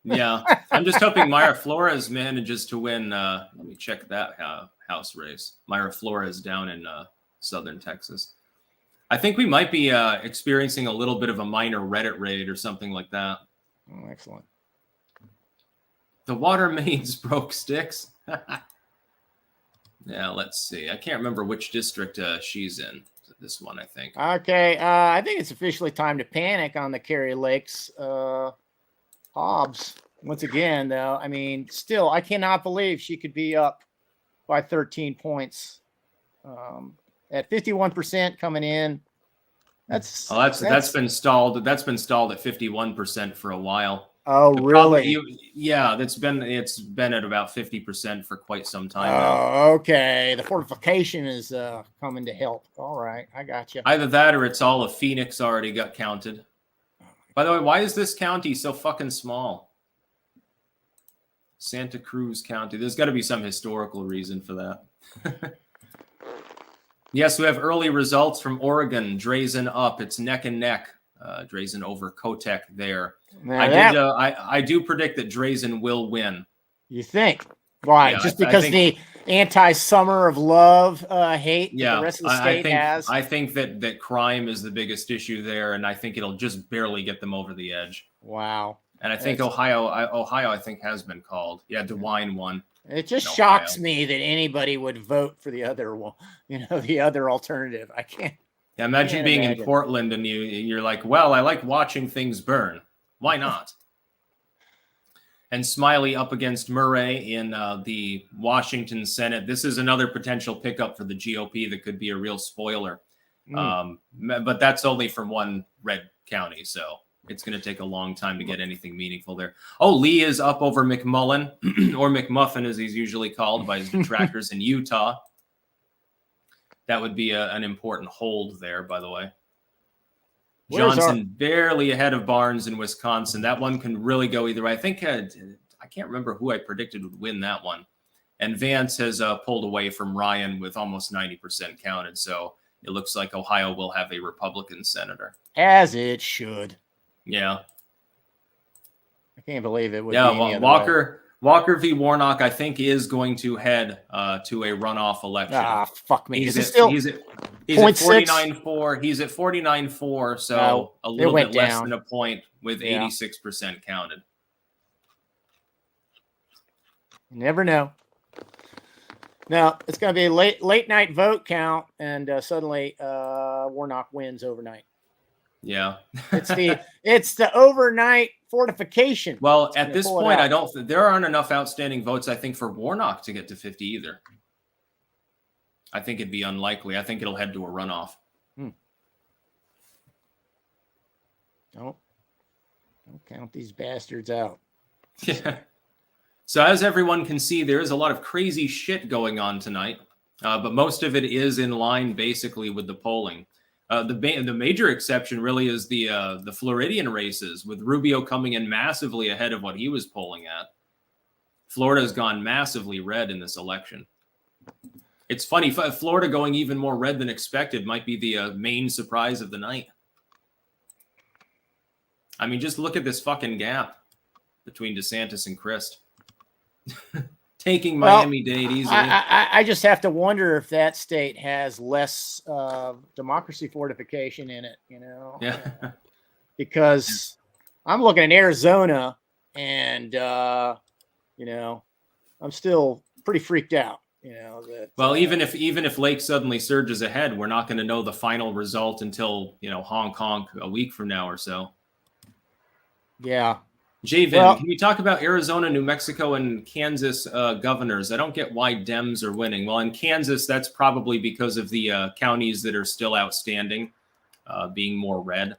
Yeah. I'm just hoping Mayra Flores manages to win. Let me check that House race. Mayra Flores down in southern Texas. I think we might be experiencing a little bit of a minor Reddit raid or something like that. Oh, excellent. The water mains broke, Sticks. Yeah, let's see. I can't remember which district she's in. This one, I think. Okay, I think it's officially time to panic on the Kerry Lakes. Hobbs, once again, though. I mean, still, I cannot believe she could be up by 13 points. At 51% coming in. That's been stalled. That's been stalled at 51% for a while. Oh, really? Yeah, it's been at about 50% for quite some time now. Oh, okay. The fortification is coming to help. All right, I got you. Either that or it's all of Phoenix already got counted. By the way, why is this county so fucking small? Santa Cruz County. There's got to be some historical reason for that. Yes, we have early results from Oregon. Drazen up. It's neck and neck. Drazen over Kotek there. Now I do predict that Drazen will win. You think? Why? Yeah, Just because the anti-summer of love hate that the rest of the state has? I think that crime is the biggest issue there, and I think it'll just barely get them over the edge. Wow. And I think Ohio, I think, has been called. Yeah, DeWine won. It just shocks me that anybody would vote for the other one, the other alternative. I can't. Yeah, imagine being in Portland and you're like, well, I like watching things burn. Why not? And Smiley up against Murray in the Washington Senate. This is another potential pickup for the GOP that could be a real spoiler. But that's only from one red county, so it's going to take a long time to get anything meaningful there. Oh, Lee is up over McMullen, or McMuffin as he's usually called by his detractors in Utah. That would be an important hold there, by the way. Johnson barely ahead of Barnes in Wisconsin. That one can really go either way. I think I can't remember who I predicted would win that one. And Vance has pulled away from Ryan with almost 90% counted. So it looks like Ohio will have a Republican senator. As it should. Yeah. I can't believe it would be any other way. Walker v. Warnock, I think, is going to head to a runoff election. Ah, fuck me. He's at 49.4. He's at 49.4, so a little bit less than a point with 86% counted. You never know. Now, it's going to be a late night vote count, and suddenly Warnock wins overnight. Yeah. It's the overnight fortification. Well, at this point, there aren't enough outstanding votes, I think, for Warnock to get to 50 either. I think it'd be unlikely. I think it'll head to a runoff. Don't count these bastards out. Yeah. So as everyone can see, there is a lot of crazy shit going on tonight, but most of it is in line basically with the polling. The major exception really is the Floridian races, with Rubio coming in massively ahead of what he was polling at. Florida's gone massively red in this election. It's funny, Florida going even more red than expected might be the main surprise of the night. I mean, just look at this fucking gap between DeSantis and Christ. Taking Miami-Dade easily. I just have to wonder if that state has less democracy fortification in it, Yeah. Because I'm looking at Arizona and, I'm still pretty freaked out, that. Even if Lake suddenly surges ahead, we're not going to know the final result until, honk honk a week from now or so. Yeah. Javen, can you talk about Arizona, New Mexico, and Kansas governors? I don't get why Dems are winning. Well, in Kansas, that's probably because of the counties that are still outstanding, being more red.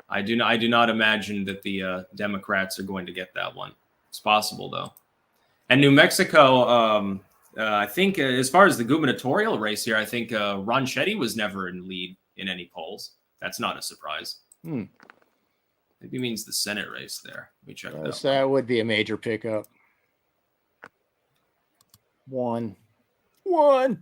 I do not imagine that the Democrats are going to get that one. It's possible, though. And New Mexico, I think, as far as the gubernatorial race here, I think Ron Chetty was never in lead in any polls. That's not a surprise. Maybe means the Senate race there. Let me check that. That would be a major pickup. One. Like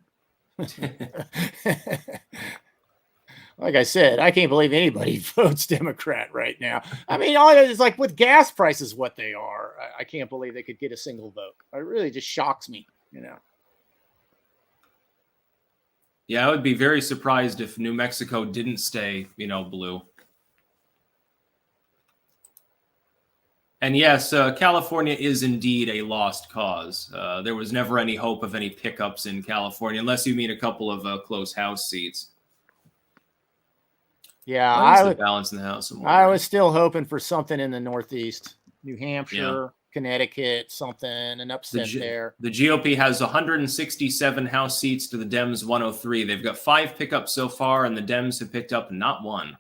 I said, I can't believe anybody votes Democrat right now. I mean, it's like with gas prices what they are. I can't believe they could get a single vote. It really just shocks me, Yeah, I would be very surprised if New Mexico didn't stay, blue. And yes, California is indeed a lost cause. There was never any hope of any pickups in California, unless you mean a couple of close House seats. Yeah, I was balance in the House. I was still hoping for something in the Northeast, New Hampshire, Connecticut, something, an upset there. The GOP has 167 House seats to the Dems 103. They've got 5 pickups so far, and the Dems have picked up not one.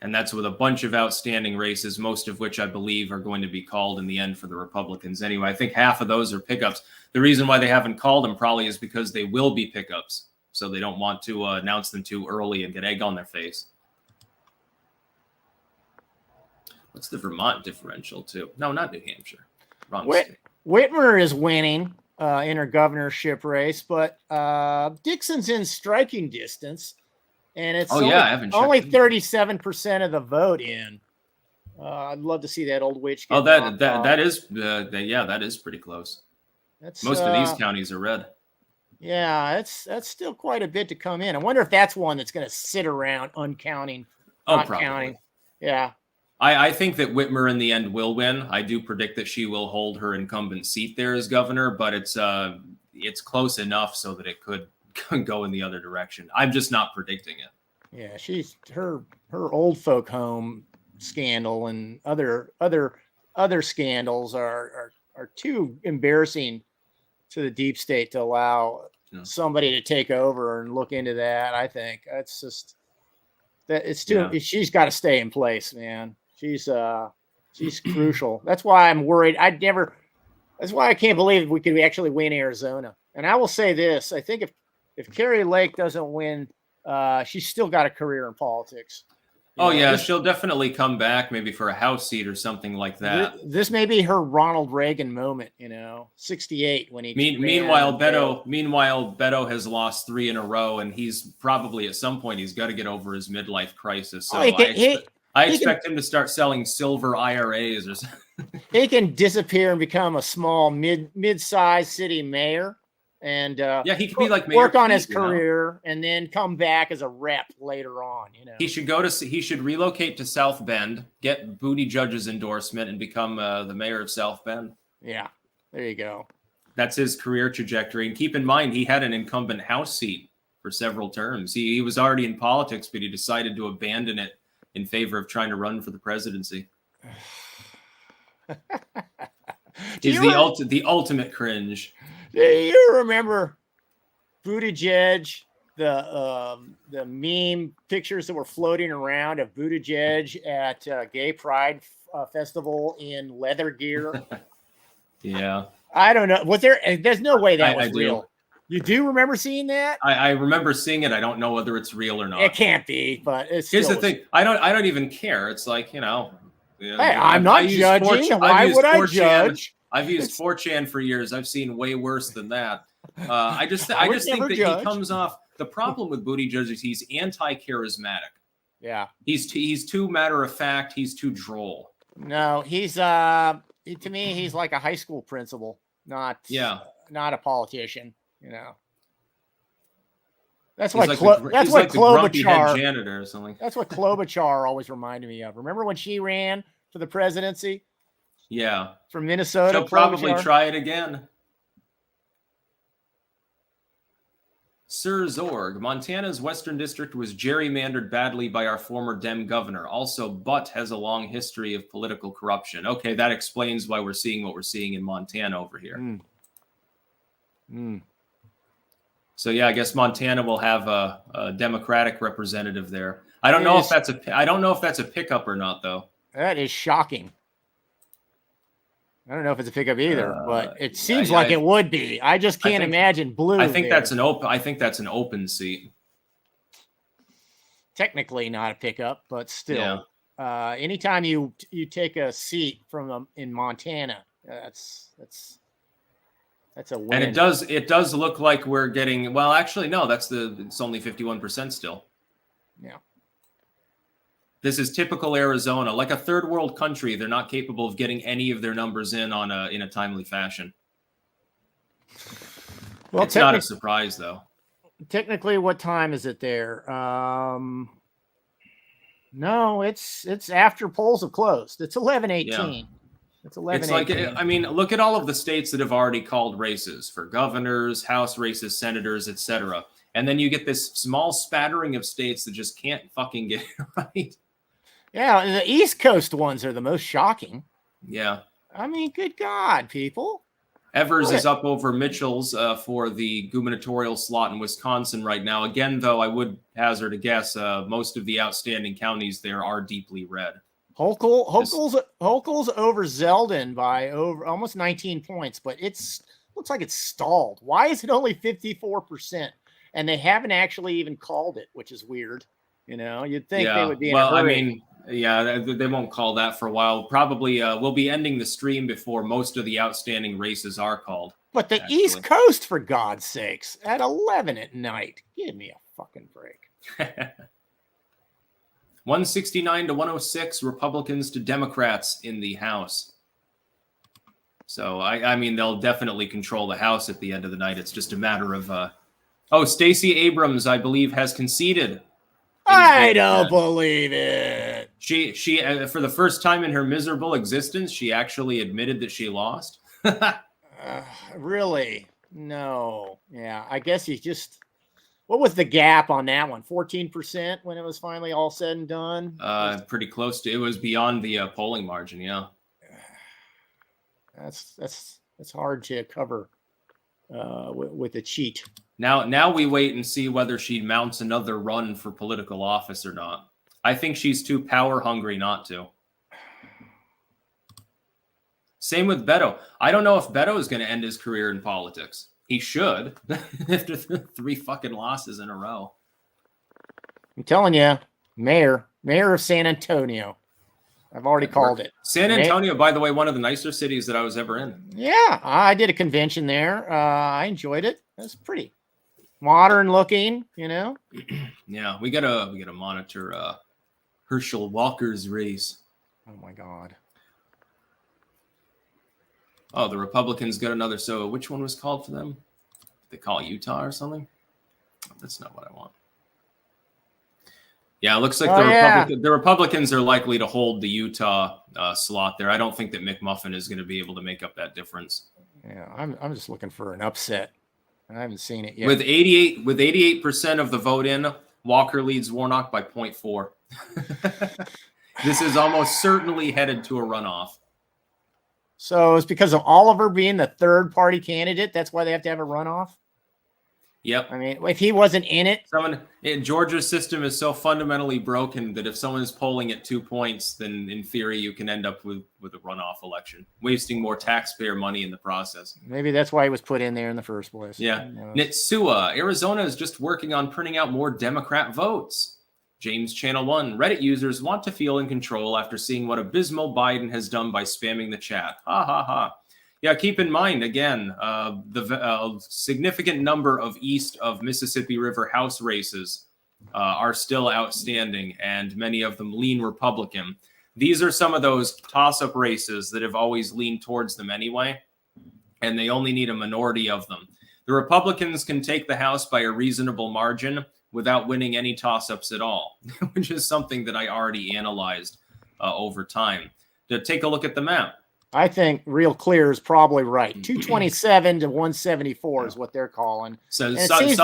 And that's with a bunch of outstanding races, most of which I believe are going to be called in the end for the Republicans anyway. I think half of those are pickups. The reason why they haven't called them probably is because they will be pickups. So they don't want to announce them too early and get egg on their face. What's the Vermont differential too? No, not New Hampshire. Wrong state. Whitmer is winning in her governorship race, but Dixon's in striking distance. And it's only 37% of the vote in. I'd love to see that old witch. That is pretty close. Most of these counties are red. Yeah, that's still quite a bit to come in. I wonder if that's one that's going to sit around uncounting. Probably. Counting. Yeah. I think that Whitmer in the end will win. I do predict that she will hold her incumbent seat there as governor, but it's close enough so that it could go in the other direction. I'm just not predicting it. Yeah, she's her old folk home scandal and other scandals are too embarrassing to the deep state to allow somebody to take over and look into that. I think that's just that it's too. Yeah. She's got to stay in place, man. She's crucial. That's why I'm worried. That's why I can't believe we could actually win Arizona. And I will say this: I think if Carrie Lake doesn't win, she's still got a career in politics. She'll definitely come back, maybe for a House seat or something like that. This may be her Ronald Reagan moment, 68 when he. Meanwhile, Beto has lost 3 in a row, and he's probably at some point he's got to get over his midlife crisis. So I expect him to start selling silver IRAs or something. He can disappear and become a small mid-sized city mayor. And he could be like Mayor work on his career and then come back as a rep later on. He should relocate to South Bend, get Buttigieg's endorsement, and become the mayor of South Bend. Yeah, there you go. That's his career trajectory. And keep in mind, he had an incumbent House seat for several terms. He was already in politics, but he decided to abandon it in favor of trying to run for the presidency. Is the ultimate cringe. Do you remember Buttigieg, the meme pictures that were floating around of Buttigieg at Gay Pride Festival in leather gear? Yeah. I don't know. There's no way that was real. You do remember seeing that? I remember seeing it. I don't know whether it's real or not. It can't be, but it's here's the thing. I don't even care. It's like, hey, I'm not judging. Why would I judge? I've used 4chan for years. I've seen way worse than that. I just think that he comes off. The problem with Buttigieg is he's anti-charismatic. Yeah, he's too matter of fact. He's too droll. No, he's to me he's like a high school principal, not a politician. That's why Klobuchar janitor or something. That's what Klobuchar always reminded me of. Remember when she ran for the presidency? Yeah. From Minnesota. She'll probably try it again. Sir Zorg, Montana's Western District was gerrymandered badly by our former Dem governor. Also, Butt has a long history of political corruption. Okay, that explains why we're seeing what we're seeing in Montana over here. So yeah, I guess Montana will have a Democratic representative there. I don't know if that's a pickup or not, though. That is shocking. I don't know if it's a pickup either, but it seems like it would be. I just can't imagine blue. I think that's an open seat. Technically not a pickup, but still. Yeah. Anytime you take a seat from in Montana, that's a win. And it does look like we're getting. Well, actually, no. It's only 51% still. Yeah. This is typical Arizona, like a third world country. They're not capable of getting any of their numbers in a timely fashion. Well, it's not a surprise, though. Technically, what time is it there? No, it's after polls have closed. It's 11:18. Yeah. It's 11:18. It's like, look at all of the states that have already called races for governors, House races, senators, etc. And then you get this small spattering of states that just can't fucking get it right. Yeah, the East Coast ones are the most shocking. Yeah. Good God, people. Evers is up over Mitchell's for the gubernatorial slot in Wisconsin right now. Again, though, I would hazard a guess. Most of the outstanding counties there are deeply red. Hochul's over Zeldin by over almost 19 points, but looks like it's stalled. Why is it only 54%? And they haven't actually even called it, which is weird. You'd think they would be in a hurry. I mean, yeah, they won't call that for a while. Probably we'll be ending the stream before most of the outstanding races are called. But the East Coast, for God's sakes, at 11 at night. Give me a fucking break. 169 to 106, Republicans to Democrats in the House. So, I mean, they'll definitely control the House at the end of the night. It's just a matter of... Stacey Abrams, I believe, has conceded. I don't believe it. She for the first time in her miserable existence, she actually admitted that she lost. Really? No. Yeah, I guess he just... What was the gap on that one? 14% when it was finally all said and done? Pretty close to... It was beyond the polling margin, yeah. That's hard to cover with a cheat. Now we wait and see whether she mounts another run for political office or not. I think she's too power hungry not to. Same with Beto. I don't know if Beto is going to end his career in politics. He should after 3 fucking losses in a row. I'm telling you, mayor of San Antonio. I've already called it. San Antonio, by the way, one of the nicer cities that I was ever in. Yeah, I did a convention there. I enjoyed it. It was pretty modern looking, Yeah, we gotta monitor Herschel Walker's race. Oh my God. Oh, the Republicans got another. So which one was called for them? Did they call it Utah or something? That's not what I want. Yeah, it looks like the Republicans are likely to hold the Utah slot there. I don't think that McMuffin is going to be able to make up that difference. Yeah, I'm just looking for an upset. I haven't seen it yet. With 88% of the vote in, Walker leads Warnock by 0.4. This is almost certainly headed to a runoff. So it's because of Oliver being the third party candidate. That's why they have to have a runoff. Yep. I mean, if he wasn't in it, Georgia's system is so fundamentally broken that if someone is polling at 2 points, then in theory you can end up with a runoff election, wasting more taxpayer money in the process. Maybe that's why he was put in there in the first place. Yeah. Nitsua, Arizona is just working on printing out more Democrat votes. James Channel 1, Reddit users want to feel in control after seeing what abysmal Biden has done by spamming the chat. Ha ha ha. Yeah, keep in mind, again, the significant number of east of Mississippi River House races are still outstanding, and many of them lean Republican. These are some of those toss-up races that have always leaned towards them anyway, and they only need a minority of them. The Republicans can take the House by a reasonable margin without winning any toss-ups at all, which is something that I already analyzed over time. To take a look at the map. I think Real Clear is probably right. 227 to 174 is what they're calling. So it seems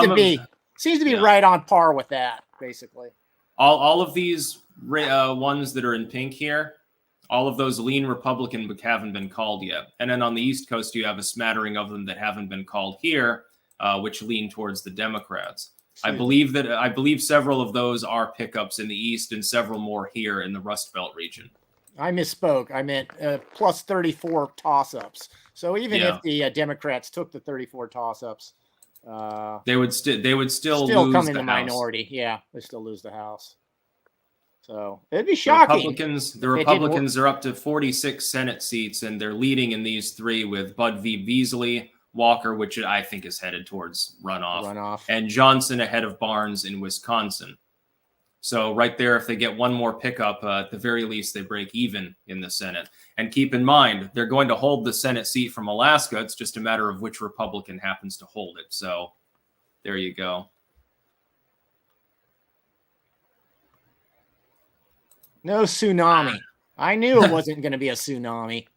to be right on par with that, basically. All of these ones that are in pink here, all of those lean Republican but haven't been called yet. And then on the East Coast, you have a smattering of them that haven't been called here, which lean towards the Democrats. I believe several of those are pickups in the East and several more here in the Rust Belt region. I misspoke. I meant plus 34 toss-ups. So even if the Democrats took the 34 toss-ups, they would still lose come in the House. Minority. Yeah, they still lose the House. So it'd be shocking. The Republicans are up to 46 Senate seats, and they're leading in these three with Bud V. Beasley, Walker, which I think is headed towards runoff, and Johnson ahead of Barnes in Wisconsin. So right there, if they get one more pickup, at the very least, they break even in the Senate. And keep in mind, they're going to hold the Senate seat from Alaska. It's just a matter of which Republican happens to hold it. So there you go. No tsunami. I knew it wasn't going to be a tsunami.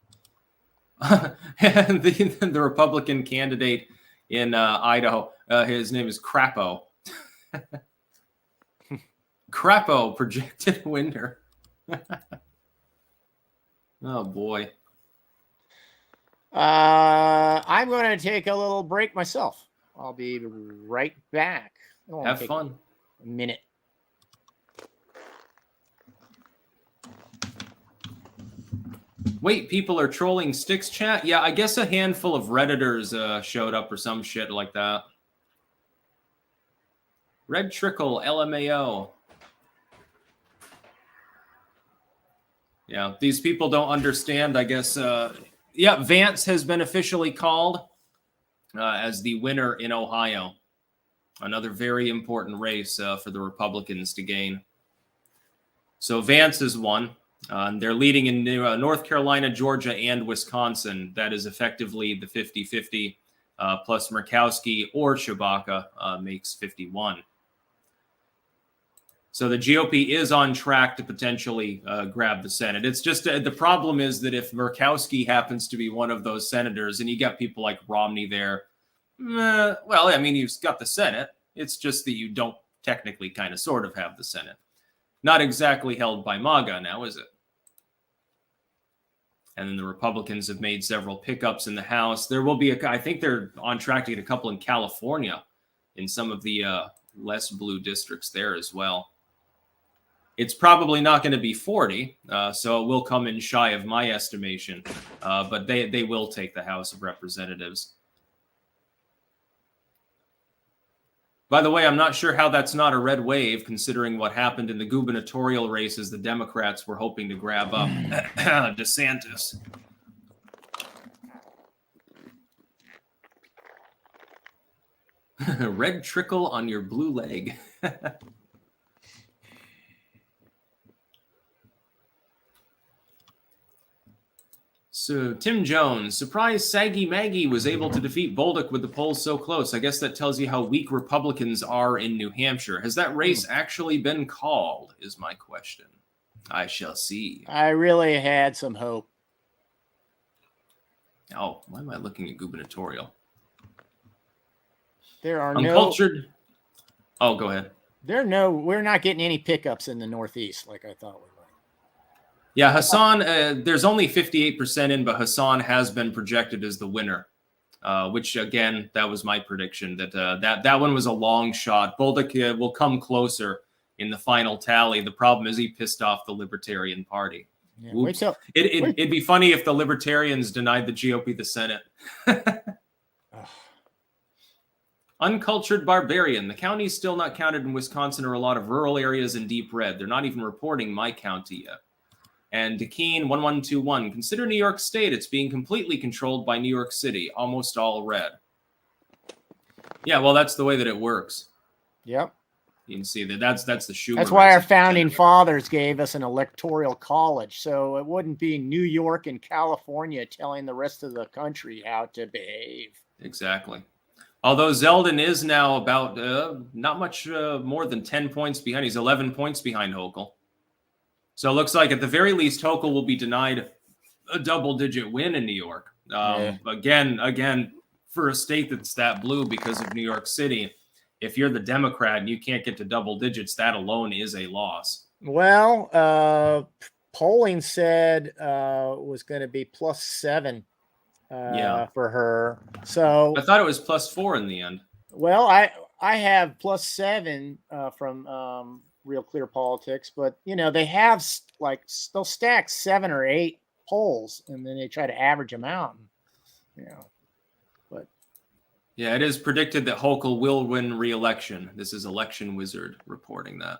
And the Republican candidate in Idaho, his name is Crapo. Crapo projected winner. Oh boy. I'm going to take a little break myself. I'll be right back. It'll only Have take fun. a minute. Wait, people are trolling Sticks chat? Yeah, I guess a handful of Redditors showed up or some shit like that. Red Trickle, LMAO. Yeah, these people don't understand, I guess. Yeah, Bantz has been officially called as the winner in Ohio. Another very important race for the Republicans to gain. So Vance has won. They're leading in North Carolina, Georgia, and Wisconsin. That is effectively the 50-50, plus Murkowski or Shabaka makes 51. So the GOP is on track to potentially grab the Senate. It's just the problem is that if Murkowski happens to be one of those senators and you got people like Romney there, well, I mean, you've got the Senate. It's just that you don't technically kind of sort of have the Senate. Not exactly held by MAGA now, is it? And then the Republicans have made several pickups in the House. There will be I think they're on track to get a couple in California in some of the less blue districts there as well. It's probably not going to be 40, so it will come in shy of my estimation. But they will take the House of Representatives. By the way, I'm not sure how that's not a red wave, considering what happened in the gubernatorial races the Democrats were hoping to grab up DeSantis. Red trickle on your blue leg. So, Tim Jones, surprised Saggy Maggie was able to defeat Bolduc with the polls so close. I guess that tells you how weak Republicans are in New Hampshire. Has that race actually been called, is my question. I shall see. I really had some hope. Oh, why am I looking at gubernatorial? There are Uncultured. Oh, go ahead. We're not getting any pickups in the Northeast like I thought we might. Yeah, Hassan, there's only 58% in, but Hassan has been projected as the winner, which, again, that was my prediction, that one was a long shot. Bolduc will come closer in the final tally. The problem is he pissed off the Libertarian Party. Yeah, it'd be funny if the Libertarians denied the GOP the Senate. Uncultured Barbarian. The county's still not counted in Wisconsin or a lot of rural areas in deep red. They're not even reporting my county yet. And Dekeen 1121. Consider New York State. It's being completely controlled by New York City. Almost all red. Yeah, well, that's the way that it works. Yep. You can see that's the Schumer. That's why our founding fathers gave us an electoral college. So it wouldn't be New York and California telling the rest of the country how to behave. Exactly. Although Zeldin is now about not much more than 10 points behind. He's 11 points behind Hochul. So it looks like at the very least, Hochul will be denied a double-digit win in New York. Again, for a state that's that blue because of New York City, if you're the Democrat and you can't get to double digits, that alone is a loss. Well, polling said was going to be +7 for her. So I thought it was +4 in the end. Well, I have +7 from Real Clear Politics, but they have they'll stack 7 or 8 polls and then they try to average them out. But yeah, it is predicted that Hochul will win re-election. This is Election Wizard reporting that,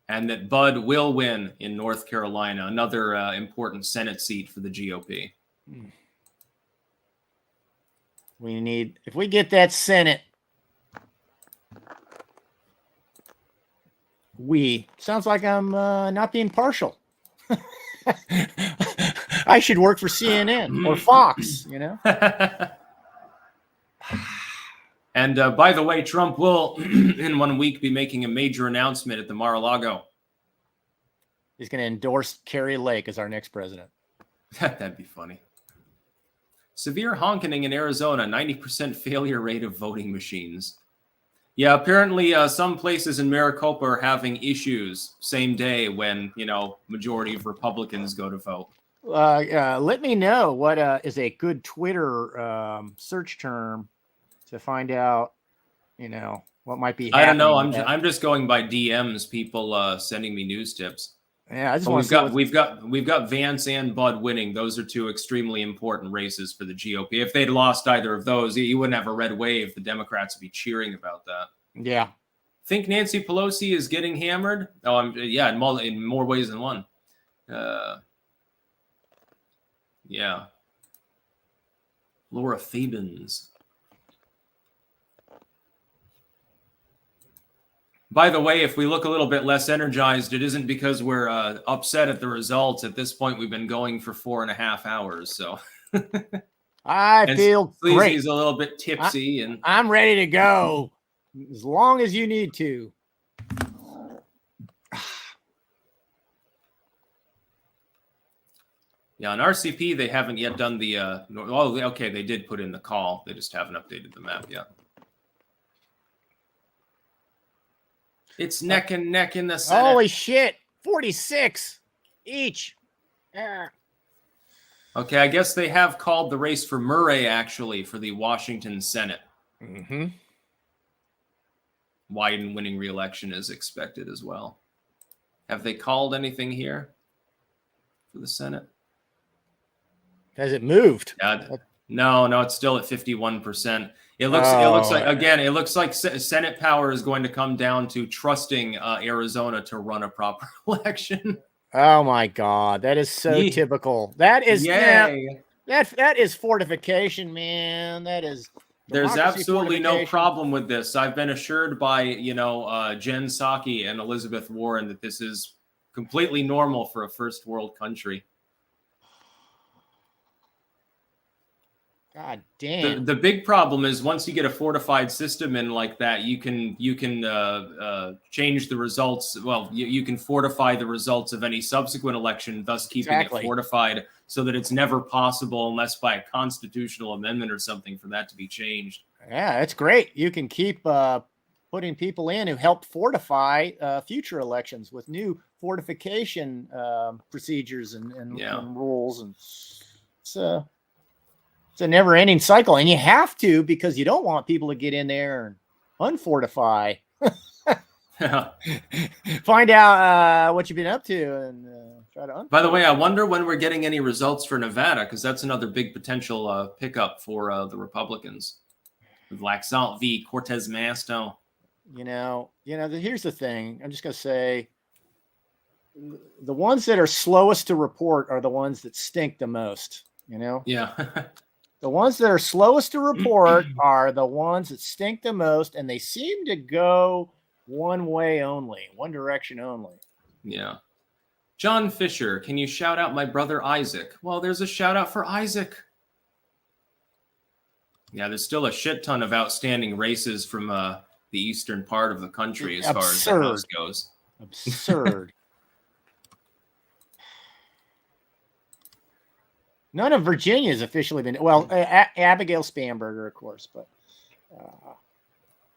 and that Bud will win in North Carolina, another important Senate seat for the GOP. If we get that Senate. Sounds like I'm not being partial. I should work for CNN or Fox, And by the way, Trump will in 1 week be making a major announcement at the Mar-a-Lago. He's going to endorse Kerry Lake as our next president. That'd be funny. Severe honking in Arizona, 90% failure rate of voting machines. Yeah, apparently some places in Maricopa are having issues same day when, majority of Republicans go to vote. Let me know what is a good Twitter search term to find out, what might be happening. I don't know. with that. I'm just going by DMs. People sending me news tips. Yeah, I just But want to see we've got Vance and Bud winning. Those are two extremely important races for the GOP. If they'd lost either of those, you wouldn't have a red wave. The Democrats would be cheering about that. Yeah. Think Nancy Pelosi is getting hammered? Oh, yeah, in more ways than one. Yeah. Laura Fabins. By the way, if we look a little bit less energized, it isn't because we're upset at the results. At this point, we've been going for 4.5 hours. So I feel great. Sleazy's a little bit tipsy, and I'm ready to go as long as you need to. Yeah, on RCP, they haven't yet done the okay, they did put in the call. They just haven't updated the map yet. It's neck and neck in the Senate. Holy shit. 46 each. Yeah. Okay, I guess they have called the race for Murray, actually, for the Washington Senate. Mm-hmm. Wyden winning re-election is expected as well. Have they called anything here for the Senate? Has it moved? No, it's still at 51%. It looks like Senate power is going to come down to trusting Arizona to run a proper election. Oh my God, that is so typical. That is that is fortification, man. That is. There's absolutely no problem with this. I've been assured by Jen Psaki and Elizabeth Warren that this is completely normal for a first world country. God damn. The big problem is once you get a fortified system in like that, you can change the results. Well, you can fortify the results of any subsequent election, thus keeping it fortified so that it's never possible, unless by a constitutional amendment or something, for that to be changed. Yeah, it's great. You can keep putting people in who help fortify future elections with new fortification procedures and rules, and it's a never-ending cycle, and you have to, because you don't want people to get in there and unfortify. Find out what you've been up to and try to unfortify. By the way, I wonder when we're getting any results for Nevada, because that's another big potential pickup for the Republicans. With Laxalt v. Cortez Masto. Here's the thing. I'm just going to say the ones that are slowest to report are the ones that stink the most, Yeah. The ones that are slowest to report are the ones that stink the most, and they seem to go one way only, one direction only. Yeah. John Fisher, can you shout out my brother Isaac? Well, there's a shout out for Isaac. Yeah, there's still a shit ton of outstanding races from the eastern part of the country as far as the house goes. Absurd. None of Virginia has officially been. Well, Abigail Spanberger, of course, but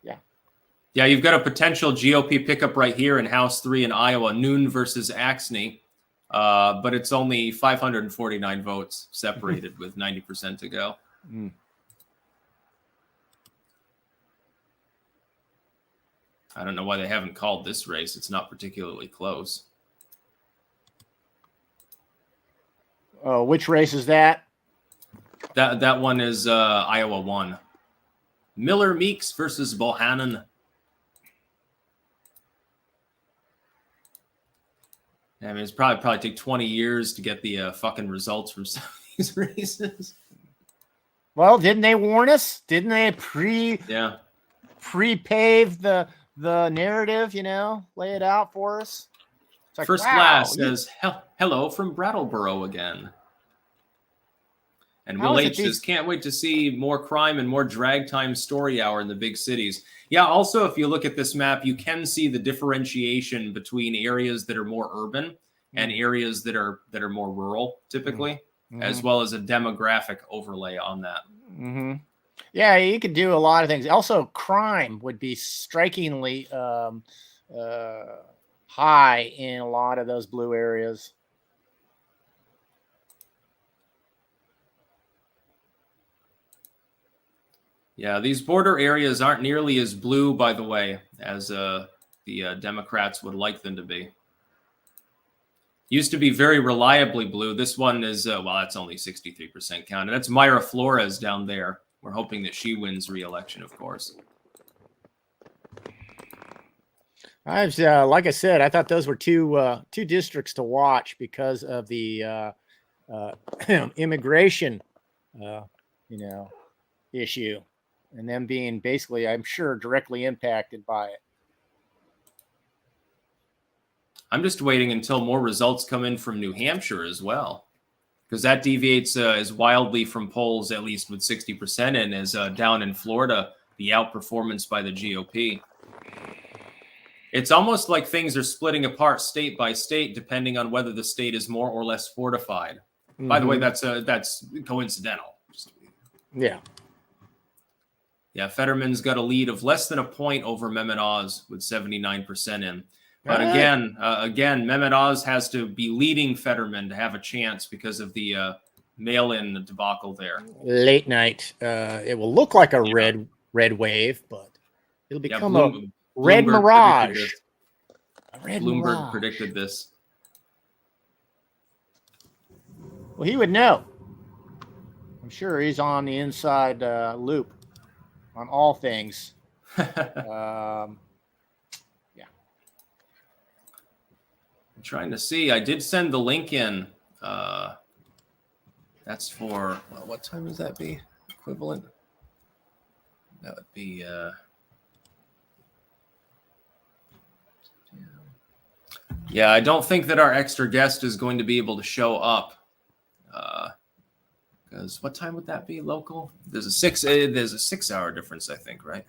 yeah. Yeah, you've got a potential GOP pickup right here in House 3 in Iowa, Noon versus Axney, but it's only 549 votes separated with 90% to go. Mm. I don't know why they haven't called this race. It's not particularly close. Oh, which race is that? That one is Iowa 1. Miller Meeks versus Bohannon. I mean, it's probably take 20 years to get the fucking results from some of these races. Well, didn't they warn us? Didn't they pre-pave the narrative? Lay it out for us. Like, First Class says, hello from Brattleboro again. And Will H says, can't wait to see more crime and more drag time story hour in the big cities. Yeah, also, if you look at this map, you can see the differentiation between areas that are more urban and areas that are more rural, typically, as well as a demographic overlay on that. Mm-hmm. Yeah, you could do a lot of things. Also, crime would be strikingly high in a lot of those blue areas. Yeah, these border areas aren't nearly as blue, by the way, as the Democrats would like them to be. Used to be very reliably blue. This one is, well, that's only 63% count. And that's Mayra Flores down there. We're hoping that she wins re-election, of course. Like I said, I thought those were two districts to watch because of the immigration, issue, and them being basically, I'm sure, directly impacted by it. I'm just waiting until more results come in from New Hampshire as well, because that deviates as wildly from polls, at least with 60% in, as down in Florida, the outperformance by the GOP. It's almost like things are splitting apart state by state, depending on whether the state is more or less fortified. Mm-hmm. By the way, that's coincidental. Yeah. Yeah, Fetterman's got a lead of less than a point over Mehmet Oz with 79% in. But again, Mehmet Oz has to be leading Fetterman to have a chance because of the mail-in debacle there. Late night. It will look like a red wave, but it'll become a red mirage. Bloomberg predicted this. Well, he would know. I'm sure he's on the inside loop on all things. I'm trying to see. I did send the link in. That's for, well, what time would that be? Equivalent? That would be yeah, I don't think that our extra guest is going to be able to show up. Because what time would that be local? There's a 6 hour difference, I think, right?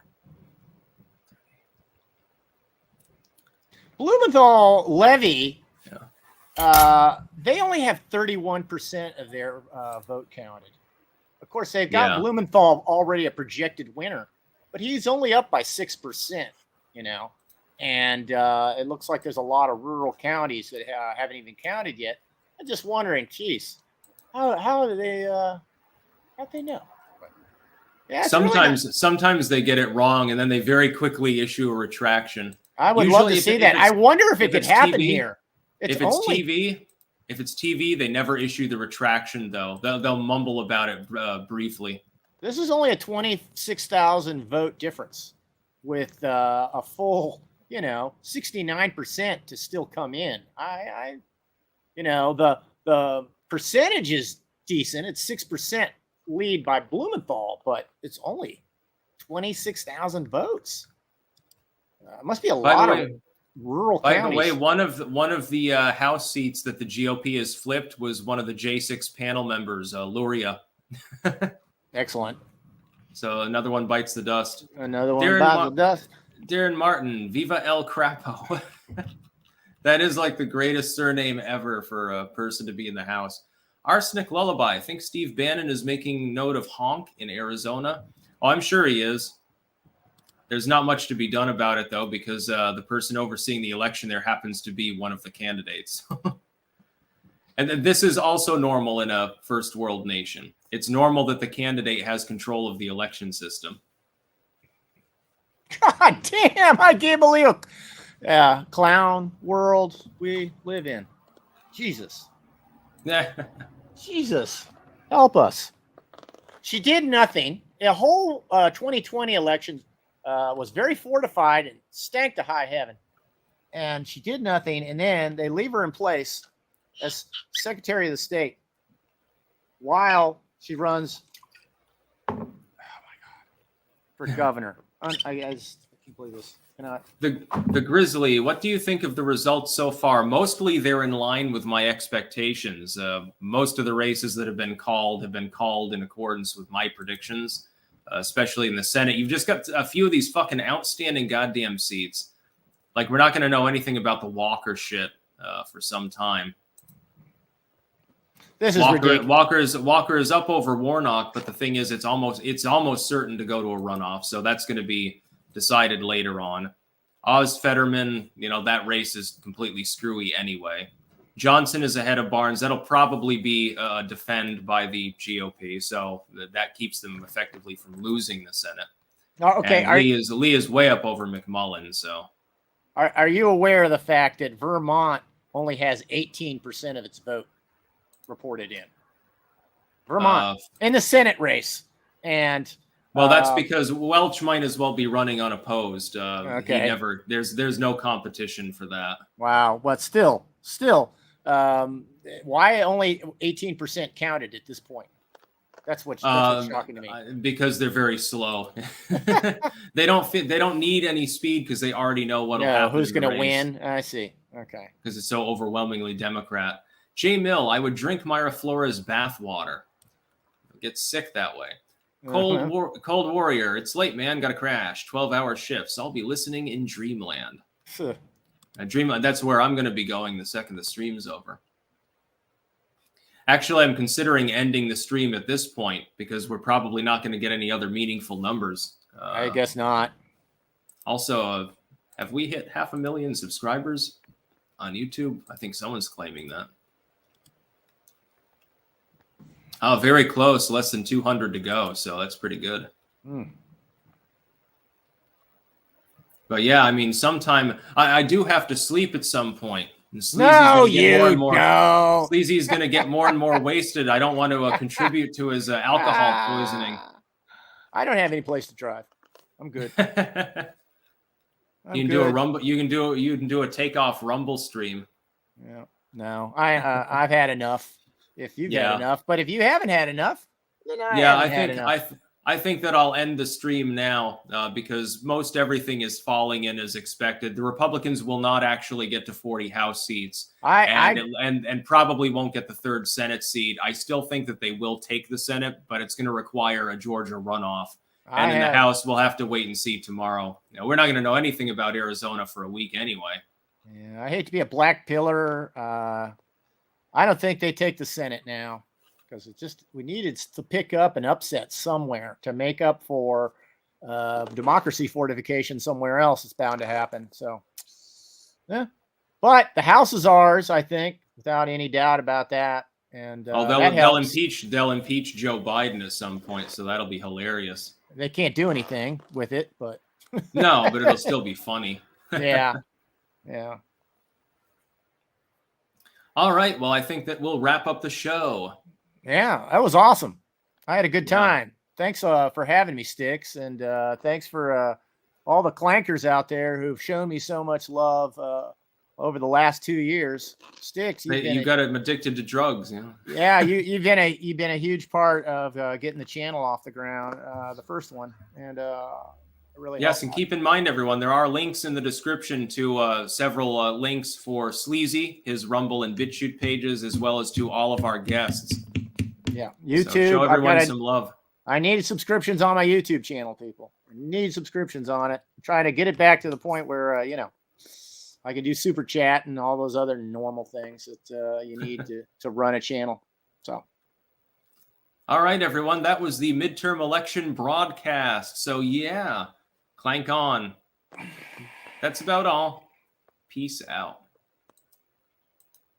Blumenthal levy, they only have 31% of their vote counted. Of course, they've got Blumenthal already a projected winner, but he's only up by 6%, and it looks like there's a lot of rural counties that haven't even counted yet. I'm just wondering, geez, how do they know? Yeah, sometimes they get it wrong, and then they very quickly issue a retraction. I would love to see that. I wonder if it could happen here. If it's TV, they never issue the retraction, though. They'll mumble about it briefly. This is only a 26,000 vote difference with a full, 69% to still come in. The percentage is decent. It's 6% lead by Blumenthal, but it's only 26,000 votes. It must be a lot of rural counties. By the way, one of the House seats that the GOP has flipped was one of the J6 panel members, Luria. Excellent. So another one bites the dust. Another one bites the dust. Darren Martin, Viva El Crapo. That is like the greatest surname ever for a person to be in the House. Arsenic Lullaby. I think Steve Bannon is making note of honk in Arizona. Oh, I'm sure he is. There's not much to be done about it, though, because the person overseeing the election there happens to be one of the candidates. And this is also normal in a first world nation. It's normal that the candidate has control of the election system. God damn, I can't believe it. Clown world we live in. Jesus. Jesus. Help us. She did nothing. The whole 2020 election was very fortified and stank to high heaven. And she did nothing. And then they leave her in place as Secretary of the State while she runs, for governor. I can't believe this. The Grizzly, what do you think of the results so far? Mostly they're in line with my expectations. Most of the races that have been called in accordance with my predictions, especially in the Senate. You've just got a few of these fucking outstanding goddamn seats. Like, we're not going to know anything about the Walker shit for some time. This is ridiculous. Walker is up over Warnock, but the thing is, it's almost certain to go to a runoff. So that's going to be decided later on. Oz Fetterman, that race is completely screwy anyway. Johnson is ahead of Barnes. That'll probably be defended by the GOP, so that keeps them effectively from losing the Senate. Oh, okay. And Lee is way up over McMullen. So, are you aware of the fact that Vermont only has 18% of its vote reported in? Vermont in the Senate race, and well, that's because Welch might as well be running unopposed. Okay. There's no competition for that. Wow, but still, why only 18% counted at this point? That's what's shocking to me. Because they're very slow. They don't need any speed because they already know what'll happen. Who's going to win? I see. Okay. Because it's so overwhelmingly Democrat. Jay Mill, I would drink Myra Flores bathwater. Get sick that way. Cold Warrior, it's late, man. Got to crash. 12-hour shifts. I'll be listening in Dreamland. Dreamland. That's where I'm going to be going the second the stream's over. Actually, I'm considering ending the stream at this point because we're probably not going to get any other meaningful numbers. I guess not. Also, have we hit 500,000 subscribers on YouTube? I think someone's claiming that. Oh, very close. Less than 200 to go. So that's pretty good. But yeah, I mean, sometime I do have to sleep at some point. No, Sleazy's going to get more and more wasted. I don't want to contribute to his alcohol poisoning. I don't have any place to drive. I'm good. You can do a Rumble. You can do a takeoff Rumble stream. Yeah. No, I've had enough. If you've had enough, but if you haven't had enough, then I think that I'll end the stream now because most everything is falling in as expected. The Republicans will not actually get to 40 House seats, and probably won't get the 3rd Senate seat. I still think that they will take the Senate, but it's going to require a Georgia runoff. And in the House, we'll have to wait and see tomorrow. We're not going to know anything about Arizona for a week anyway. Yeah, I hate to be a black pillar. I don't think they take the Senate now. Because we needed to pick up an upset somewhere to make up for democracy fortification somewhere else. It's bound to happen. So, yeah. But the House is ours, I think, without any doubt about that. And they'll impeach Joe Biden at some point, so that'll be hilarious. They can't do anything with it, but no, but it'll still be funny. Yeah. All right. Well, I think that we'll wrap up the show. Yeah, that was awesome. I had a good time. Thanks for having me, Sticks, and thanks for all the clankers out there who've shown me so much love over the last 2 years. Sticks, you've got them addicted to drugs, you know. Yeah, you've been a huge part of getting the channel off the ground, the first one, and really. Yes, and keep in mind, everyone, there are links in the description to several links for Sleazy, his Rumble and BitChute pages, as well as to all of our guests. Yeah, YouTube. So show everyone some love. I need subscriptions on my YouTube channel, people. I need subscriptions on it. I'm trying to get it back to the point where, I can do super chat and all those other normal things that you need to run a channel. So. All right, everyone. That was the midterm election broadcast. So, yeah, clank on. That's about all. Peace out.